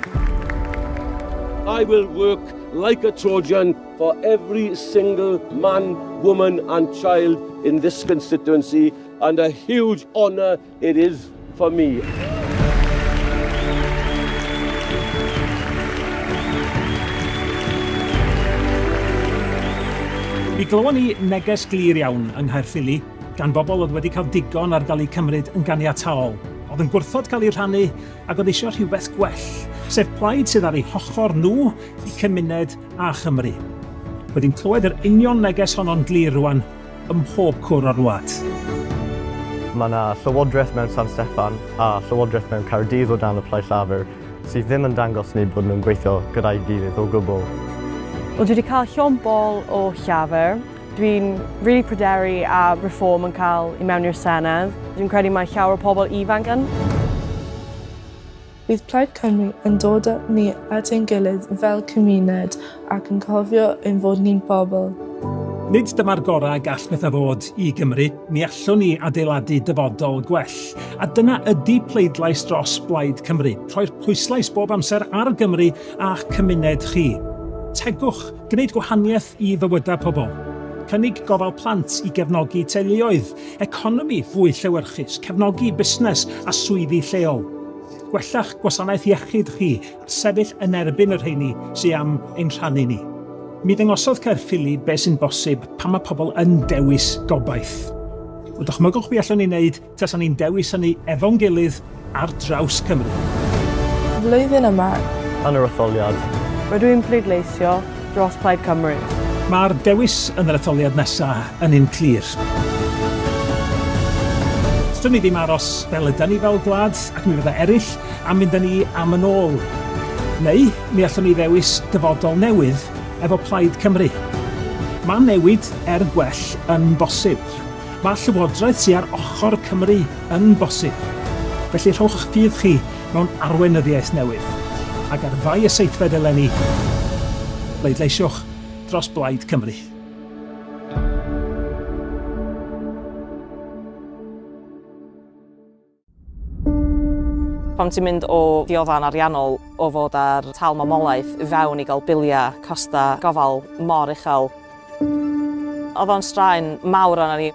I will work like a Trojan for every single man, woman and child in this constituency, and a huge honour it is for me. Mi glywon ni neges glir iawn yng Nghaerffili gan bobl oedd wedi cael digon ar gael eu cymryd yn ganiataol. Oedd yn gwrthod cael ei rhannu ac oedd eisiau rhywbeth gwell, sef plaid sydd ar eu hochor nhw i cymuned a Chymru. Wedi'n clywed yr union neges honno'n glir rwan ym mhob cwr o'r wlad. Mae yna llywodraeth mewn San Steffan a llywodraeth mewn Caerdydd o dan y Plaid Lafur sydd ddim yn dangos ni bod nhw'n gweithio gyda'i gilydd o gwbl. Wel, dwi wedi cael llon bol o llafur. Dwi'n really pryderu a reform yn cael i mewn i'r Senedd. Dwi'n credu mae llawer o pobl ifanc yn. Bydd Plaid Cymru yn dod â ni at ein gilydd fel cymuned ac yn cofio ein fod ni'n bobl. Nid dyma'r gorau gall bethau fod i Gymru, mi allwn ni adeiladu dyfodol gwell. A dyna ydy pleidlais dros Plaid Cymru, rhoi'r pwyslais bob amser ar Gymru a'ch cymuned chi. Tegwch, gwneud gwahaniaeth i fywydau pobl. Cynnig gofal plant i gefnogi teuluoedd, economi fwy llewyrchus, cefnogi busnes a swyddi lleol. gwella'ch gwasanaeth iechyd chi a sefyll yn erbyn yr rheini sy'n am ein rhannu ni. Mi ddangosodd Caerffili beth sy'n bosib pan mae pobl yn dewis gobaith. O dychmygwch be allwn ni wneud tasan ni'n dewis hynny efo'n gilydd ar draws Cymru. Flwyddyn yma, Yn yr etholiad, rydw i'n pleidleisio dros Plaid Cymru. Mae'r dewis yn yr etholiad nesaf yn un clir. Dyn ni ddim aros fel ydyn ni fel gwlad ac mi fydda eraill am mynd â ni am yn ôl. Neu mi allwn ni ddewis dyfodol newydd efo Plaid Cymru. Mae newid gwell yn bosib. Mae llywodraeth sy'n ar ochr Cymru yn bosib. Felly rhowch ffydd chi mewn arweinyddiaeth newydd. Ac ar fai y seithfed eleni, bleidleisiwch dros Blaid Cymru. Pam ti'n mynd o ddioddan ariannol o fod ar tal mamolaeth fewn i gael biliau costa gofal mor uchel. Oedd o'n straen mawr arna ni.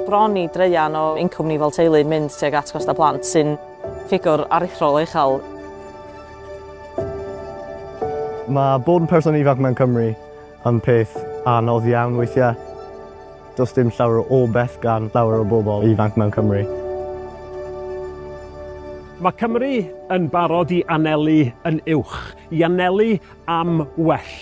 Bron i dreian o incwm ni fel teulu mynd tuag at costa plant sy'n ffigwr aruthrol uchel. Mae bod yn person ifanc mewn Cymru yn peth anodd iawn weithiau. Does dim llawer o beth gan llawer o bobl ifanc mewn Cymru. Mae Cymru yn barod i anelu yn uwch, i anelu am well.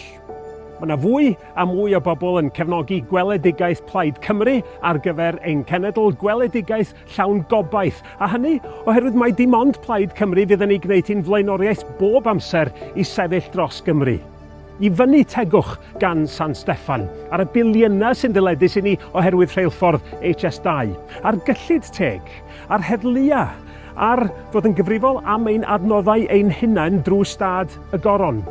Mae yna fwy a mwy o bobl yn cefnogi gweledigaeth Plaid Cymru ar gyfer ein cenedl gweledigaeth llawn gobaith. A hynny oherwydd mai dim ond Plaid Cymru fydd yn ei gwneud hi'n flaenoriaeth bob amser i sefyll dros Gymru. I fyny tegwch gan San Steffan, ar y biliynau sy'n dyledus i ni oherwydd rheilffordd HS2, ar gyllid teg, ar heddlua, ar fod yn gyfrifol am ein adnoddau ein hunain drwy stad y goron.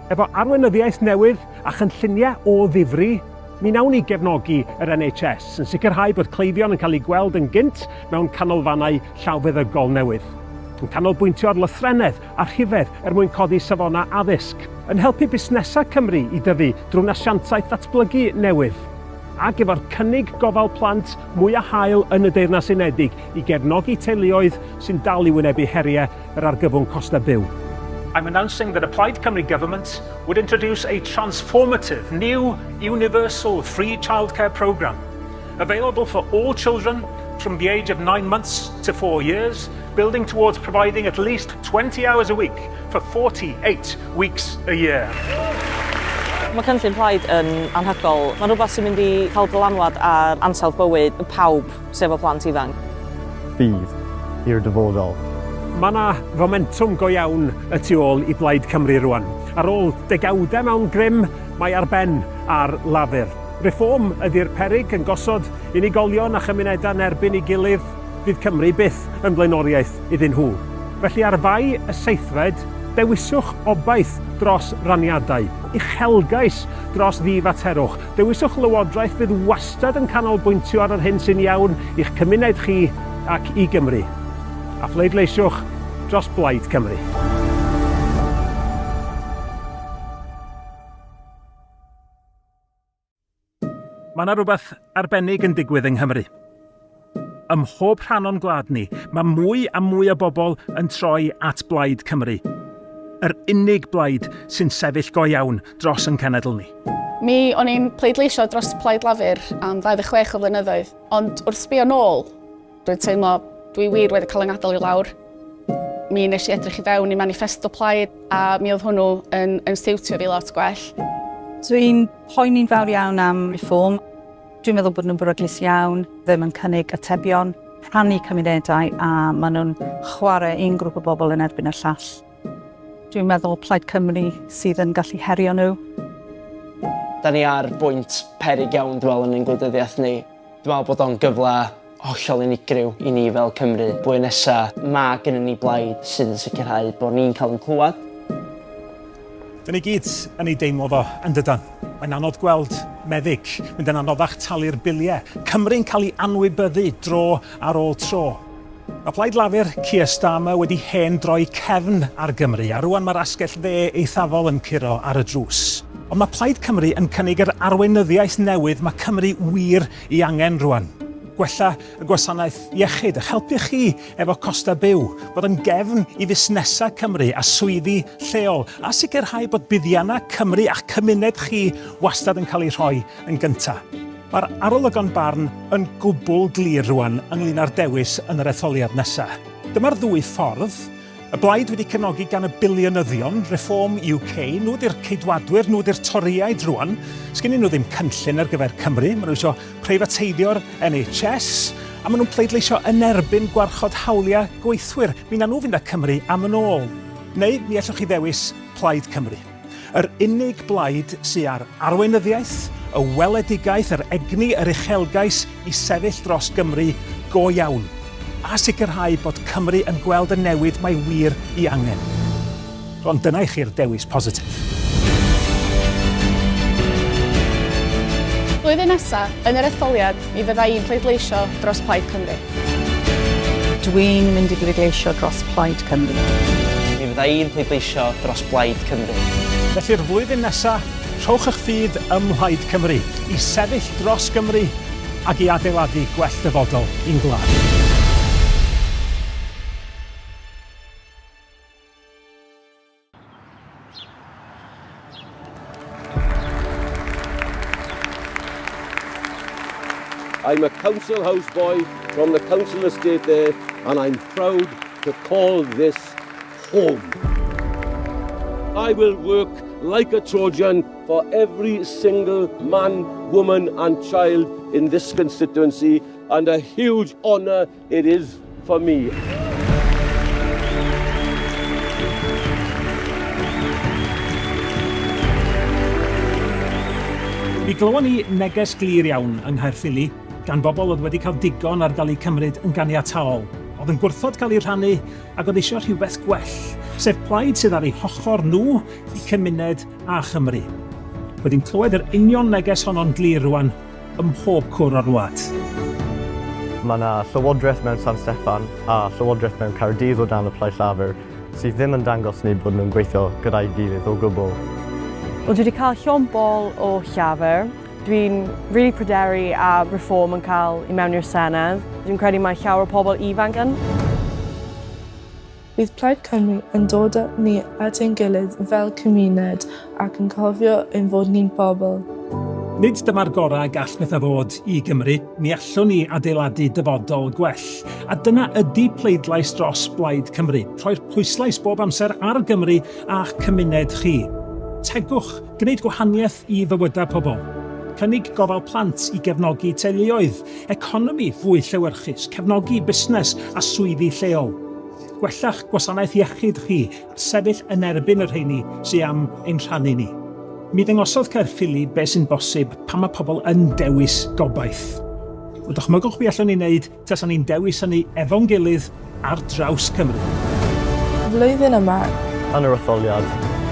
Efo arweinyddiaeth newydd a chynlluniau o ddifri, mi wnawn ni gefnogi yr NHS yn sicrhau bod cleifion yn cael ei gweld yn gynt mewn canolfannau llawfeddygol newydd. Yn canolbwyntio ar lythrennedd a rhifedd mwyn codi safona addysg, yn helpu busnesau Cymru i dyfu drwy nasiantaeth ddatblygu newydd, ac efo'r cynnig gofal plant mwy a hael yn y Deyrnas Unedig i gefnogi teuluoedd sy'n dal i wynebu heriau yr argyfwng costa byw. I'm announcing that a Plaid Cymru government would introduce a transformative new universal free childcare programme available for all children from the age of 9 months to 4 years, building towards providing at least 20 hours a week for 48 weeks a year. Mae cynllun Plaid yn anhygoel. Mae'n rhywbeth sy'n mynd i cael dylanwad ar ansawdd bywyd pawb sef o plant ifanc. Fydd i'r dyfodol. Mae yna fomentum go iawn y tu ôl i Blaid Cymru rwan. Ar ôl degawdau mewn grym, mae ar ben ar lafur. Reform ydy'r peryg yn gosod unigolion a chymunedau yn erbyn ei gilydd, fydd Cymru byth yn blaenoriaeth iddyn nhw. Felly ar fai y seithfed, dewiswch obaith dros raniadau, uchelgais dros ddifaterwch. Dewiswch lywodraeth fydd wastad yn canolbwyntio ar yr hyn sy'n iawn i'ch cymuned chi ac i Gymru. A phleidleisiwch dros Blaid Cymru. Mae yna rhywbeth arbennig yn digwydd yng Nghymru. Ym mhob rhan o'n gwlad ni, mae mwy a mwy o bobl yn troi at Blaid Cymru. Yr unig blaid sy'n sefyll go iawn dros yn cenedl ni. Mi o'n i'n pleidleisio dros Plaid Lafur am 26 o flynyddoedd, ond wrth sbio nôl, dwi'n teimlo dwi wir wedi cael yng ngadael i lawr. Mi nes i edrych i fewn i manifesto Plaid a mi oedd hwnnw yn stiwtio fi lot gwell. Dwi'n poeni'n fawr iawn am reform. Dwi'n meddwl bod nhw'n beryglus iawn, ddim yn cynnig atebion, rhannu cymunedau a maen nhw'n chwarae un grŵp o bobl yn erbyn y llall. Dwi'n meddwl Plaid Cymru sydd yn gallu herio nhw. Da ni ar bwynt peryg iawn dwi'n meddwl yn ein gwleidyddiaeth ni. Dwi'n meddwl bod o'n gyfle hollol unigryw i ni fel Cymru. Blwyddyn nesa, mae gennym ni blaid sydd yn sicrhau bod ni'n cael yn clywed. Dyn ni gyd yn ei deimlo fo yn dydan. Mae'n anodd gweld meddyg, mynd yn anoddach talu'r biliau. Cymru'n cael ei anwybyddu dro ar ôl tro. Mae Plaid Lafur Keir Starmer wedi hen droi cefn ar Gymru, a rwan mae'r asgell dde eithafol yn curo ar y drws. Ond mae Plaid Cymru yn cynnig yr arweinyddiaeth newydd mae Cymru wir i angen rwan. gwella y gwasanaeth iechyd, eich helpu chi efo costa byw, bod yn gefn i fusnesau Cymru a swyddi lleol, a sicrhau bod buddiannau Cymru a'ch cymuned chi wastad yn cael ei rhoi yn gyntaf. Mae'r arolygon barn yn gwbl glir rwan ynglyn â'r dewis yn yr etholiad nesaf. Dyma'r ddwy ffordd. Y blaid wedi cefnogi gan y biliynyddion, Reform UK, nhw di'r ceidwadwyr, nhw di'r toriaid rwan. Sgennyn nhw ddim cynllun ar gyfer Cymru, maen nhw eisiau preifateidio'r NHS, a maen nhw'n pleidleisio yn erbyn gwarchod hawliau gweithwyr. Mi na nhw fynd â Cymru am yn ôl. Neu mi allwch chi ddewis Plaid Cymru. Yr unig blaid sydd ar arweinyddiaeth, y weledigaeth, yr egni, yr uchelgais i sefyll dros Gymru go iawn. A sicrhau bod Cymru yn gweld y newid mae wir i angen. Ond dyna i chi'r dewis positif. Blwyddyn nesaf, yn yr etholiad, mi fydda i'n pleidleisio dros Plaid Cymru. Dwi'n mynd i bleidleisio dros Plaid Cymru. Mi fydda i'n pleidleisio dros Plaid Cymru. Felly'r flwyddyn nesaf, rhowch eich ffydd ym Mhlaid Cymru i sefyll dros Gymru ac i adeiladu gwell dyfodol i'n gwlad. I'm a council houseboy from the council estate there, and I'm proud to call this home. I will work like a Trojan for every single man, woman and child in this constituency, and a huge honour it is for me. Mi glywon ni neges glir iawn yng Nghaerffili gan bobl oedd wedi cael digon ar gael eu cymryd yn ganiataol. Oedd yn gwrthod cael ei rhannu ac oedd eisiau rhywbeth gwell, sef plaid sydd ar eu hochr nhw i cymuned a Chymru. Wedi'n clywed yr union neges honno'n glir rwan ym mhob cwr o'r wlad. Mae yna llywodraeth mewn San Steffan a llywodraeth mewn Caerdydd o dan y Plaid Cymru sydd ddim yn dangos ni bod nhw'n gweithio gyda'i gilydd o gwbl. Wel, dwi wedi cael llon bol o llafur. Dwi'n really pryderu a Reform yn cael i mewn i'r Senedd. Dwi'n credu mae llawer o pobl ifanc yn. Bydd Plaid Cymru yn dod â ni at ein gilydd fel cymuned ac yn cofio ein fod ni'n bobl. Nid dyma'r gorau gall bethau fod i Gymru, mi allwn ni adeiladu dyfodol gwell. A dyna ydy pleidlais dros Plaid Cymru, rhoi'r pwyslais bob amser ar Gymru a'ch cymuned chi. Tegwch, gwneud gwahaniaeth i fywydau pobl. Cynnig gofal plant i gefnogi teuluoedd, economi fwy llewyrchus, cefnogi busnes a swyddi lleol. Gwellach gwasanaeth iechyd chi a sefyll yn erbyn yr rheini sydd am ein rhannu ni. Mi ddyngosodd Caerffili beth sy'n bosib pan mae pobl yn dewis gobaith. O dychmygwch be allwn ni wneud tasan ni'n dewis hynny efo'n gilydd ar draws Cymru. Flwyddyn yma, Yn yr etholiad,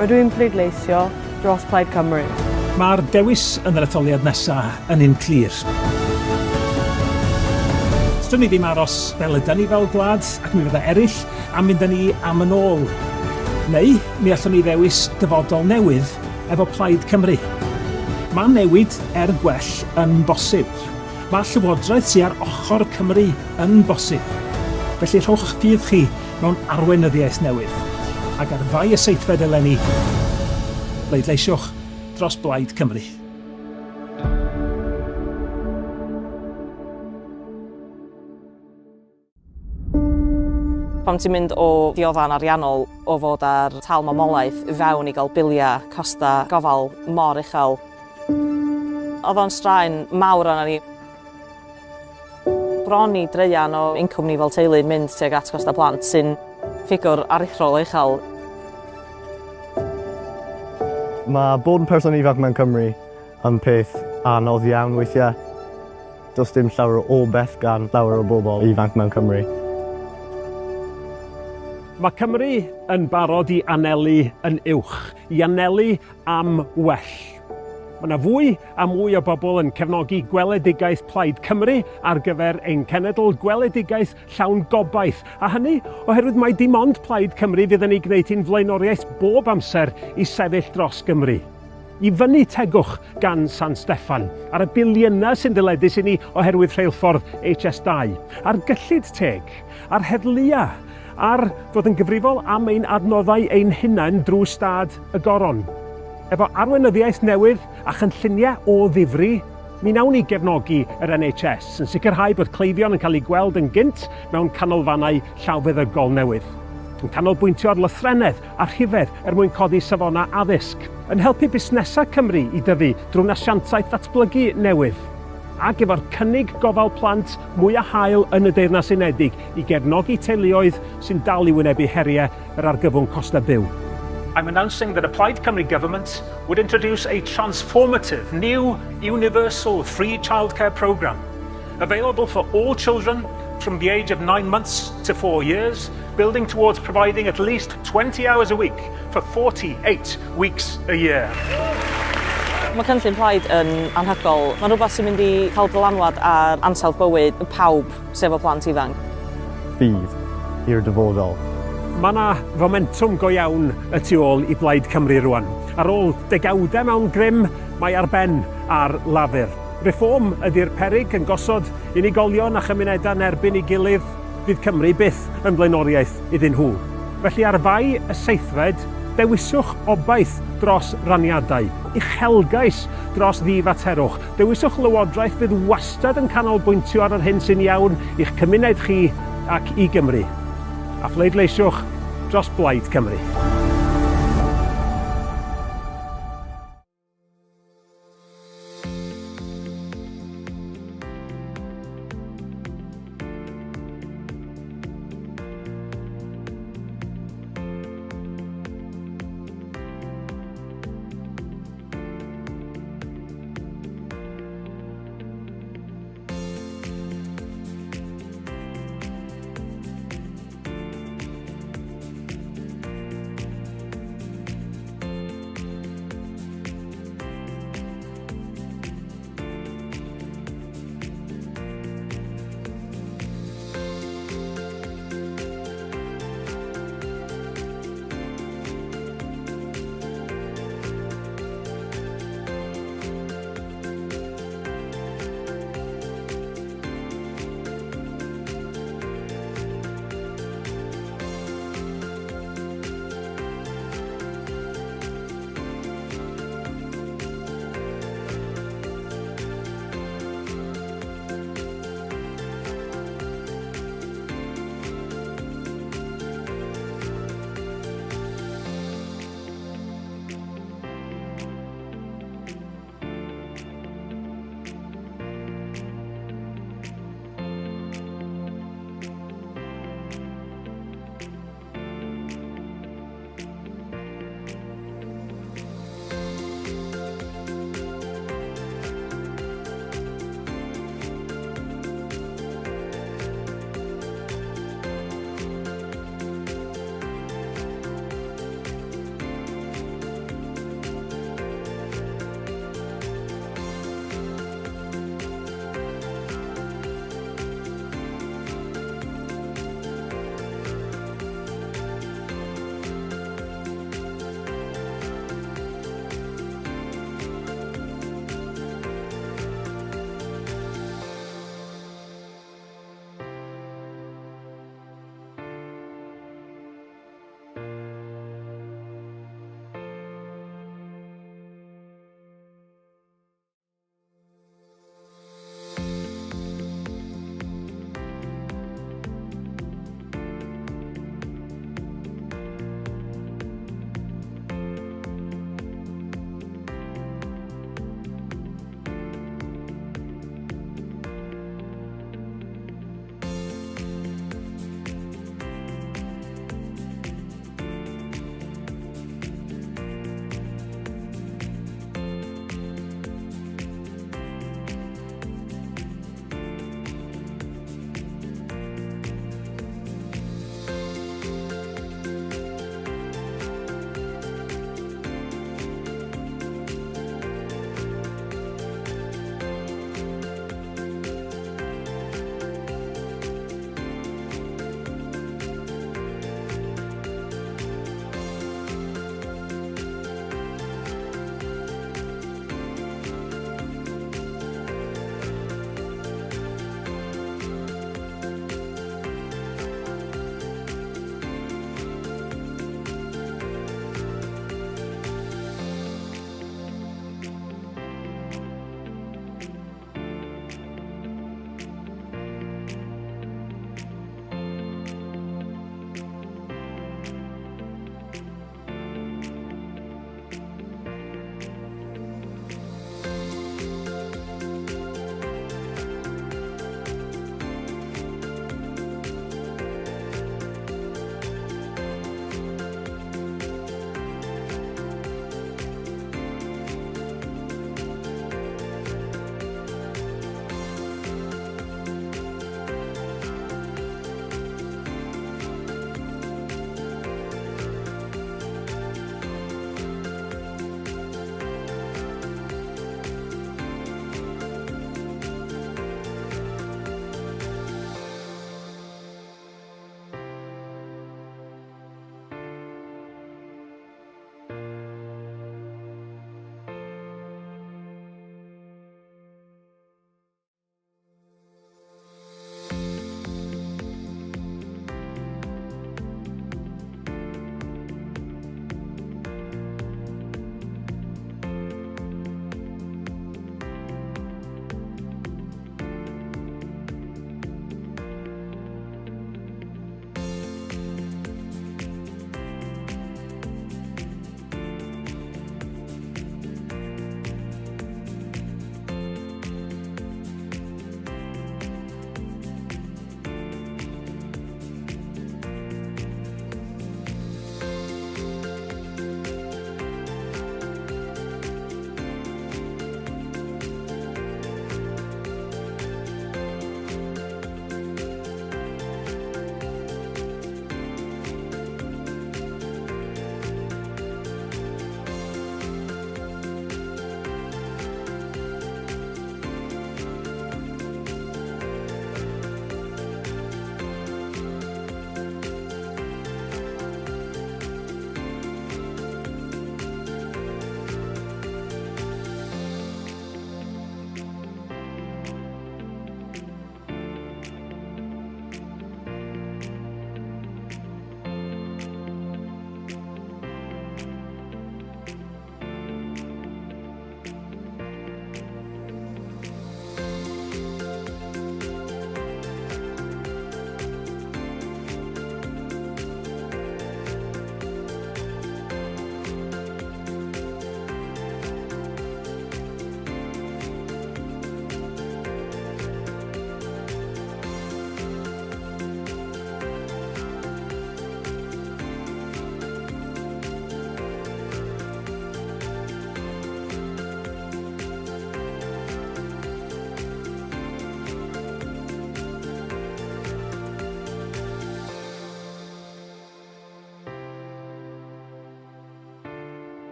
rydw i'n pleidleisio dros Plaid Cymru. Mae'r dewis yn yr etholiad nesaf yn un clir. Dydyn ni ddim aros fel ydyn ni fel gwlad ac mi fydda eraill am mynd â ni am yn ôl. Neu mi allwn ni ddewis dyfodol newydd efo Plaid Cymru. Mae newid gwell yn bosib. Mae llywodraeth sydd ar ochr Cymru yn bosib. Felly rhowch eich ffydd chi mewn arweinyddiaeth newydd. Ac ar fai y seithfed eleni, bleidleisiwch dros Plaid Cymru. Pam ti'n mynd o ddioddan ariannol o fod ar tal mamolaeth fewn i gael biliau costa gofal mor uchel. Oedd o'n straen mawr arna ni. Bron i dreian o incwm ni fel teulu yn mynd tuag at costa plant sy'n ffigwr aruthrol uchel. Mae bod yn person ifanc mewn Cymru yn peth anodd iawn weithiau. Does dim llawer o beth gan llawer o bobl ifanc mewn Cymru. Mae Cymru yn barod i anelu yn uwch, i anelu am well. Mae yna fwy a mwy o bobl yn cefnogi gweledigaeth Plaid Cymru ar gyfer ein cenedl gweledigaeth llawn gobaith. A hynny oherwydd mae dim ond Plaid Cymru fydd yn ei gwneud hi'n flaenoriaeth bob amser i sefyll dros Gymru. I fyny tegwch gan San Steffan, ar y biliynau sy'n dyledus i ni oherwydd rheilffordd HS2, a'r gyllid teg, a'r heddlua, a'r fod yn gyfrifol am ein adnoddau ein hunain drwy stad y goron. Efo arweinyddiaeth newydd a chynlluniau o ddifri, mi nawn ni gefnogi yr NHS yn sicrhau bod cleifion yn cael ei gweld yn gynt mewn canolfannau llawfeddygol newydd. Yn canolbwyntio ar lythrennedd a rhifedd mwyn codi safona addysg, yn helpu busnesau Cymru i dyfu drwy asiantaeth ddatblygu newydd, ac efo'r cynnig gofal plant mwy a hael yn y Deyrnas Unedig i gefnogi teuluoedd sy'n dal i wynebu heriau yr argyfwng costa byw. I'm announcing that a Plaid Cymru government would introduce a transformative new universal free childcare programme available for all children from the age of 9 months to 4 years, building towards providing at least 20 hours a week for 48 weeks a year. Mae cynllun Plaid yn anhygoel. Mae'n rhywbeth sy'n mynd i cael dylanwad ar ansawdd bywyd pawb sef o plant ifanc. Fydd i'r dyfodol. Mae yna fomentum go iawn y tu ôl i Blaid Cymru rwan. Ar ôl degawdau mewn grym, mae ar ben ar lafur. Reform ydy'r peryg yn gosod unigolion a chymunedau yn erbyn ei gilydd, bydd Cymru byth yn blaenoriaeth iddyn nhw. Felly ar fai y seithfed, dewiswch obaith dros raniadau, uchelgais dros ddifaterwch, dewiswch lywodraeth fydd wastad yn canolbwyntio ar yr hyn sy'n iawn i'ch cymuned chi ac i Gymru. A phleidleisiwch dros Blaid Cymru.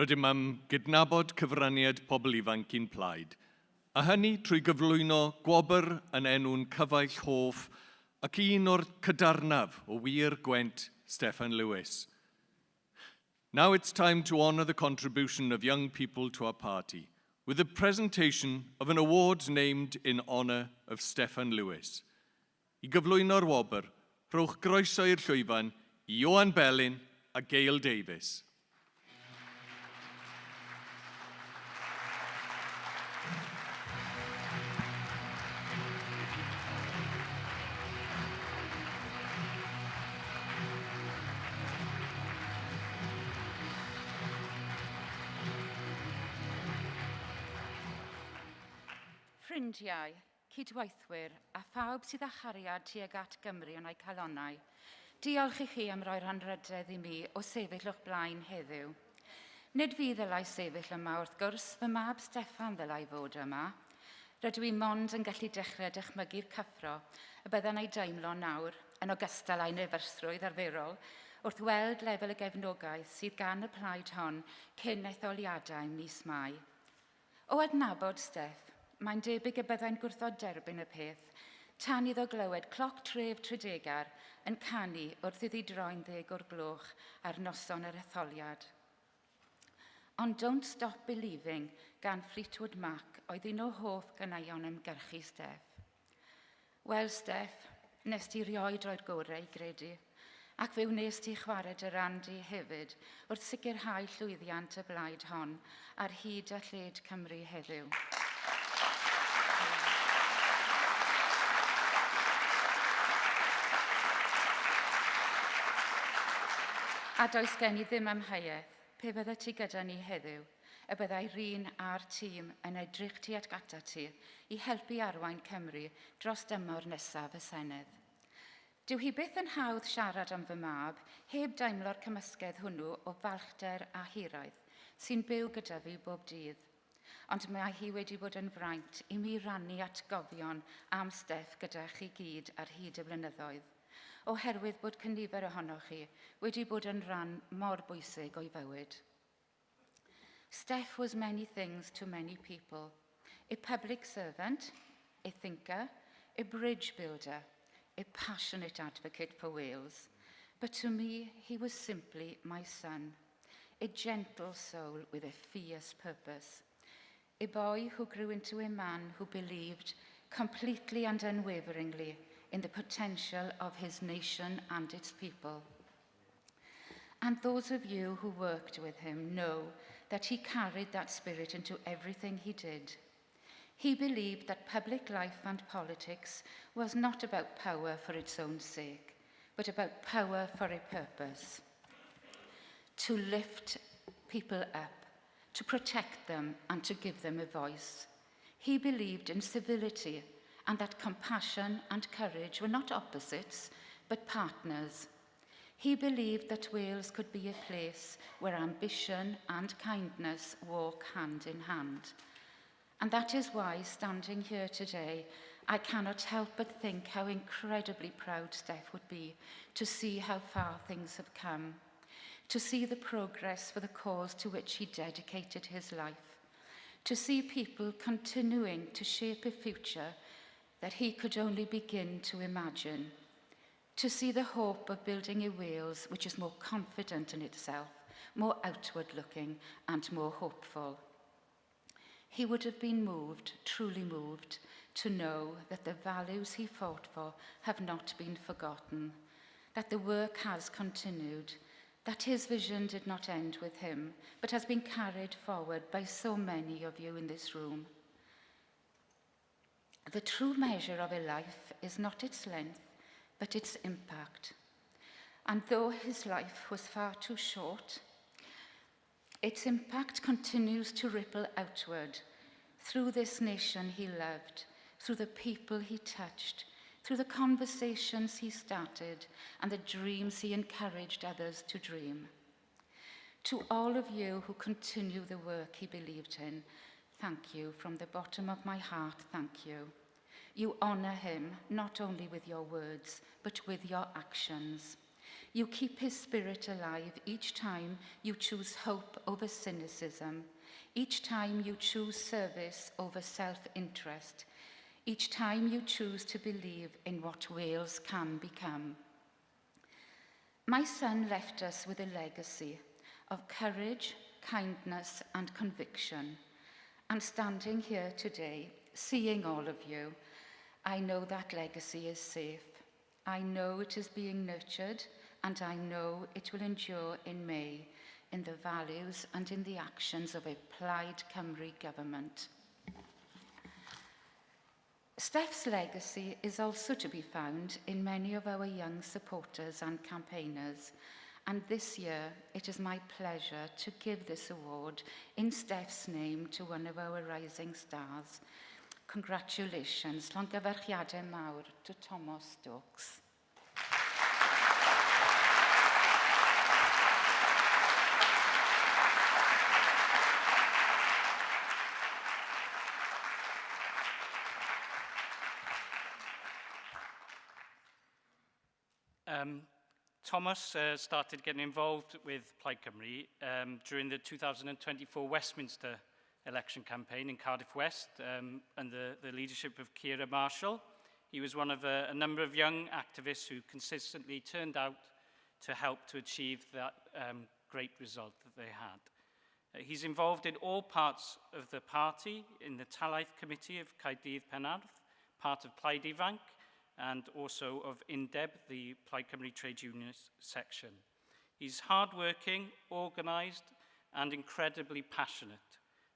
rydym am gydnabod cyfraniad pobl ifanc i'n Plaid, a hynny trwy gyflwyno gwobr yn enw'n cyfaill hoff ac un o'r cydarnaf o wir gwent Steffan Lewis. Now it's time to honour the contribution of young people to our party with the presentation of an award named in honour of Steffan Lewis. I gyflwyno'r wobr, rhowch groeso i'r llwyfan i Ioan Belyn a Gail Davies. Ffrindiau, cydweithwyr a phawb sydd â chariad tuag at Gymru yn ei calonnau, diolch i chi am roi'r anrhydedd i mi o sefyll o'ch blaen heddiw. Nid fi ddylai sefyll yma wrth gwrs, fy mab Steffan ddylai fod yma. Rydw i mond yn gallu dechrau dychmygu'r cyffro y byddai'n ei deimlo nawr yn ogystal â'i nefyrthrwydd arferol wrth weld lefel y gefnogaeth sydd gan y plaid hon cyn etholiadau mis Mai. O adnabod Steff, mae'n debyg y byddai'n gwrthod derbyn y peth, tan iddo glywed cloc tref Tredegar yn canu wrth iddi droi'n 10 o'r gloch ar noson yr etholiad. Ond Don't Stop Believing gan Fleetwood Mac oedd un o hoff ganeuon ymgyrchu Steff. Wel, Steff, nes ti rioed roi'r gorau i gredu, ac fe wnes ti chwarae dy randi hefyd wrth sicrhau llwyddiant y blaid hon ar hyd a lled Cymru heddiw. A does gen i ddim amheuaeth, pe fydda ti gyda ni heddiw, y byddai rhin a'r tîm yn edrych tuag ata ti i helpu arwain Cymru dros dymor nesaf y Senedd. Dyw hi byth yn hawdd siarad am fy mab, heb daimlo'r cymysgedd hwnnw o falchder a hiraeth sy'n byw gyda fi bob dydd. Ond mae hi wedi bod yn fraint i mi rannu atgofion am Steff gyda chi gyd ar hyd y blynyddoedd, oherwydd bod cynifer ohonoch chi wedi bod yn rhan mor bwysig o'i fywyd. Steff was many things to many people. A public servant, a thinker, a bridge builder, a passionate advocate for Wales. But to me, he was simply my son, a gentle soul with a fierce purpose. A boy who grew into a man who believed completely and unwaveringly in the potential of his nation and its people. And those of you who worked with him know that he carried that spirit into everything he did. He believed that public life and politics was not about power for its own sake, but about power for a purpose. To lift people up, to protect them and to give them a voice. He believed in civility and that compassion and courage were not opposites, but partners. He believed that Wales could be a place where ambition and kindness walk hand in hand. And that is why, standing here today, I cannot help but think how incredibly proud Steff would be to see how far things have come, to see the progress for the cause to which he dedicated his life, to see people continuing to shape a future that he could only begin to imagine, to see the hope of building a Wales which is more confident in itself, more outward-looking and more hopeful. He would have been moved, truly moved, to know that the values he fought for have not been forgotten, that the work has continued, that his vision did not end with him, but has been carried forward by so many of you in this room. The true measure of a life is not its length, but its impact. And though his life was far too short, its impact continues to ripple outward through this nation he loved, through the people he touched, through the conversations he started and the dreams he encouraged others to dream. To all of you who continue the work he believed in, thank you from the bottom of my heart, thank you. You honour him not only with your words, but with your actions. You keep his spirit alive each time you choose hope over cynicism, each time you choose service over self-interest, each time you choose to believe in what Wales can become. My son left us with a legacy of courage, kindness and conviction. And standing here today, seeing all of you, I know that legacy is safe. I know it is being nurtured, and I know it will endure in me, in the values and in the actions of a Plaid Cymru government. Steph's legacy is also to be found in many of our young supporters and campaigners, and this year it is my pleasure to give this award in Steph's name to one of our rising stars. Congratulations, llongyfarchiadau mawr to Thomas Stokes. Thomas started getting involved with Plaid Cymru during the 2024 Westminster election campaign in Cardiff West under the leadership of Ciara Marshall. He was one of a number of young activists who consistently turned out to help to achieve that great result that they had. He's involved in all parts of the party, in the Talaith Committee of Caerdydd Penarth, part of Plaid Ifanc, and also of Indeb, the Plaid Cymru Trade Union section. He's hardworking, organised, and incredibly passionate.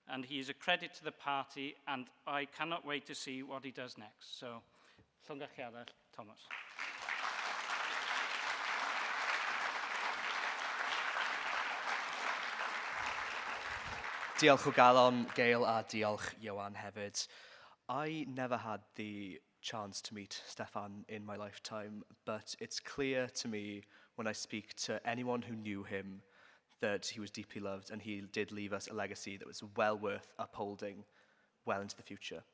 And he is a credit to the party, and I cannot wait to see what he does next. So, llongyfarchiadau, Thomas. Diolch o galon, Gail, a diolch Ioan hefyd. I never had the chance to meet Steffan in my lifetime, but it's clear to me when I speak to anyone who knew him that he was deeply loved and he did leave us a legacy that was well worth upholding well into the future.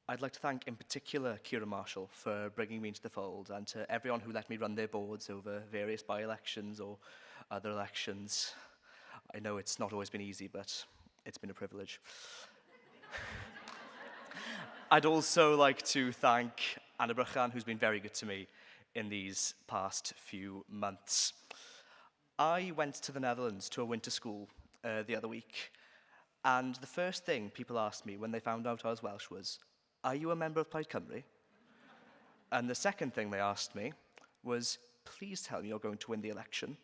I'd like to thank in particular Ciara Marshall for bringing me into the fold, and to everyone who let me run their boards over various by-elections or other elections. I know it's not always been easy, but it's been a privilege. I'd also like to thank Anna Brychan, who's been very good to me in these past few months. I went to the Netherlands to a winter school the other week, and the first thing people asked me when they found out I was Welsh was, "Are you a member of Plaid Cymru?" And the second thing they asked me was, "Please tell me you're going to win the election."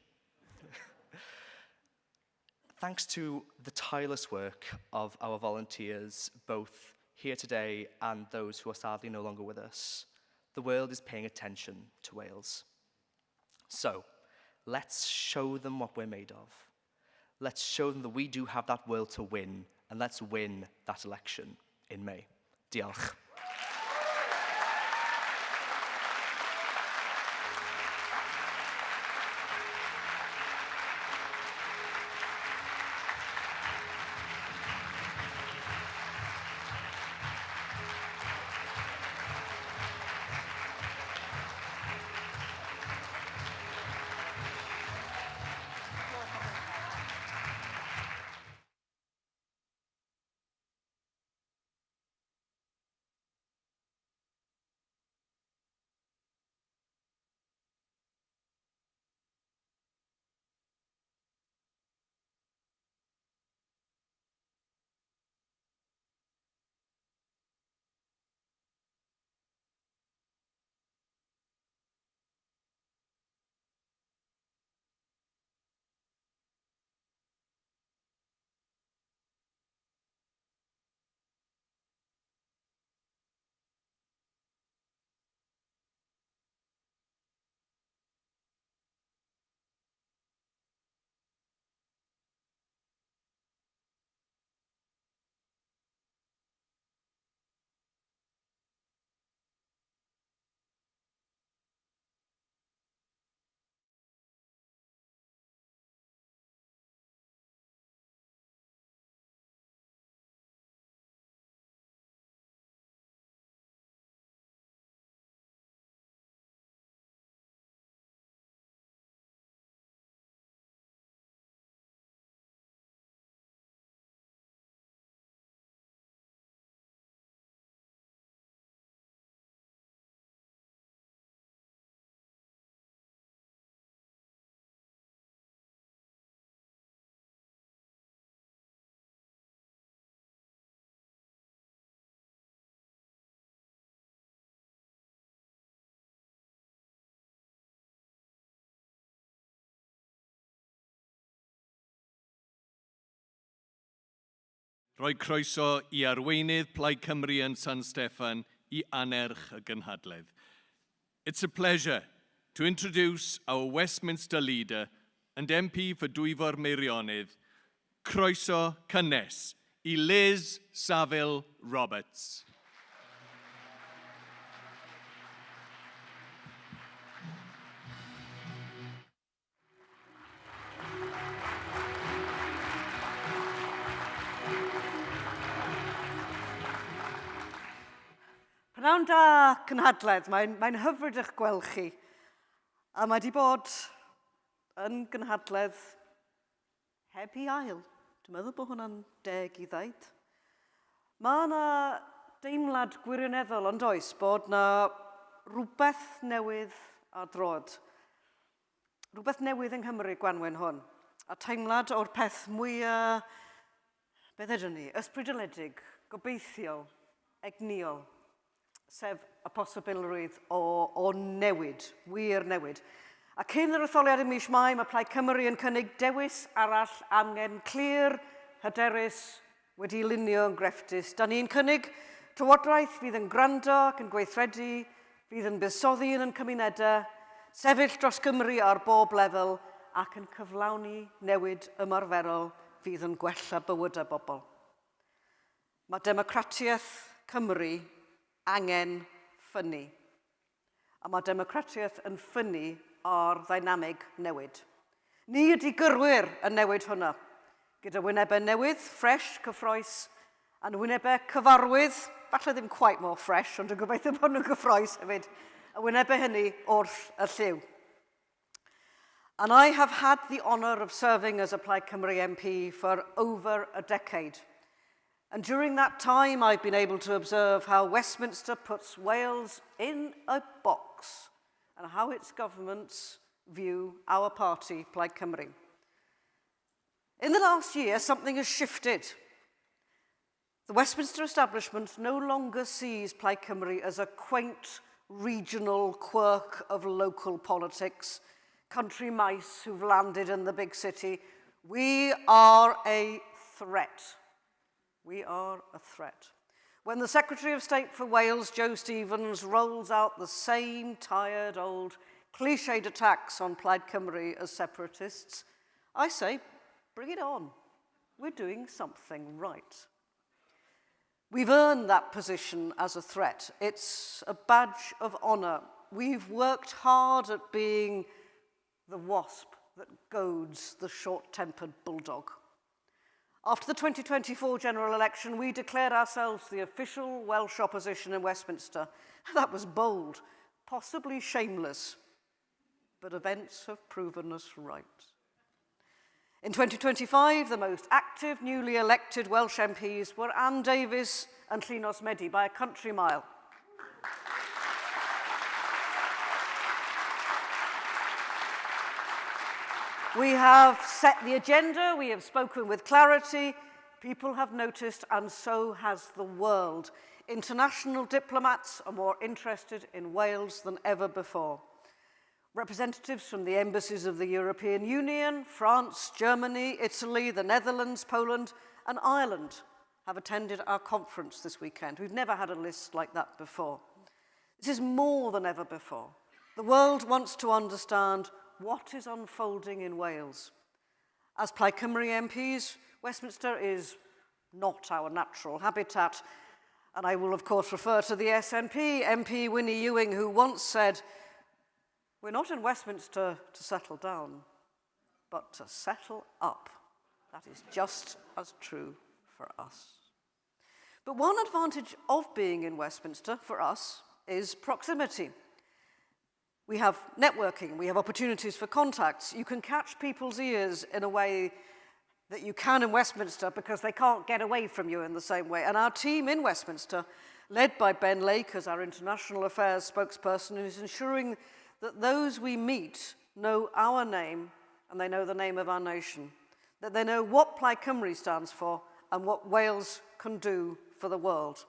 Thanks to the tireless work of our volunteers, both here today and those who are sadly no longer with us, the world is paying attention to Wales. So, let's show them what we're made of. Let's show them that we do have that will to win, and let's win that election in May. Diolch. Rhoi croeso I arweinydd Plaid Cymru yn San Steffan I anerch y gynhadledd. It's a pleasure to introduce our Westminster leader and MP for Dwyfor Meirionnydd, croeso cynnes I Liz Saville Roberts. Pnawn da, Cynhadledd, mae'n hyfryd eich gweld chi. A mae wedi bod yn gynhadledd heb I ail. Dwi'n meddwl bod hwnna'n deg I ddeud. Mae yna deimlad gwirioneddol ond oes bod yna rhywbeth newydd a droed. Rhywbeth newydd yng Nghymru Gwanwyn hwn. A teimlad o'r peth mwyaf, beth ydyn ni, ysbrydoledig, gobeithiol, egniol. Sef y posibilrwydd o newid, wir newid. A cyn yr etholiad ym mis Mai, mae Plaid Cymru yn cynnig dewis arall angen clir, hyderus, wedi lunio yn grefftus. Da ni'n cynnig trawodraeth fydd yn gwrando ac yn gweithredu, fydd yn buddsoddi yn cymunedau, sefyll dros Gymru ar bob lefel ac yn cyflawni newid ymarferol fydd yn gwella bywydau bobl. Mae democratiaeth Cymru angen ffynnu. A mae democratiaeth yn ffynnu o'r ddynamig newid. Ni ydy gyrwyr yn newid hwnna, gyda wynebau newydd, ffres, cyffroes, a'n wynebau cyfarwydd, falle ddim quite more fresh, ond yn gobeithio bod nhw'n gyffroes hefyd, a wynebau hynny wrth y lliw. And I have had the honour of serving as a Plaid Cymru MP for over a decade. And during that time, I've been able to observe how Westminster puts Wales in a box and how its governments view our party, Plaid Cymru. In the last year, something has shifted. The Westminster establishment no longer sees Plaid Cymru as a quaint regional quirk of local politics, country mice who've landed in the big city. We are a threat. We are a threat. When the Secretary of State for Wales, Joe Stevens, rolls out the same tired old cliched attacks on Plaid Cymru as separatists, I say, bring it on. We're doing something right. We've earned that position as a threat. It's a badge of honour. We've worked hard at being the wasp that goads the short-tempered bulldog. After the 2024 general election, we declared ourselves the official Welsh opposition in Westminster. That was bold, possibly shameless, but events have proven us right. In 2025, the most active newly elected Welsh MPs were Anne Davies and Llynos Medi by a country mile. We have set the agenda, we have spoken with clarity, people have noticed, and so has the world. International diplomats are more interested in Wales than ever before. Representatives from the embassies of the European Union, France, Germany, Italy, the Netherlands, Poland, and Ireland have attended our conference this weekend. We've never had a list like that before. This is more than ever before. The world wants to understand what is unfolding in Wales. As Plaid Cymru MPs, Westminster is not our natural habitat, and I will of course refer to the SNP MP Winnie Ewing, who once said, "We're not in Westminster to settle down, but to settle up." That is just as true for us. But one advantage of being in Westminster for us is proximity. We have networking, we have opportunities for contacts. You can catch people's ears in a way that you can in Westminster because they can't get away from you in the same way. And our team in Westminster, led by Ben Lake as our international affairs spokesperson, is ensuring that those we meet know our name and they know the name of our nation, that they know what Plaid Cymru stands for and what Wales can do for the world.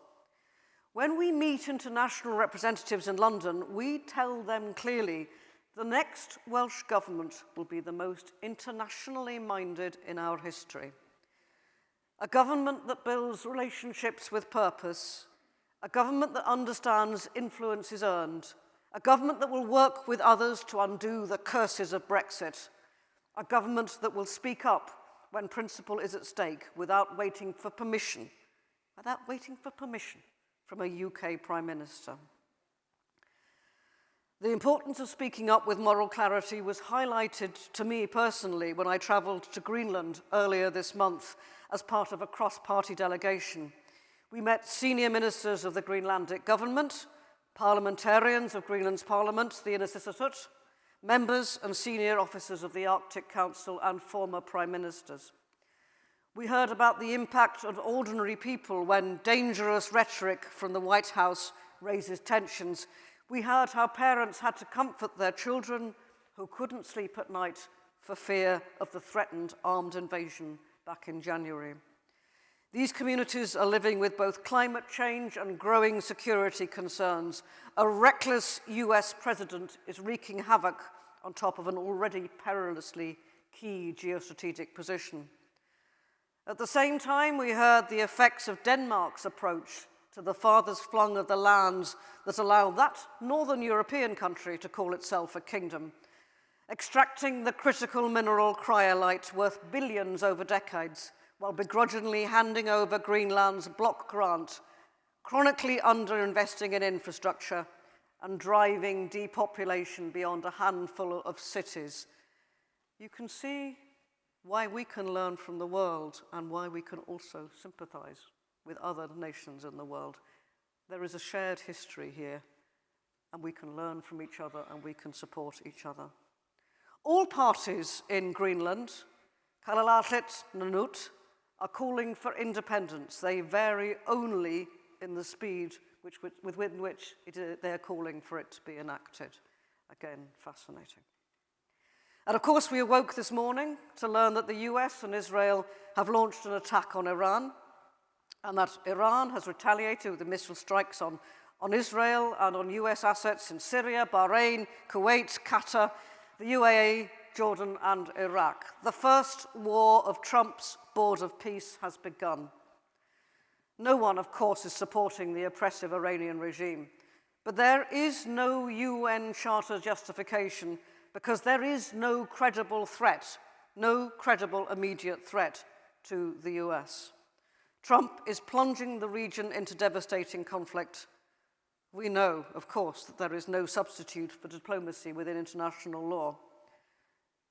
When we meet international representatives in London, we tell them clearly the next Welsh government will be the most internationally minded in our history. A government that builds relationships with purpose, a government that understands influence is earned, a government that will work with others to undo the curses of Brexit, a government that will speak up when principle is at stake without waiting for permission from a UK Prime Minister. The importance of speaking up with moral clarity was highlighted to me personally when I travelled to Greenland earlier this month as part of a cross-party delegation. We met senior ministers of the Greenlandic government, parliamentarians of Greenland's parliament, the Inatsisartut, members and senior officers of the Arctic Council and former prime ministers. We heard about the impact on ordinary people when dangerous rhetoric from the White House raises tensions. We heard how parents had to comfort their children who couldn't sleep at night for fear of the threatened armed invasion back in January. These communities are living with both climate change and growing security concerns. A reckless US president is wreaking havoc on top of an already perilously key geostrategic position. At the same time, we heard the effects of Denmark's approach to the farthest flung of the lands that allow that northern European country to call itself a kingdom, extracting the critical mineral cryolite worth billions over decades, while begrudgingly handing over Greenland's block grant, chronically underinvesting in infrastructure, and driving depopulation beyond a handful of cities. You can see why we can learn from the world and why we can also sympathize with other nations in the world. There is a shared history here, and we can learn from each other and we can support each other. All parties in Greenland, Kalalahit Nunut, are calling for independence. They vary only in the speed within which they're calling for it to be enacted. Again, fascinating. And of course, we awoke this morning to learn that the US and Israel have launched an attack on Iran, and that Iran has retaliated with the missile strikes on Israel and on US assets in Syria, Bahrain, Kuwait, Qatar, the UAE, Jordan, and Iraq. The first war of Trump's Board of Peace has begun. No one, of course, is supporting the oppressive Iranian regime, but there is no UN Charter justification because there is no credible threat, no credible immediate threat to the US. Trump is plunging the region into devastating conflict. We know, of course, that there is no substitute for diplomacy within international law.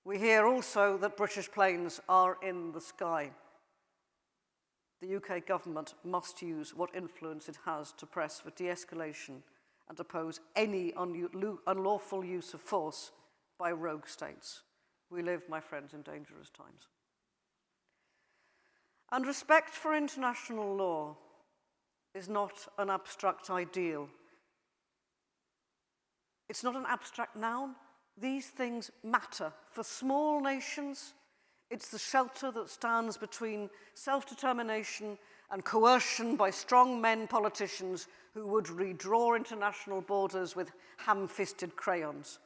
We hear also that British planes are in the sky. The UK government must use what influence it has to press for de-escalation and oppose any unlawful use of force by rogue states. We live, my friends, in dangerous times. And respect for international law is not an abstract ideal. It's not an abstract noun. These things matter. For small nations, it's the shelter that stands between self-determination and coercion by strong men politicians who would redraw international borders with ham-fisted crayons.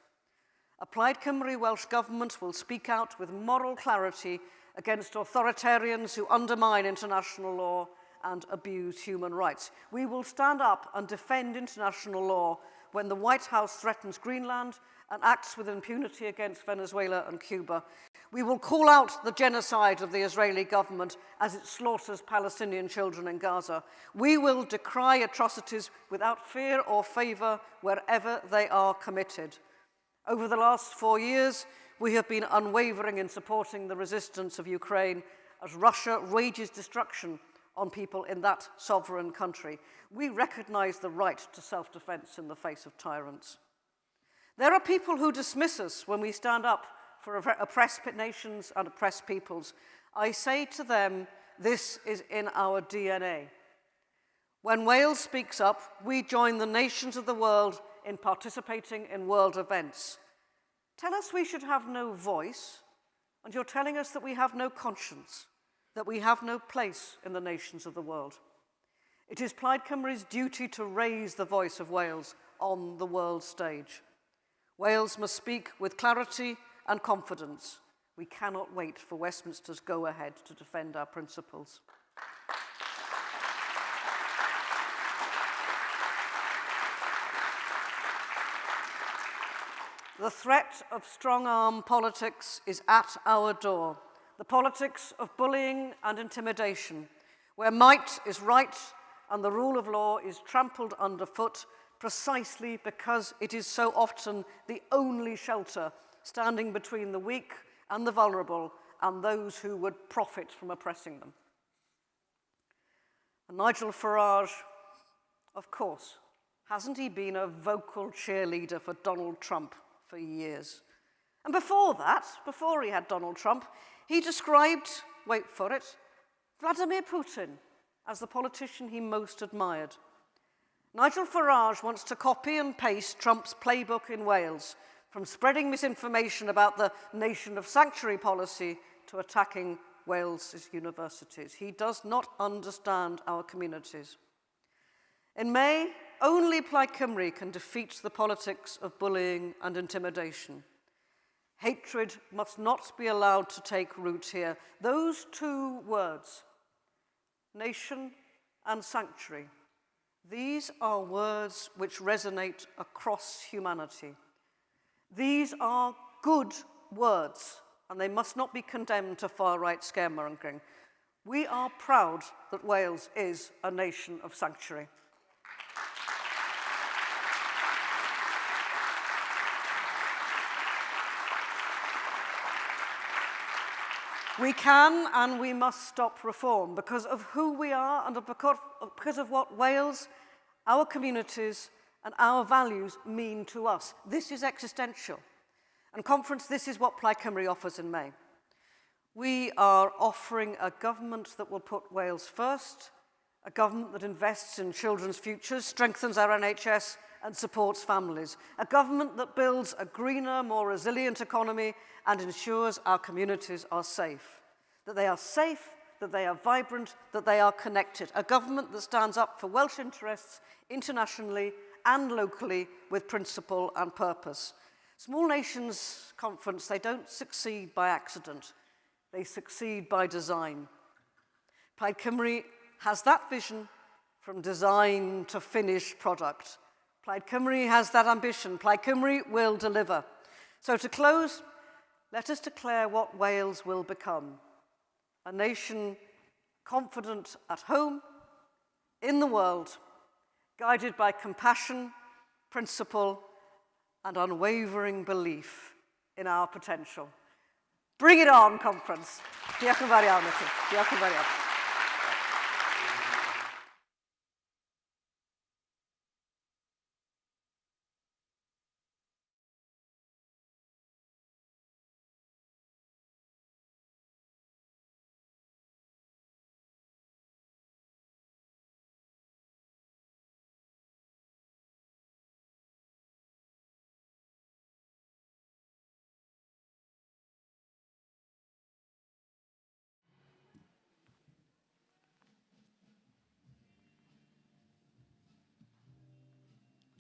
A Plaid Cymru Welsh Government will speak out with moral clarity against authoritarians who undermine international law and abuse human rights. We will stand up and defend international law when the White House threatens Greenland and acts with impunity against Venezuela and Cuba. We will call out the genocide of the Israeli government as it slaughters Palestinian children in Gaza. We will decry atrocities without fear or favor wherever they are committed. Over the last 4 years, we have been unwavering in supporting the resistance of Ukraine as Russia wages destruction on people in that sovereign country. We recognize the right to self-defense in the face of tyrants. There are people who dismiss us when we stand up for oppressed nations and oppressed peoples. I say to them, this is in our DNA. When Wales speaks up, we join the nations of the world in participating in world events. Tell us we should have no voice, and you're telling us that we have no conscience, that we have no place in the nations of the world. It is Plaid Cymru's duty to raise the voice of Wales on the world stage. Wales must speak with clarity and confidence. We cannot wait for Westminster's go-ahead to defend our principles. The threat of strong-arm politics is at our door. The politics of bullying and intimidation, where might is right and the rule of law is trampled underfoot precisely because it is so often the only shelter standing between the weak and the vulnerable and those who would profit from oppressing them. And Nigel Farage, of course, hasn't he been a vocal cheerleader for Donald Trump for years? And before that, before he had Donald Trump, he described, wait for it, Vladimir Putin as the politician he most admired. Nigel Farage wants to copy and paste Trump's playbook in Wales, from spreading misinformation about the nation of sanctuary policy to attacking Wales's universities. He does not understand our communities. In May, only Plaid Cymru can defeat the politics of bullying and intimidation. Hatred must not be allowed to take root here. Those two words, nation and sanctuary, these are words which resonate across humanity. These are good words, and they must not be condemned to far-right scaremongering. We are proud that Wales is a nation of sanctuary. We can and we must stop reform because of who we are and because of what Wales, our communities and our values mean to us. This is existential. And conference, this is what Plaid Cymru offers in May. We are offering a government that will put Wales first, a government that invests in children's futures, strengthens our NHS and supports families, a government that builds a greener, more resilient economy and ensures our communities are safe. That they are vibrant, that they are connected. A government that stands up for Welsh interests internationally and locally with principle and purpose. Small Nations Conference, they don't succeed by accident. They succeed by design. Plaid Cymru has that vision from design to finished product. Plaid Cymru has that ambition. Plaid Cymru will deliver. So to close, let us declare what Wales will become. A nation confident at home, in the world, guided by compassion, principle, and unwavering belief in our potential. Bring it on, conference. Diolch yn fawr iawn i chi. Diolch yn fawr iawn.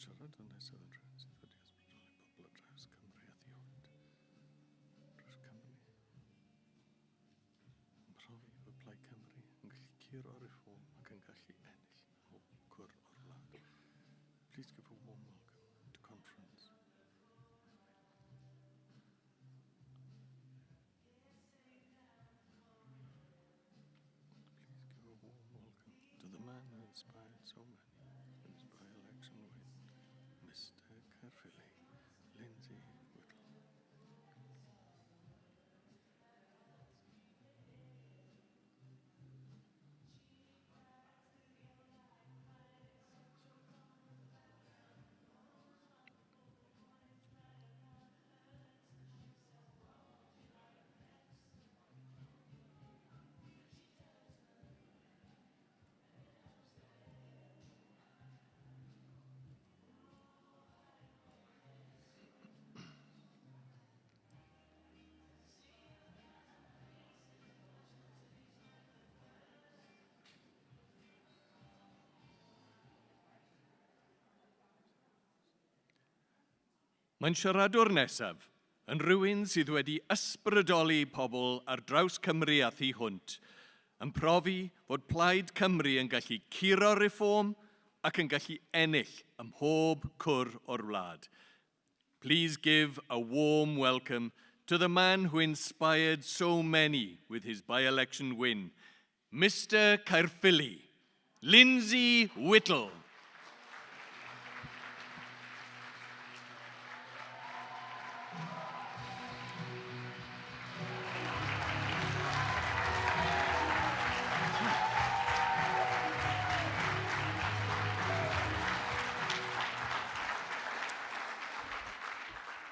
Siarad yn nes oedd yn rhan sydd wedi ysbrydoli pobl o draws Cymru a ddiwyd. Draws Cymru. Yn profi fod Plaid Cymru yn gallu curo reform ac yn gallu ennill o cwr o'r wlad. Please give a warm welcome to conference. Please give a warm welcome to the man who inspired so many in his by-election win. Mr. Carfilly, Lindsay Whittle. Mae'n siaradwr nesaf yn rhywun sydd wedi ysbrydoli pobl ar draws Cymru a thu hwnt, yn profi fod Plaid Cymru yn gallu curo reform ac yn gallu ennill ym mhob cwr o'r wlad. Please give a warm welcome to the man who inspired so many with his by-election win, Mr. Caerphilly, Lindsay Whittle.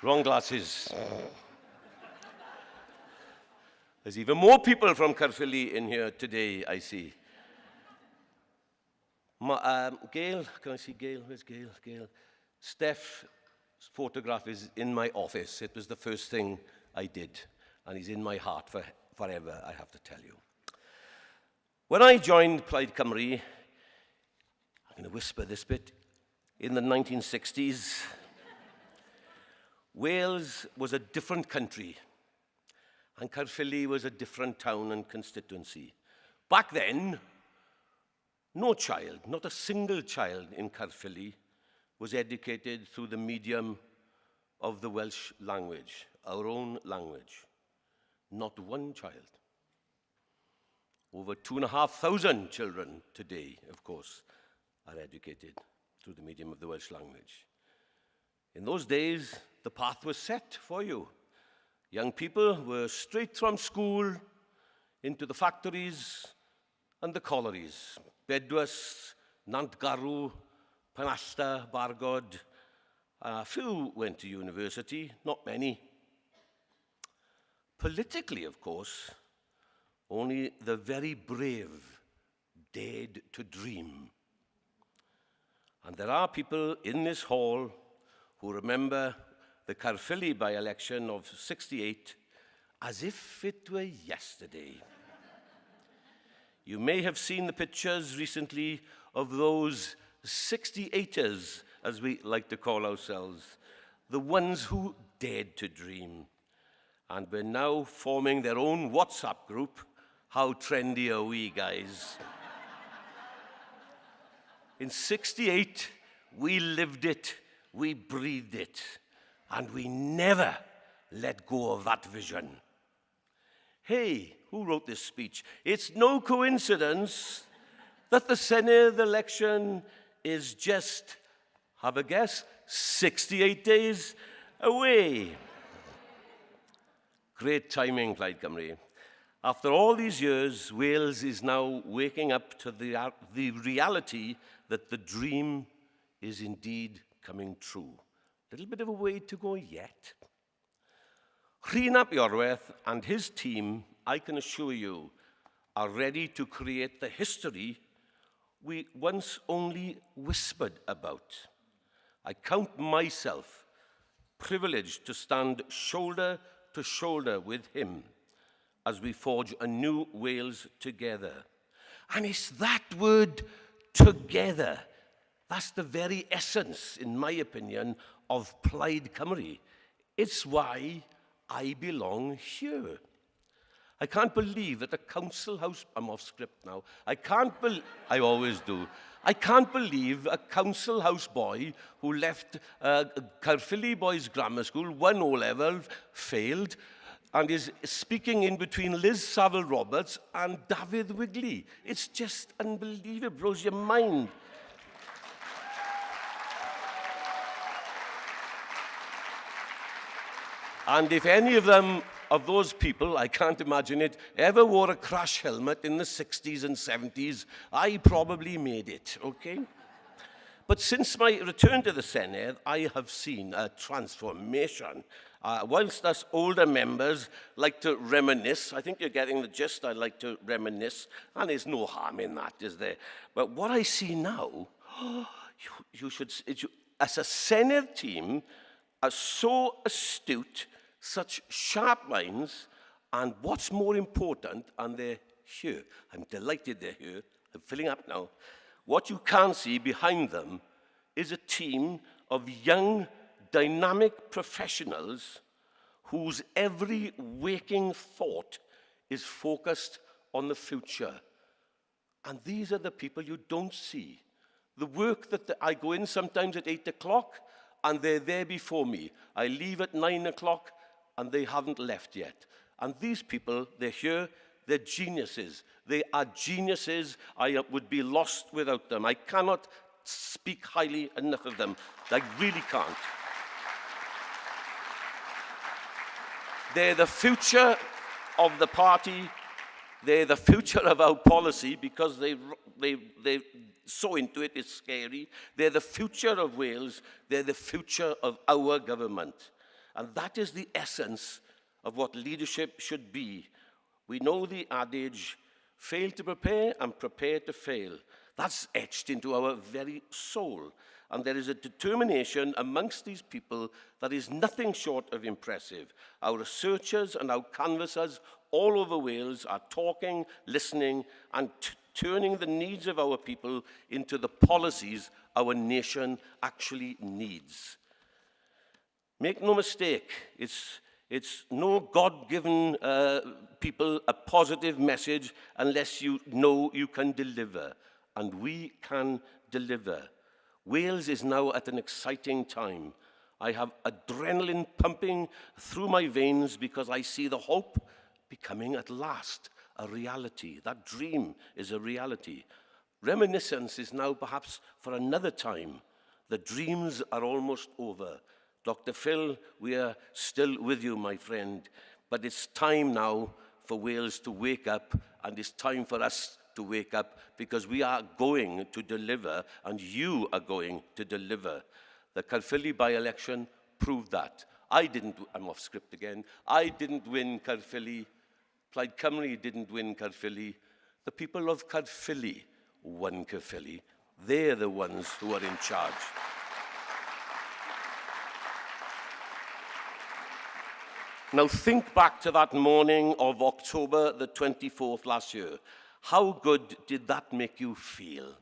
Wrong glasses. There's even more people from Caerphilly in here today, I see. Gail, can I see Gail? Where's Gail? Gail. Steph's photograph is in my office. It was the first thing I did, and he's in my heart forever, I have to tell you. When I joined Plaid Cymru, I'm going to whisper this bit, in the 1960s, Wales was a different country, and Caerphilly was a different town and constituency. Back then, no child, not a single child in Caerphilly, was educated through the medium of the Welsh language, our own language. Not one child. Over 2,500 children today, of course, are educated through the medium of the Welsh language. In those days, the path was set for you. Young people were straight from school into the factories and the collieries. Bedwas, Nantgarw, Penasta, Bargod. A few went to university, not many. Politically, of course, only the very brave dared to dream. And there are people in this hall who remember the Caerphilly by-election of '68 as if it were yesterday. You may have seen the pictures recently of those 68ers, as we like to call ourselves, the ones who dared to dream. And we're now forming their own WhatsApp group. How trendy are we, guys? In '68, we lived it, we breathed it, and we never let go of that vision. Hey, who wrote this speech? It's no coincidence that the Senedd election is just, have a guess, 68 days away. Great timing, Plaid Cymru. After all these years, Wales is now waking up to the reality that the dream is indeed coming true. A little bit of a way to go yet. Rhyn ap Iorwerth and his team, I can assure you, are ready to create the history we once only whispered about. I count myself privileged to stand shoulder to shoulder with him as we forge a new Wales together. And it's that word, together, that's the very essence, in my opinion, of Plaid Cymru. It's why I belong here. I can't believe that a council house, I'm off script now, I always do. I can't believe a council house boy who left Caerphilly Boys Grammar School, won O-level, failed, and is speaking in between Liz Saville-Roberts and David Wigley. It's just unbelievable, blows your mind. And if any of those people, I can't imagine it, ever wore a crash helmet in the 60s and 70s, I probably made it, okay? But since my return to the Senedd, I have seen a transformation. Whilst us older members like to reminisce, I think you're getting the gist, I like to reminisce, and there's no harm in that, is there? But what I see now, as a Senedd team, are so astute, such sharp minds, and what's more important, and they're here. I'm delighted they're here. I'm filling up now. What you can see behind them is a team of young, dynamic professionals whose every waking thought is focused on the future. And these are the people you don't see. The work that I go in sometimes at 8 o'clock, and they're there before me. I leave at 9 o'clock, and they haven't left yet. And these people, they're here, they're geniuses. They are geniuses. I would be lost without them. I cannot speak highly enough of them. I really can't. They're the future of the party. They're the future of our policy, because they're so into it, it's scary. They're the future of Wales. They're the future of our government. And that is the essence of what leadership should be. We know the adage, fail to prepare and prepare to fail. That's etched into our very soul. And there is a determination amongst these people that is nothing short of impressive. Our researchers and our canvassers all over Wales are talking, listening, and turning the needs of our people into the policies our nation actually needs. Make no mistake, it's no God-given people a positive message unless you know you can deliver. And we can deliver. Wales is now at an exciting time. I have adrenaline pumping through my veins because I see the hope becoming at last a reality. That dream is a reality. Reminiscence is now perhaps for another time. The dreams are almost over. Dr. Phil, we are still with you, my friend. But it's time now for Wales to wake up, and it's time for us to wake up, because we are going to deliver, and you are going to deliver. The Caerphilly by-election proved that. I'm off script again. I didn't win Caerphilly. Plaid Cymru didn't win Caerphilly. The people of Caerphilly won Caerphilly. They're the ones who are in charge. Now think back to that morning of October the 24th last year. How good did that make you feel?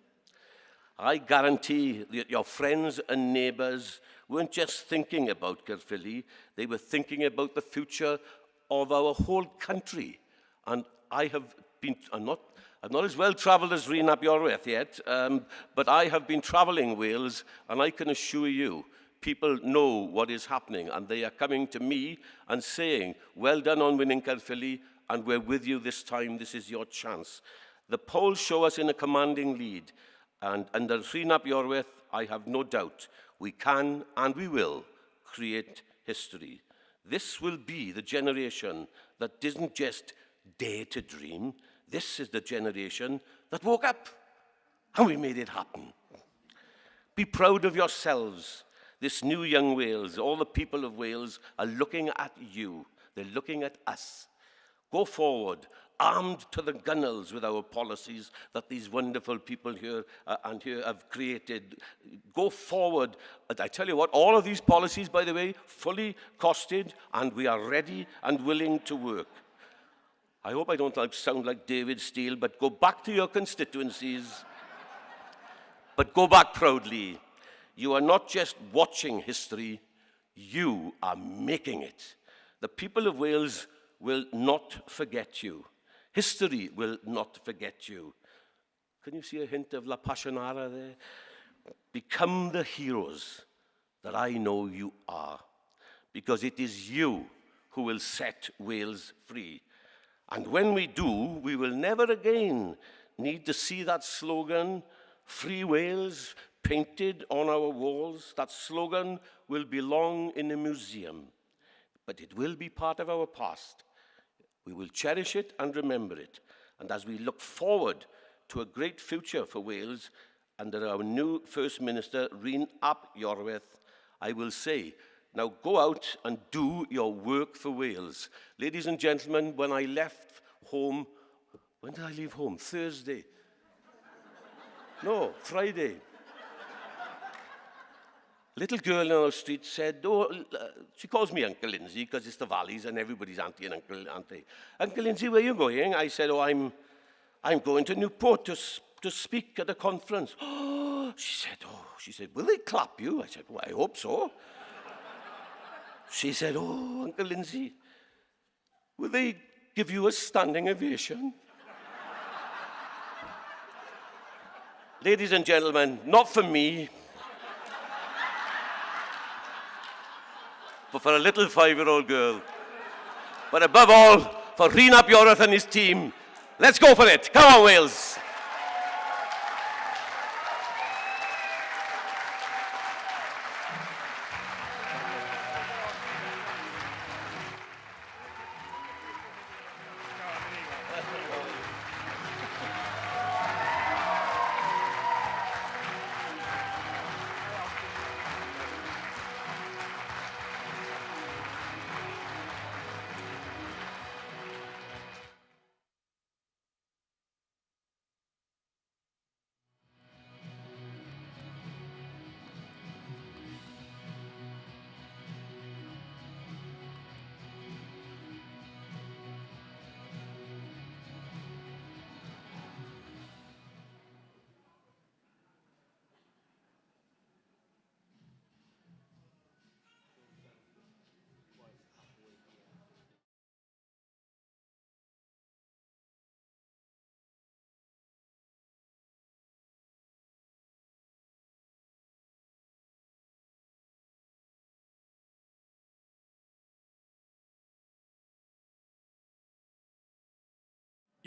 I guarantee that your friends and neighbours weren't just thinking about Caerphilly, they were thinking about the future of our whole country. And I'm not as well travelled as Rhyn ap Iorwerth yet, but I have been travelling Wales, and I can assure you, people know what is happening, and they are coming to me and saying, well done on winning Caerphilly, and we're with you this time, this is your chance. The polls show us in a commanding lead, and under Rhyn ap Iorwerth, I have no doubt, we can and we will create history. This will be the generation that didn't just dare to dream. This is the generation that woke up, and we made it happen. Be proud of yourselves. This new young Wales, all the people of Wales are looking at you. They're looking at us. Go forward, armed to the gunnels with our policies that these wonderful people here have created. Go forward. I tell you what, all of these policies, by the way, fully costed, and we are ready and willing to work. I hope I don't sound like David Steele, but go back to your constituencies. But go back proudly. You are not just watching history, you are making it. The people of Wales will not forget you. History will not forget you. Can you see a hint of La Passionara there? Become the heroes that I know you are, because it is you who will set Wales free. And when we do, we will never again need to see that slogan, Free Wales, painted on our walls. That slogan will belong in a museum, but it will be part of our past. We will cherish it and remember it. And as we look forward to a great future for Wales under our new First Minister, Rhyn ap Iorwerth, I will say, now go out and do your work for Wales. Ladies and gentlemen, when I left home, when did I leave home? Thursday? No, Friday. Little girl in our street said, she calls me Uncle Lindsay because it's the Valleys and everybody's auntie and uncle, auntie. Uncle Lindsay, where are you going? I said, I'm going to Newport to speak at a conference. She said, will they clap you? I said, well, I hope so. She said, Uncle Lindsay, will they give you a standing ovation? Ladies and gentlemen, not for me. but for a little 5-year-old girl. But above all, for Rhyn ap Iorwerth and his team. Let's go for it. Come on, Wales.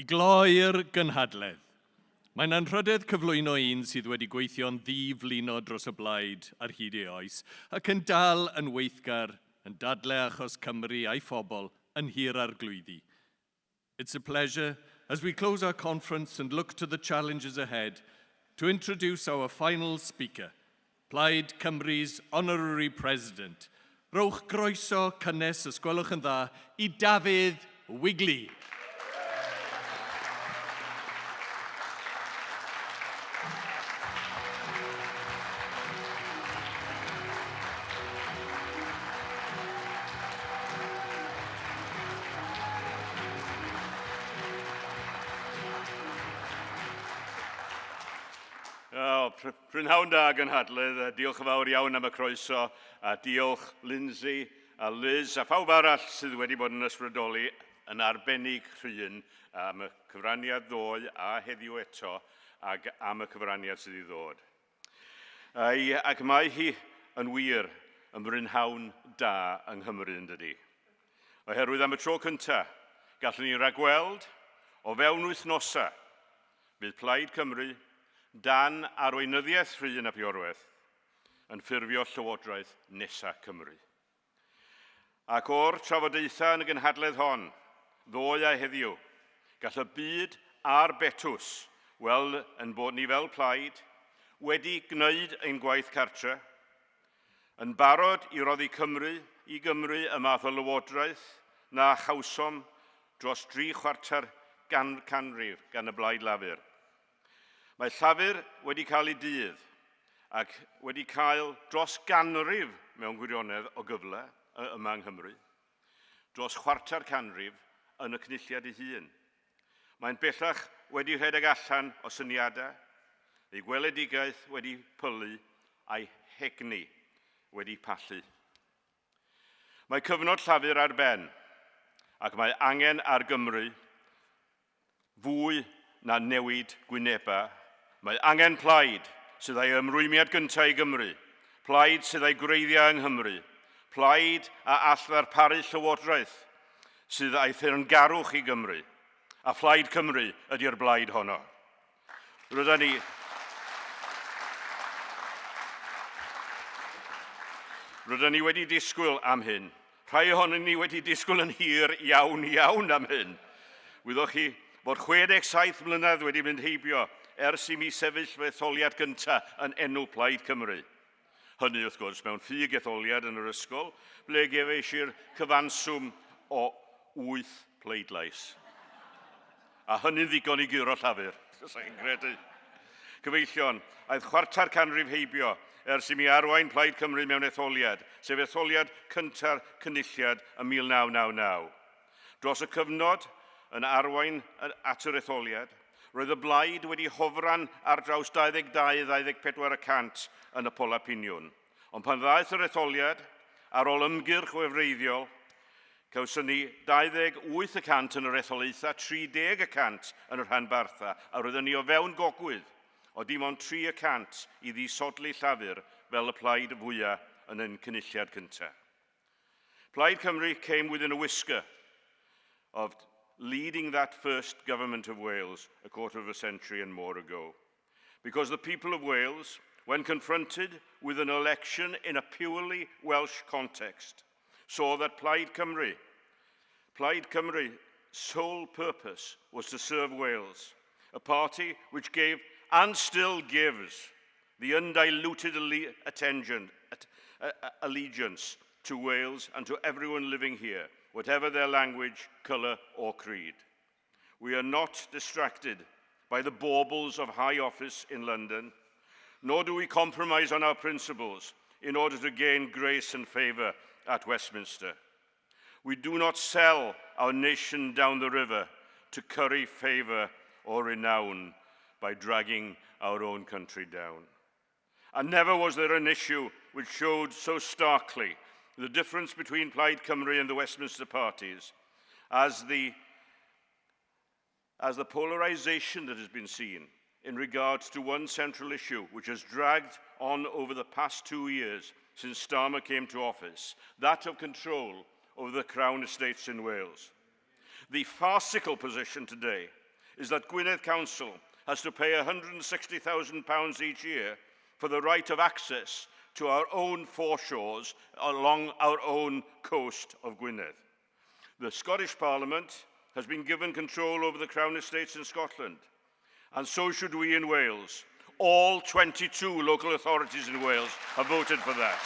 I gloi'r gynhadledd. Mae'n anrhydedd cyflwyno un sydd wedi gweithio'n ddiflino dros y blaid ar hyd ei oes ac yn dal yn weithgar yn dadlau achos Cymru a'i phobl yn hir ar glwyddi. It's a pleasure, as we close our conference and look to the challenges ahead, to introduce our final speaker, Plaid Cymru's Honorary President. Rowch groeso cynnes, os gwelwch yn dda, I Dafydd Wigley. Prynhawn da gynhadledd, diolch yn fawr iawn am y croeso, a diolch Lindsay a Liz a phawb arall sydd wedi bod yn ysbrydoli yn arbennig Rhyn am y cyfraniad ddoe a heddiw eto ac am y cyfraniad sydd I ddod. Ac mae hi yn wir yn brynhawn da yng Nghymru yn dydi. Oherwydd am y tro cyntaf, gallwn ni ragweld o fewn wythnosa bydd Plaid Cymru dan arweinyddiaeth Rhyn ap Iorwerth yn ffurfio llywodraeth nesa Cymru. Ac o'r trafodaethau yn y gynhadledd hon, ddoe a heddiw, gall y byd a'r betws weld yn bod ni fel Plaid wedi gwneud ein gwaith cartre, yn barod I roddi I Gymru y math o lywodraeth na chawsom dros 3/4 canrif gan y Blaid Lafur. Mae Llafur wedi cael ei dydd ac wedi cael dros ganrif mewn gwirionedd o gyfle yma yng Nghymru, dros 1/4 canrif yn y cynulliad ei hun. Mae'n bellach wedi rhedeg allan o syniadau, ei gweledigaeth wedi pylu a'i hegni wedi pallu. Mae cyfnod Llafur ar ben ac mae angen ar Gymru fwy na newid gwynebau. Mae angen Plaid sydd ei ymrwymiad gyntaf I Gymru, Plaid sydd ei gwreiddiau yng Nghymru, Plaid a all ddarparu llywodraeth sydd ei thyrngarwch I Gymru, a Plaid Cymru ydy'r blaid honno. Rydyn ni wedi disgwyl am hyn. Rhai ohonyn ni wedi disgwyl yn hir iawn am hyn. Wyddwch chi bod 67 mlynedd wedi mynd heibio ers I mi sefyll fy etholiad gyntaf yn enw Plaid Cymru. Hynny wrth gwrs mewn ffug etholiad yn yr ysgol, ble gefeisir cyfanswm o 8 pleidlais. A hynny'n ddigon I guro Llafur. Sa'n credu. Cyfeillion, aeth 1/4 canrif heibio ers I mi arwain Plaid Cymru mewn etholiad, sef etholiad cyntaf cynulliad ym 1999. Dros y cyfnod yn arwain at yr etholiad, roedd y blaid wedi hofran ar draws 22-24% yn y pola piniwn. Ond pan ddaeth yr etholiad, ar ôl ymgyrch wefreiddiol, cawson ni 28% yn yr etholaethau, 30% yn yr rhanbartha, a roedden ni o fewn gogwydd o dim ond 3% I ddisodli Llafur fel y plaid fwyaf yn ein cynulliad cyntaf. Plaid Cymru came within a whisker of leading that first government of Wales a quarter of a century and more ago, because the people of Wales, when confronted with an election in a purely Welsh context, saw that Plaid Cymru's sole purpose was to serve Wales, a party which gave and still gives the undiluted allegiance to Wales and to everyone living here, whatever their language, colour or creed. We are not distracted by the baubles of high office in London, nor do we compromise on our principles in order to gain grace and favour at Westminster. We do not sell our nation down the river to curry favour or renown by dragging our own country down. And never was there an issue which showed so starkly the difference between Plaid Cymru and the Westminster parties as the polarisation that has been seen in regards to one central issue which has dragged on over the past 2 years since Starmer came to office, that of control over the Crown estates in Wales. The farcical position today is that Gwynedd Council has to pay £160,000 each year for the right of access to our own foreshores along our own coast of Gwynedd. The Scottish Parliament has been given control over the Crown estates in Scotland, and so should we in Wales. All 22 local authorities in Wales have voted for that.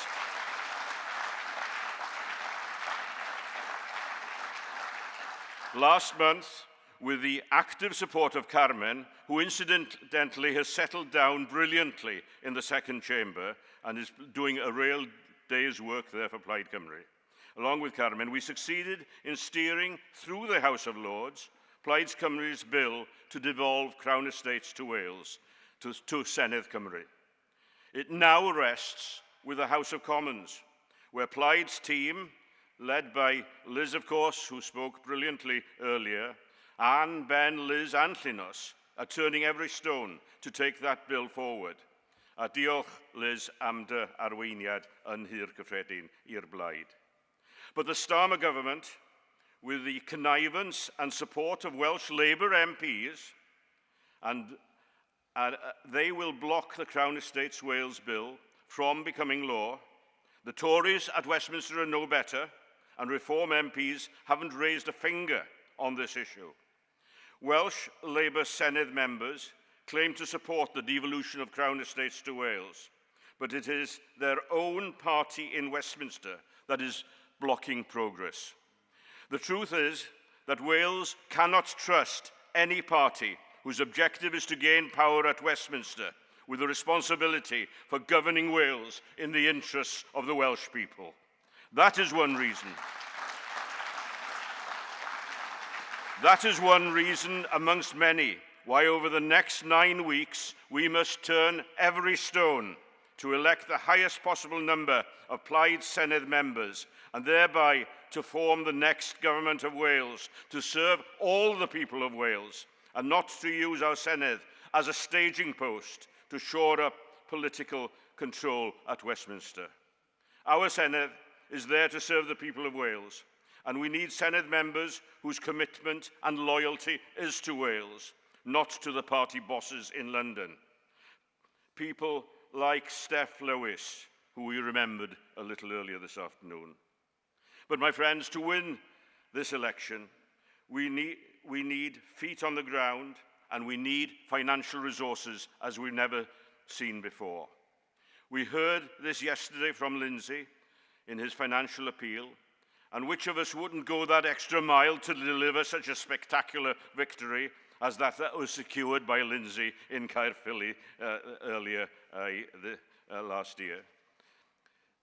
Last month, with the active support of Carmen, who incidentally has settled down brilliantly in the second chamber and is doing a real day's work there for Plaid Cymru. Along with Carmen, we succeeded in steering through the House of Lords Plaid Cymru's bill to devolve Crown estates to Wales, to Cynhadledd Cymru. It now rests with the House of Commons, where Plaid's team, led by Liz, of course, who spoke brilliantly earlier, Anne, Ben, Liz and Llynos, are turning every stone to take that bill forward. A diolch, Liz, am dy arweiniad yn hir cyffredin i'r blaid. But the Starmer government, with the connivance and support of Welsh Labour MPs, and they will block the Crown Estates Wales bill from becoming law. The Tories at Westminster are no better, and Reform MPs haven't raised a finger on this issue. Welsh Labour Senedd members claim to support the devolution of Crown Estates to Wales, but it is their own party in Westminster that is blocking progress. The truth is that Wales cannot trust any party whose objective is to gain power at Westminster with the responsibility for governing Wales in the interests of the Welsh people. That is one reason. That is one reason amongst many why over the next 9 weeks we must turn every stone to elect the highest possible number of Plaid Senedd members and thereby to form the next government of Wales, to serve all the people of Wales and not to use our Senedd as a staging post to shore up political control at Westminster. Our Senedd is there to serve the people of Wales, and we need Senedd members whose commitment and loyalty is to Wales, not to the party bosses in London. People like Steph Lewis, who we remembered a little earlier this afternoon. But my friends, to win this election, we need feet on the ground and we need financial resources as we've never seen before. We heard this yesterday from Lindsay in his financial appeal, and which of us wouldn't go that extra mile to deliver such a spectacular victory as that was secured by Lindsay in Caerphilly earlier last year.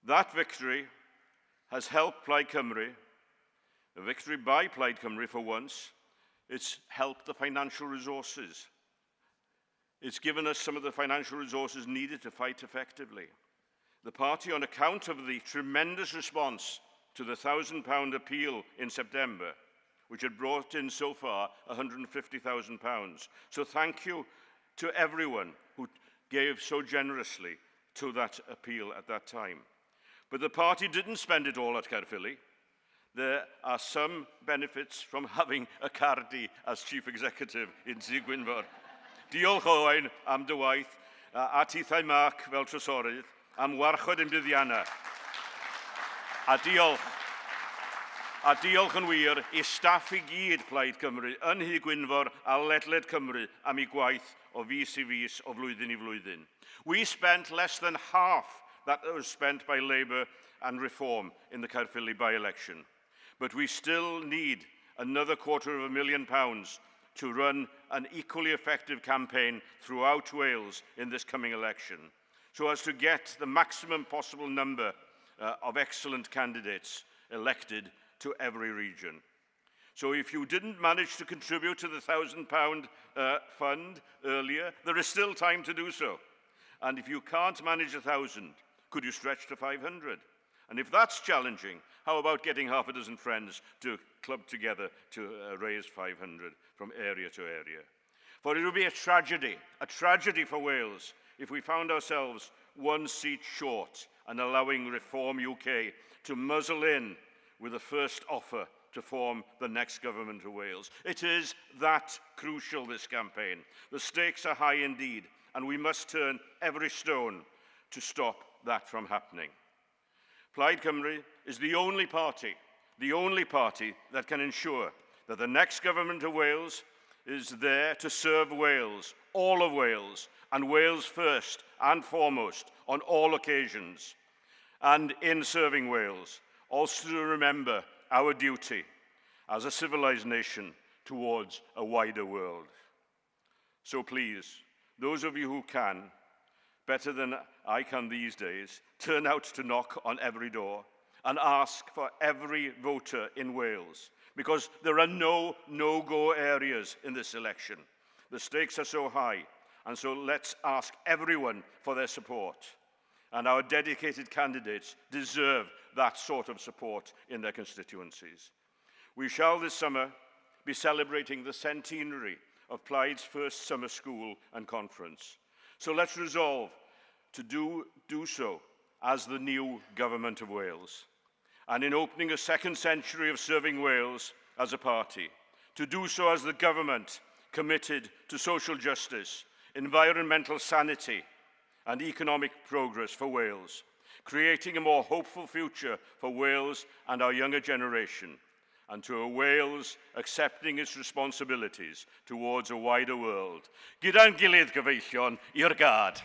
That victory has helped Plaid Cymru, a victory by Plaid Cymru for once. It's helped the financial resources. It's given us some of the financial resources needed to fight effectively. The party, on account of the tremendous response to the £1,000 appeal in September, which had brought in so far £150,000. So thank you to everyone who gave so generously to that appeal at that time. But the party didn't spend it all at Caerphilly. There are some benefits from having a Cardi as Chief Executive in Sir Gwynfor. Diolch Owain am dy waith, a tithau Mark fel trysorydd, am warchod yn buddiannau. A diolch yn wir i staff i gyd Plaid Cymru yn Hy Gwynfor a ledled Cymru am ei gwaith o fis i fis o flwyddyn i flwyddyn. We spent less than half that was spent by Labour and Reform in the Caerphilly by-election. But we still need another £250,000 to run an equally effective campaign throughout Wales in this coming election, so as to get the maximum possible number of excellent candidates elected to every region. So if you didn't manage to contribute to the £1,000 fund earlier, there is still time to do so. And if you can't manage 1,000, could you stretch to 500? And if that's challenging, how about getting half a dozen friends to club together to raise 500 from area to area? For it would be a tragedy for Wales if we found ourselves one seat short and allowing Reform UK to muzzle in with the first offer to form the next government of Wales. It is that crucial, this campaign. The stakes are high indeed, and we must turn every stone to stop that from happening. Plaid Cymru is the only party that can ensure that the next government of Wales is there to serve Wales, all of Wales, and Wales first and foremost on all occasions. And in serving Wales, also to remember our duty as a civilized nation towards a wider world. So please, those of you who can, better than I can these days, turn out to knock on every door and ask for every voter in Wales, because there are no no-go areas in this election. The stakes are so high, and so let's ask everyone for their support. And our dedicated candidates deserve that sort of support in their constituencies. We shall this summer be celebrating the centenary of Plaid's first summer school and conference. So let's resolve to do so as the new Government of Wales. And in opening a second century of serving Wales as a party, to do so as the government committed to social justice, environmental sanity, and economic progress for Wales, creating a more hopeful future for Wales and our younger generation, and to a Wales accepting its responsibilities towards a wider world. Gyda'n gilydd gyfeillion i'r gad.